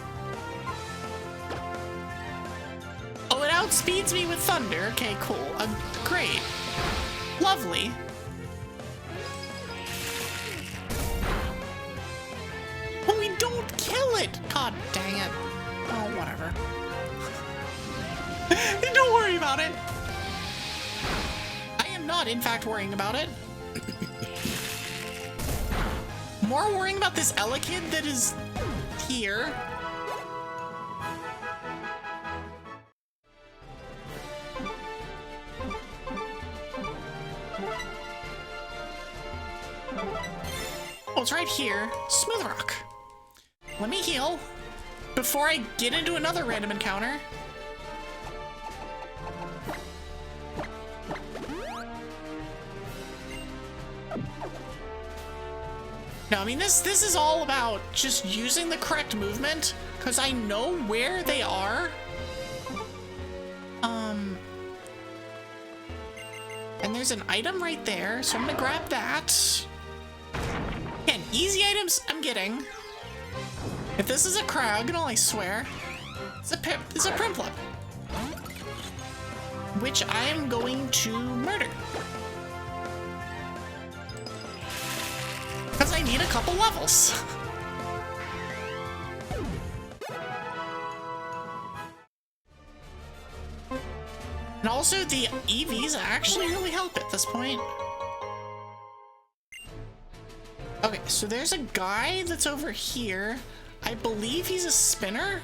Oh, it outspeeds me with thunder. Okay, cool. Great. Lovely. But we don't kill it. God dang it. Oh, whatever. Don't worry about it. I am not, in fact, worrying about it. More worrying about this Elekid that is here. Oh, it's right here. Smooth Rock. Let me heal before I get into another random encounter. No, I mean, this is all about just using the correct movement, because I know where they are. And there's an item right there, so I'm gonna grab that. Again, easy items I'm getting. If this is a Cryogonal, I swear, it's a Prinplup, which I am going to murder. Because I need a couple levels. And also the EVs actually really help at this point. Okay, so there's a guy that's over here. I believe he's a spinner.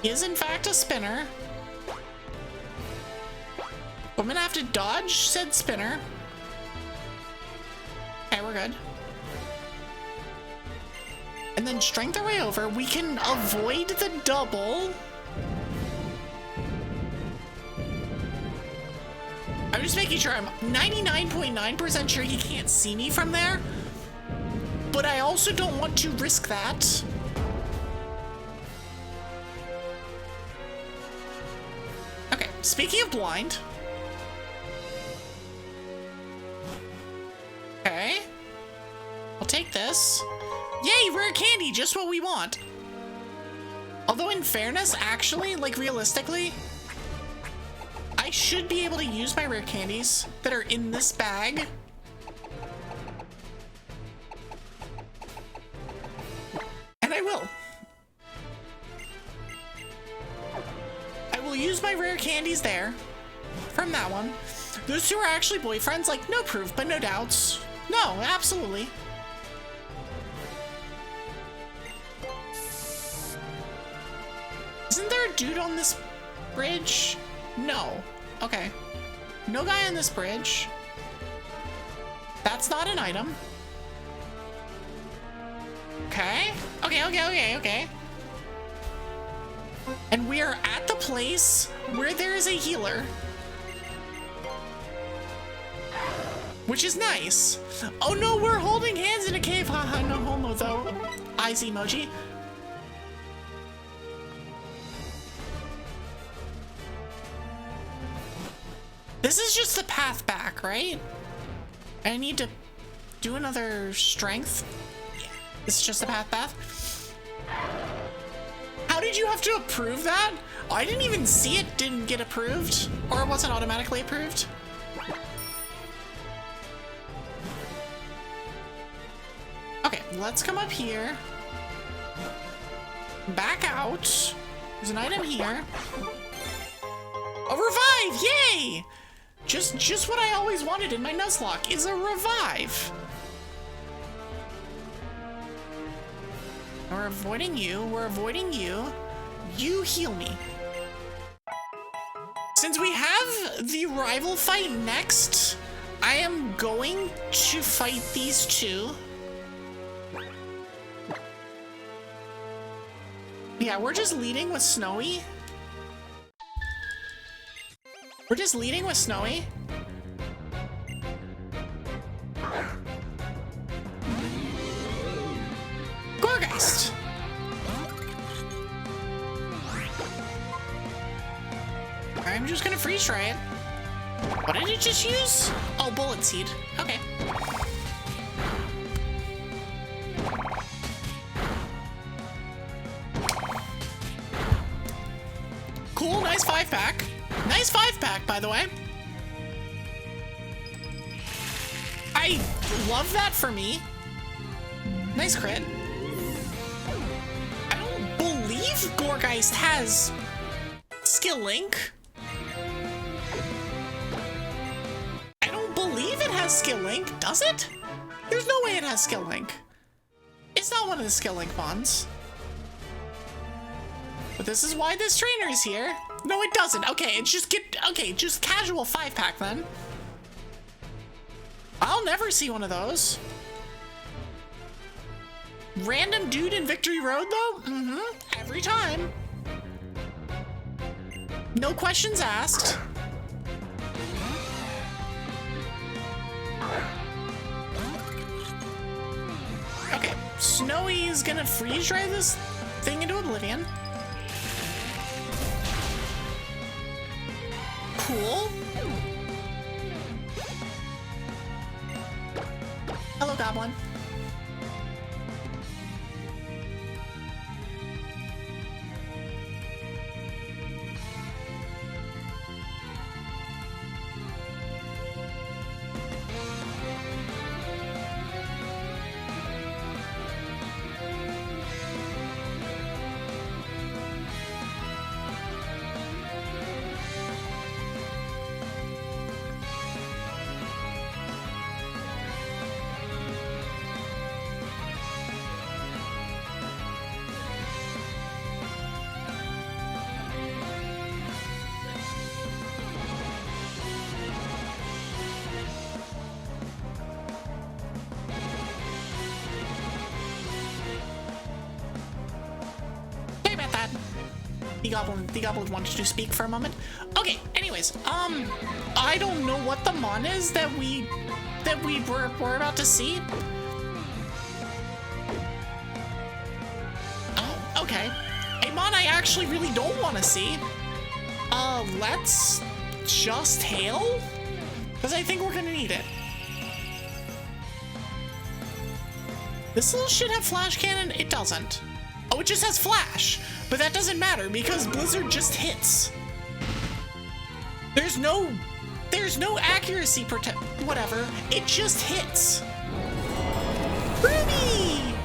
He is in fact a spinner. I'm gonna have to dodge said spinner. Okay, we're good. And then strength our way over. We can avoid the double. I'm just making sure. I'm 99.9% sure he can't see me from there. But I also don't want to risk that. Okay, speaking of blind. Okay. I'll take this. Yay, rare candy, just what we want. Although in fairness, actually, like realistically, I should be able to use my rare candies that are in this bag. And I will. I will use my rare candies there from that one. Those two are actually boyfriends, like no proof, but no doubts. No, absolutely. Isn't there a dude on this bridge? No. Okay. No guy on this bridge. That's not an item. Okay. Okay. And we are at the place where there is a healer. Which is nice. Oh no, we're holding hands in a cave. Haha, no homo though. Eyes emoji. This is just the path back, right? I need to do another strength. Yeah. It's just the path back. How did you have to approve that? Oh, I didn't even see it didn't get approved, or it wasn't automatically approved. Okay, let's come up here. Back out. There's an item here. A revive! Yay! Just what I always wanted in my Nuzlocke is a revive. We're avoiding you. We're avoiding you. You heal me. Since we have the rival fight next, I am going to fight these two. Yeah, we're just leading with Snowy. We're just leading with Snowy. Gorgeist! I'm just gonna freeze try it. What did it just use? Oh, Bullet Seed. Okay. Cool, nice 5-pack. Nice 5-pack, by the way. I love that for me. Nice crit. I don't believe Gorgeist has skill link. I don't believe it has skill link, does it? There's no way it has skill link. It's not one of the skill link bonds. But this is why this trainer is here. No, it doesn't. Okay, it's just just casual 5-pack then. I'll never see one of those. Random dude in Victory Road though? Mm-hmm. Every time. No questions asked. Okay, Snowy is gonna freeze dry this thing into oblivion. Cool. Hello, Goblin. The goblin wanted to speak for a moment. Okay, anyways, I don't know what the mon is that we're about to see. Oh, okay. A mon I actually really don't want to see. Let's just hail, because I think we're gonna need it. This little shit have flash cannon? It doesn't. Oh, it just has flash. But that doesn't matter because Blizzard just hits. There's no accuracy whatever. It just hits. Ruby!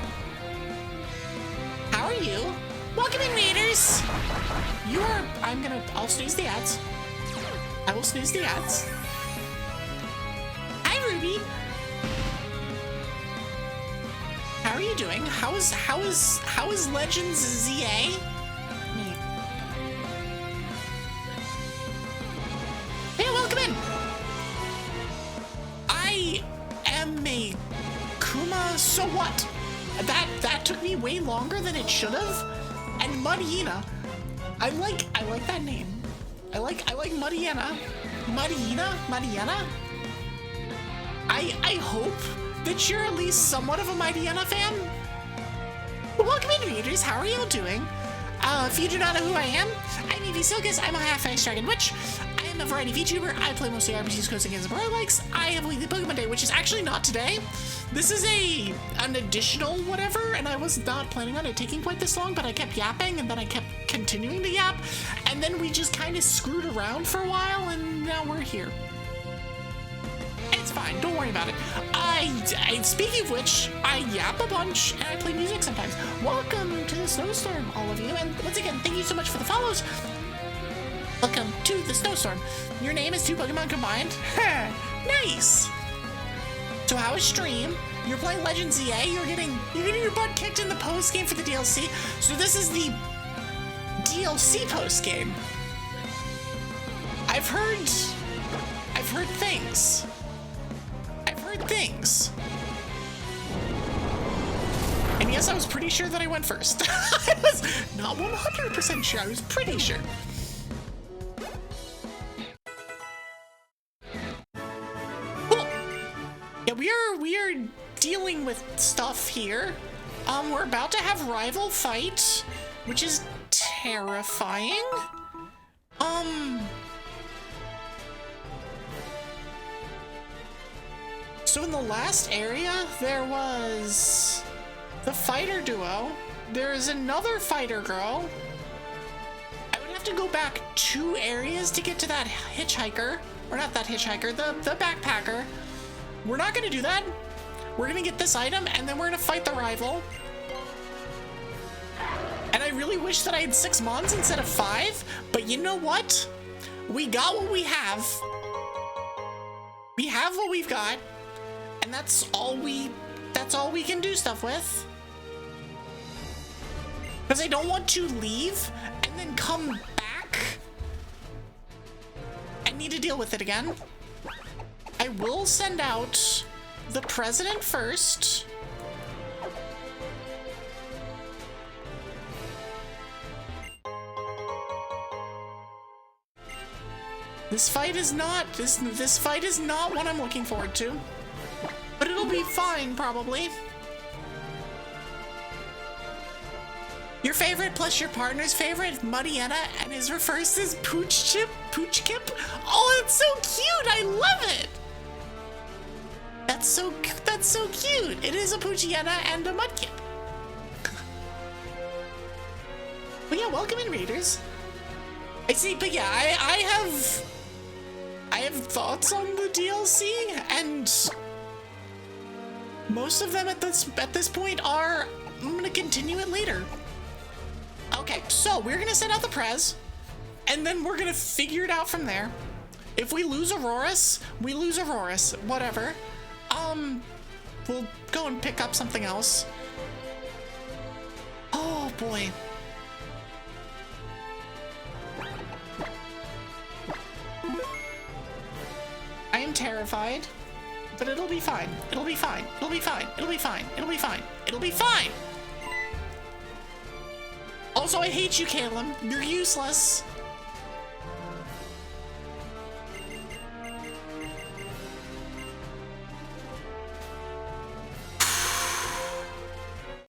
How are you? Welcome in, readers. I'll snooze the ads. I will snooze the ads. Hi, Ruby. How are you doing? How is Legends ZA? Hey, welcome in. I am a Kuma. So what? That took me way longer than it should have. And Muddyena. I like that name. I like Muddyena. Muddyena. I hope that you're at least somewhat of a Muddyena fan. Welcome in, readers. How are y'all doing? If you do not know who I am, I'm Evie Sylkas. I'm a half-ice dragon witch. I am I'm a variety VTuber. I play mostly RPGs, codes, and games of likes. I have a weekly Pokemon Day, which is actually not today. This is an additional whatever, and I was not planning on it taking quite this long, but I kept yapping, and then I kept continuing to yap, and then we just kind of screwed around for a while, and now we're here. It's fine, don't worry about it. Speaking of which, I yap a bunch and I play music sometimes. Welcome to the snowstorm, all of you, and once again, thank you so much for the follows. Welcome to the snowstorm. Your name is 2 Pokemon combined? Nice! So how is stream? You're playing Legends EA, you're getting your butt kicked in the post game for the DLC. So this is the DLC post game. I've heard things. And yes, I was pretty sure that I went first. I was not 100% sure, I was pretty sure. Cool. Yeah, we are dealing with stuff here. We're about to have rival fight, which is terrifying. So in the last area, there was the fighter duo. There is another fighter girl. I would have to go back 2 areas to get to that hitchhiker. Or not that hitchhiker, the backpacker. We're not gonna do that. We're gonna get this item, and then we're gonna fight the rival. And I really wish that I had 6 mons instead of 5, but you know what? We got what we have. We have what we've got. And that's all we can do stuff with. Because I don't want to leave and then come back and need to deal with it again. I will send out the president first. This fight is not what I'm looking forward to. But it'll be fine, probably. Your favorite plus your partner's favorite, Muddiana, and his refers as Poochkip? Oh, it's so cute! I love it! That's so cute! It is a Poochiana and a Mudkip. But yeah, welcome in, readers. I see, but yeah, I have thoughts on the DLC, and most of them at this point are, I'm gonna continue it later. Okay, so we're gonna send out the Prez, and then we're gonna figure it out from there. If we lose Auroras, we lose Auroras, whatever. We'll go and pick up something else. Oh boy. I am terrified. But it'll be fine. It'll be fine. It'll be fine. It'll be fine. It'll be fine. It'll be fine. Also, I hate you, Calem. You're useless.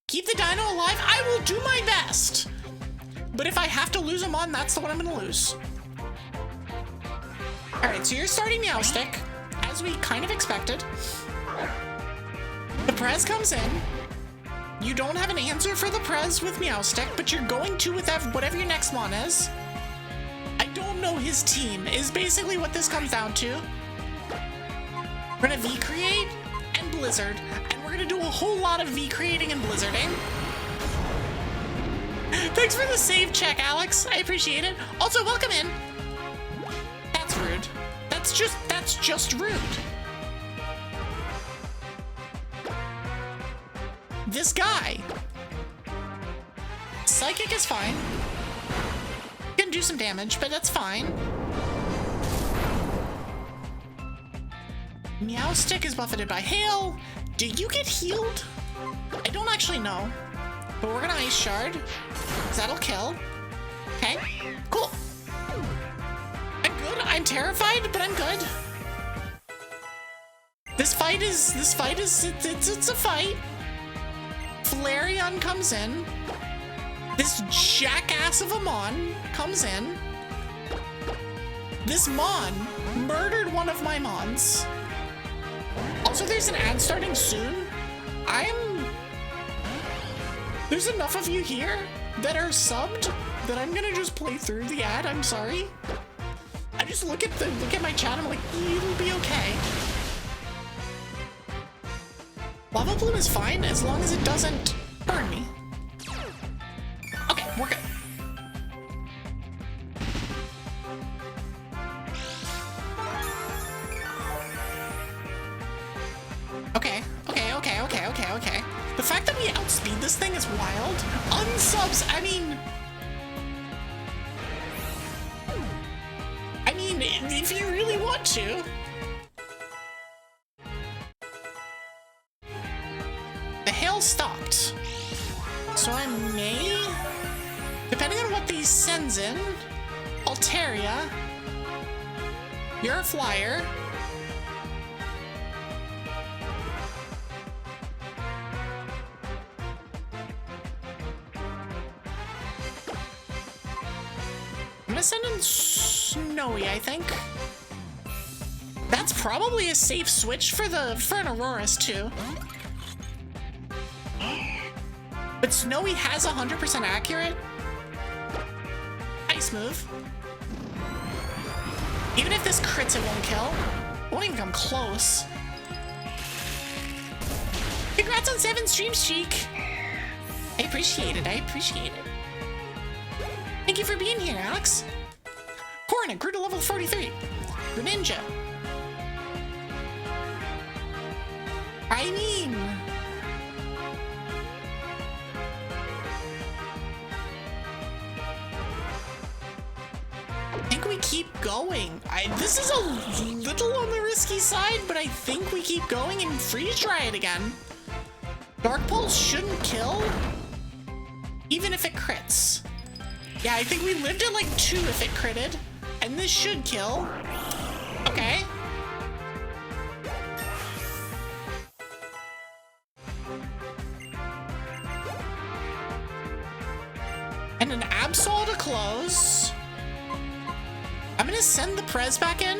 Keep the dino alive. I will do my best. But if I have to lose him on, that's the one I'm gonna lose. All right, so you're starting Meowstic, as we kind of expected. The Prez comes in. You don't have an answer for the Prez with Meowstic, but you're going to with whatever your next one is. I don't know his team, is basically what this comes down to. We're gonna V-create and Blizzard, and we're gonna do a whole lot of V-creating and Blizzarding. Thanks for the save check, Alex. I appreciate it. Also, welcome in. That's rude. That's just rude. This guy. Psychic is fine. Can do some damage, but that's fine. Meowstic is buffeted by hail. Do you get healed? I don't actually know. But we're gonna Ice Shard, because that'll kill. Okay, cool. I'm good. I'm terrified, but I'm good. This fight is it's a fight. Flareon comes in. This jackass of a Mon comes in. This Mon murdered one of my Mons. Also, there's an ad starting soon. There's enough of you here that are subbed that I'm gonna just play through the ad. I'm sorry. I just look at my chat. I'm like, it'll be okay. Lava Bloom is fine as long as it doesn't burn me. Okay, we're good. Okay. The fact that we outspeed this thing is wild. Unsubs, I mean, if you really want to. The hail stopped. So I may, depending on what these sends in, Altaria, you're a flyer. I'm gonna send in Snowy, I think. That's probably a safe switch for an Aurora's too. But Snowy has 100% accurate. Ice move. Even if this crits, it won't kill. It won't even come close. Congrats on 7 stream streak. I appreciate it. Thank you for being here, Alex. Corina grew to level 43. Greninja. I mean, I think we keep going. This is a little on the risky side, but I think we keep going and freeze dry it again. Dark Pulse shouldn't kill, even if it crits. Yeah, I think we lived at like 2 if it critted, and this should kill. Okay. And an Absol to close. I'm gonna send the Prez back in.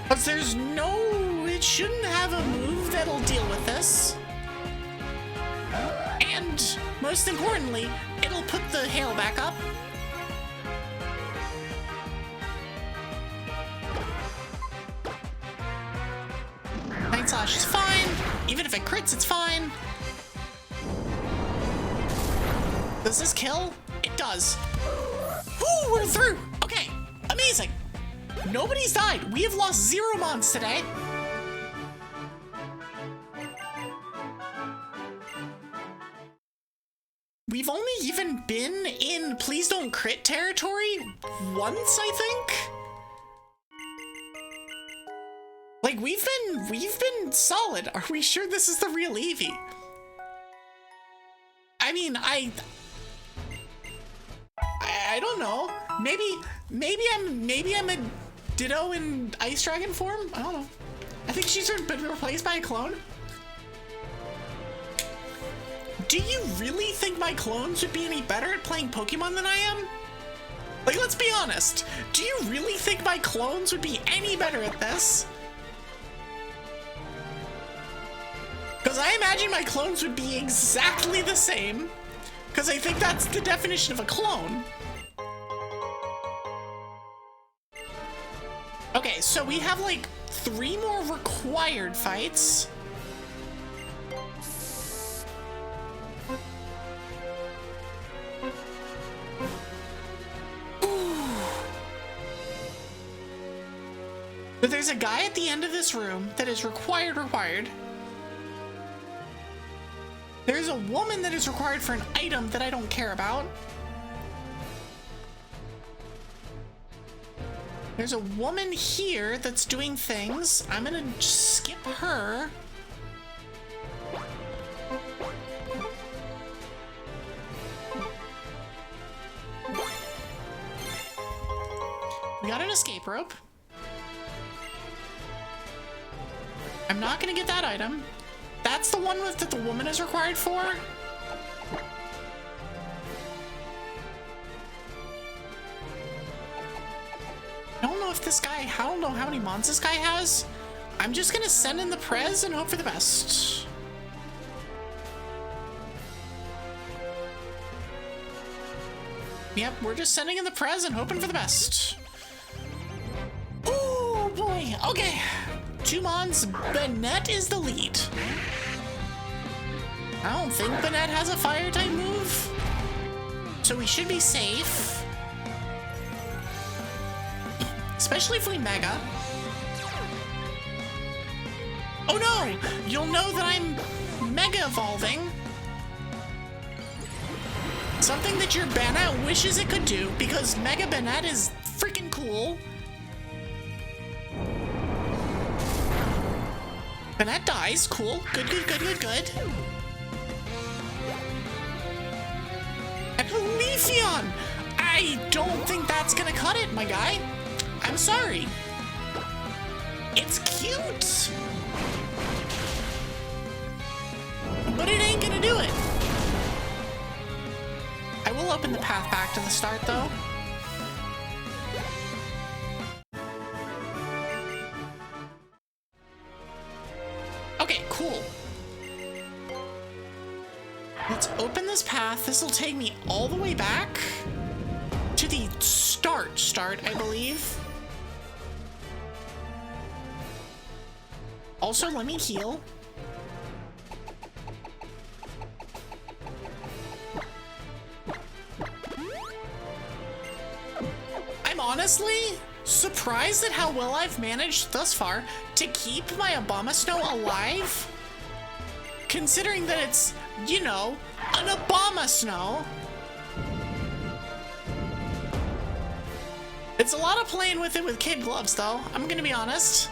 Because there's no, it shouldn't have a move that'll deal with this. And most importantly, it'll put the hail back up. Night Slash is fine. Even if it crits, it's fine. Does this kill? It does. Woo, we're through. Okay, amazing. Nobody's died. We have lost 0 mons today. We've only even been in please don't crit territory once, I think. Like, we've been solid. Are we sure this is the real Evie? I mean, I don't know. Maybe I'm a Ditto in Ice Dragon form? I don't know. I think she's been replaced by a clone. Do you really think my clones would be any better at playing Pokemon than I am? Like, let's be honest. Do you really think my clones would be any better at this? Because I imagine my clones would be exactly the same. Because I think that's the definition of a clone. Okay, so we have like 3 more required fights. But there's a guy at the end of this room that is required. There's a woman that is required for an item that I don't care about. There's a woman here that's doing things. I'm gonna skip her. We got an escape rope. I'm not gonna get that item. That's the one that the woman is required for. I don't know if this guy, I don't know how many mons this guy has. I'm just gonna send in the Prez and hope for the best. Yep, we're just sending in the Prez and hoping for the best. Oh boy, okay. 2 mons, Banette is the lead. I don't think Banette has a fire type move, so we should be safe. Especially if we Mega. Oh no! You'll know that I'm Mega Evolving. Something that your Banette wishes it could do, because Mega Banette is freaking cool. Banette dies, cool. Good, good, good, good, good. And Leafeon! I don't think that's gonna cut it, my guy. I'm sorry. It's cute, but it ain't gonna do it. I will open the path back to the start, though. Okay, cool. Let's open this path. This will take me all the way back to the start, I believe. Also, let me heal. I'm honestly surprised at how well I've managed thus far to keep my Abomasnow alive, considering that it's, you know, an Abomasnow. It's a lot of playing with it with kid gloves, though. I'm gonna be honest.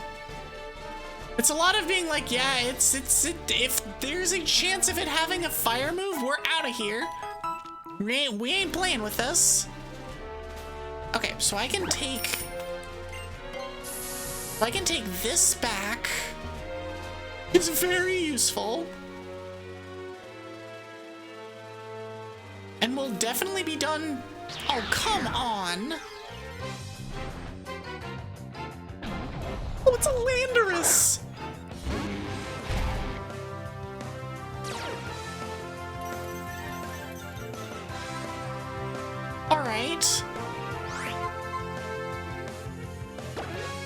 It's a lot of being like, yeah, if there's a chance of it having a fire move, we're out of here. We ain't playing with this. Okay, so I can take this back. It's very useful. And we'll definitely be done. Oh, come on. Oh, it's a Landorus. All right.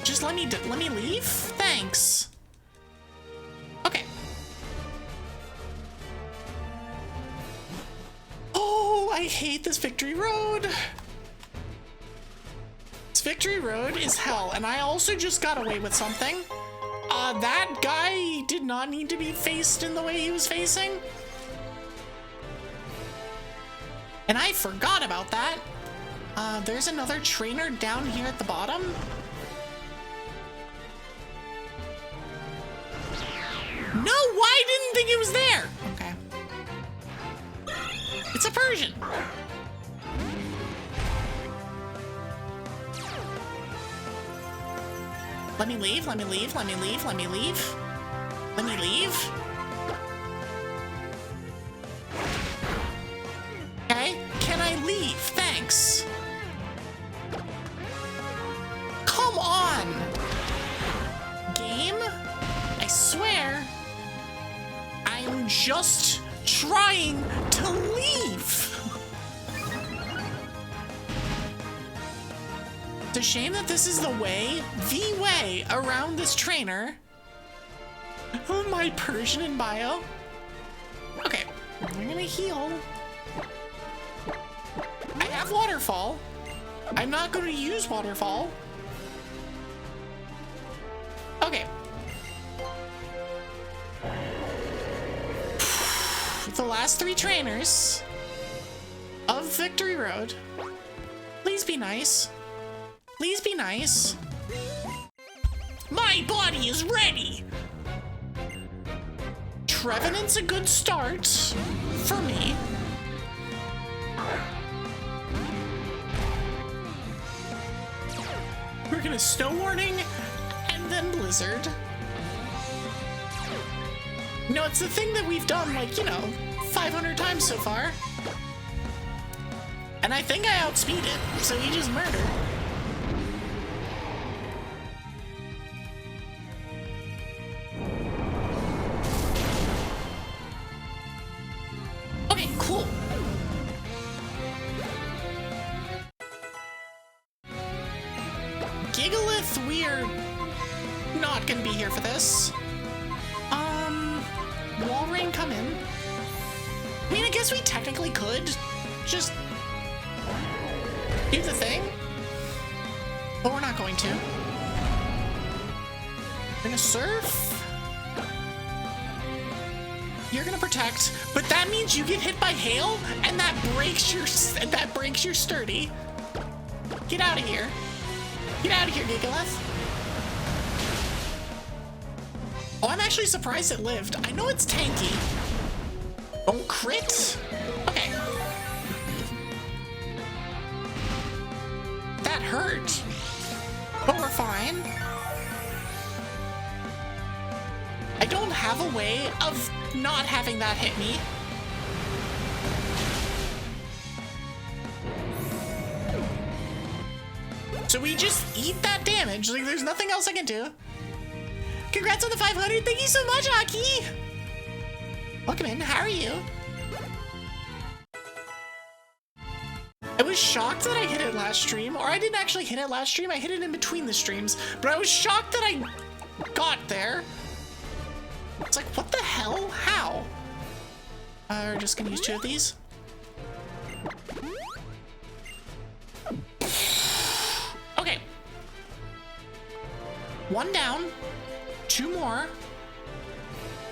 Just let me leave? Thanks. Okay. Oh, I hate this Victory Road. This Victory Road is hell, and I also just got away with something. That guy did not need to be faced in the way he was facing. And I forgot about that. There's another trainer down here at the bottom. No, I didn't think it was there. Okay. It's a Persian. Let me leave, let me leave, let me leave, let me leave. Let me leave. Okay, can I leave? Thanks. Come on. Game? I swear. I'm just trying to leave. It's a shame that this is the way around this trainer. Oh, my Persian in bio. Okay, I'm gonna heal. I have Waterfall. I'm not gonna use Waterfall. Okay. The last 3 trainers of Victory Road. Please be nice. Please be nice. My body is ready. Trevenant's a good start for me. We're gonna Snow Warning and then Blizzard. No, it's the thing that we've done, like, you know, 500 times so far. And I think I outspeed it, so he just murdered. not gonna be here for this. Wall Rain, come in. I mean, I guess we technically could just do the thing, but we're not going to. We're gonna surf. You're gonna protect, but that means you get hit by hail, and that breaks your sturdy. Get out of here. Get out of here, Gigalith. Oh, I'm actually surprised it lived. I know it's tanky. Don't crit? Okay. That hurt. But we're fine. I don't have a way of not having that hit me. So we just eat that damage. Like, there's nothing else I can do. Congrats on the 500. Thank you so much, Aki. Welcome in. How are you? I was shocked that I hit it last stream, or I didn't actually hit it last stream. I hit it in between the streams, but I was shocked that I got there. It's like, what the hell? How? We're just gonna use 2 of these. Okay. 1 down. 2 more.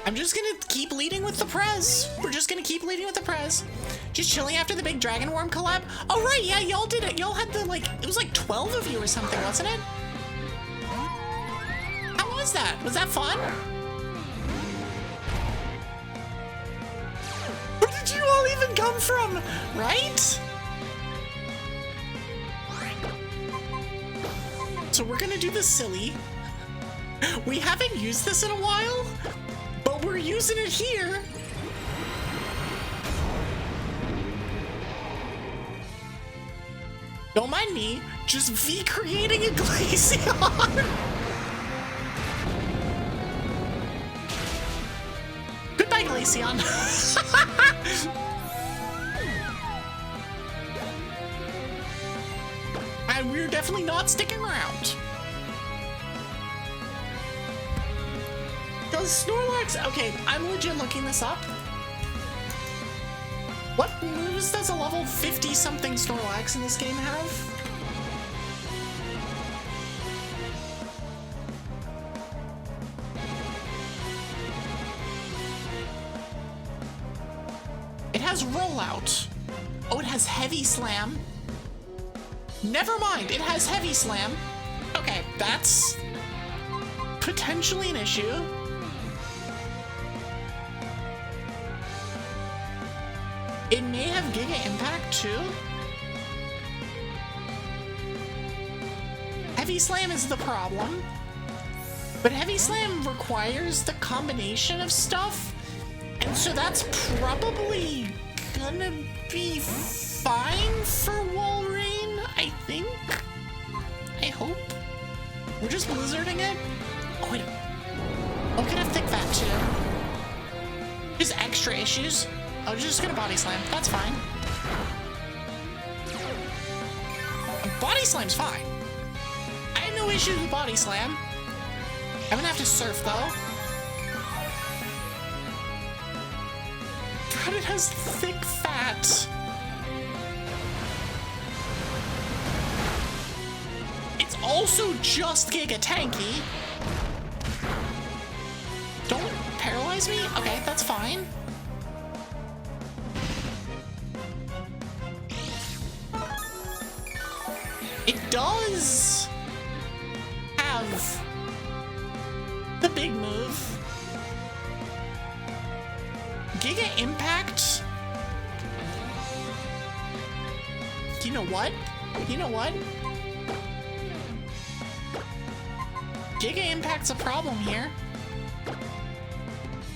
I'm just gonna keep leading with the Prez. We're just gonna keep leading with the Prez. Just chilling after the big Dragon Worm collab. Oh, right, yeah, y'all did it. Y'all had the, like, it was like 12 of you or something, wasn't it? How was that? Was that fun? Where did you all even come from? Right? So we're gonna do the silly. We haven't used this in a while, but we're using it here. Don't mind me, just V creating a Glaceon. Goodbye, Glaceon. And we're definitely not sticking around. Does Snorlax... Okay, I'm legit looking this up. What moves does a level 50-something Snorlax in this game have? It has Rollout. Oh, it has Heavy Slam. Never mind, it has Heavy Slam. Okay, that's potentially an issue. It may have Giga Impact too. Heavy Slam is the problem, but Heavy Slam requires the combination of stuff, and so that's probably gonna be fine for Walrein, I think. I hope. We're just blizzarding it. Oh wait, oh, can have Thick Fat too. Just extra issues. Oh, just gonna Body Slam. That's fine. Body Slam's fine. I have no issues with Body Slam. I'm gonna have to Surf though. God, it has Thick Fat. It's also just Giga Tanky. Don't paralyze me? Okay, that's fine. It does have the big move. Giga Impact. You know what? You know what? Giga Impact's a problem here.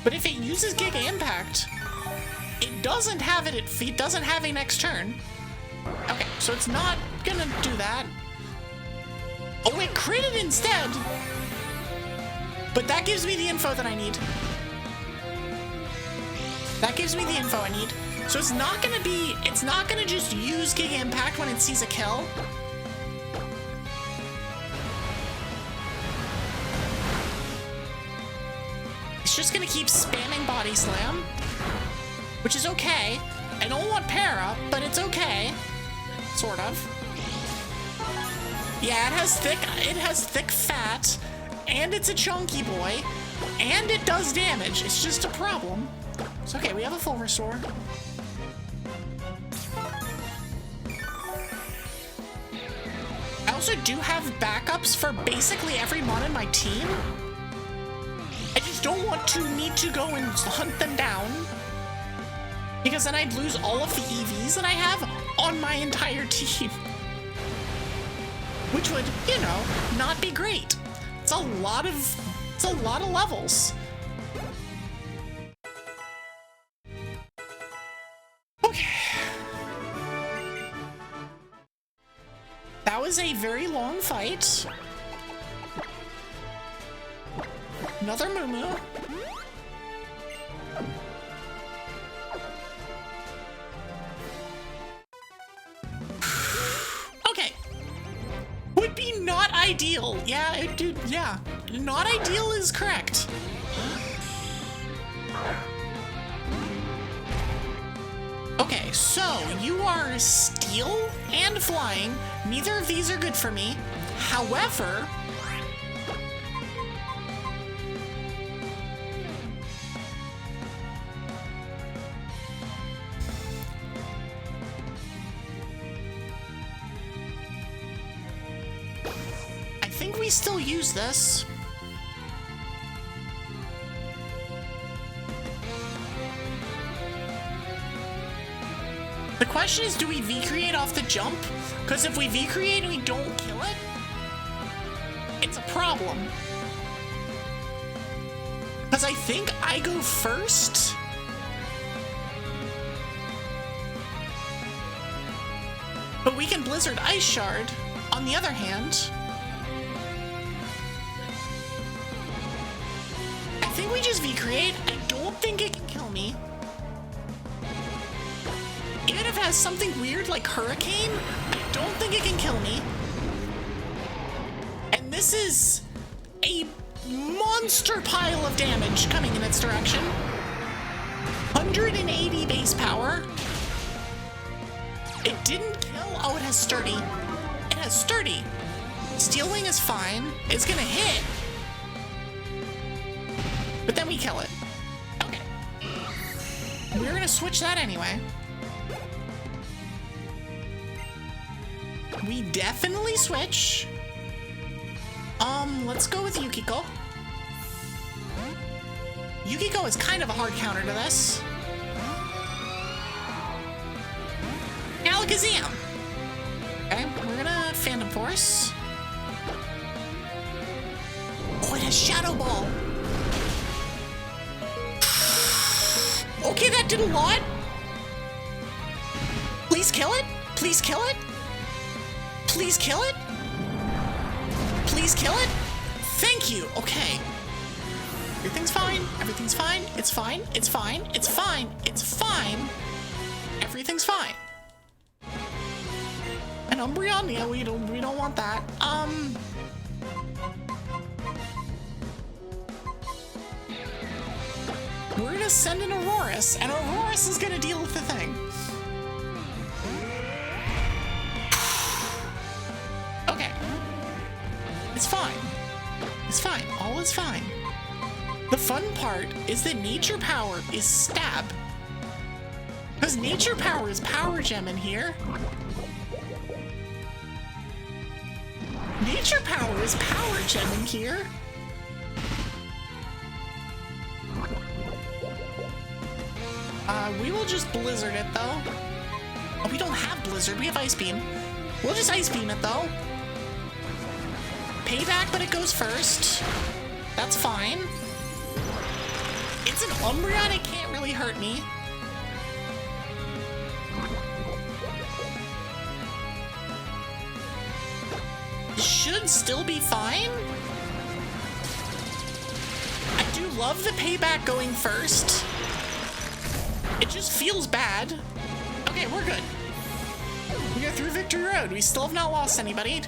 But if it uses Giga Impact, it doesn't have it. It doesn't have a next turn. Okay, so it's not gonna do that. Oh, it critted instead. But that gives me the info that I need. That gives me the info I need. So it's not gonna just use Giga Impact when it sees a kill. gonna keep spamming Body Slam, which is okay. I don't want para, but it's okay. Sort of. Yeah, it has thick fat, and it's a chunky boy, and it does damage. It's just a problem. It's okay, we have a full restore. I also do have backups for basically every mon in my team. I just don't want to need to go and hunt them down, because then I'd lose all of the EVs that I have on my entire team. Which would, you know, not be great. It's a lot of levels. Okay. That was a very long fight. Another Moo. Okay. Would be not ideal. Yeah, yeah. Not ideal is correct. Okay, so you are steel and flying. Neither of these are good for me. However, I think we still use this. The question is, do we V-create off the jump? Because if we V-create and we don't kill it, it's a problem. Because I think I go first. But we can Blizzard Ice Shard, on the other hand. I think we just V-create. I don't think it can kill me. Even if it has something weird like Hurricane, I don't think it can kill me. And this is a monster pile of damage coming in its direction. 180 base power. It didn't kill. Oh, it has Sturdy. It has Sturdy. Steel Wing is fine. It's gonna hit. But then we kill it. Okay. We're gonna switch that anyway. We definitely switch. Let's go with Yukiko. Yukiko is kind of a hard counter to this. Alakazam. Okay, we're gonna Phantom Force. Oh, it has Shadow Ball. Okay, that did a lot. Please kill it. Please kill it. Please kill it. Please kill it. Thank you. Okay. Everything's fine. Everything's fine. It's fine. It's fine. It's fine. It's fine. Everything's fine. An Umbreon? Yeah, we don't want that. We're gonna send an Aurorus, and Aurorus is gonna deal with the thing. Okay. It's fine. It's fine. All is fine. The fun part is that Nature Power is stab. Because Nature Power is Power Gem in here. Nature Power is Power Gem in here. We will just Blizzard it though. Oh, we don't have Blizzard, we have Ice Beam. We'll just Ice Beam it though. Payback, but it goes first. That's fine. It's an Umbreon, it can't really hurt me. Should still be fine. I do love the payback going first. It just feels bad. Okay, we're good. We are through Victory Road. We still have not lost anybody.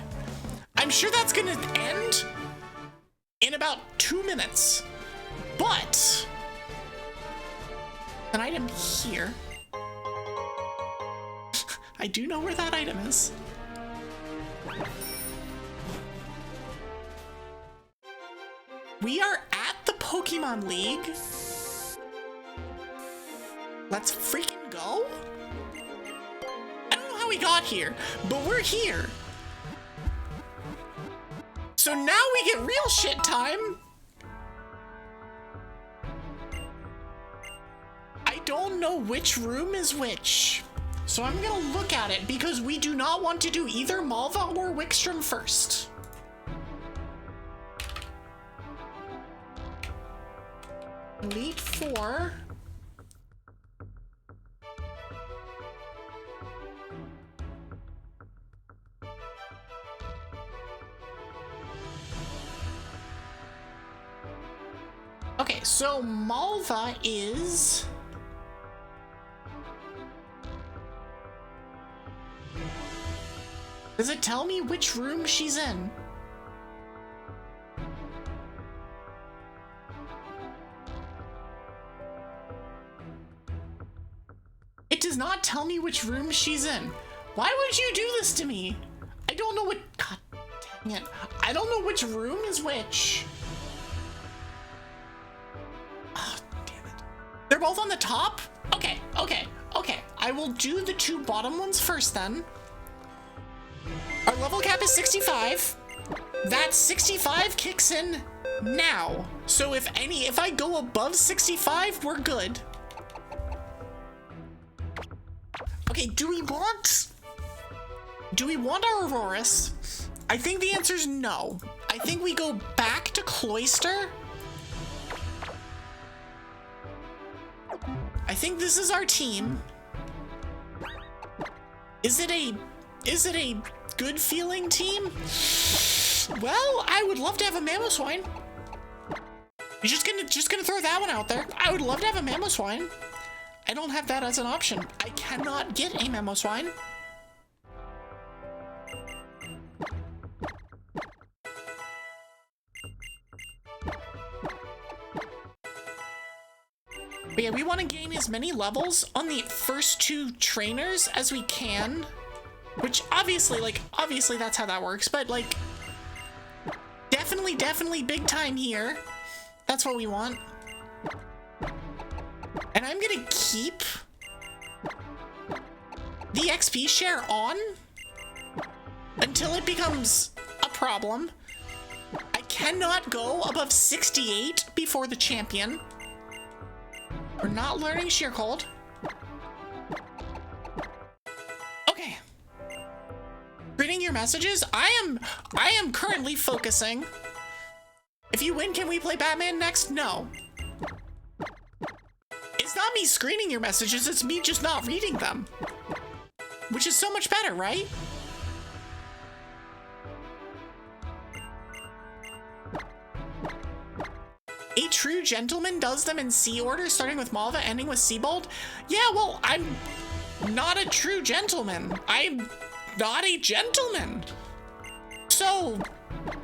I'm sure that's gonna end in about 2 minutes. But An item here. I do know where that item is. We are at the Pokemon League. Let's freaking go. I don't know how we got here, but we're here. So now we get real shit time. I don't know which room is which. So I'm gonna look at it because we do not want to do either Malva or Wikstrom first. Elite Four. Okay, so Malva is... Does it tell me which room she's in? It does not tell me which room she's in. Why would you do this to me? I don't know what... God dang it. I don't know which room is which. Oh, damn it. They're both on the top? Okay, okay, okay. I will do the two bottom ones first then. Our level cap is 65. That 65 kicks in now. So if I go above 65, we're good. Okay, do we want our Aurorus? I think the answer is no. I think we go back to Cloyster. I think this is our team. Is it a good feeling team? Well, I would love to have a Mamoswine. You're just gonna throw that one out there. I would love to have a Mamoswine. I don't have that as an option. I cannot get a Mamoswine. But yeah, we want to gain as many levels on the first two trainers as we can. Which obviously that's how that works, but like, definitely big time here. That's what we want. And I'm gonna keep the XP share on until it becomes a problem. I cannot go above 68 before the champion. We're not learning Sheer Cold. Okay. Reading your messages? I am currently focusing. If you win, can we play Batman next? No. It's not me screening your messages, it's me just not reading them. Which is so much better, right? A true gentleman does them in C order, starting with Malva, ending with Siebold? Yeah, well, I'm not a true gentleman. I'm not a gentleman. So,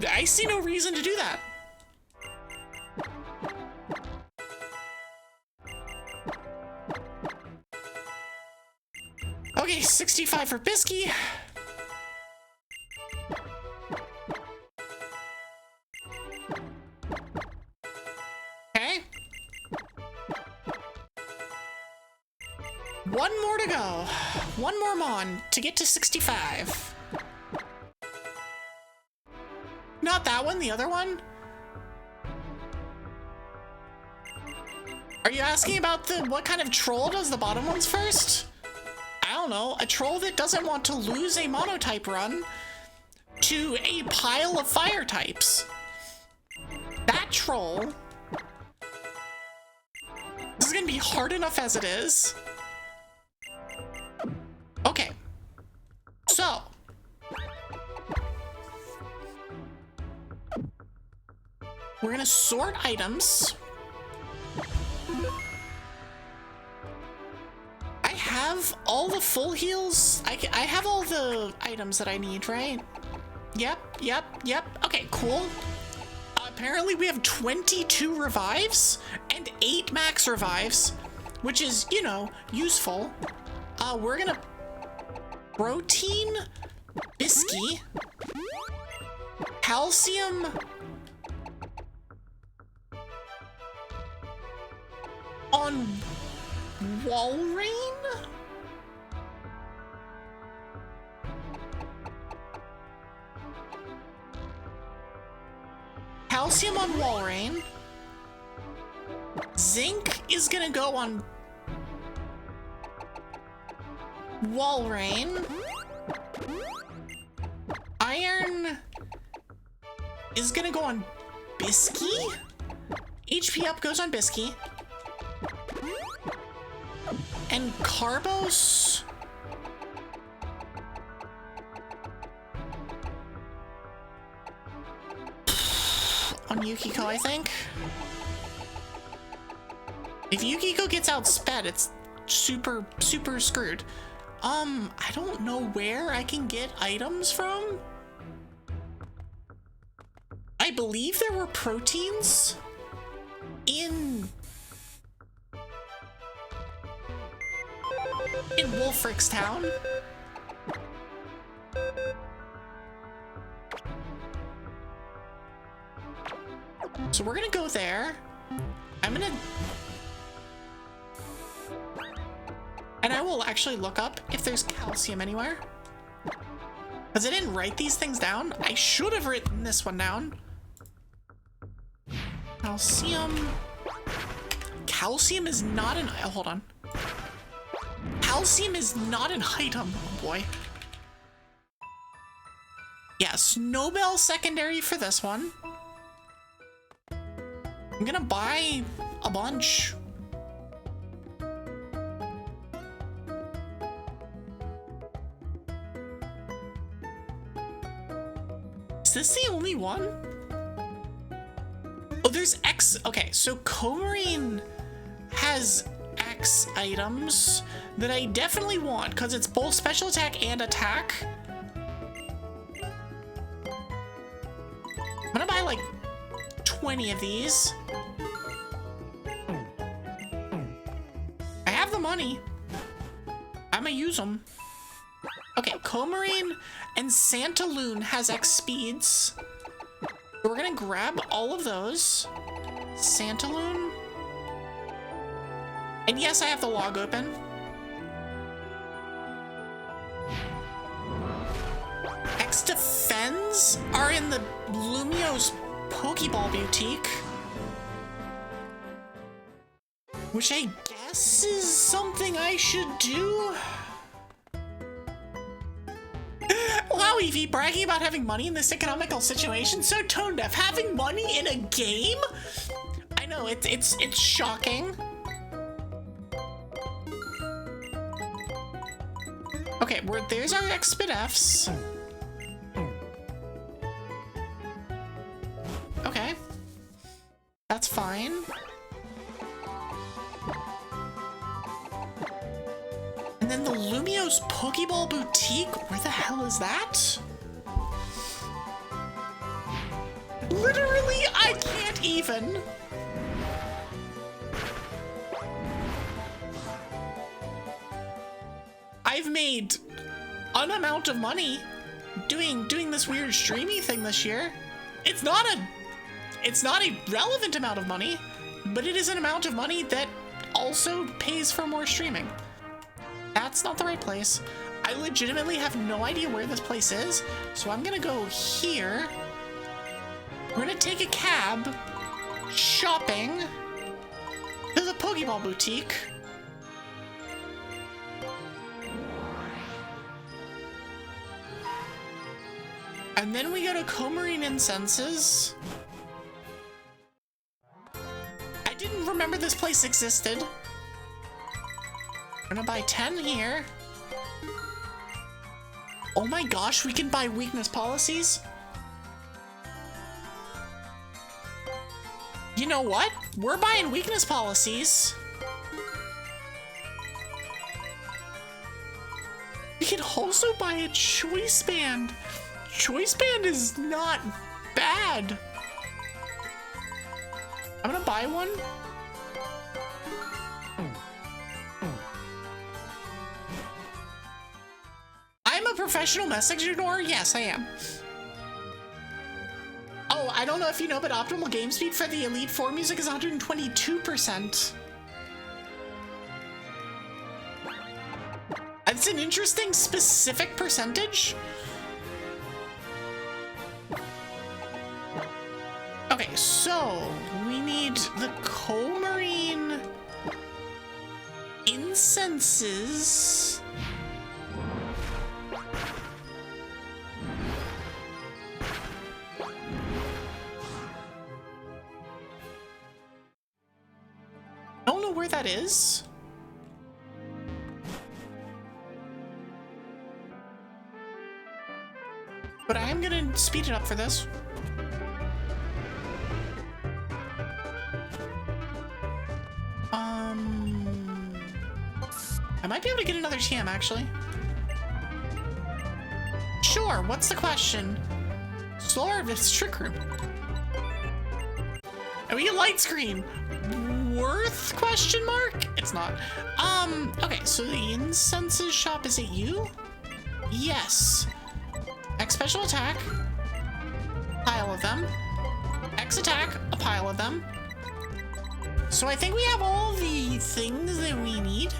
I see no reason to do that. Okay, 65 for Bisky. Okay. One more to go. One more Mon to get to 65. Not that one, the other one? Are you asking about what kind of troll does the bottom ones first? I don't know, a troll that doesn't want to lose a monotype run to a pile of fire types. That troll. This is gonna be hard enough as it is. Okay. So. We're gonna sort items. I have all the full heals. I have all the items that I need, right? Yep. Okay, cool. Apparently we have 22 revives and 8 max revives. which is, you know, useful. We're gonna protein Bisky, calcium on Walrein? Calcium on Walrein. Zinc is gonna go on Walrein. Iron is gonna go on Bisky. HP up goes on Bisky. And Carbos on Yukiko, I think. If Yukiko gets outsped, it's super screwed. I don't know where I can get items from. I believe there were proteins in Wulfric's town. So we're gonna go there. And I will actually look up if there's calcium anywhere. Because I didn't write these things down. I should have written this one down. Calcium. Calcium is not an... Oh, hold on. Calcium is not an item. Oh boy. Yeah, Snowbell secondary for this one. I'm gonna buy a bunch. Is this the only one? Oh, there's X. Okay, so Comarine has X items that I definitely want because it's both special attack and attack. I'm gonna buy like 20 of these. I have the money. I'm gonna use them. Okay, Comarine and Santaloon has X speeds. So we're gonna grab all of those. Santaloon. And yes, I have the log open. X Defends are in the Lumio's Pokeball Boutique. Which I guess is something I should do. Wow, Evie, bragging about having money in this economical situation, so tone deaf. Having money in a game? I know, it's shocking. Okay, there's our Exped Fs. Okay. That's fine. And then the Lumio's Pokeball Boutique? Where the hell is that? Literally, I can't even. I've made an amount of money doing this weird streamy thing this year. It's not a relevant amount of money, but it is an amount of money that also pays for more streaming. That's not the right place. I legitimately have no idea where this place is, so I'm gonna go here. We're gonna take a cab shopping to the Pokeball Boutique. And then we go to Comarine Incenses. I didn't remember this place existed. I'm gonna buy 10 here. Oh my gosh, we can buy weakness policies? You know what? We're buying weakness policies. We can also buy a choice band. Choice band is not bad. I'm gonna buy one. a professional message ignore? Yes, I am. Oh, I don't know if you know, but optimal game speed for the Elite Four music is 122%. That's an interesting specific percentage. Okay, so we need the Comarine incenses. I don't know where that is. But I am gonna speed it up for this. I might be able to get another TM actually. Sure, what's the question? Slower if it's Trick Room. And we get light screen. Worth question mark? It's not. Okay, so the incenses shop, is it you? Yes. X special attack, pile of them. X attack, a pile of them. So I think we have all the things that we need.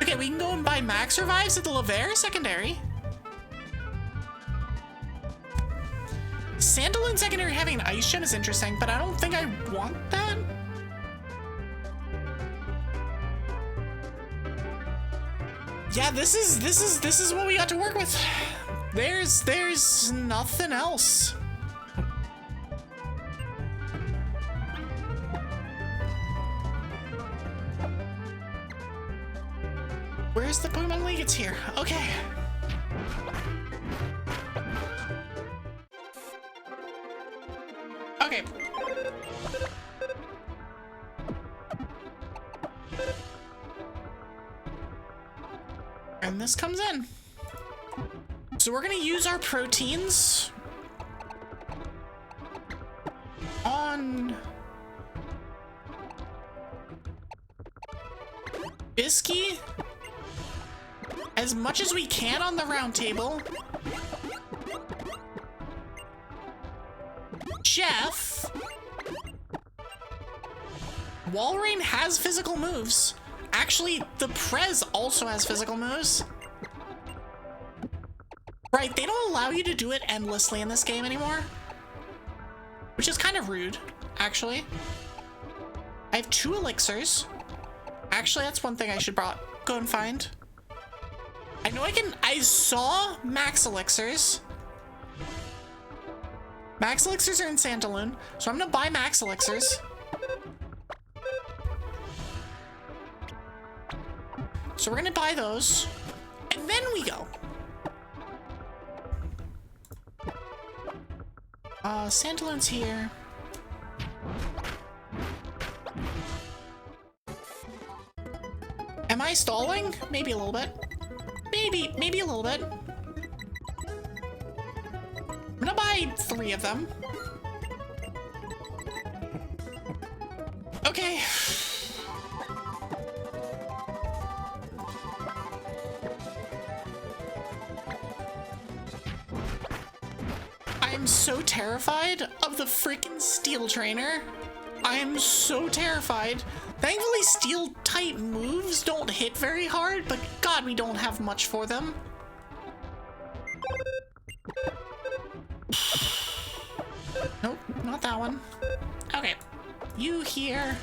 Okay, we can go and buy max revives at the Lavere secondary. Sandalwood secondary having an ice gem is interesting, but I don't think I want that. Yeah, this is what we got to work with. There's nothing else. Where's the Pokemon League? It's here. Okay. Okay. And this comes in. So we're gonna use our proteins on Bisky as much as we can on the round table. Jeff. Walrein has physical moves. Actually, the Prez also has physical moves. Right, they don't allow you to do it endlessly in this game anymore. Which is kind of rude, actually. I have 2 elixirs. Actually, that's one thing I should go and find. I know I saw max elixirs. Max elixirs are in Sandalwood, so I'm gonna buy max elixirs. So we're gonna buy those, and then we go. Sandalwood's here. Am I stalling? Maybe a little bit. Maybe a little bit. I'm gonna buy 3 of them. Okay. I'm so terrified of the freaking Steel Trainer. I am so terrified. Thankfully, Steel type moves don't hit very hard, but God, we don't have much for them. Nope, not that one. Okay, you here.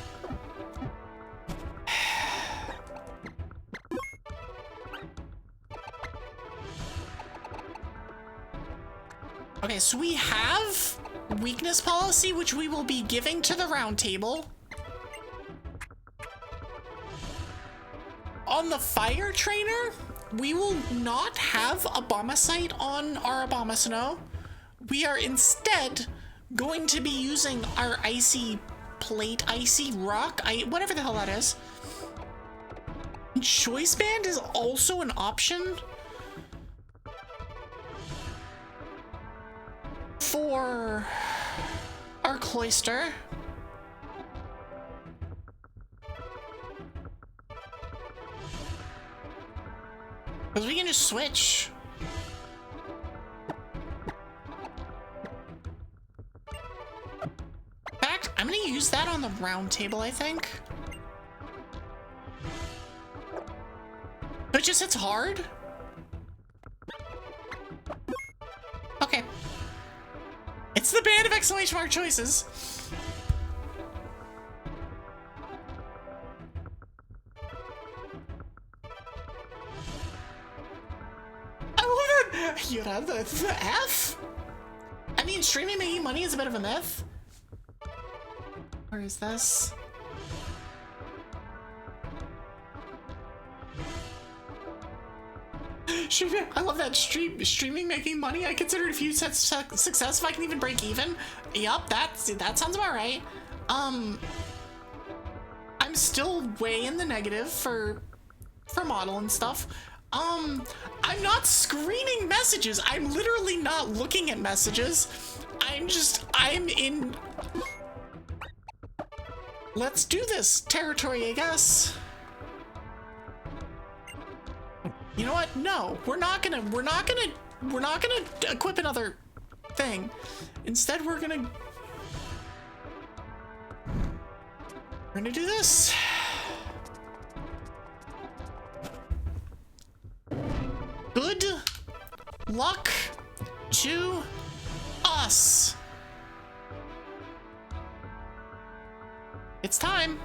Okay, so we have weakness policy, which we will be giving to the round table. On the fire trainer, we will not have Abomasite on our Abomasnow. We are instead going to be using our icy plate, icy rock, whatever the hell that is. Choice band is also an option for our Cloyster. Because we can just switch. In fact, I'm gonna use that on the round table, I think. But it just hits hard. Okay. It's the band of exclamation mark choices. I love it! You know, the F? I mean, streaming making money is a bit of a myth. Where is this? Streaming, I love that streaming making money. I consider it a huge success if I can even break even. Yup, that sounds about right. I'm still way in the negative for model and stuff. I'm not screening messages. I'm literally not looking at messages. I'm in let's do this territory, I guess. You know what? No, we're not gonna equip another thing. Instead, we're gonna do this. Good luck to us. It's time.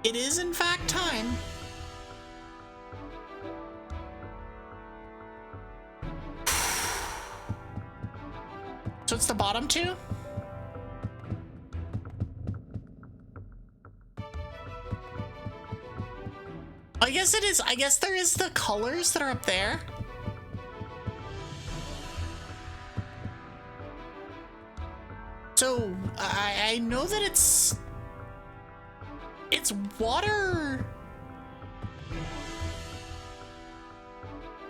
It is, in fact, time. So it's the bottom two? I guess it is. I guess there is the colors that are up there. So I know that it's water.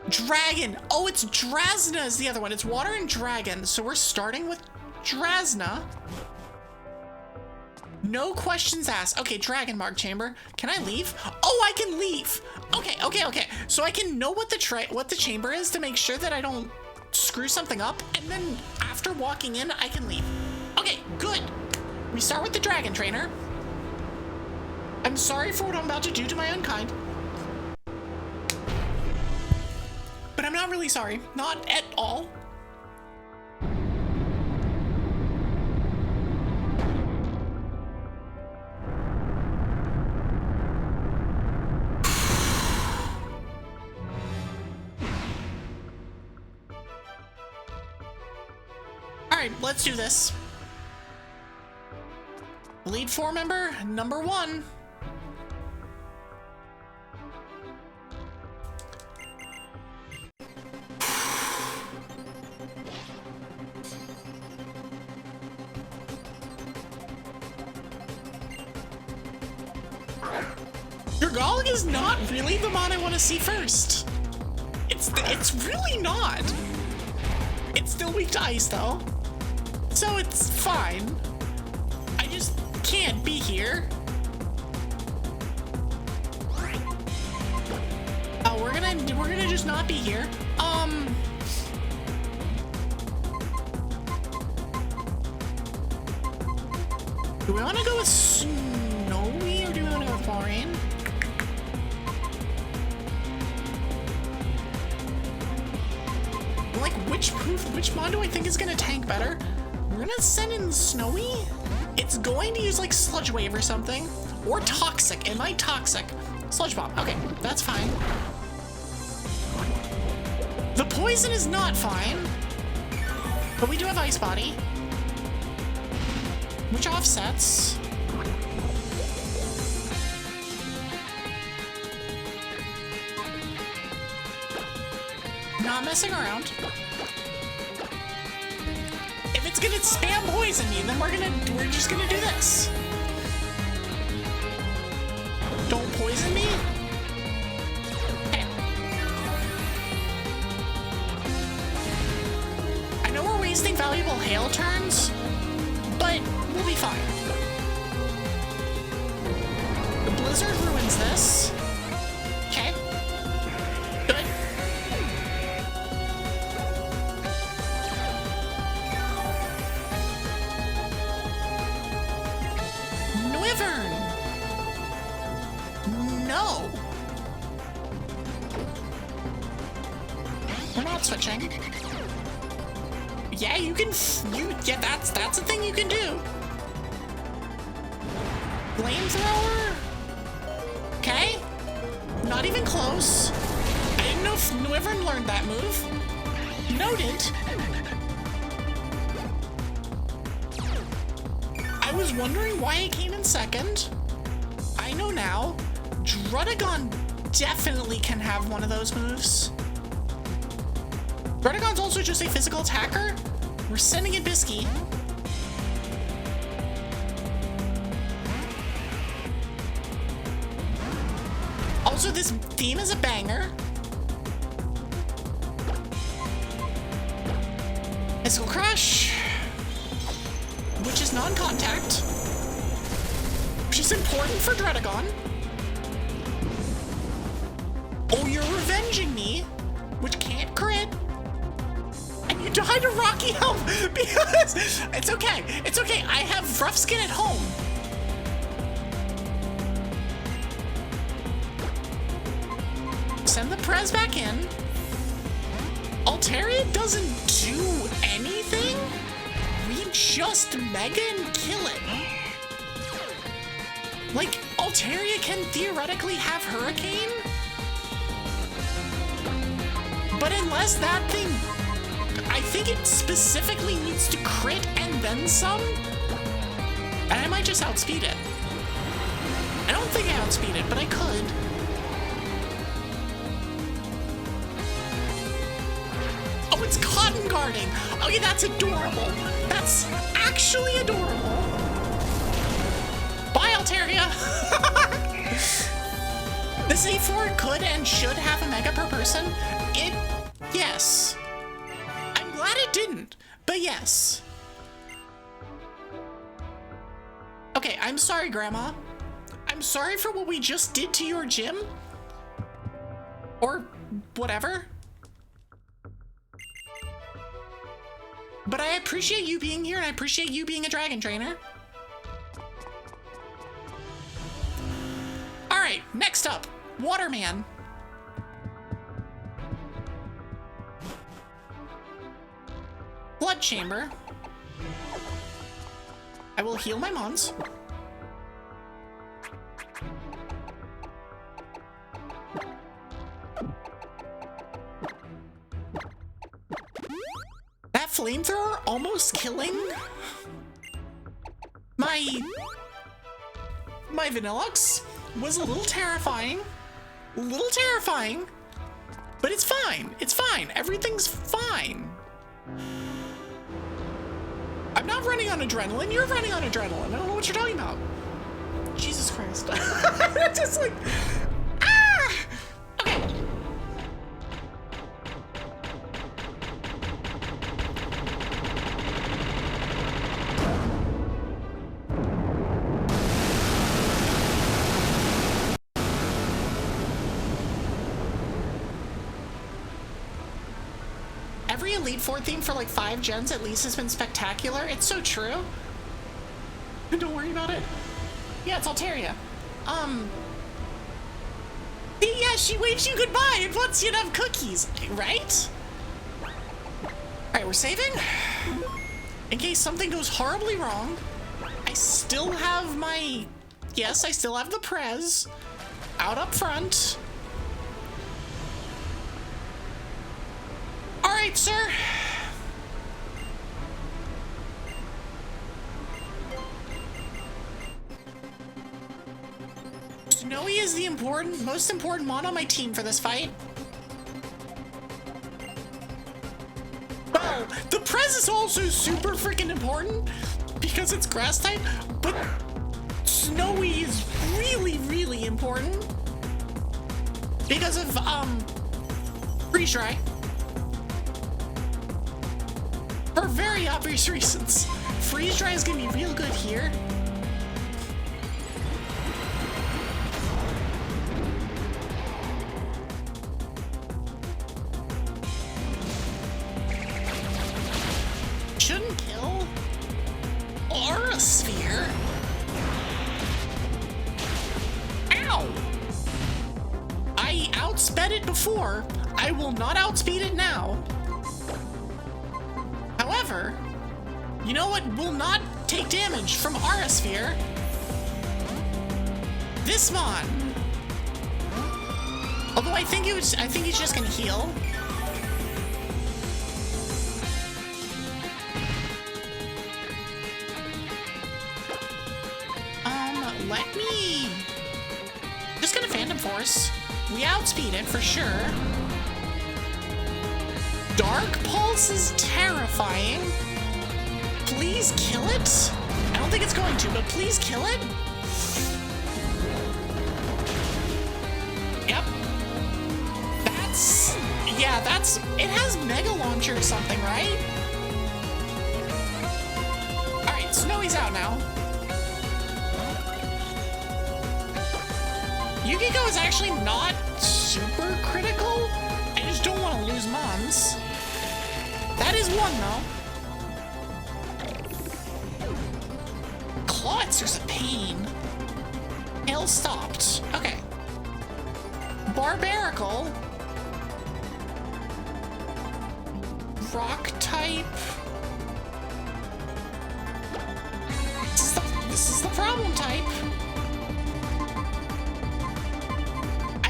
Dragon. Oh, it's Drasna is the other one. It's water and dragon. So we're starting with Drasna. No questions asked. Okay, dragon mark chamber. Can I leave? Oh, I can leave. Okay. So I can know what the chamber is to make sure that I don't screw something up, and then after walking in, I can leave. Okay, good. We start with the dragon trainer. I'm sorry for what I'm about to do to my unkind. But I'm not really sorry. Not at all. Alright, let's do this. Lead four member, number one. Galg is not really the mod I want to see first. It's really not. It's still weak to ice though, so it's fine. I just can't be here. Oh, we're gonna just not be here. Do we want to go with Snowy or do we want to go with Chlorine? Like, which mod do I think is gonna tank better? We're gonna send in Snowy. It's going to use like Sludge Wave or something, or Toxic. It might Toxic. Sludge Bomb. Okay, that's fine. The Poison is not fine, but we do have Ice Body, which offsets. Not messing around. If it's gonna spam poison me, then we're just gonna do this. Don't poison me. Okay. I know we're wasting valuable hail turns, but we'll be fine. The Blizzard ruins this. Okay. Good. Wyvern. No. We're not switching. Yeah, you can. Yeah, that's a thing you can do. Flamethrower. Okay. Not even close. I didn't know if Wyvern learned that move. Noted. I was wondering why it came in second. I know now. Druddigon definitely can have one of those moves. Druddigon's also just a physical attacker. We're sending in Bisky. Also, this theme is a banger. Physical Crush, which is non-contact, which is important for Druddigon. Oh, you're revenging me, which can't crit. And you died to Rocky Health because it's okay. It's okay. I have rough skin at home. Send the Prez back in. Altaria doesn't do anything. We just mega and kill it. Like, Altaria can theoretically have Hurricane. But unless that thing, I think it specifically needs to crit and then some. And I might just outspeed it. I don't think I outspeed it, but I could. Oh, it's cotton guarding. Oh yeah, that's adorable. That's actually adorable. Bye, Altaria. This A4 could and should have a mega per person. Yes. I'm glad it didn't, but yes. Okay, I'm sorry, Grandma. I'm sorry for what we just did to your gym. Or whatever. But I appreciate you being here, and I appreciate you being a dragon trainer. All right, next up, Waterman. Blood Chamber. I will heal my mons. That flamethrower almost killing my Vanilluxe was a little terrifying. But it's fine. It's fine. Everything's fine. I'm not running on adrenaline. You're running on adrenaline. I don't know what you're talking about. Jesus Christ. Just like, ah! Okay. Every Elite Four theme for like 5 gens at least has been spectacular. It's so true. Don't worry about it. Yeah, it's Altaria. Yeah, she waves you goodbye and wants you to have cookies, right? Alright, we're saving. In case something goes horribly wrong. I still have my... Yes, I still have the Prez out up front. All right, sir. Snowy is the most important mon on my team for this fight. Oh, the Prez is also super freaking important because it's grass type, but Snowy is really, really important because of freeze dry. For very obvious reasons. Freeze dry is gonna be real good here. outsped it before. I will not outspeed it now. However, you know what will not take damage from Aura Sphere? This Mon. Although I think he's just gonna heal. Let me... Just gonna Phantom Force. We outspeed it for sure. Dark Pulse is terrifying. Please kill it. I don't think it's going to, but please kill it. Yep. That's... It has Mega Launcher or something, right? Alright, Snowy's out now. Yukiko is actually not super critical. I just don't want to lose Mons. That is one, though. Clawitzer's a pain. Hail stopped. Okay. Barbarical. Rock type. This is the problem type.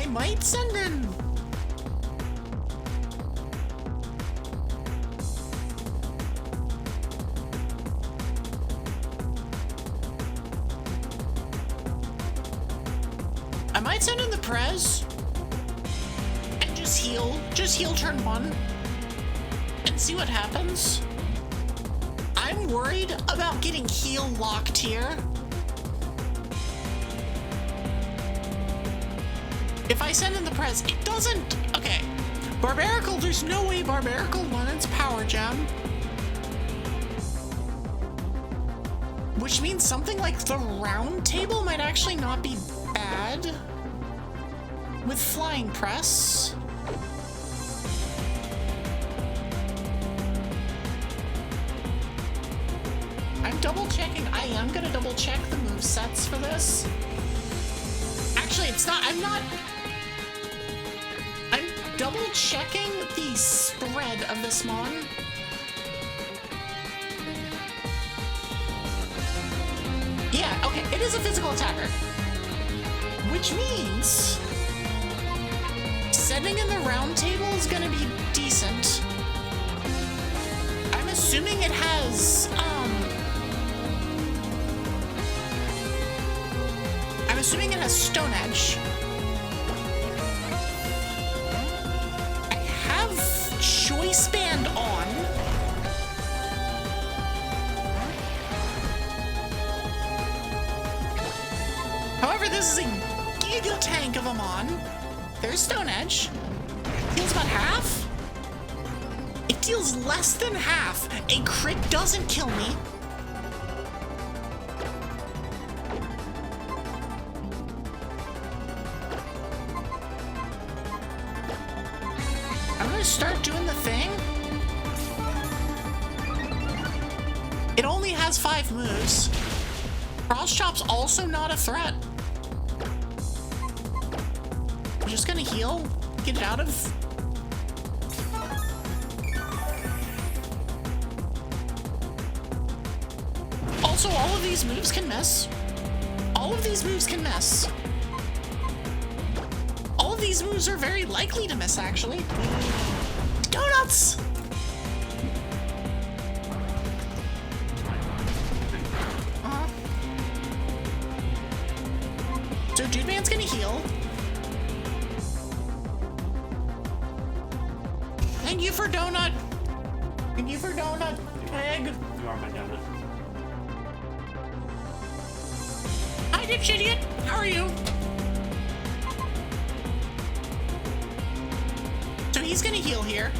Might send in. I might send in the Prez and just heal turn 1 and see what happens. I'm worried about getting heal locked here. If I send in the Prez, it doesn't... Okay. Barbarical, there's no way Barbarical won its Power Gem. Which means something like the Round Table might actually not be bad. With Flying Press. I'm double checking. I am gonna double check the movesets for this. Actually, it's not... I'm double checking the spread of this Mon. Yeah, okay, it is a physical attacker. Which means sending in the Round Table is gonna be decent. I'm assuming it has, Stone Edge. Choice Band on. However, this is a giga tank of a Mon. There's Stone Edge. Deals about half. It deals less than half. A crit doesn't kill me. Start doing the thing. It only has 5 moves. Cross Chop's also not a threat. I'm just gonna heal, get it out of. Also, all of these moves can miss. All of these moves can miss. All of these moves are very likely to miss, actually. Donuts! So Dude Man's gonna heal. Thank you for donut. Thank you for donut, egg. You are my donut. Hi, dipshit. How are you? So he's gonna heal here.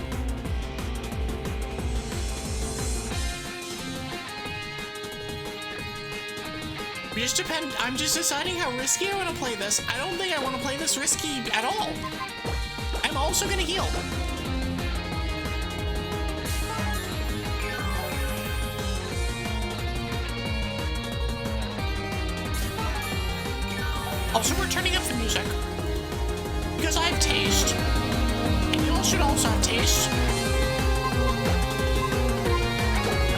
I'm just deciding how risky I want to play this. I don't think I want to play this risky at all. I'm also gonna heal. Also, we're turning up the music. because I have taste. And you all should also have taste.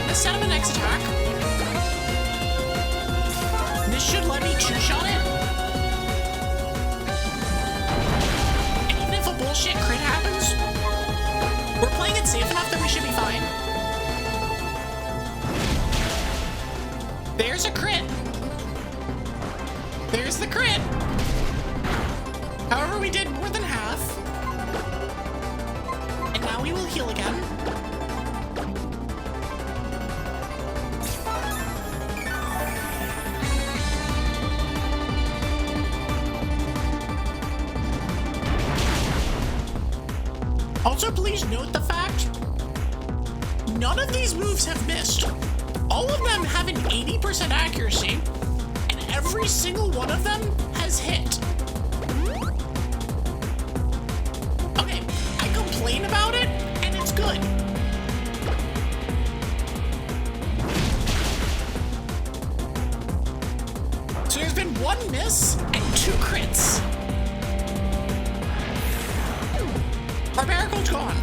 Let's set up an X attack. This should let me two-shot it. And even if a bullshit crit happens, we're playing it safe enough that we should be fine. There's a crit. There's the crit. However, we did more than half. And now we will heal again. Also, please note the fact, none of these moves have missed. All of them have an 80% accuracy, and every single one of them has hit. Okay, I complain about it, and it's good. So there's been one miss and 2 crits. Barbarico's gone.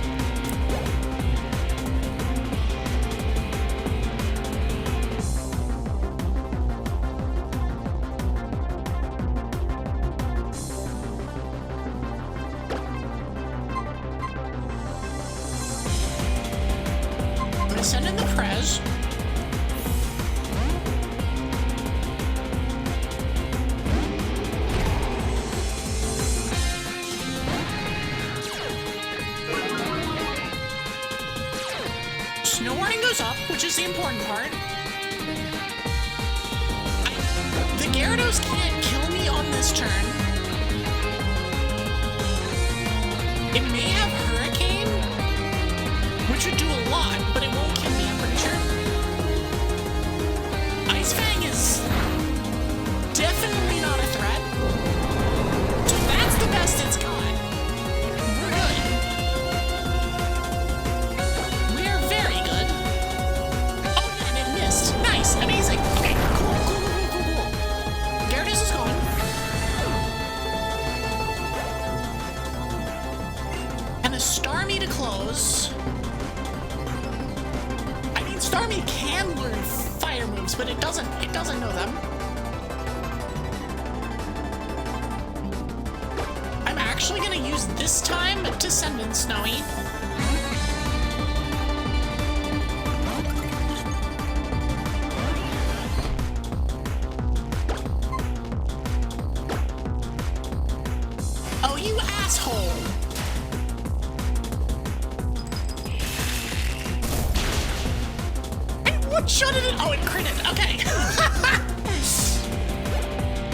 I'm gonna send in the Prez. Which is the important part. The Gyarados can't kill me on this turn. It may have Hurricane, which would do a lot, but it won't kill me, I'm pretty sure. Ice Fang is definitely not a threat. So that's the best it's got. We're good. We're very good. Nice, amazing. Okay, cool. Gyarados is gone. And a Starmie to close. I mean, Starmie can learn fire moves, but it doesn't know them. I'm actually gonna use this time to send in Snowy. Shut it in. Oh, it critted. Okay.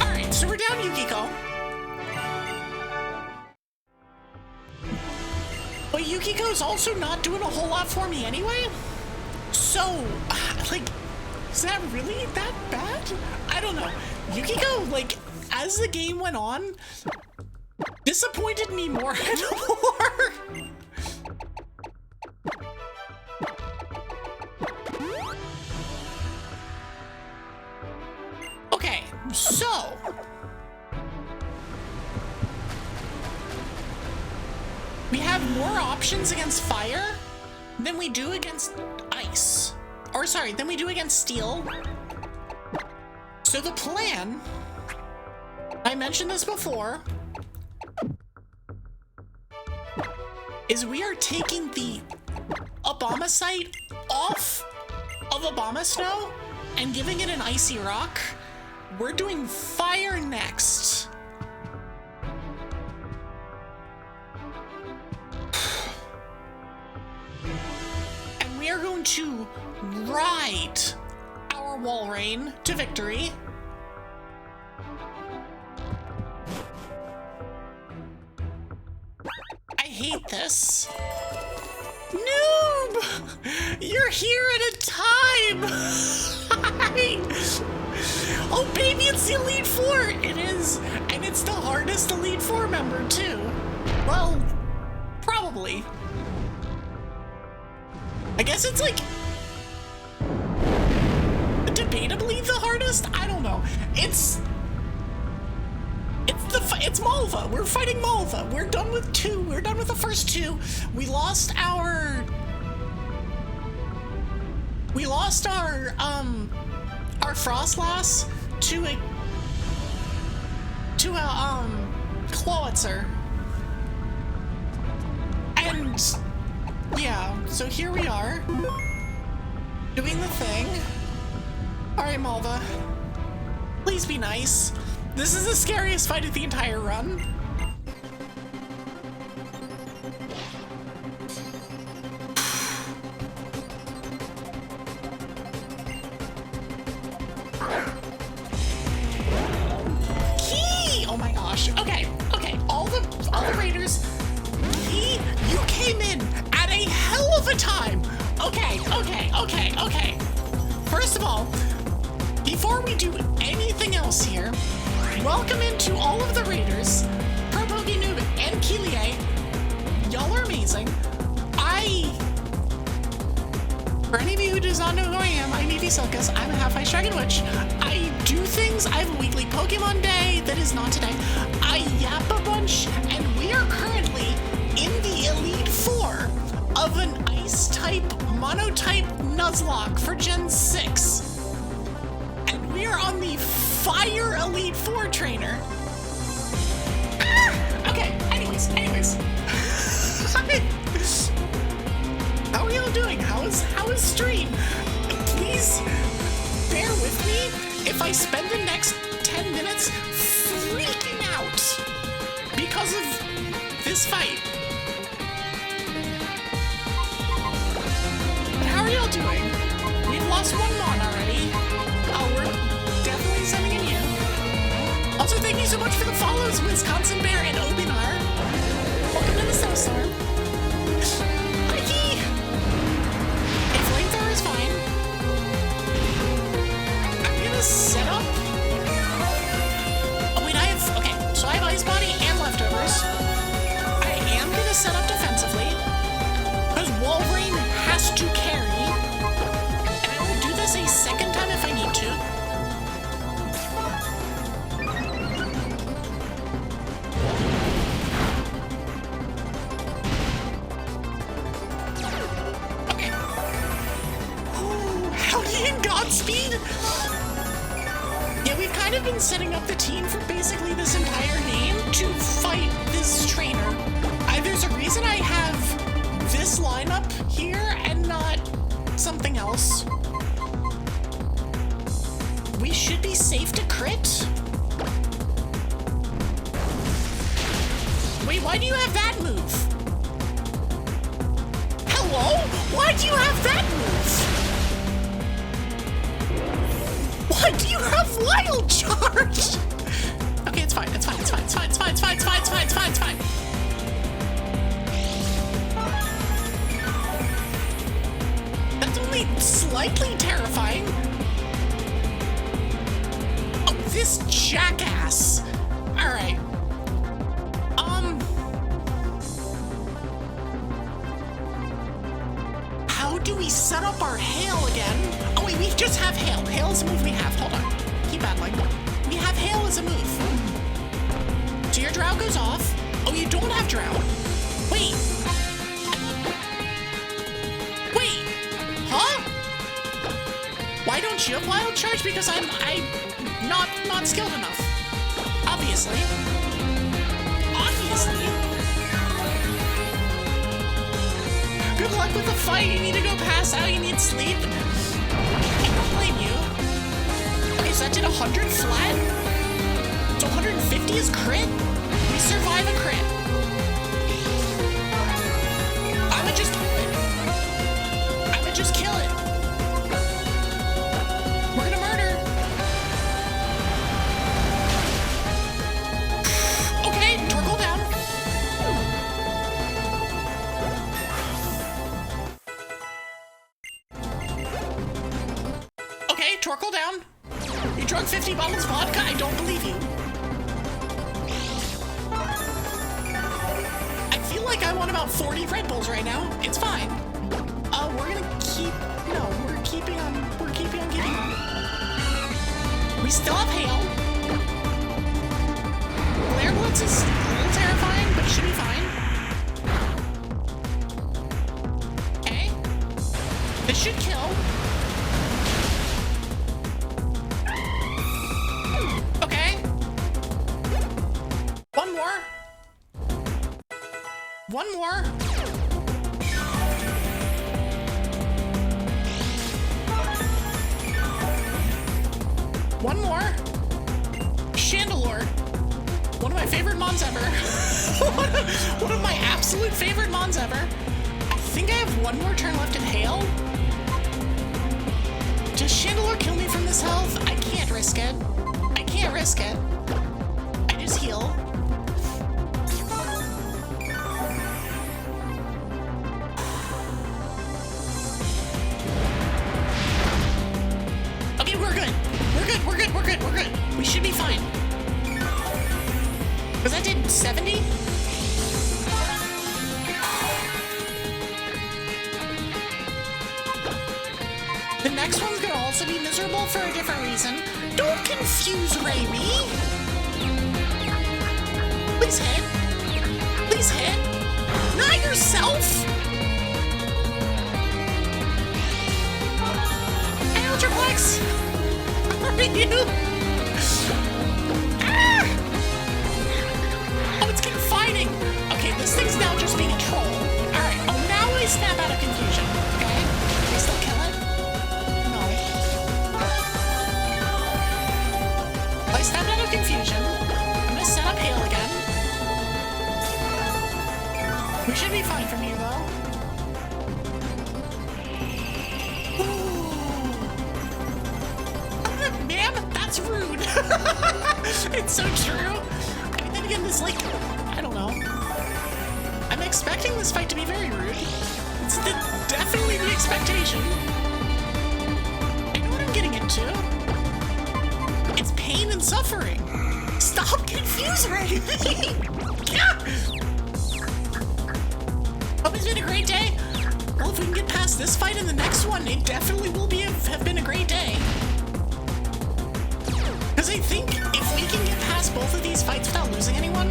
Alright, so we're down Yukiko. But Yukiko's also not doing a whole lot for me anyway. So, like, is that really that bad? I don't know. Yukiko, like, as the game went on, disappointed me more and more. So, we have more options against fire than we do against ice. Or sorry, than we do against steel. So the plan, I mentioned this before, is we are taking the Abomasite off of Abomasnow and giving it an Icy Rock. We're doing fire next. And we are going to ride our Walrein to victory. I hate this. Noob! You're here at a time! Oh baby, it's the Elite Four! It is, and it's the hardest Elite Four member too. Well, probably. I guess it's like debatably the hardest. I don't know. It's it's Malva. We're fighting Malva. We're done with 2. We're done with the first 2. We lost our Froslass to a Clawitzer. And yeah, so here we are doing the thing. All right, Malva, please be nice. This is the scariest fight of the entire run. Oh my gosh. Okay. All the raiders. You came in at a hell of a time. Okay. First of all, before we do anything else here, welcome into all of the raiders, Propogi Noob and Keelie. Y'all are amazing. For any of you who does not know who I am, I'm Evie Sylkas. I'm a half-ice dragon witch. I do things. I have a weekly Pokemon day that is not today. I yap a bunch, and we are currently in the Elite 4 of an Ice-type Monotype Nuzlocke for Gen 6. And we are on the Fire Elite 4 trainer. Okay, anyways. How are y'all doing? How is stream? Please bear with me if I spend the next 10 minutes freaking out because of this fight. But how are y'all doing? We've lost 1 Mon already. We're definitely sending in you. Also, thank you so much for the follows, Wisconsin Bear and Obinar. Welcome to the snowstorm. Is fine. I'm gonna set up. Oh wait, okay, so I have Ice Body and leftovers. I am gonna set up defensively because Wulfric has to carry, and I will do this a second time if I need to. Godspeed! Yeah, we've kind of been setting up the team for basically this entire game to fight this trainer. There's a reason I have this lineup here and not something else. We should be safe to crit. Wait, why do you have that move? Hello? Why do you have that move? Why do you have Wild Charge? Okay, it's fine. That's only slightly terrifying. Oh, this jackass. All right. How do we set up our hail again? Oh wait, we just have hail. Hail is a move we have. Hold on. Keep battling. We have hail as a move. So your drow goes off. Oh, you don't have drow. Wait. Huh? Why don't you have wild charge? Because I'm not skilled enough. Obviously. Good luck with the fight. You need to go pass out. You need sleep. I don't blame you. Okay, so that did 100 flat. So 150 is crit. We survive a crit. I would just kill it. We're gonna murder. Okay, Torkoal down. Okay, Torkoal down. You drunk 50 bottles of vodka? I don't believe you. I feel like I want about 40 Red Bulls right now. It's fine. We're keeping on getting on. We still have hail. Glare It's just a little terrifying, but it should be fine. Okay. This should kill. Okay. One more. One more. One more. Chandelure. One of my favorite mons ever. one of my absolute favorite mons ever. I think I have one more turn left in Hail. Does Chandelure kill me from this health? I can't risk it. I can't risk it. I just heal. Okay, we're good. We're good, we're good, we're good, we're good. We should be fine. Because that did 70? The next one's gonna also be miserable for a different reason. Don't confuse Raimi! Please hit. Please hit. Not yourself! Hey, Ultraplex! How are you? Ah! Oh, it's confining! Okay, this thing's now just being a troll. Alright, oh, now I snap out of confusion. Okay? Can I still kill it? No. I snapped out of confusion. I'm gonna set up Hail again. We should be fine from here, though. Ma'am, that's rude. It's so true. I mean, then again, this, like, I don't know. I'm expecting this fight to be very rude. It's definitely the expectation. I know what I'm getting into. It's pain and suffering. Stop confusing me. Yeah. Hope it's been a great day. Well, if we can get past this fight and the next one, it definitely will have been a great day. Because I think if we can get past both of these fights without losing anyone,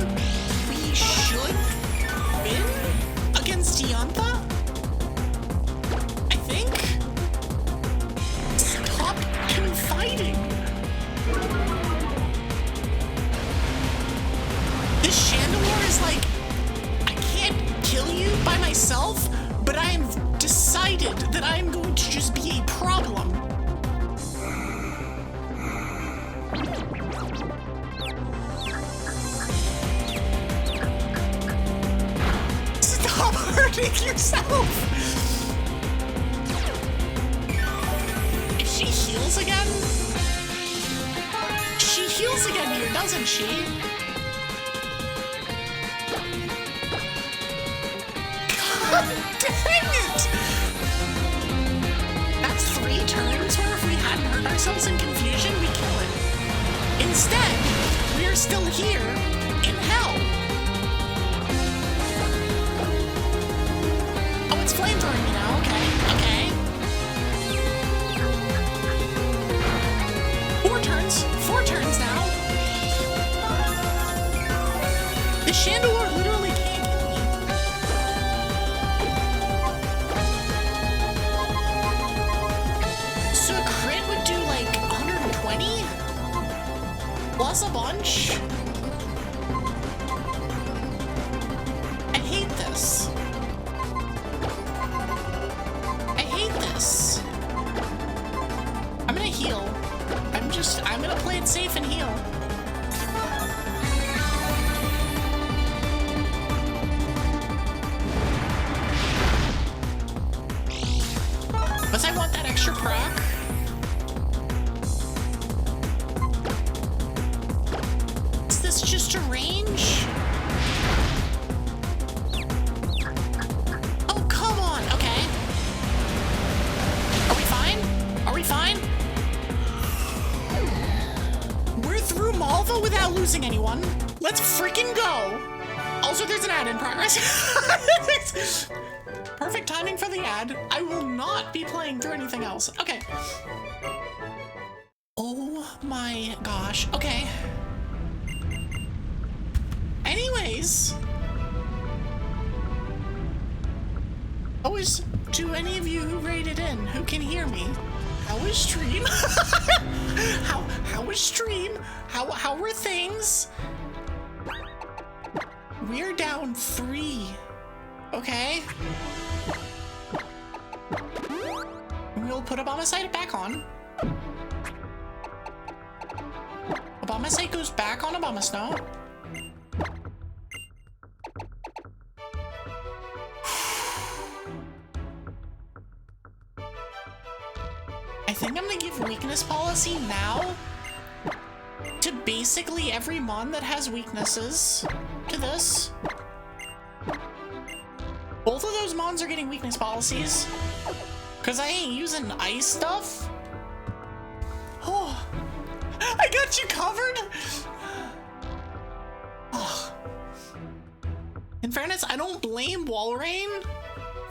we should win against Diantha? I think? Stop confiding. This Chandelure is like, I can't kill you by myself, but I'm decided that I'm going to just be a problem. Stop hurting yourself! If she heals again? She heals again here, doesn't she? God dang it! That's 3 turns where if we hadn't hurt ourselves in confusion, we kill it. Instead, we are still here in hell. Oh, it's flamethrowing me now. Okay, okay. 4 turns now. The Chandelure literally can't kill me. So a crit would do like 120? Plus a bunch? I hate this. I hate this. I'm gonna heal. I'm gonna play it safe and heal. But I want that extra proc. Is this just a range? Oh, come on. Okay. Are we fine? Are we fine? We're through Malva without losing anyone. Let's freaking go. Also, there's an ad in progress. Perfect timing for the ad. I will not be playing through anything else. Okay. Oh my gosh. Okay. guys. To any of you who rated in, who can hear me, how was stream? how was stream? How were things? We're down 3. Okay. We'll put Obamacide back on. Obamacide goes back on Obamasnow. I think I'm gonna give weakness policy now to basically every mon that has weaknesses to this. Both of those mons are getting weakness policies because I ain't using ice stuff. Oh, I got you covered. Oh. In fairness, I don't blame Walrein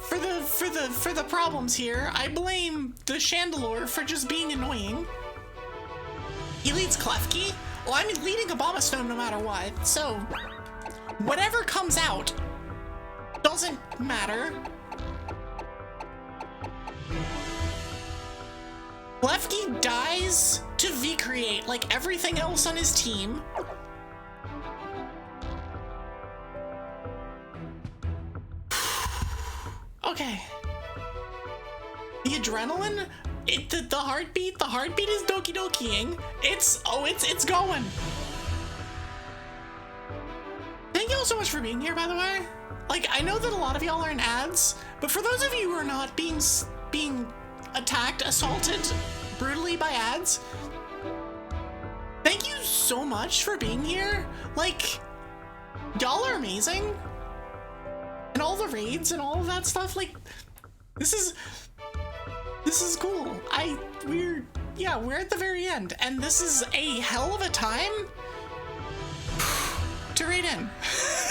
for the problems here. I blame the Chandelure for just being annoying. He leads Klefki. Well, I'm leading Obamasnow no matter what, so whatever comes out doesn't matter. Klefki dies to V-create like everything else on his team. Okay. The adrenaline, the heartbeat is doki dokiing. It's going. Thank you all so much for being here, by the way. Like, I know that a lot of y'all are in ads, but for those of you who are not being attacked, assaulted brutally by ads, thank you so much for being here. Like, y'all are amazing. And all the raids and all of that stuff, like, this is cool. We're at the very end, and this is a hell of a time to raid in.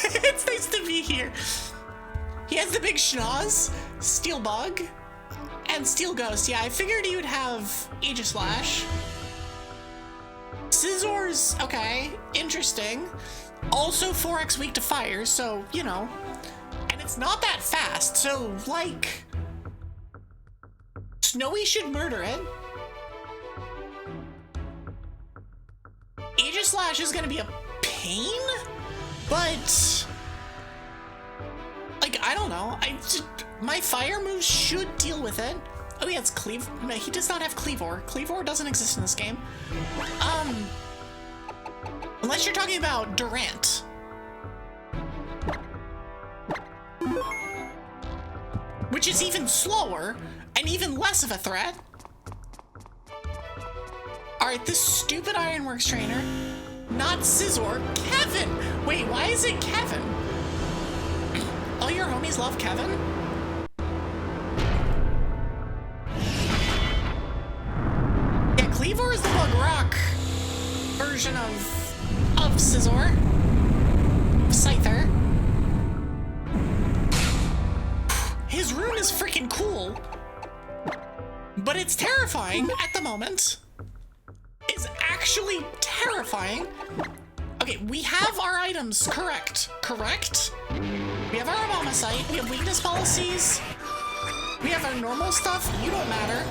It's nice to be here. He has the big schnoz, Steel Bug, and Steel Ghost. Yeah, I figured he would have Aegislash. Scissor's, okay, interesting. Also 4x weak to fire, so, you know. And it's not that fast, so, like, Snowy should murder it. Aegislash is gonna be a pain, but, like, I don't know. My fire moves should deal with it. Oh yeah, it's Cleave. No, he does not have Cleavor. Cleavor doesn't exist in this game. Unless you're talking about Durant. Which is even slower and even less of a threat. Alright, this stupid Ironworks trainer. Not Scizor, Kevin! Wait, why is it Kevin? All your homies love Kevin? Yeah, Cleavor is the Bug Rock version of Scizor. Scyther. His rune is freaking cool. But it's terrifying at the moment. It's actually terrifying. Okay, we have our items correct. Correct? We have our Obamacide, we have weakness policies, we have our normal stuff, you don't matter.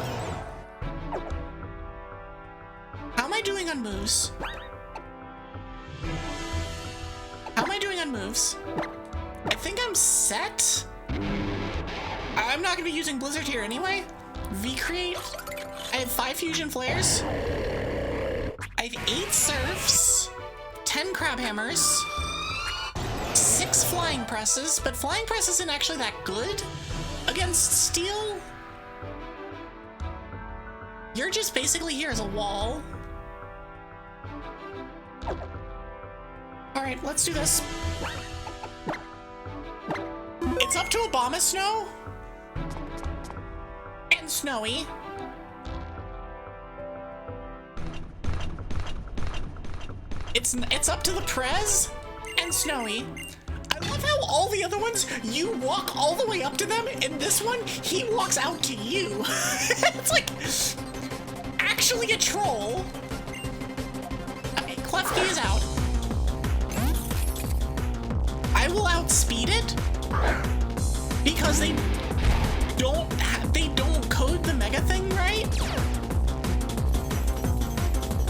How am I doing on moves? How am I doing on moves? I think I'm set. I'm not gonna be using Blizzard here anyway. V-Create, I have 5 Fusion Flares. I have 8 Surfs, 10 Crab Hammers, 6 Flying Presses, but Flying Press isn't actually that good against Steel. You're just basically here as a wall. Alright, let's do this. It's up to Obamasnow and Snowy. It's up to the Prez and Snowy. I love how all the other ones, you walk all the way up to them, and this one, he walks out to you. It's like, actually a troll. Okay, Klefki is out. will outspeed it because they don't code the mega thing right.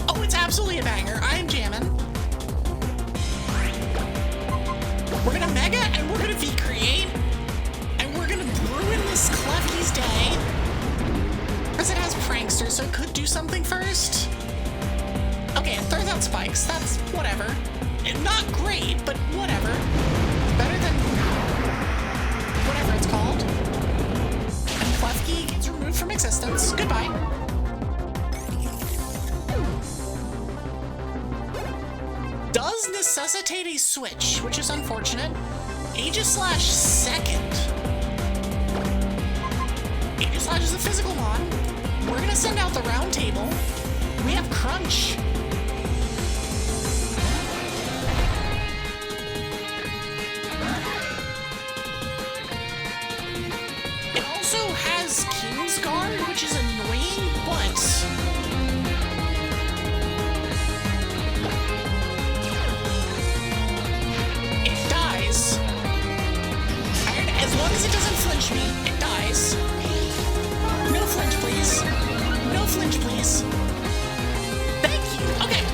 Oh, it's absolutely a banger. I'm jamming. We're gonna mega and we're gonna V-create and we're gonna ruin this Clefty's day because it has prankster, so it could do something first. Okay, it throws out spikes. That's whatever. Not great, but whatever. Better than whatever it's called. And Klefki gets removed from existence. Goodbye. Does necessitate a switch, which is unfortunate. Aegislash second. Aegislash is a physical mon. We're gonna send out the round table. We have Crunch. It also has Kingsguard, which is annoying, but it dies. And as long as it doesn't flinch me, it dies. No flinch, please. No flinch, please. Thank you. Okay.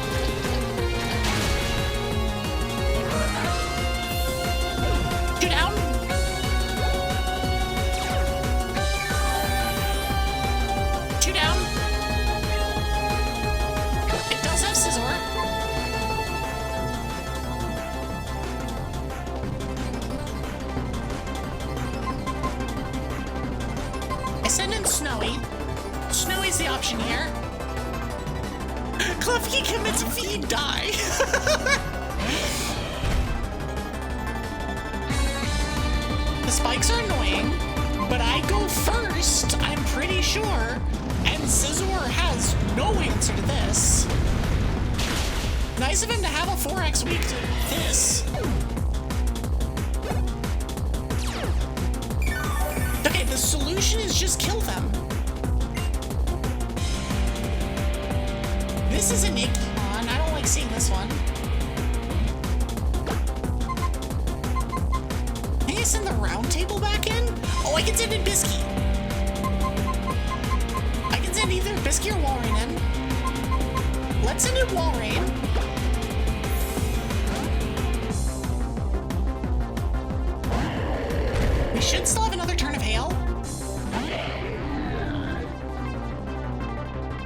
Two down. Two down. It does have Scizor. I send in Snowy. Snowy's the option here. Klefki commits V, die. The spikes are annoying, but I go first, I'm pretty sure, and Scizor has no answer to this. Nice of him to have a 4x weak to this. Okay, the solution is just kill them. This is an icky one. I don't like seeing this one. Can I send the round table back in? Oh, I can send in Bisky. I can send either Bisky or Walrein in. Let's send in Walrein. We should still have another turn of Hail.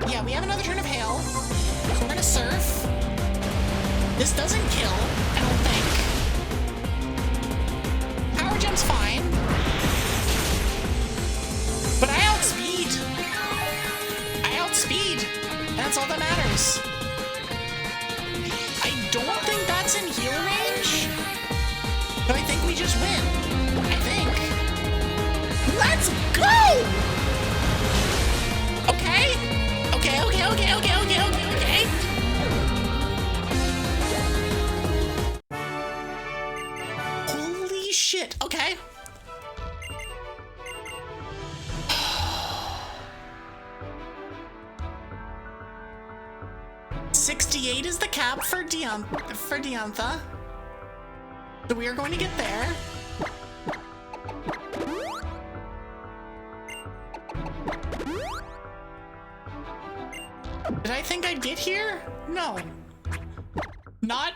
Yeah, we have another turn of Hail. So we're gonna surf. This doesn't kill, I don't think. Power Gem's fine. But I outspeed. And that's all that matters. I don't think that's in heal range. But I think we just win. I think. Let's go! Okay. Holy shit, okay. $68 is the cap for Diantha. So we are going to get there. Did I think I'd get here? No. Not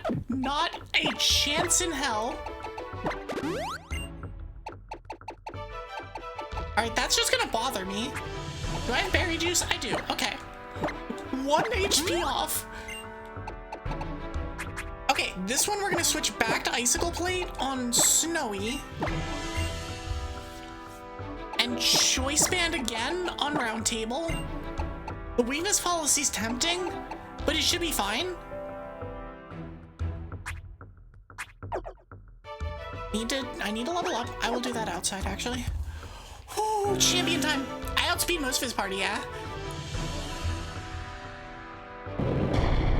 a chance in hell. Alright, that's just gonna bother me. Do I have berry juice? I do. Okay. 1 HP off. Okay, this one we're gonna switch back to Icicle Plate on Snowy. And Choice Band again on Round Table. The weakness policy's tempting, but it should be fine. I need to level up. I will do that outside, actually. Ooh, champion time. I outspeed most of his party, yeah.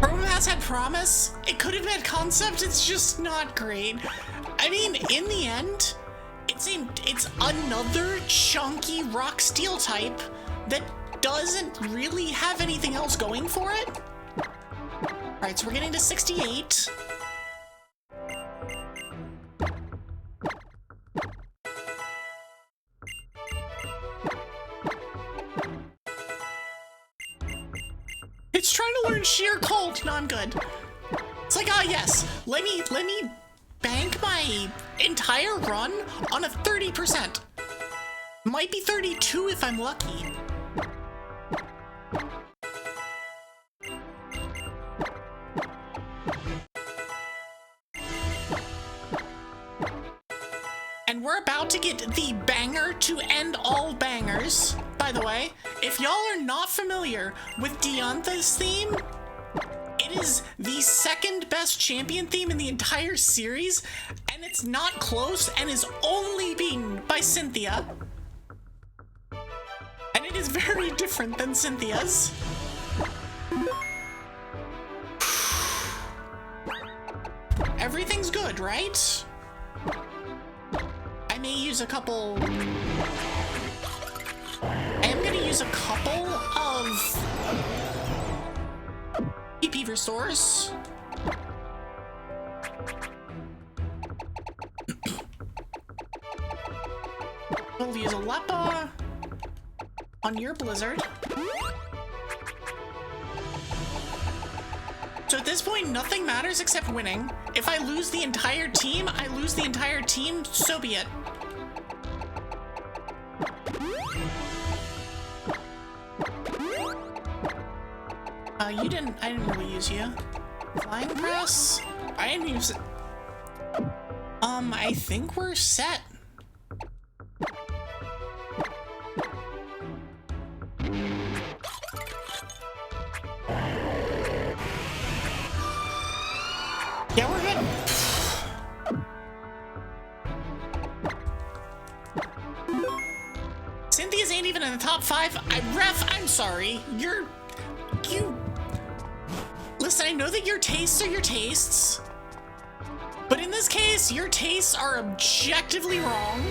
Promopass had promise. It could have had concept. It's just not great. I mean, in the end, it's another chunky rock steel type that doesn't really have anything else going for it. All right, so we're getting to 68. sheer cold. No, I'm good. It's like, ah, yes. Let me bank my entire run on a 30%. Might be 32 if I'm lucky. And we're about to get the banger to end all bangers. By the way, if y'all are not familiar with Diantha's theme, it is the second best champion theme in the entire series, and it's not close and is only beaten by Cynthia. And it is very different than Cynthia's. Everything's good, right? I may use a couple... I am gonna use a couple of PP restores. We'll use a Leppa on your Blizzard. So at this point, nothing matters except winning. If I lose the entire team, I lose the entire team, so be it. I didn't really use you. Flying Press? I didn't use it. I think we're set. Yeah, we're good. Cynthia's ain't even in the top 5. I'm sorry. You... Listen, I know that your tastes are your tastes, but in this case, your tastes are objectively wrong.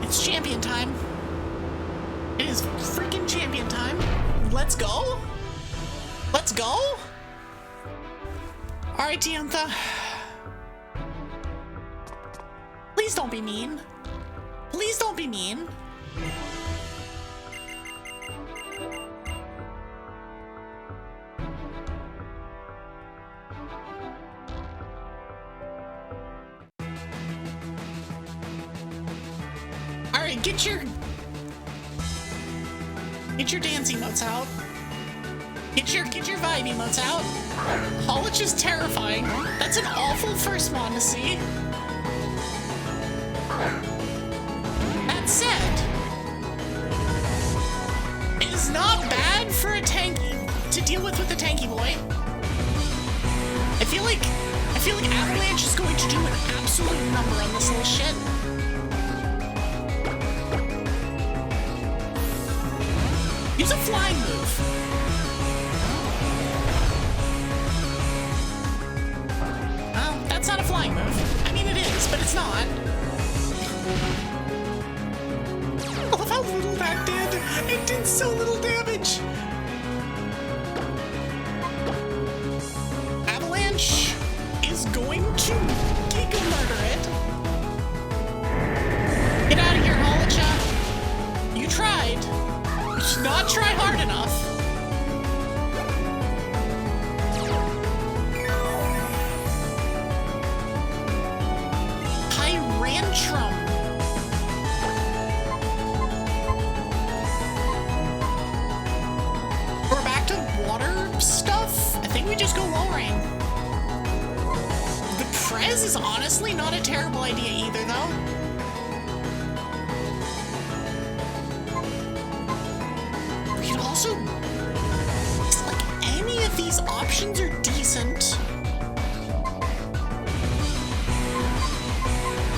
It's champion time. It is freaking champion time. Let's go. Let's go. All right, Diantha. Please don't be mean. Please don't be mean. Alright, get your dance emotes out. Get your vibe emotes out. Hollich is terrifying. That's an awful first mon to see. That said, it is not bad for a tanky to deal with a tanky boy. I feel like Avalanche is going to do an absolute number on this little shit. Use a flying move. Well, that's not a flying move. I mean, it is, but it's not. I love how little that did. It did so little damage. Avalanche is going to Giga murder it. Get out of here, Holicha. You tried. You did not try hard enough. Tyrantrum. We're back to water stuff. I think we just go low rain. The Prez is honestly not a terrible idea either, though. We could also... It's like any of these options are decent.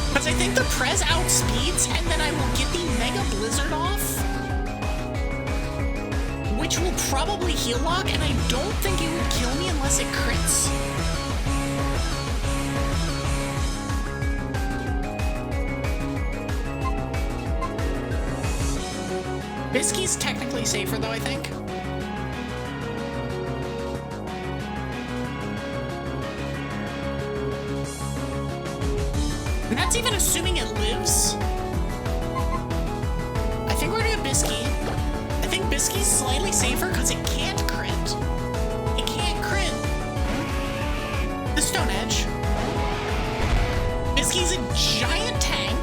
Because I think the Prez outspeeds, and then I will get the Mega Blizzard off, which will probably heal lock, and I don't think it would kill me unless it crits. Bisky's technically safer, though, I think. And that's even assuming it lives. I think we're doing Bisky. I think Bisky Bisky's slightly safer because it can't crit. It can't crit the Stone Edge. Bisky's a giant tank.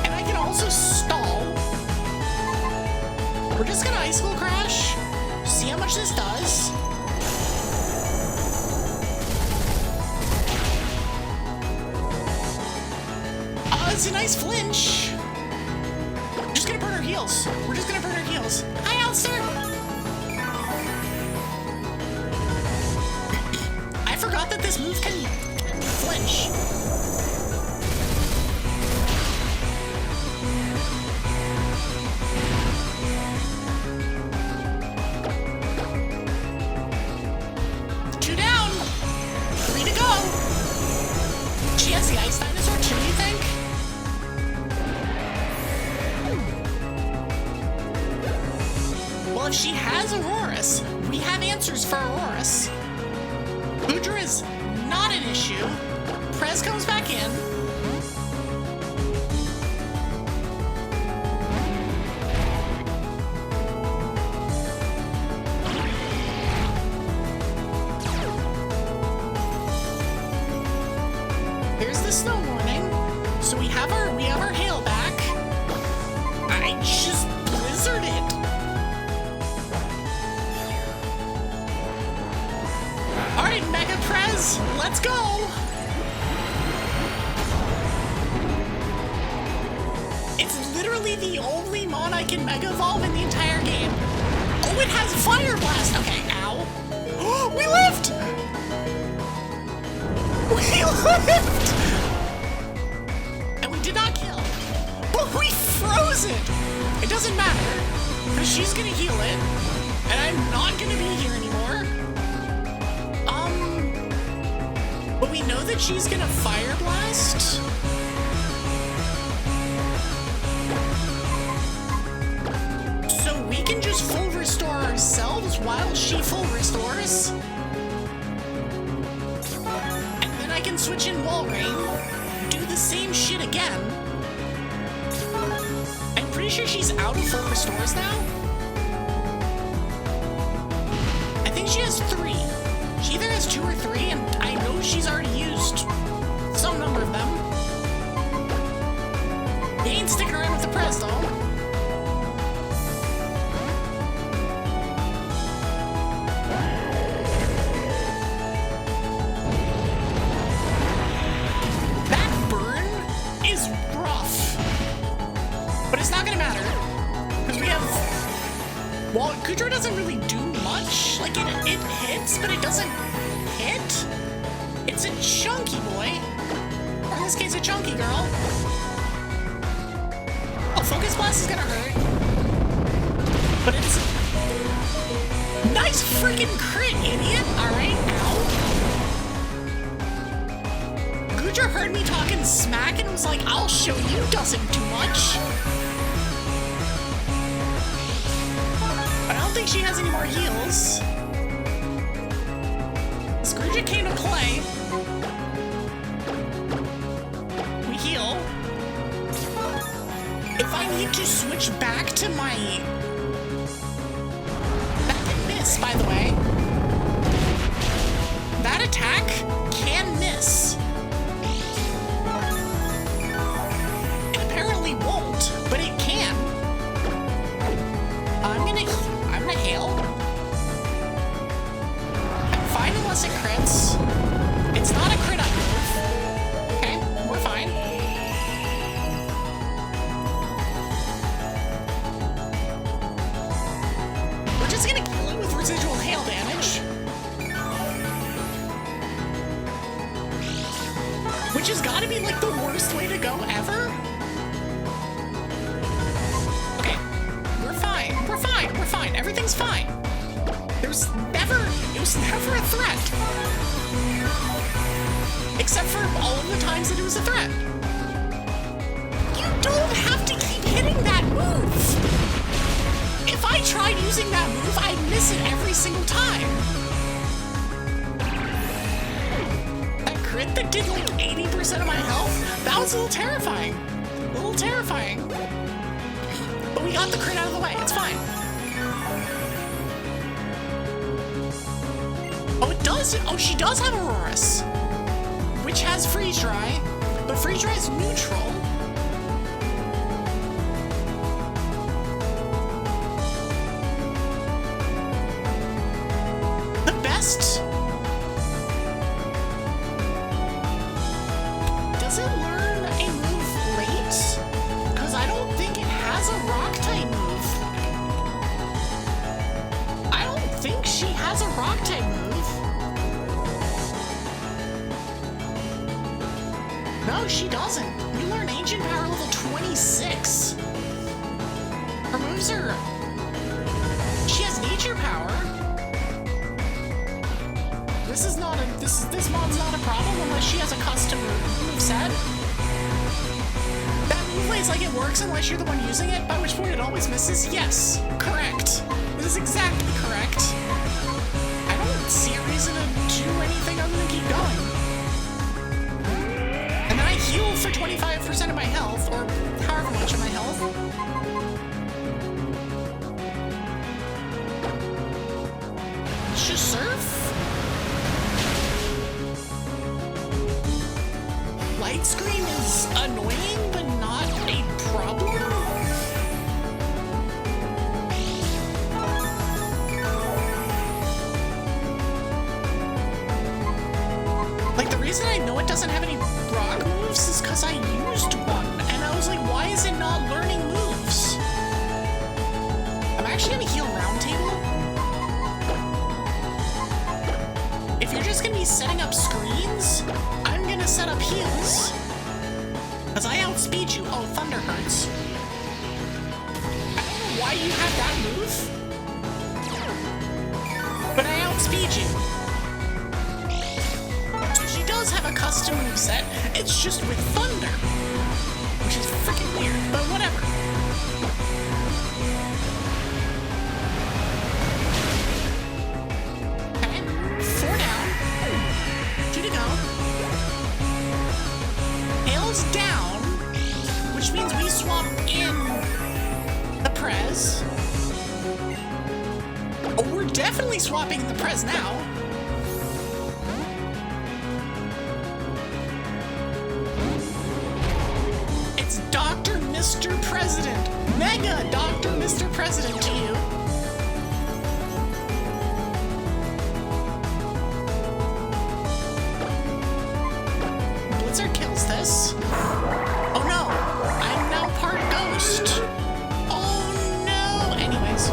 And I can also stall. We're just gonna Icicle Crash. See how much this does. It's a nice flinch. We're just gonna burn our heals. We're just gonna burn our heals. Hi, Alistair. I forgot that this move can flinch. Two down. Three to go. She has the Ice Dinosaur too, you think? Well, if she has Aurorus, we have answers for Aurorus. Boudra is not an issue. Prez comes back in. There's the snow warning. So we have our hail back. I just blizzard it. Alright, Mega Prez, let's go! It's literally the only mon I can Mega Evolve in the entire game. Oh, it has Fire Blast! Okay, ow. Oh, we lived! We lived! And we did not kill. But we froze it! It doesn't matter, because she's gonna heal it, and I'm not gonna be here anymore. But we know that she's gonna Fire Blast. So we can just full restore ourselves while she full restores. And then I can switch in Walrein, do the same shit again. I'm pretty sure she's out of full restores now. I think she has 3. She either has 2 or 3, and I know she's already used some number of them. They ain't sticking around with the Prez, though. That burn is rough. But it's not gonna matter, because we have... Well, Goodra doesn't really do much. Like, it hits, but it doesn't hit. It's a chunky boy. Or in this case, a chunky girl. Oh, Focus Blast is gonna hurt. But it's... Nice freaking crit, idiot! Alright, ow. Goodra heard me talking smack and was like, I'll show you doesn't do much. I don't think she has any more heals. Scrooge came to play. We heal. If I need to switch back to my... That can miss, by the way. That attack can miss. It apparently won't, but it can. I'm gonna hail. I'm fine unless it crits. It's not a crit up move. Okay, we're fine. We're just gonna kill it with residual hail damage. Which has gotta be like the worst way to go ever. We're fine. Everything's fine. It was never a threat. Except for all of the times that it was a threat. You don't have to keep hitting that move. If I tried using that move, I'd miss it every single time. That crit that did like 80% of my health, that was a little terrifying. we got the crit out of the way. It's fine. Oh, it does. Oh, she does have Auroras, which has Freeze Dry, but Freeze Dry is neutral. The best. Does it learn a move late? Because I don't think it has a rock type move. I don't think she has a rock type move. No, she doesn't. You learn Ancient Power level 26. Her moves are... She has Nature Power. This is not a... This mod's not a problem unless she has a custom moveset. That move plays like it works unless you're the one using it, by which point it always misses. Yes, correct. This is exactly correct. I don't see a reason to do anything other than keep going. And then I heal for 25% of my health, or however much of my health. Let's just surf. Light screen is annoying, but not a problem. Like, the reason I know it doesn't have any rock moves is because I used one, and I was like, why is it not learning moves? I'm actually gonna heal round table. If you're just gonna be setting up screens, I'm gonna set up heals. Because I outspeed you. Oh, Thunder hurts. I don't know why you have that move, but I outspeed you. So she does have a custom moveset. It's just with Thunder, which is freaking weird, but whatever. Okay, 4 down. 2 to go. Hail's down, which means we swap in the Prez. Oh, we're definitely swapping the Prez now. It's Dr. Mr. President. Mega Dr. Mr. President to you. Blitzer kills this. Oh no, I'm now part ghost. Oh no. Anyways.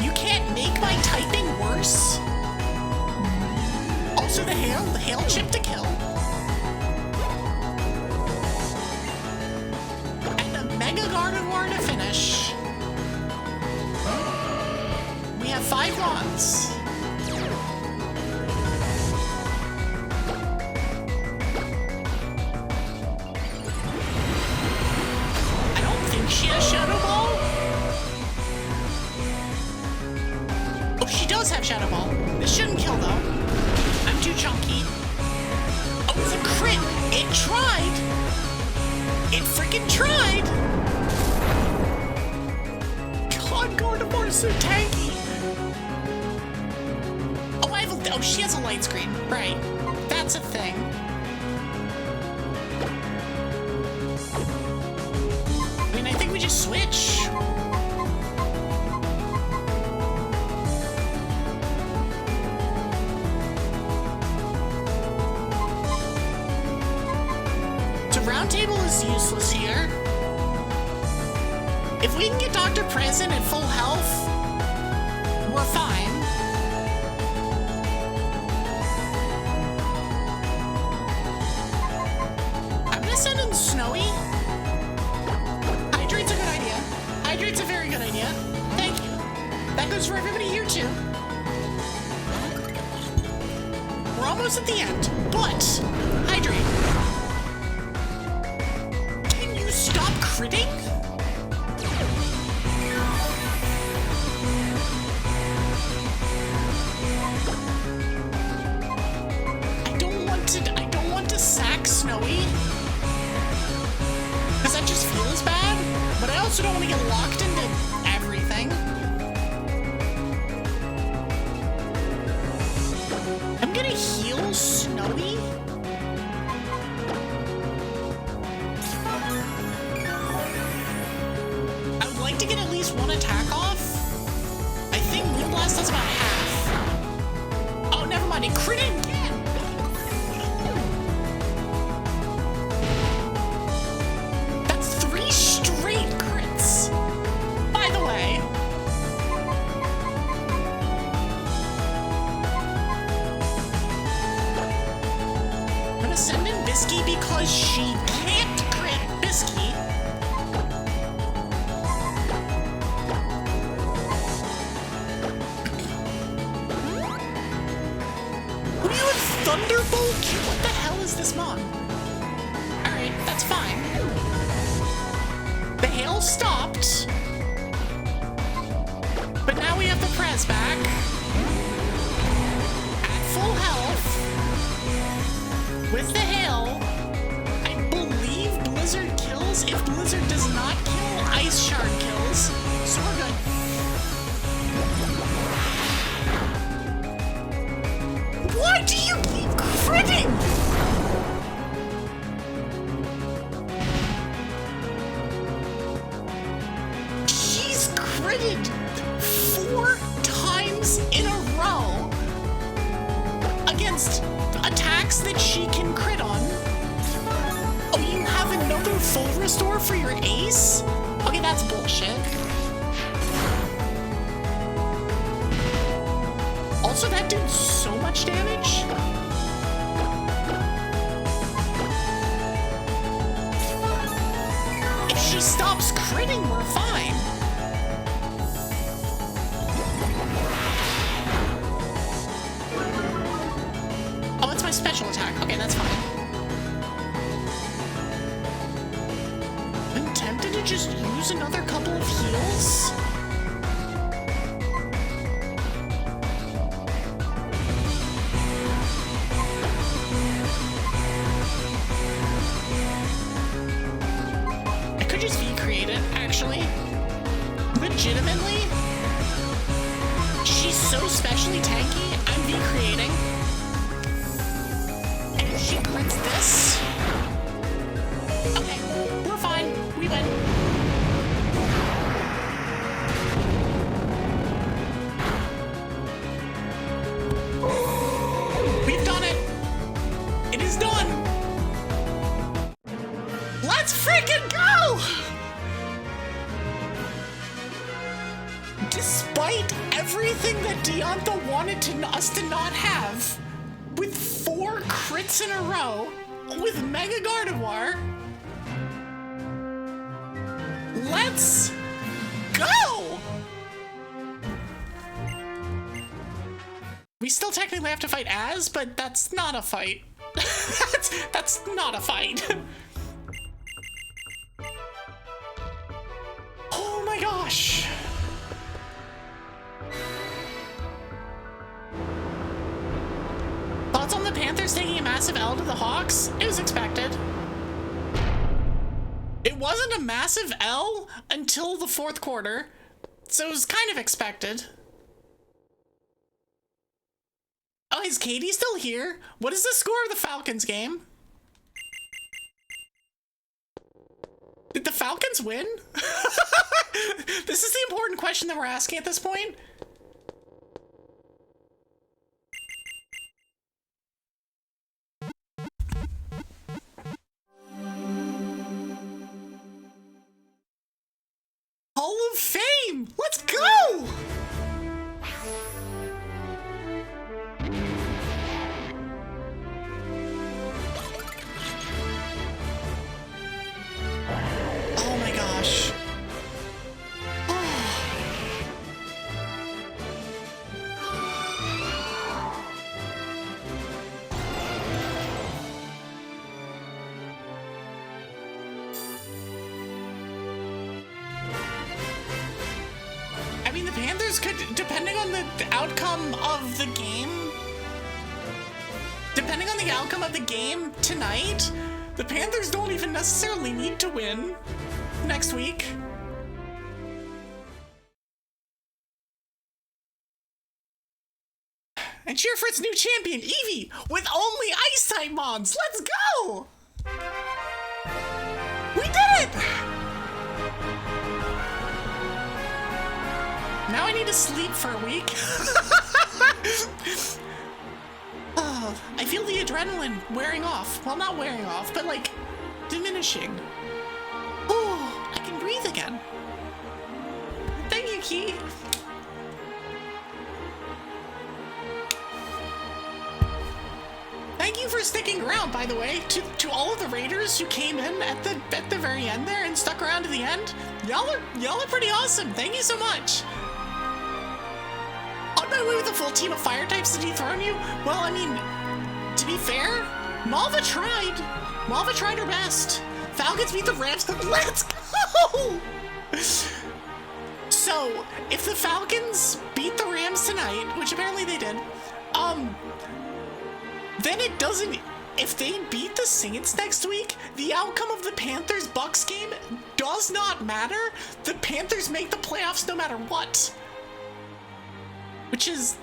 You can't make my typing worse. Also the hail chip to kill. And a Mega Gardevoir to finish. We have 5 wands. She has Shadow Ball? Oh, she does have Shadow Ball. This shouldn't kill, though. I'm too chunky. Oh, it's a crit. It tried. It freaking tried. God, Gardevoir is so tanky. Oh, oh, she has a light screen. Right. That's a thing. I think we just switch. So round table is useless here. If we can get Dr. Present at full health, we're fine. I'm gonna send in Snowy. Hydrate's a good idea. Hydrate's a very good idea. Thank you. That goes for everybody here, too. We're almost at the end, but Hydrate. Can you stop critting? I don't want to sack Snowy. Because that just feels bad. also don't want to get locked into everything. I'm gonna heal Snowy. I would like to get at least one attack off. I think Wind Blast does about half. Oh, never mind, it critted again. Bisky because she can't crit Bisky. What are you in Thunderbolt? What the hell is this mon? Alright, that's fine. The hail stopped. But now we have the Prez back. At full health. With the hail, I believe Blizzard kills. If Blizzard does not kill, Ice Shard kills. So we're good. Why do you keep critting? She's critted 4 times in a row against attacks that she can crit on. Oh, you have another full restore for your ace? Okay, that's bullshit. Also, that did so much damage. If she stops critting, we're fine. Special attack. Okay, that's fine. I'm tempted to just use another couple of heals. I could just V-create it, actually. Legitimately, she's so specially tanky, I'm V-creating. She crits this. Okay, we're fine. We win. We've done it. It is done. Let's freaking go! Despite everything that Diantha wanted us to not have, with 4 crits in a row, with Mega Gardevoir, let's go! We still technically have to fight Az, but that's not a fight. that's not a fight. Oh my gosh. Thoughts on the Panthers taking a massive L to the Hawks? It was expected. It wasn't a massive L until the 4th quarter, so it was kind of expected. Oh, is Katie still here? What is the score of the Falcons game? Did the Falcons win? This is the important question that we're asking at this point. Hall of Fame! Let's go! Oh my gosh. I mean, the Panthers could, depending on the outcome of the game, tonight, the Panthers don't even necessarily need to win next week. And cheer for its new champion, Evie, with only Ice-type mons. Let's go! We did it! Now I need to sleep for a week. Oh, I feel the adrenaline wearing off. Well, not wearing off, but like diminishing. Oh, I can breathe again. Thank you, Key. Thank you for sticking around, by the way, to all of the raiders who came in at the very end there and stuck around to the end. Y'all are pretty awesome. Thank you so much. On my way with a full team of fire types to dethrone you? Well, I mean, to be fair, Malva tried. Malva tried her best. Falcons beat the Rams. Let's go! So, if the Falcons beat the Rams tonight, which apparently they did, then it doesn't... If they beat the Saints next week, the outcome of the Panthers-Bucks game does not matter. The Panthers make the playoffs no matter what. Which is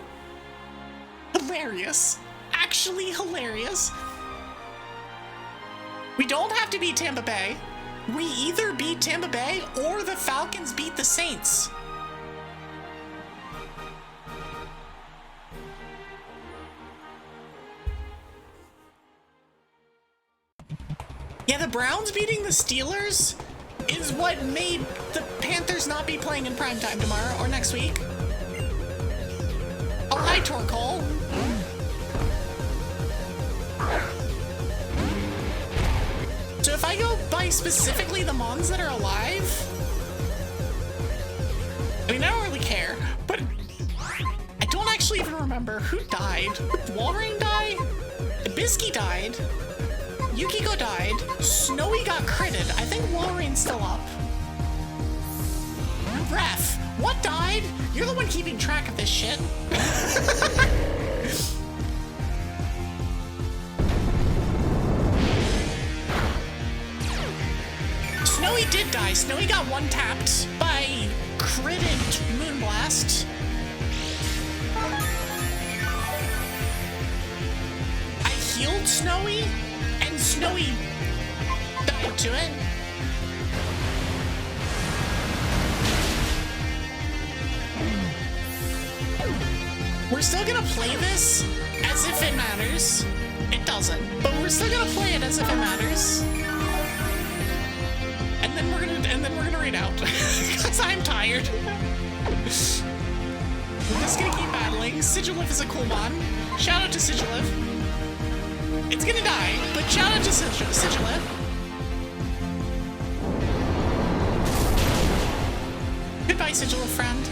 hilarious. Actually hilarious. We don't have to beat Tampa Bay. We either beat Tampa Bay or the Falcons beat the Saints. Yeah, the Browns beating the Steelers is what made the Panthers not be playing in primetime tomorrow or next week. Oh, hi, Torkoal. So if I go by specifically the Mons that are alive, I mean, I don't really care, but I don't actually even remember who died. Did Wulfric die? Bisky died. Yukiko died. Snowy got critted. I think Wulfric's still up. Ref, what died? You're the one keeping track of this shit. Snowy did die. Snowy got one-tapped by critted Moonblast. I healed Snowy, and Snowy died to it. We're still gonna play this as if it matters. It doesn't, but we're still gonna play it as if it matters. And then we're gonna read out because I'm tired. We're just gonna keep battling. Sigilif is a cool mon. Shout out to Sigilif. It's gonna die, but shout out to Sigilif. Goodbye, Sigilif friend.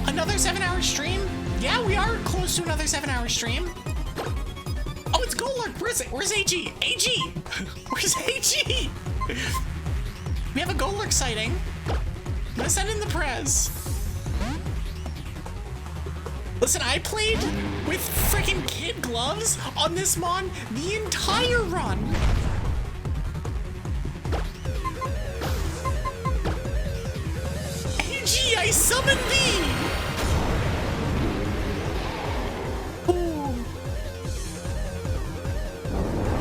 Another 7-hour stream? Yeah, we are close to another 7-hour stream. Oh, it's Golurk. Where's it? Where's AG? AG! Where's AG? We have a Golurk sighting. I'm gonna send in the prez. Listen, I played with freaking kid gloves on this mon the entire run. AG, I summon thee!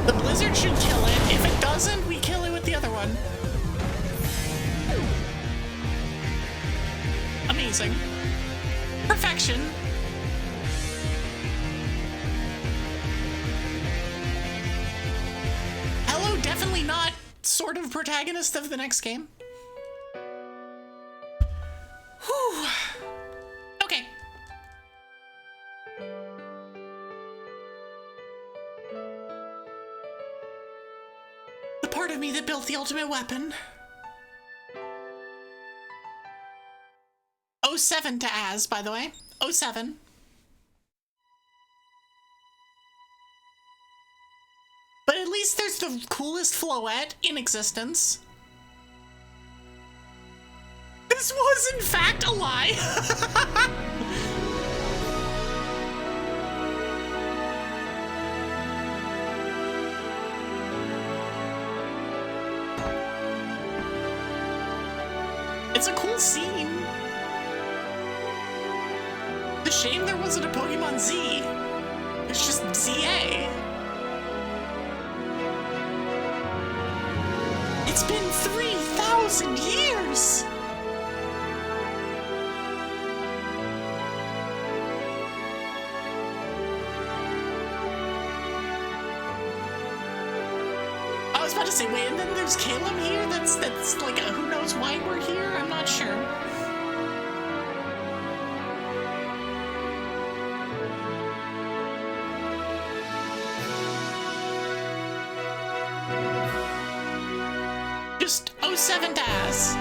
The blizzard should kill it. If it doesn't, we kill it with the other one. Amazing. Perfection. Hello, definitely not sort of protagonist of the next game. Whew. Okay. The part of me that built the ultimate weapon. 07 to Az, by the way. 07. But at least there's the coolest Floette in existence. This was in fact a lie. was a cool scene. The shame there wasn't a Pokemon Z. It's just ZA. It's been 3,000 years! I was about to say, wait, and then there's Calem here? That's like, who knows why we're here? I'm not sure. Just 07 Daz.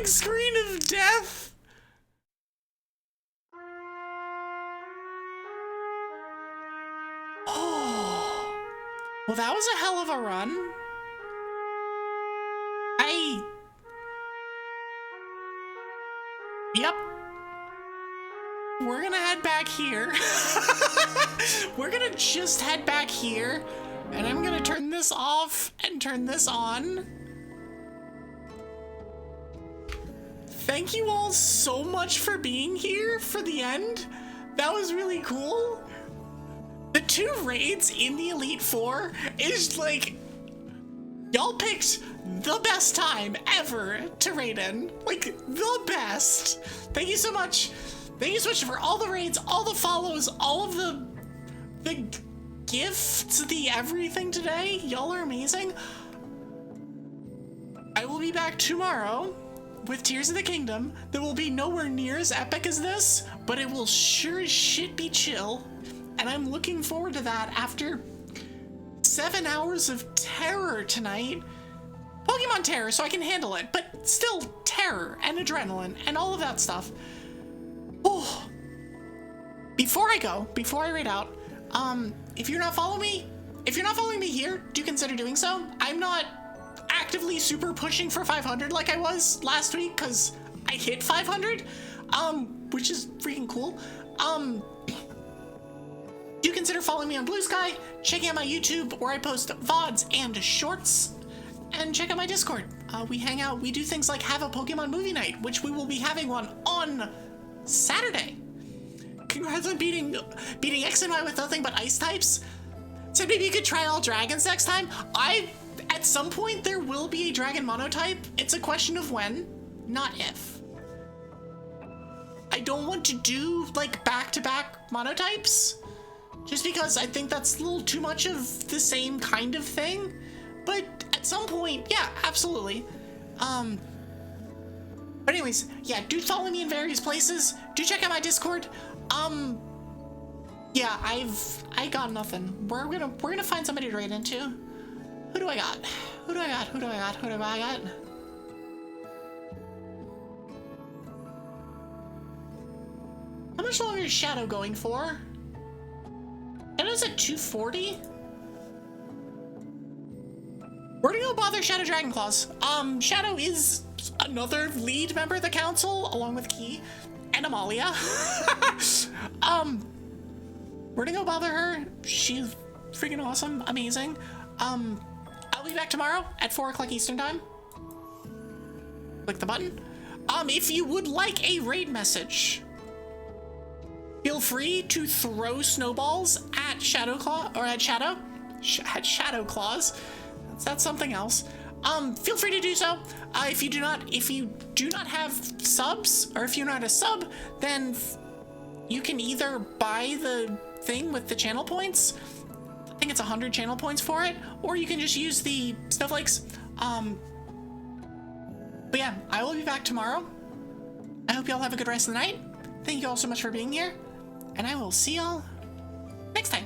Screen of death. Oh, well, that was a hell of a run. Yep. We're gonna head back here. We're gonna just head back here, and I'm gonna turn this off and turn this on. Thank you all so much for being here for the end. That was really cool. The 2 raids in the Elite Four is like, y'all picked the best time ever to raid in. Like, the best. Thank you so much. Thank you so much for all the raids, all the follows, all of the gifts, the everything today. Y'all are amazing. I will be back tomorrow with Tears of the Kingdom. That will be nowhere near as epic as this, but it will sure as shit be chill. And I'm looking forward to that after 7 hours of terror tonight. Pokemon terror, so I can handle it, but still terror and adrenaline and all of that stuff. Oh. Before I raid out, if you're not following me here, do consider doing so. I'm not actively super pushing for 500 like I was last week, because I hit 500, which is freaking cool. Do consider following me on Blue Sky, checking out my YouTube where I post VODs and shorts, and check out my Discord. We hang out, we do things like have a Pokemon movie night, which we will be having one on Saturday. Congrats on beating X and Y with nothing but ice types. Said maybe you could try all dragons next time. At some point, there will be a dragon monotype. It's a question of when, not if. I don't want to do, like, back-to-back monotypes, just because I think that's a little too much of the same kind of thing. But at some point, yeah, absolutely. But anyways, yeah, do follow me in various places. Do check out my Discord. Yeah, I got nothing. We're gonna find somebody to raid into. Who do I got? Who do I got? Who do I got? Who do I got? How much longer is Shadow going for? Shadow's at 240? We're gonna go bother Shadow Dragonclaws. Shadow is another lead member of the council, along with Key and Amalia. We're gonna go bother her. She's freaking awesome, amazing. I'll be back tomorrow at 4 o'clock Eastern time. Click the button. If you would like a raid message, feel free to throw snowballs at Shadowclaw, or at Shadowclaws. That's something else. Feel free to do so. If you do not have subs, or if you're not a sub, then you can either buy the thing with the channel points. I think it's 100 channel points for it, or you can just use the snowflakes. But yeah, I will be back tomorrow. I hope y'all have a good rest of the night. Thank you all so much for being here, and I will see y'all next time.